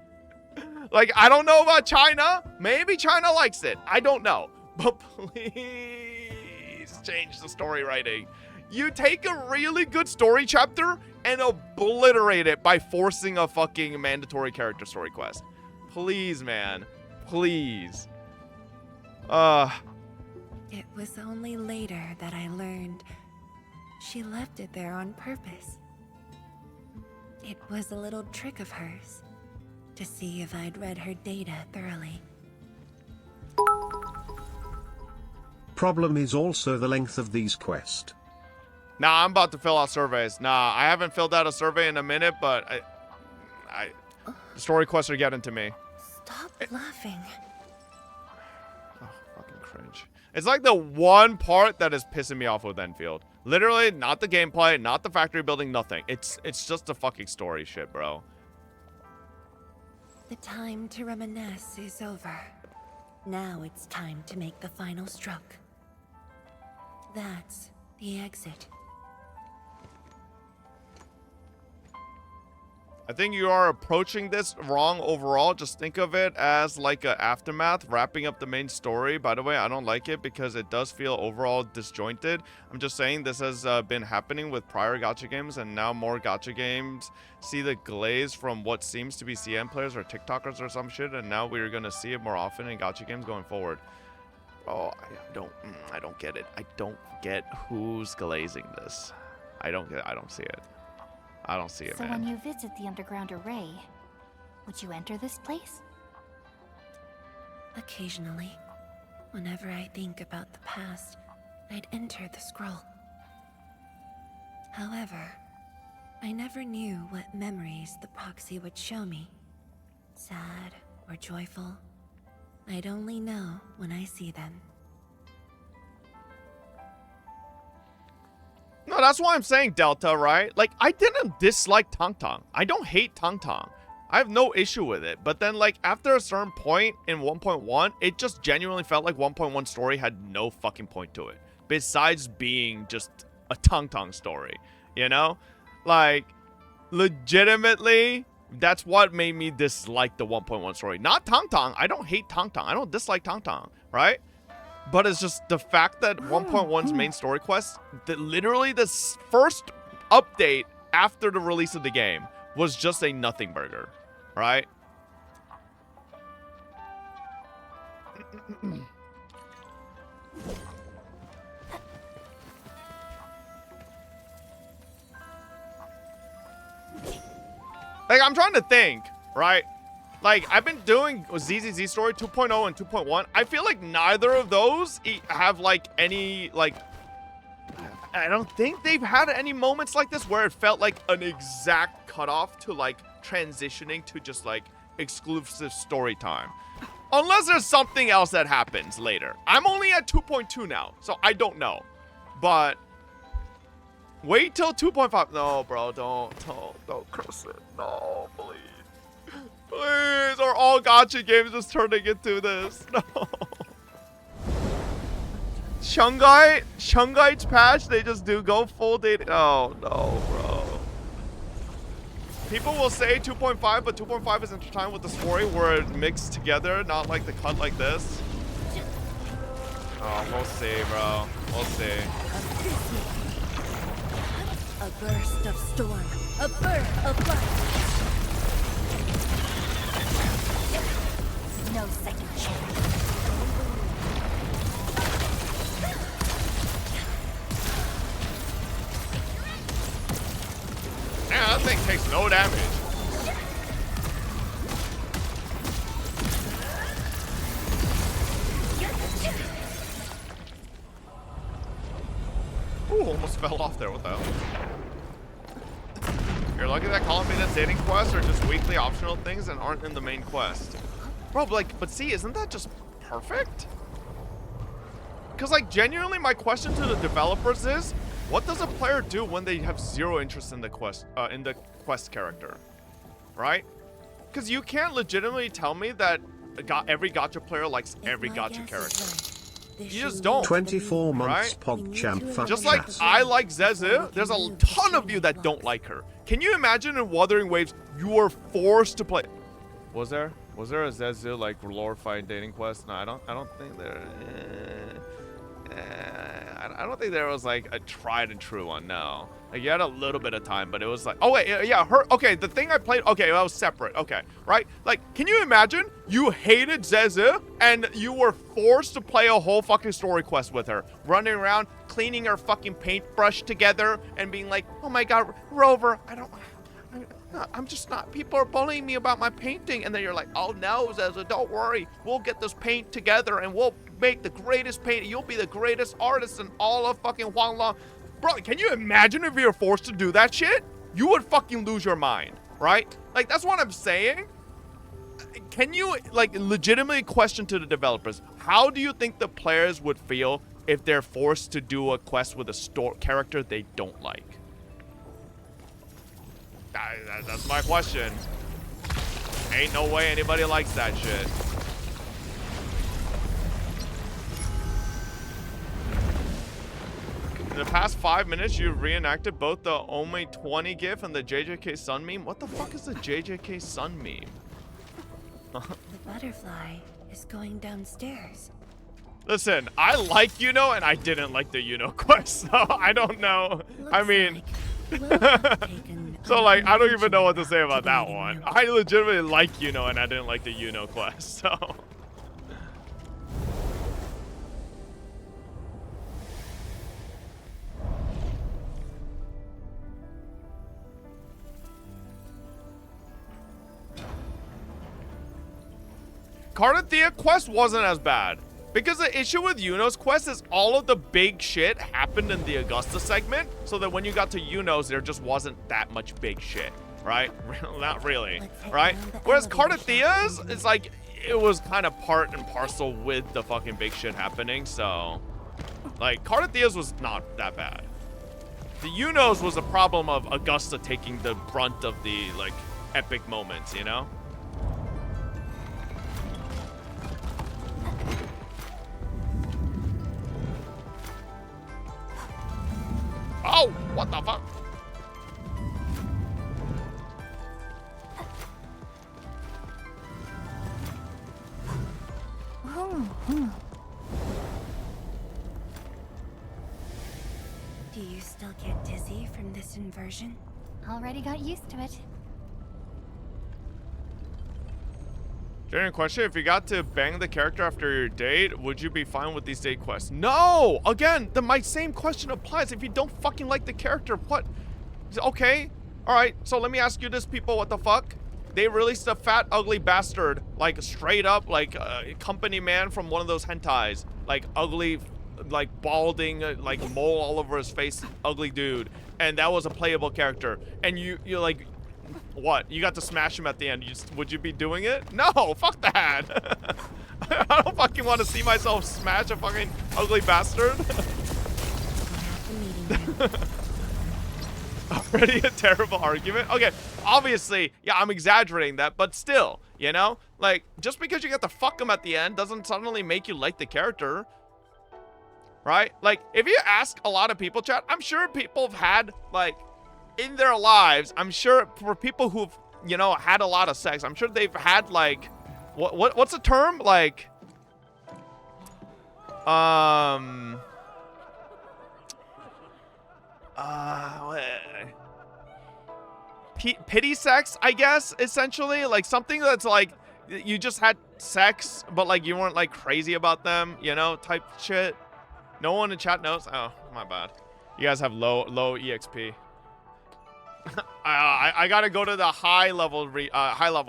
Like, I don't know about China. Maybe China likes it. I don't know. But please change the story writing. You take a really good story chapter and obliterate it by forcing a fucking mandatory character story quest. Please, man. Please. It was only later that I learned she left it there on purpose. It was a little trick of hers to see if I'd read her data thoroughly. Problem is also the length of these quests. Nah, I'm about to fill out surveys. Nah, I haven't filled out a survey in a minute, but the story quests are getting to me. Stop laughing. Oh, fucking cringe. It's like the one part that is pissing me off with Enfield. Literally, not the gameplay, not the factory building, nothing. It's just the fucking story shit, bro. The time to reminisce is over. Now it's time to make the final stroke. That's the exit. I think you are approaching this wrong overall. Just think of it as like a aftermath, wrapping up the main story. By the way, I don't like it because it does feel overall disjointed. I'm just saying this has been happening with prior gacha games, and now more gacha games see the glaze from what seems to be CM players or TikTokers or some shit, and now we're gonna see it more often in gacha games going forward. Oh, I don't get it. I don't get who's glazing this. I don't see it. I don't see it, So man. when you visit the underground array, would you enter this place? Occasionally, whenever I think about the past, I'd enter the scroll. However, I never knew what memories the proxy would show me. Sad or joyful, I'd only know when I see them. No, that's why I'm saying Delta, right? Like, I didn't dislike Tang Tang. I don't hate Tang Tang. I have no issue with it. But then, like, after a certain point in 1.1, it just genuinely felt like 1.1 story had no fucking point to it. Besides being just a Tang Tang story, you know? Like, legitimately, that's what made me dislike the 1.1 story. Not Tang Tang. I don't hate Tang Tang. I don't dislike Tang Tang, right? But it's just the fact that 1.1's main story quest, that literally the first update after the release of the game was just a nothing burger, right? Like, I'm trying to think, right? Like, I've been doing ZZZ Story 2.0 and 2.1. I feel like neither of those have, like, any, like... I don't think they've had any moments like this where it felt like an exact cutoff to, like, transitioning to just, like, exclusive story time. Unless there's something else that happens later. I'm only at 2.2 now, so I don't know. But... wait till 2.5. No, bro, don't curse it. No, please. Please, are all gacha games just turning into this? No. Shungite's patch, they just do go full data. Oh, no, bro. People will say 2.5, but 2.5 is intertwined with the story where it mixed together, not like the cut like this. Oh, we'll see, bro. We'll see. A burst of storm, a birth of light. No second chance. Man, that thing takes no damage. Ooh, almost fell off there. What the hell? You're lucky that calling me the dating quests are just weekly optional things and aren't in the main quest. Bro, but see, isn't that just perfect? Because, like, genuinely, my question to the developers is, what does a player do when they have zero interest in the quest character, right? Because you can't legitimately tell me that every gacha player likes every gacha character. You just don't. 24 months, right? PogChamp. Just like I like Zezu, there's a ton of you that don't like her. Can you imagine in Wuthering Waves, you are forced to play? Was there a Zezu like glorified dating quest? No, I don't think there. I don't think there was like a tried and true one. No, like you had a little bit of time, but it was like, oh wait, yeah, her. Okay, the thing I played. Okay, that was separate. Okay, right? Like, can you imagine you hated Zezu and you were forced to play a whole fucking story quest with her, running around cleaning her fucking paintbrush together and being like, oh my god, Rover, I'm just not, people are bullying me about my painting. And then you're like, oh no, Zezu, don't worry. We'll get this paint together and we'll make the greatest paint. You'll be the greatest artist in all of fucking Huanglong. Bro, can you imagine if you're forced to do that shit? You would fucking lose your mind, right? Like, that's what I'm saying. can you like legitimately question to the developers, how do you think the players would feel if they're forced to do a quest with a character they don't like? That's my question. Ain't no way anybody likes that shit. In the past 5 minutes, you've reenacted both the Ome 20 gif and the JJK Sun meme. What the fuck is the JJK Sun meme? The butterfly is going downstairs. Listen, I like Yuno and I didn't like the Yuno quest, so I don't know. I mean, so like, I don't even know what to say about that one. I legitimately like Yuno and I didn't like the Yuno quest, so. Cardathea quest wasn't as bad. Because the issue with Yuno's quest is all of the big shit happened in the Augusta segment, so that when you got to Yuno's, there just wasn't that much big shit, right? Not really, right? Whereas Cardathea's, it's like, it was kind of part and parcel with the fucking big shit happening, so... Like, Cardathea's was not that bad. The Yuno's was a problem of Augusta taking the brunt of the, like, epic moments, you know? Oh, what the fuck? Do you still get dizzy from this inversion? Already got used to it. Genuine question, if you got to bang the character after your date, would you be fine with these date quests? No! Again, my same question applies. If you don't fucking like the character, what? Okay, alright, so let me ask you this, people, what the fuck? They released a fat, ugly bastard, like, straight up, like, company man from one of those hentais. Like, ugly, like, balding, like, mole all over his face, ugly dude. And that was a playable character. And you're like... What? You got to smash him at the end. Would you be doing it? No, fuck that. I don't fucking want to see myself smash a fucking ugly bastard. Already a terrible argument. Okay, obviously, yeah, I'm exaggerating that, but still, you know? Like, just because you get to fuck him at the end doesn't suddenly make you like the character. Right? Like, if you ask a lot of people, chat, I'm sure people have had, like... in their lives, I'm sure for people who've, you know, had a lot of sex, I'm sure they've had like, what's the term? Like, pity sex, I guess, essentially. Like something that's like, you just had sex, but like you weren't like crazy about them, you know, type shit. No one in chat knows. Oh, my bad. You guys have low EXP. I gotta go to the high level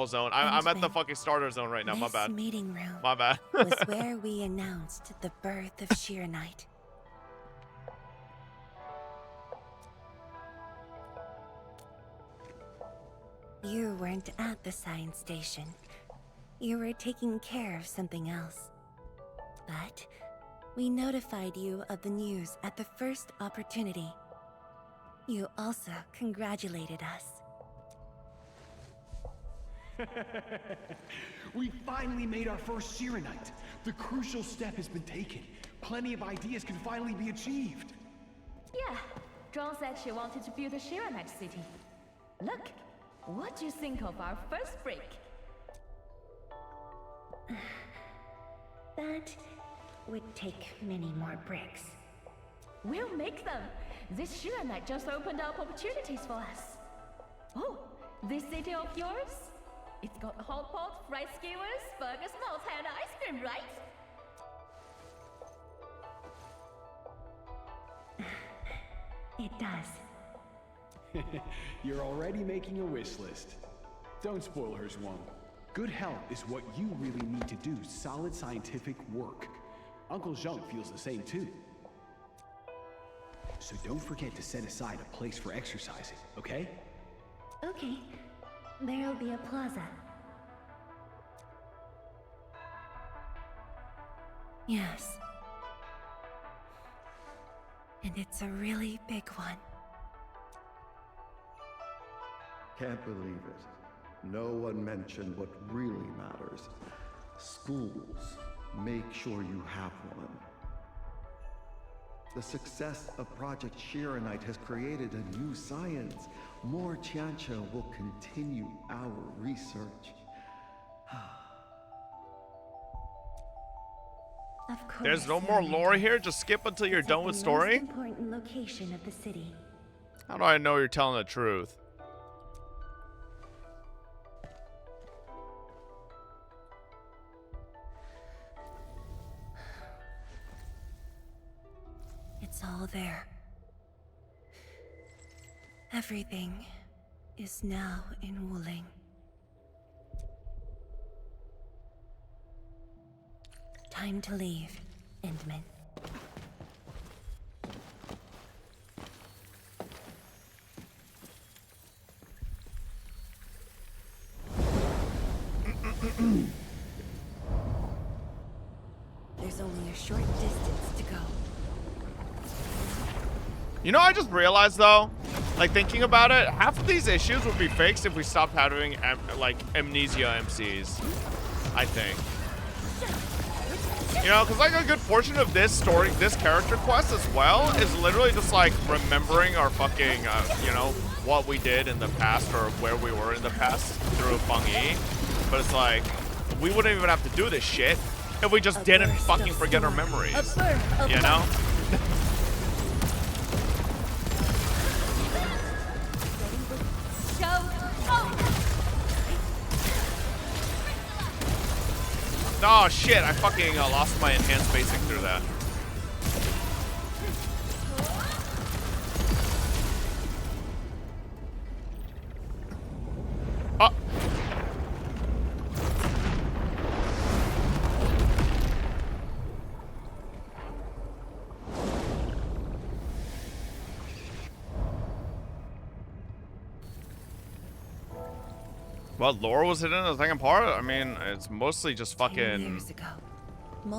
zone. I'm at the fucking starter zone right now. My bad. This meeting room my bad. was where we announced the birth of Shiranite. You weren't at the science station. You were taking care of something else. But we notified you of the news at the first opportunity. You also congratulated us. We finally made our first Shiranite. The crucial step has been taken. Plenty of ideas can finally be achieved. Yeah, Dawn said she wanted to build a Shiranite city. Look, what do you think of our first brick? That would take many more bricks. We'll make them. This Shiranite just opened up opportunities for us. Oh, this city of yours? It's got hot pot, fried skewers, burgers, malt, and ice cream, right? It does. You're already making a wish list. Don't spoil her, Zhuang. Good health is what you really need to do solid scientific work. Uncle Zheng feels the same too. So don't forget to set aside a place for exercising, okay? Okay. There'll be a plaza. Yes. And it's a really big one. Can't believe it. No one mentioned what really matters. Schools. Make sure you have one. The success of Project Shiranite has created a new science. More Tiancha will continue our research. Of course, There's no more lore here? Just skip until you're done with story? Most important location of the city. How do I know you're telling the truth? It's all there. Everything is now in Wooling. Time to leave, Endman. There's only a short distance to go. You know, I just realized though, like thinking about it, half of these issues would be fixed if we stopped having like amnesia MCs. I think. You know, because like a good portion of this story, this character quest as well, is literally just like remembering our fucking, you know, what we did in the past or where we were in the past through Feng Yi. But it's like, we wouldn't even have to do this shit if we just didn't fucking forget our memories. You know? Oh shit, I fucking lost my enhanced basic through that. Oh. What lore was it in the second part? I mean, it's mostly just fucking,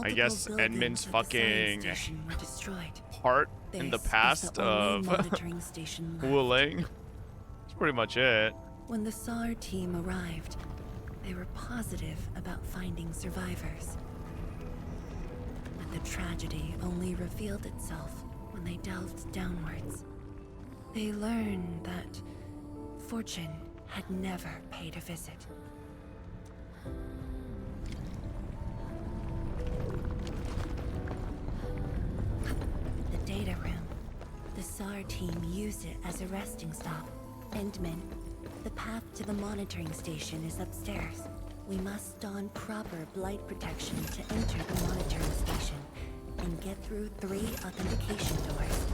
I guess, Edmund's fucking part in the past of Wooling. That's pretty much it. When the SAR team arrived, they were positive about finding survivors. But the tragedy only revealed itself when they delved downwards. They learned that fortune had never paid a visit. The data room. The SAR team used it as a resting stop. Endman, the path to the monitoring station is upstairs. We must don proper blight protection to enter the monitoring station and get through 3 authentication doors.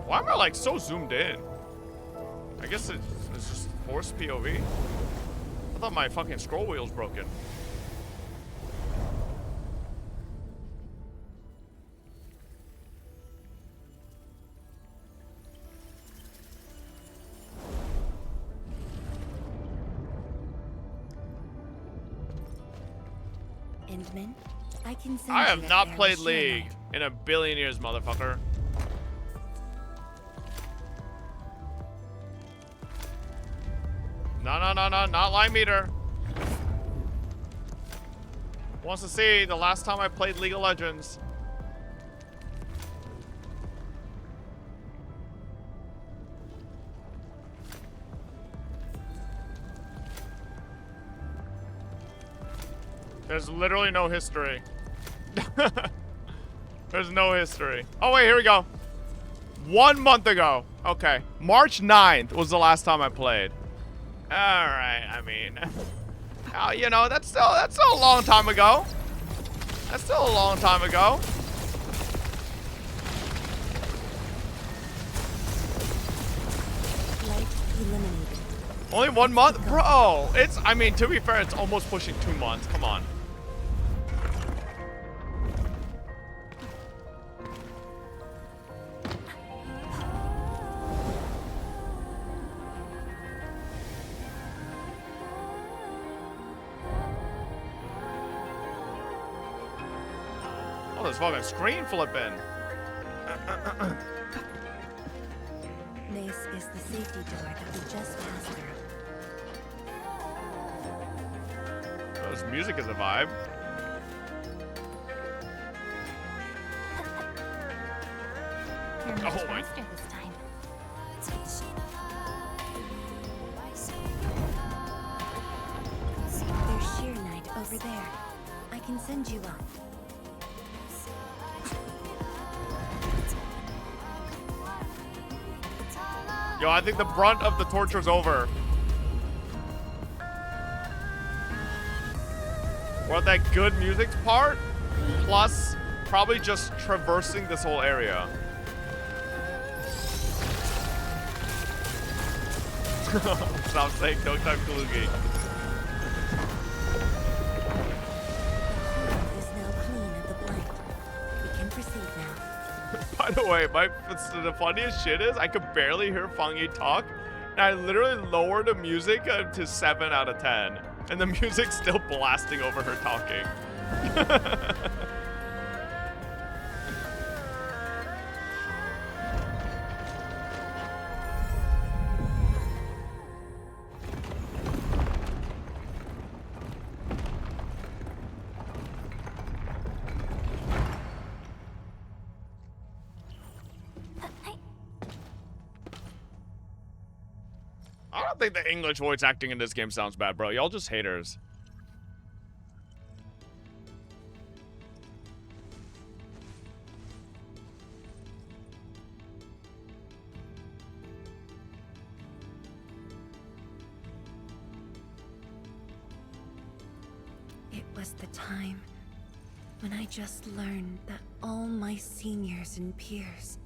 Why am I like so zoomed in? I guess it's just forced POV. I thought my fucking scroll wheel's broken. Endman, I can send I you have that not there played with League Shiranite. in a billion years, motherfucker. No, not line meter. Wants to see the last time I played League of Legends. There's literally no history. There's no history. Oh wait, here we go. 1 month ago. Okay. March 9th was the last time I played. Alright, I mean, you know, that's still a long time ago. That's still a long time ago. Only 1 month? Bro, I mean, to be fair, it's almost pushing 2 months. Come on. is fucking screen flipping. This is the safety door that we just passed through. Oh, this music is a vibe. You're much Oh my. faster this time. There's Sheer Knight over there. I can send you up. Yo, I think the brunt of the torture's over. We're at that good music part, plus probably just traversing this whole area. Stop saying no time Kalugi. Is now clean of the blight. We can proceed now. By the way, the funniest shit is I could barely hear Fang Yi talk, and I literally lowered the music to 7 out of 10, and the music's still blasting over her talking. I don't think the English voice acting in this game sounds bad, bro. Y'all just haters. It was the time when I just learned that all my seniors and peers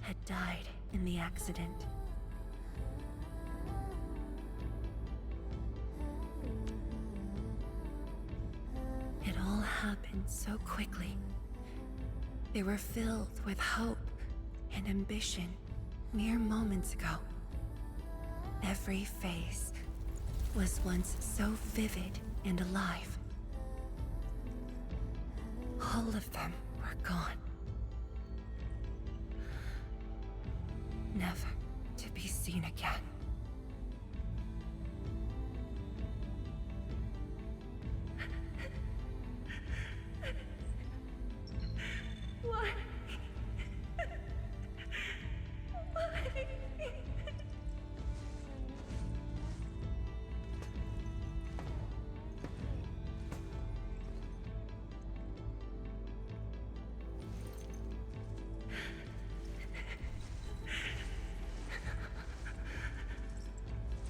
had died in the accident. It all happened so quickly. They were filled with hope and ambition mere moments ago. Every face was once so vivid and alive. All of them were gone. Never to be seen again. Why?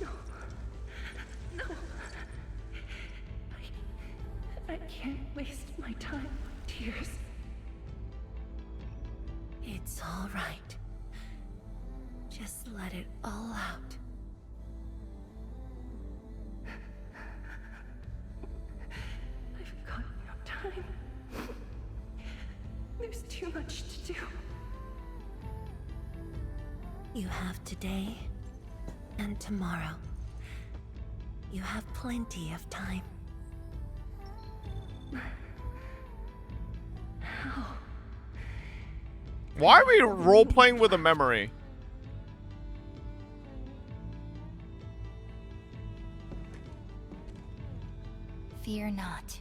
No. I can't waste my time on tears. It's all right. Just let it all out. I've got no time. There's too much to do. You have today and tomorrow. You have plenty of time. How? Why are we role-playing with a memory? Fear not.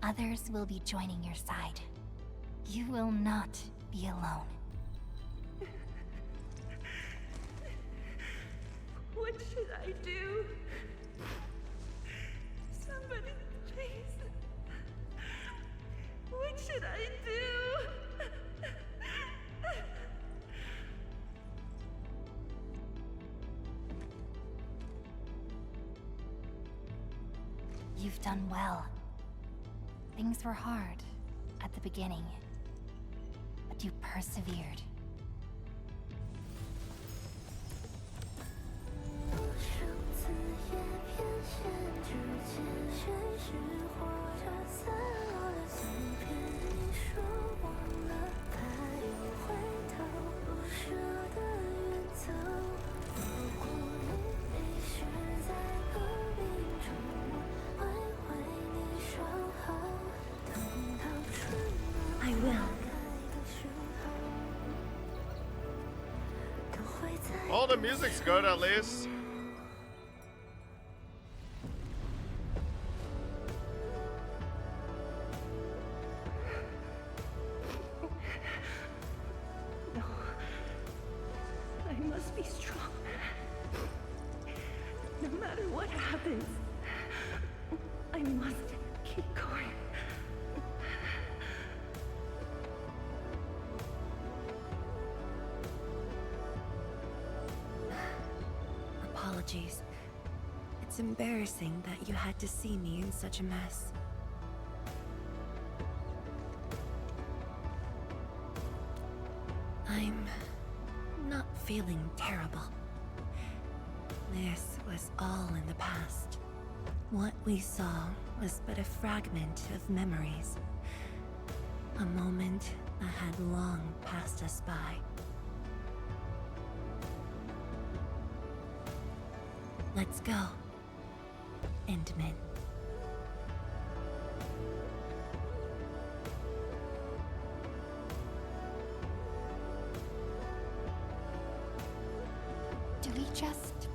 Others will be joining your side. You will not be alone. What should I do? Somebody, please. What should I do? You've done well. Things were hard at the beginning, but you persevered. I will. Well, the music's good at least. No. I must be strong. No matter what happens, I must keep going. Apologies. It's embarrassing that you had to see me in such a mess. I'm not feeling terrible. This was all in the past. What we saw was but a fragment of memories. A moment that had long passed us by. Let's go, Endman. Do we just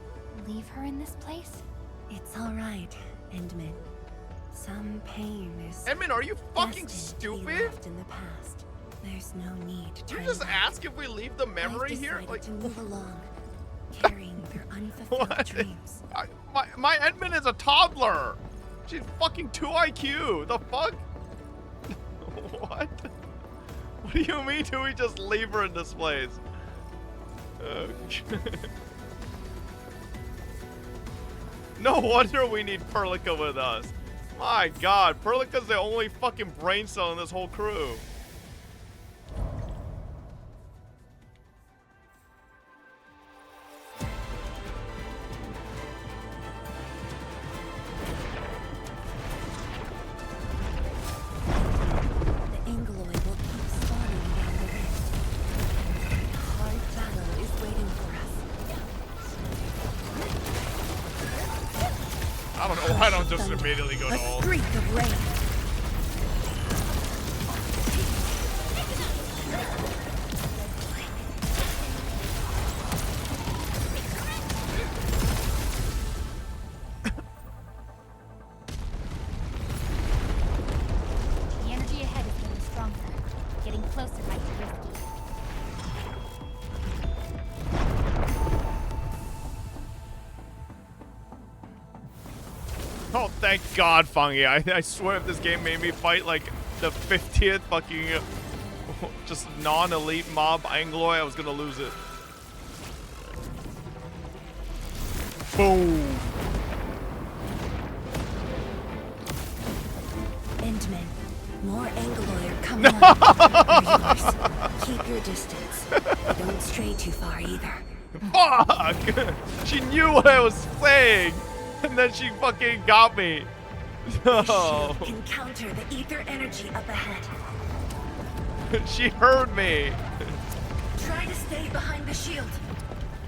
leave her in this place? It's all right, Endman. Some pain is. Endman, are you fucking destined to be stupid? left in the past. There's no need to You turn just back. ask if we leave the memory I've here? decided Like, to move along, carrying their unfulfilled dreams. my Endman is a toddler. She's fucking 2 IQ. The fuck? What? What do you mean? Do we just leave her in this place? No wonder we need Perlica with us. My god, Perlica's the only fucking brain cell in this whole crew. The Angloid will keep spawning down the rift. A hard battle is waiting for us. I don't know why I don't just immediately go to A ult. streak of rain. The energy ahead is getting stronger. Getting closer might be risky. Oh, thank God, Fungi. I swear if this game made me fight like the 50th fucking just non-elite mob Angloy, I was gonna lose it. Boom. Endman, more Angloid are coming up. They're yours. Keep your distance. Don't stray too far either. Fuck! She knew what I was saying, and then she fucking got me. The No. shield can counter the ether energy up ahead. She heard me. Try to stay behind the shield.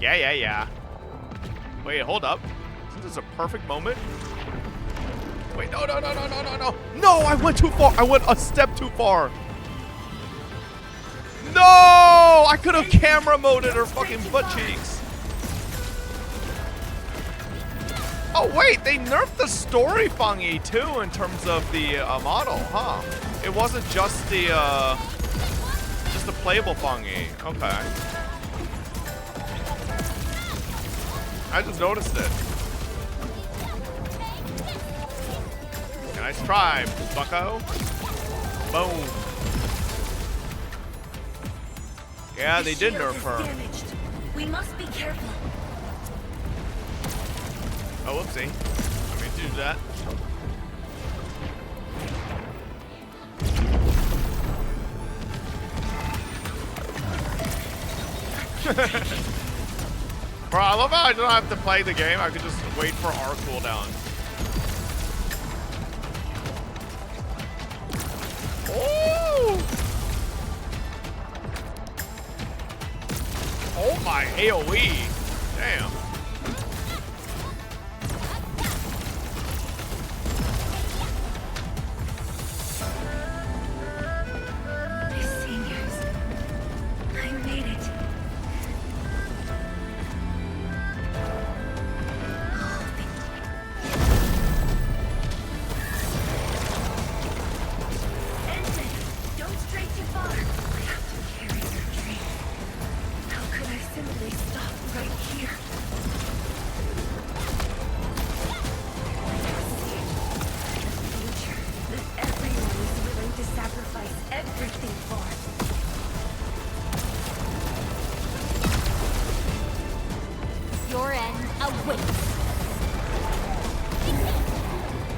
Yeah. Wait, hold up. Isn't this a perfect moment? Wait, no. No, I went too far. I went a step too far. No! I could have camera moded her fucking butt cheeks. Oh, wait, they nerfed the story Fungi too in terms of the model, huh? It wasn't just the playable Fungi. Okay. I just noticed it. Nice try, bucko. Boom. Yeah, they did nerf her. Damaged. We must be careful. Oh, whoopsie. Let me do that. Bro, I love how I don't have to play the game. I could just wait for our cooldown. Ooh! Oh my AoE. Damn. My seniors. I made it.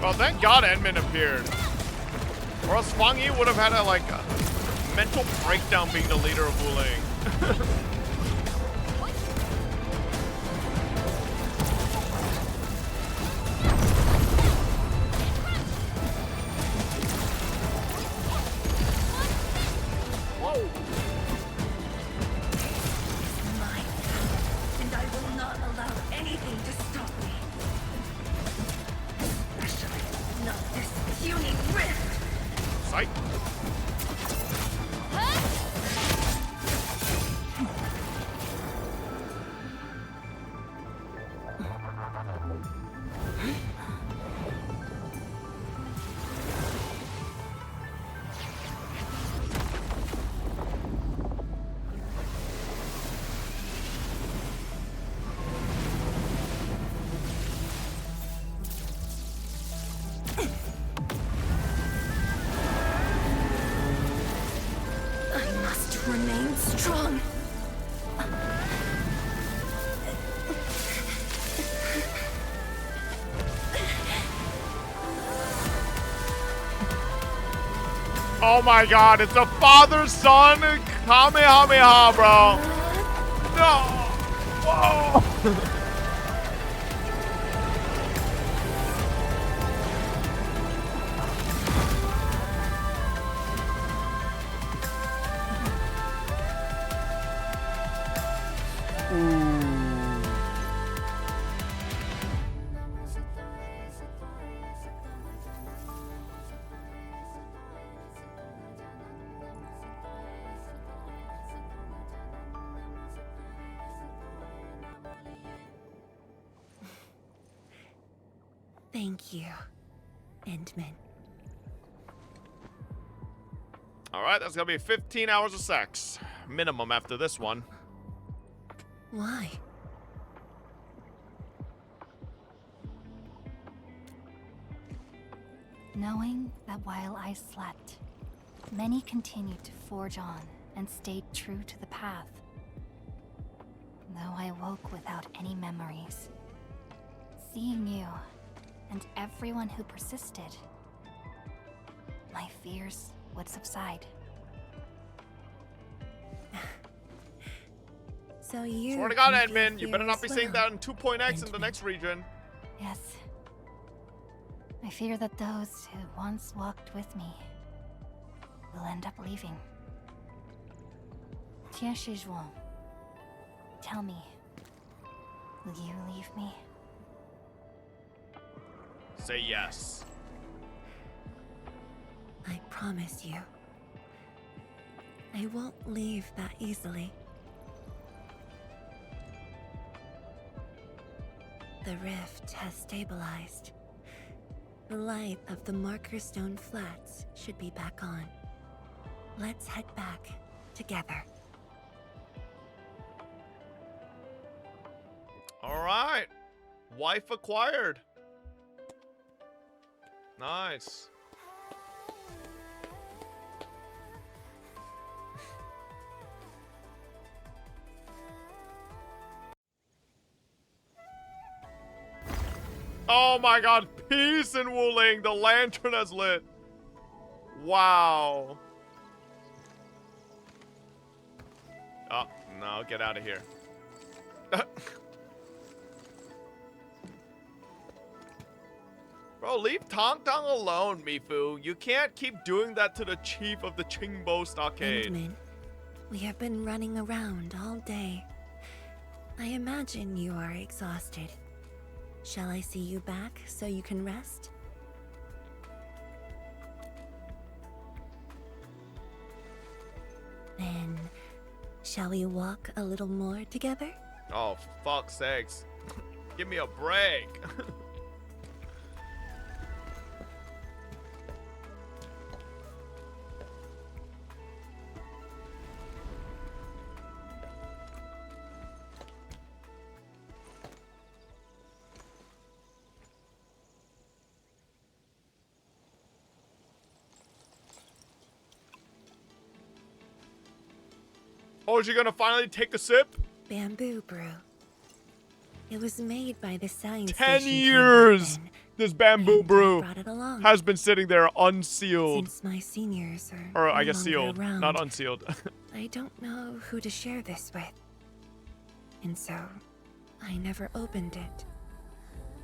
Well, thank God Edmund appeared. Or else Wang Yi would have had a mental breakdown being the leader of Wooling. Remain strong. Oh my God, it's a father-son Kamehameha, bro. No. Whoa. Thank you, Endman. All right, that's gonna be 15 hours of sex minimum after this one. Why? Knowing that while I slept, many continued to forge on and stayed true to the path. Though I woke without any memories, seeing you and everyone who persisted, my fears would subside. So you... Swear to God, Edmund, you better not be saying that in 2.x in the next region. Yes. I fear that those who once walked with me will end up leaving. Tianshi Zhuang, tell me, will you leave me? Say yes. I promise you. I won't leave that easily. The rift has stabilized. The light of the Marker Stone Flats should be back on. Let's head back together. All right. Wife acquired. Nice. Oh my God, peace in Wooling. The lantern has lit. Wow. Oh, no, get out of here. Bro, leave Tong Tong alone, Mifu. You can't keep doing that to the chief of the Qingbo Stockade. Endman, we have been running around all day. I imagine you are exhausted. Shall I see you back so you can rest? Then, shall we walk a little more together? Oh, for fuck's sakes. Give me a break. Oh, is she gonna finally take a sip? Bamboo brew. It was made by the science 10 station team years! back then, This bamboo and I brew brought it along. has been sitting there unsealed. Since my seniors are Or no I guess longer sealed, around, not unsealed. I don't know who to share this with. And so, I never opened it.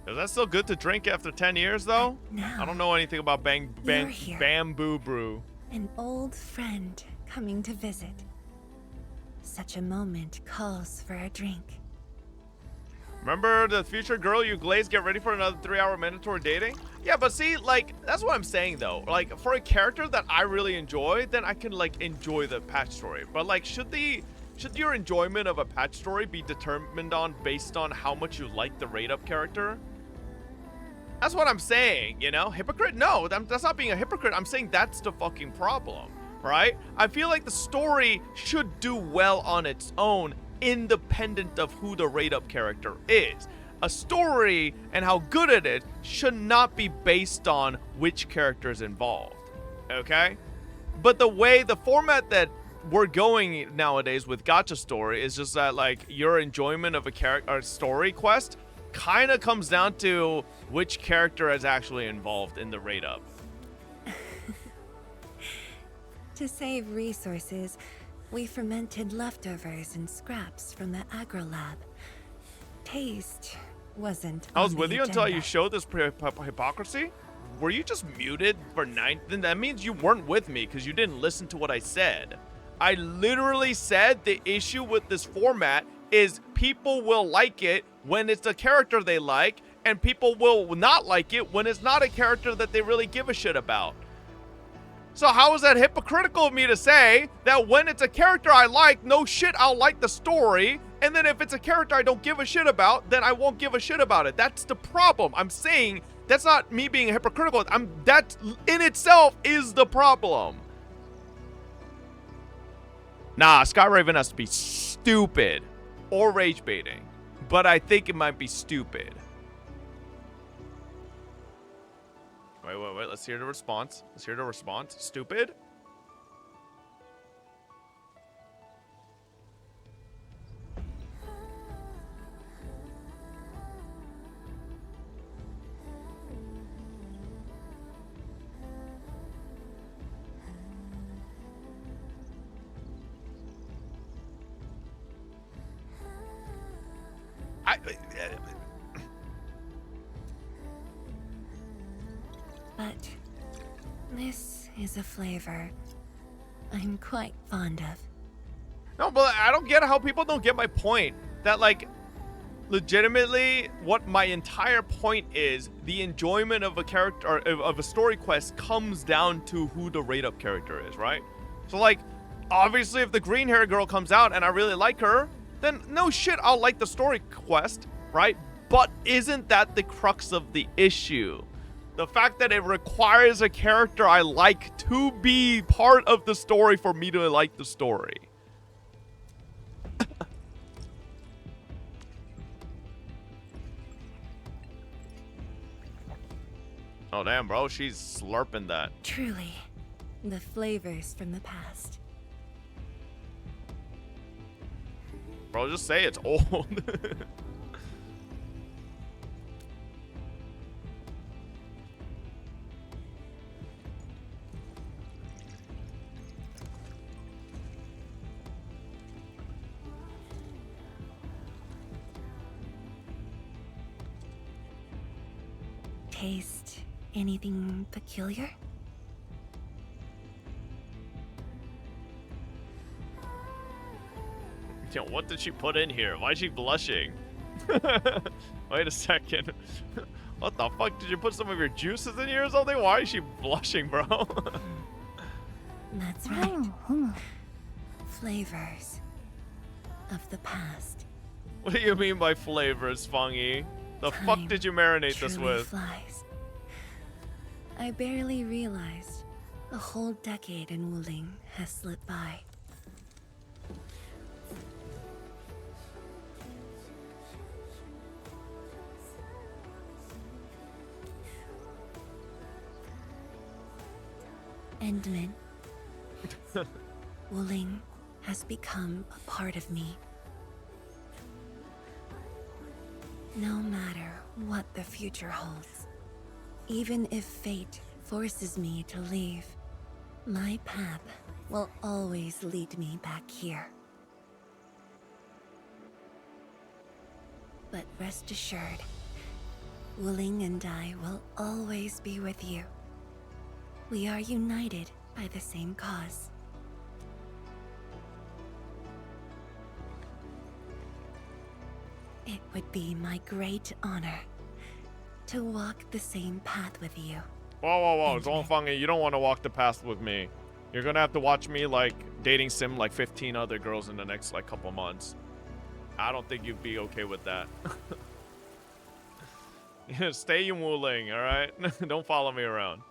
Is that still good to drink after 10 years, though? I don't know anything about You're here. bamboo brew. An old friend coming to visit. Such a moment calls for a drink. Remember the future girl you glazed get ready for another 3-hour mandatory dating? Yeah, but see, like, that's what I'm saying, though. Like, for a character that I really enjoy, then I can, like, enjoy the patch story. But, like, should your enjoyment of a patch story be determined on based on how much you like the rate-up character? That's what I'm saying, you know? Hypocrite? No, that's not being a hypocrite. I'm saying that's the fucking problem, right? I feel like the story should do well on its own, independent of who the rate-up character is. A story and how good it is should not be based on which character is involved, okay? But the format that we're going nowadays with Gacha Story is just that, like, your enjoyment of a character or story quest kind of comes down to which character is actually involved in the rate-up. To save resources, we fermented leftovers and scraps from the agro lab. Taste wasn't I was on with the you until agenda. you showed this hypocrisy? Were you just muted for 9? Then that means you weren't with me because you didn't listen to what I said. I literally said the issue with this format is people will like it when it's a character they like, and people will not like it when it's not a character that they really give a shit about. So how is that hypocritical of me to say that when it's a character I like, no shit, I'll like the story, and then if it's a character I don't give a shit about, then I won't give a shit about it? That's the problem. I'm saying that's not me being hypocritical. That in itself is the problem. Nah, Skyraven has to be stupid or rage baiting, but I think it might be stupid. Wait. Let's hear the response. Stupid? But this is a flavor I'm quite fond of. No, but I don't get how people don't get my point. That, like, legitimately, what my entire point is, the enjoyment of a character, or of a story quest comes down to who the rate-up character is, right? So, like, obviously, if the green-haired girl comes out and I really like her, then no shit, I'll like the story quest, right? But isn't that the crux of the issue? The fact that it requires a character I like to be part of the story for me to like the story. Oh damn, bro, she's slurping that. Truly, the flavors from the past. Bro, just say it's old. Taste anything peculiar? Yo, what did she put in here? Why is she blushing? Wait a second. What the fuck? Did you put some of your juices in here or something? Why is she blushing, bro? That's right. Flavors of the past. What do you mean by flavors, Fungy? The fuck did you marinate this Truly with? flies. I barely realized a whole decade in Wooling has slipped by. Endman. Wooling has become a part of me. No matter what the future holds, even if fate forces me to leave, my path will always lead me back here. But rest assured, Wooling and I will always be with you. We are united by the same cause. It would be my great honor to walk the same path with you. Whoa, Zong Fangyi, you don't want to walk the path with me. You're gonna have to watch me like dating sim like 15 other girls in the next like couple months. I don't think you'd be okay with that. Stay in Wooling, alright? Don't follow me around.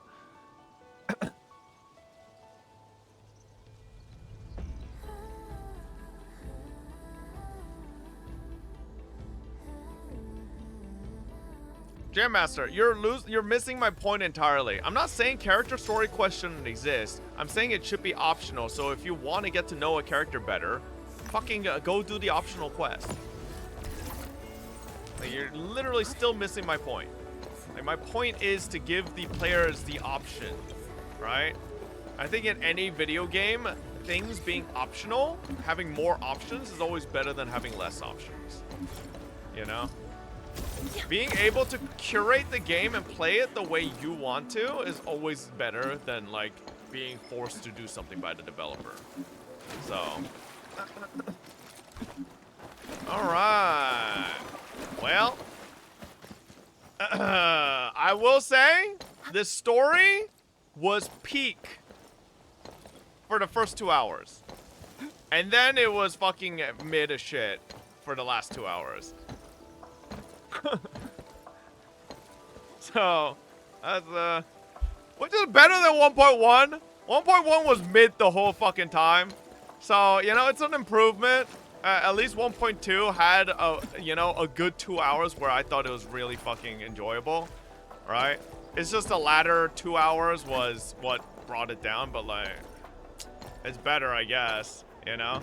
Jam Master, you're missing my point entirely. I'm not saying character story quests shouldn't exist. I'm saying it should be optional. So if you want to get to know a character better, fucking go do the optional quest. Like, you're literally still missing my point. Like, my point is to give the players the option, right? I think in any video game, things being optional, having more options is always better than having less options. You know? Being able to curate the game and play it the way you want to is always better than, like, being forced to do something by the developer. So. Alright. Well. I will say, this story was peak for the first 2 hours. And then it was fucking mid as shit for the last 2 hours. So, that's, which is better than 1.1. 1.1 was mid the whole fucking time. So, you know, it's an improvement. At least 1.2 had, a good 2 hours where I thought it was really fucking enjoyable. Right? It's just the latter 2 hours was what brought it down, but, like, it's better, I guess, you know?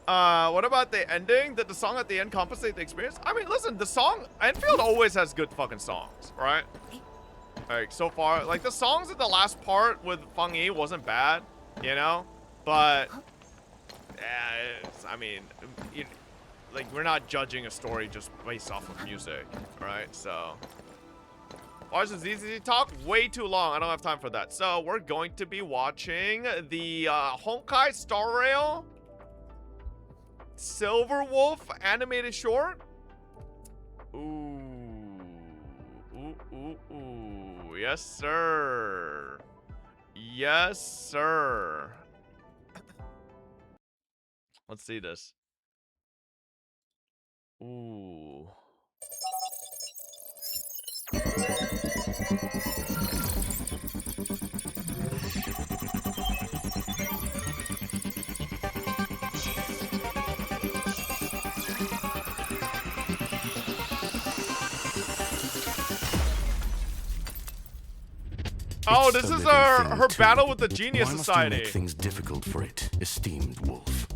What about the ending? Did the song at the end compensate the experience? I mean, listen, the song, Endfield always has good fucking songs, right? Like, so far, like, the songs at the last part with Fangyi wasn't bad, you know? But, I mean, like, we're not judging a story just based off of music, right? So, watch this easy talk, way too long. I don't have time for that. So, we're going to be watching the Honkai Star Rail Silverwolf animated short. Ooh. Yes, sir. Yes, sir. Let's see this. Ooh. Oh, this is her battle with the Genius Society. Why must you make things difficult for it, esteemed wolf?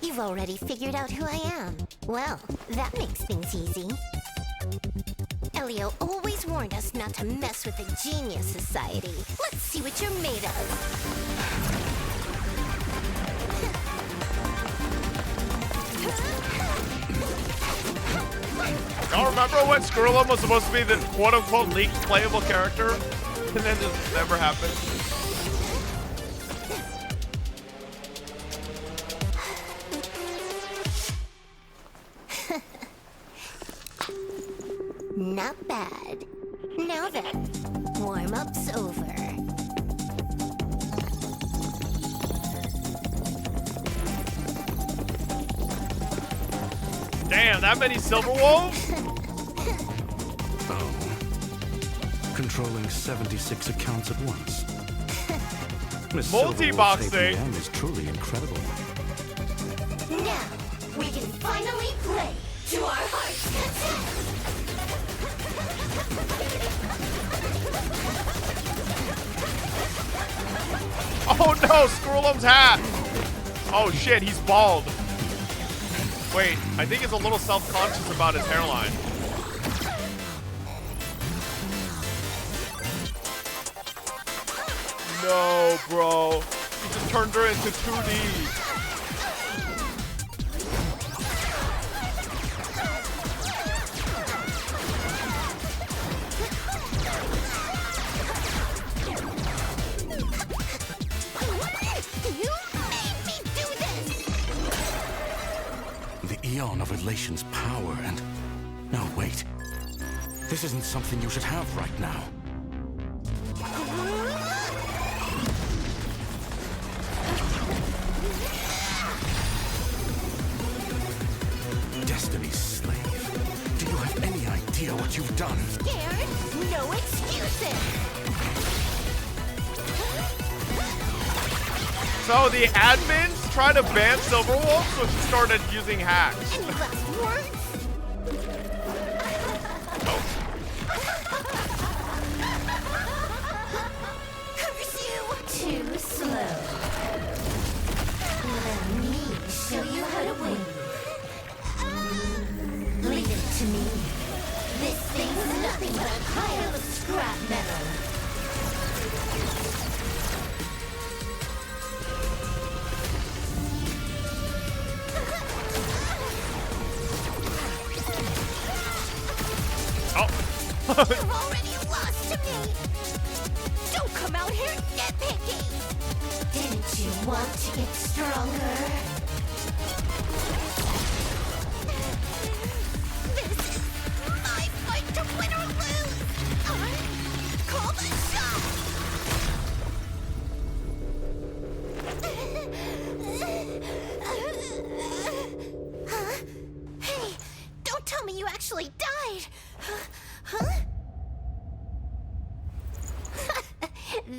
You've already figured out who I am. Well, that makes things easy. Elio always warned us not to mess with the Genius Society. Let's see what you're made of. Y'all remember when Skrulum was supposed to be the quote-unquote leaked playable character? And then this never happened. Not bad. Now then, warm-up's over. Damn, that many Silverwolves? Oh. Controlling 76 accounts at once. Multi-boxing is truly incredible. Now, we can finally play to our heart's content. Oh no, Skrulum's hat! Oh shit, he's bald. Wait, I think he's a little self-conscious about his hairline. no, bro. He just turned her into 2D. Eon of Elation's power and... No, wait. This isn't something you should have right now. Destiny's slave. Do you have any idea what you've done? Scared? No excuses! So the admins tried to ban Silverwolf, so she started using hacks. Any last words? Curse you! Too slow. Let me show you how to win. Leave it to me. This thing's nothing but a pile of scrap metal. You're already lost to me! Don't come out here nitpicking! Didn't you want to get stronger? This is my fight to win or lose! Call the shot! Huh? Hey, don't tell me you actually died! Huh?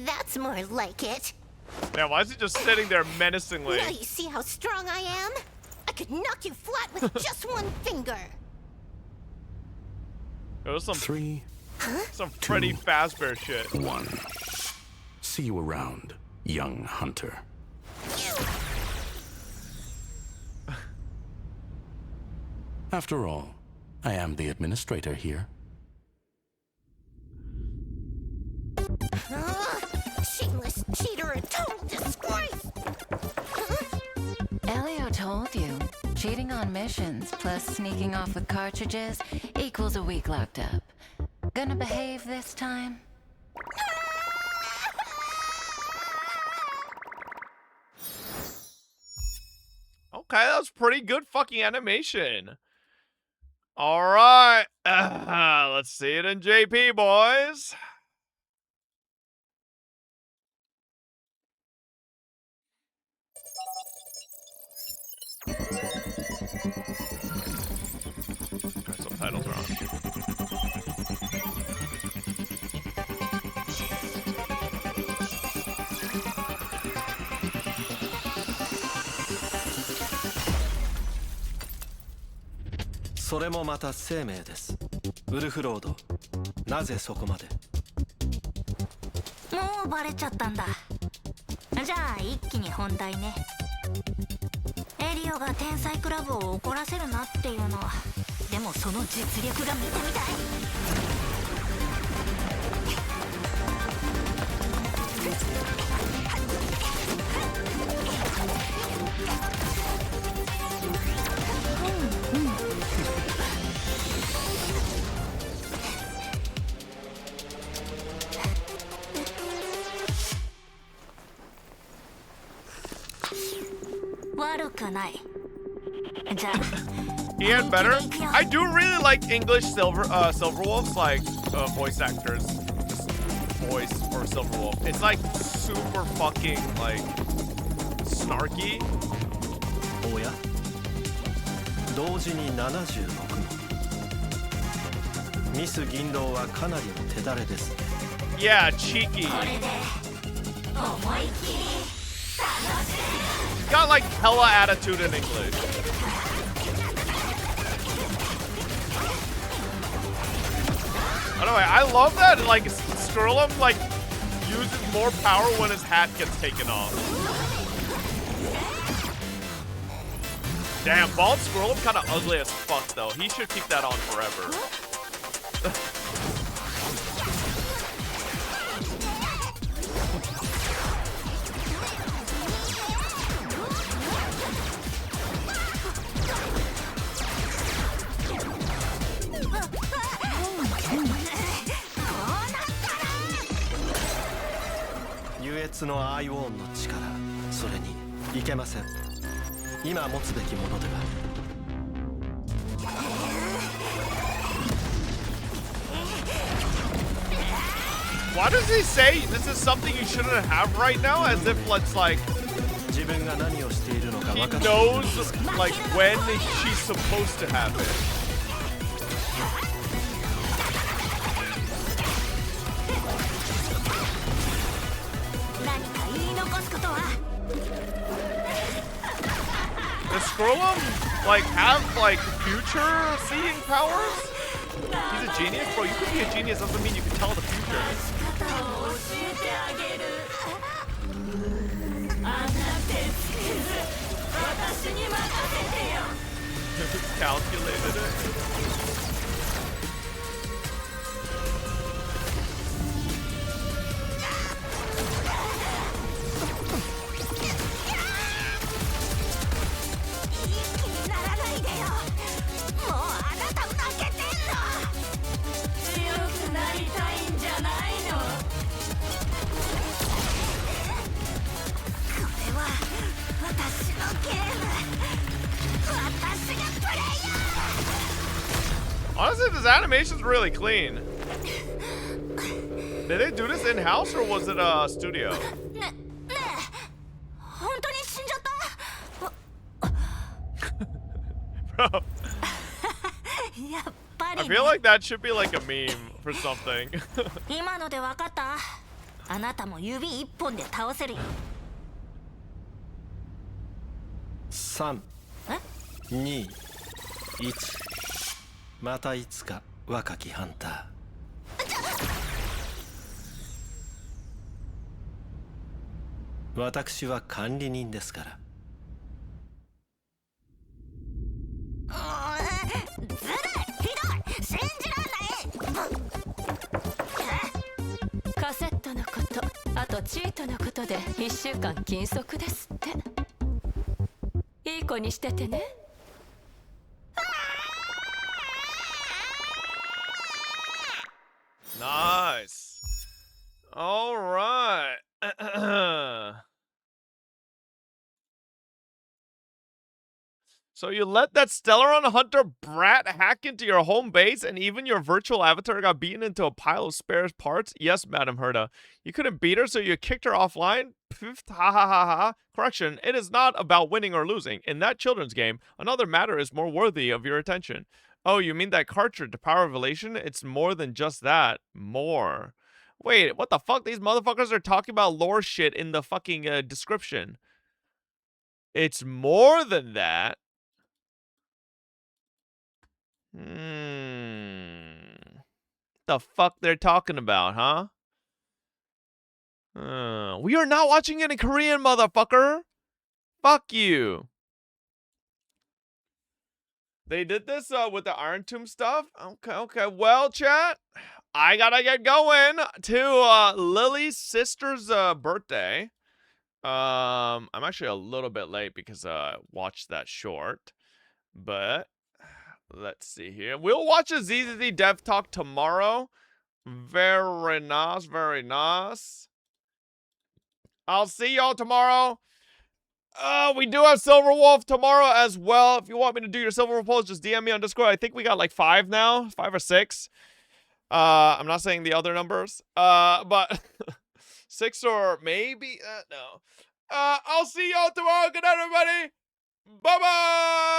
That's more like it. Man, why is he just sitting there menacingly? Now you see how strong I am? I could knock you flat with just one finger. It was some Three, some Freddy Fazbear shit. 1. See you around, young hunter. After all, I am the administrator here. Shameless cheater, a total disgrace! Elio told you. Cheating on missions plus sneaking off with cartridges equals a week locked up. Gonna behave this time? Okay, that was pretty good fucking animation. All right, let's see it in JP, boys. Subtitles are on.それもまた生命です。ウルフロード、なぜそこまで？もうバレちゃったんだ。じゃあ一気に本題ね。エリオが天才クラブを怒らせるなっていうのは、でもその実力が見てみたい。悪くない。じゃあ。Ian better? I do really like English Silverwolf's like voice actors. Just voice for Silverwolf. It's like super fucking like snarky. おや、同時に76も。ミス銀狼はかなりの手だれです。Yeah, cheeky. Got like hella attitude in English. Anyway, I love that like Skirlum like uses more power when his hat gets taken off. Damn, bald Skirlum kind of ugly as fuck though. He should keep that on forever. つのアイオーンの力、それにいけません。今持つべきものでは。Why does he say this is something you shouldn't have right now? As if it's like he knows like when she's supposed to have it. Does Scrollum like have like future seeing powers? He's a genius, bro. You could be a genius doesn't mean you can tell the future. Calculated it. Honestly, this animation's really clean. Did they do this in-house or was it a studio? Bro. I feel like that should be like a meme for something. 今のでわかった？あなたも指一本で倒せるよ。3、2、1。またいつか若きハンター。私は管理人ですから。ずるい、ひどい、信じらんない。カセットのこと、あとチートのことで1週間禁足ですって。いい子にしててね。Nice. All right. So you let that Stellaron Hunter brat hack into your home base and even your virtual avatar got beaten into a pile of spare parts? Yes, Madam Herda. You couldn't beat her, so you kicked her offline? Pfft, ha ha ha ha. Correction, it is not about winning or losing. In that children's game, another matter is more worthy of your attention. Oh, you mean that cartridge, the Power of Revelation? It's more than just that. More. Wait, what the fuck? These motherfuckers are talking about lore shit in the fucking description. It's more than that. The fuck they're talking about, huh? We are not watching it in Korean, motherfucker. Fuck you. They did this with the Iron Tomb stuff. Okay. Well, chat, I gotta get going to Lily's sister's birthday. I'm actually a little bit late because I watched that short, but let's see here. We'll watch a ZZZ Dev Talk tomorrow. Very nice, very nice. I'll see y'all tomorrow. We do have Silverwolf tomorrow as well. If you want me to do your Silverwolf, just DM me on Discord. I think we got like 5 now, 5 or 6. I'm not saying the other numbers, but 6 or maybe no. I'll see y'all tomorrow. Good night, everybody. Bye bye.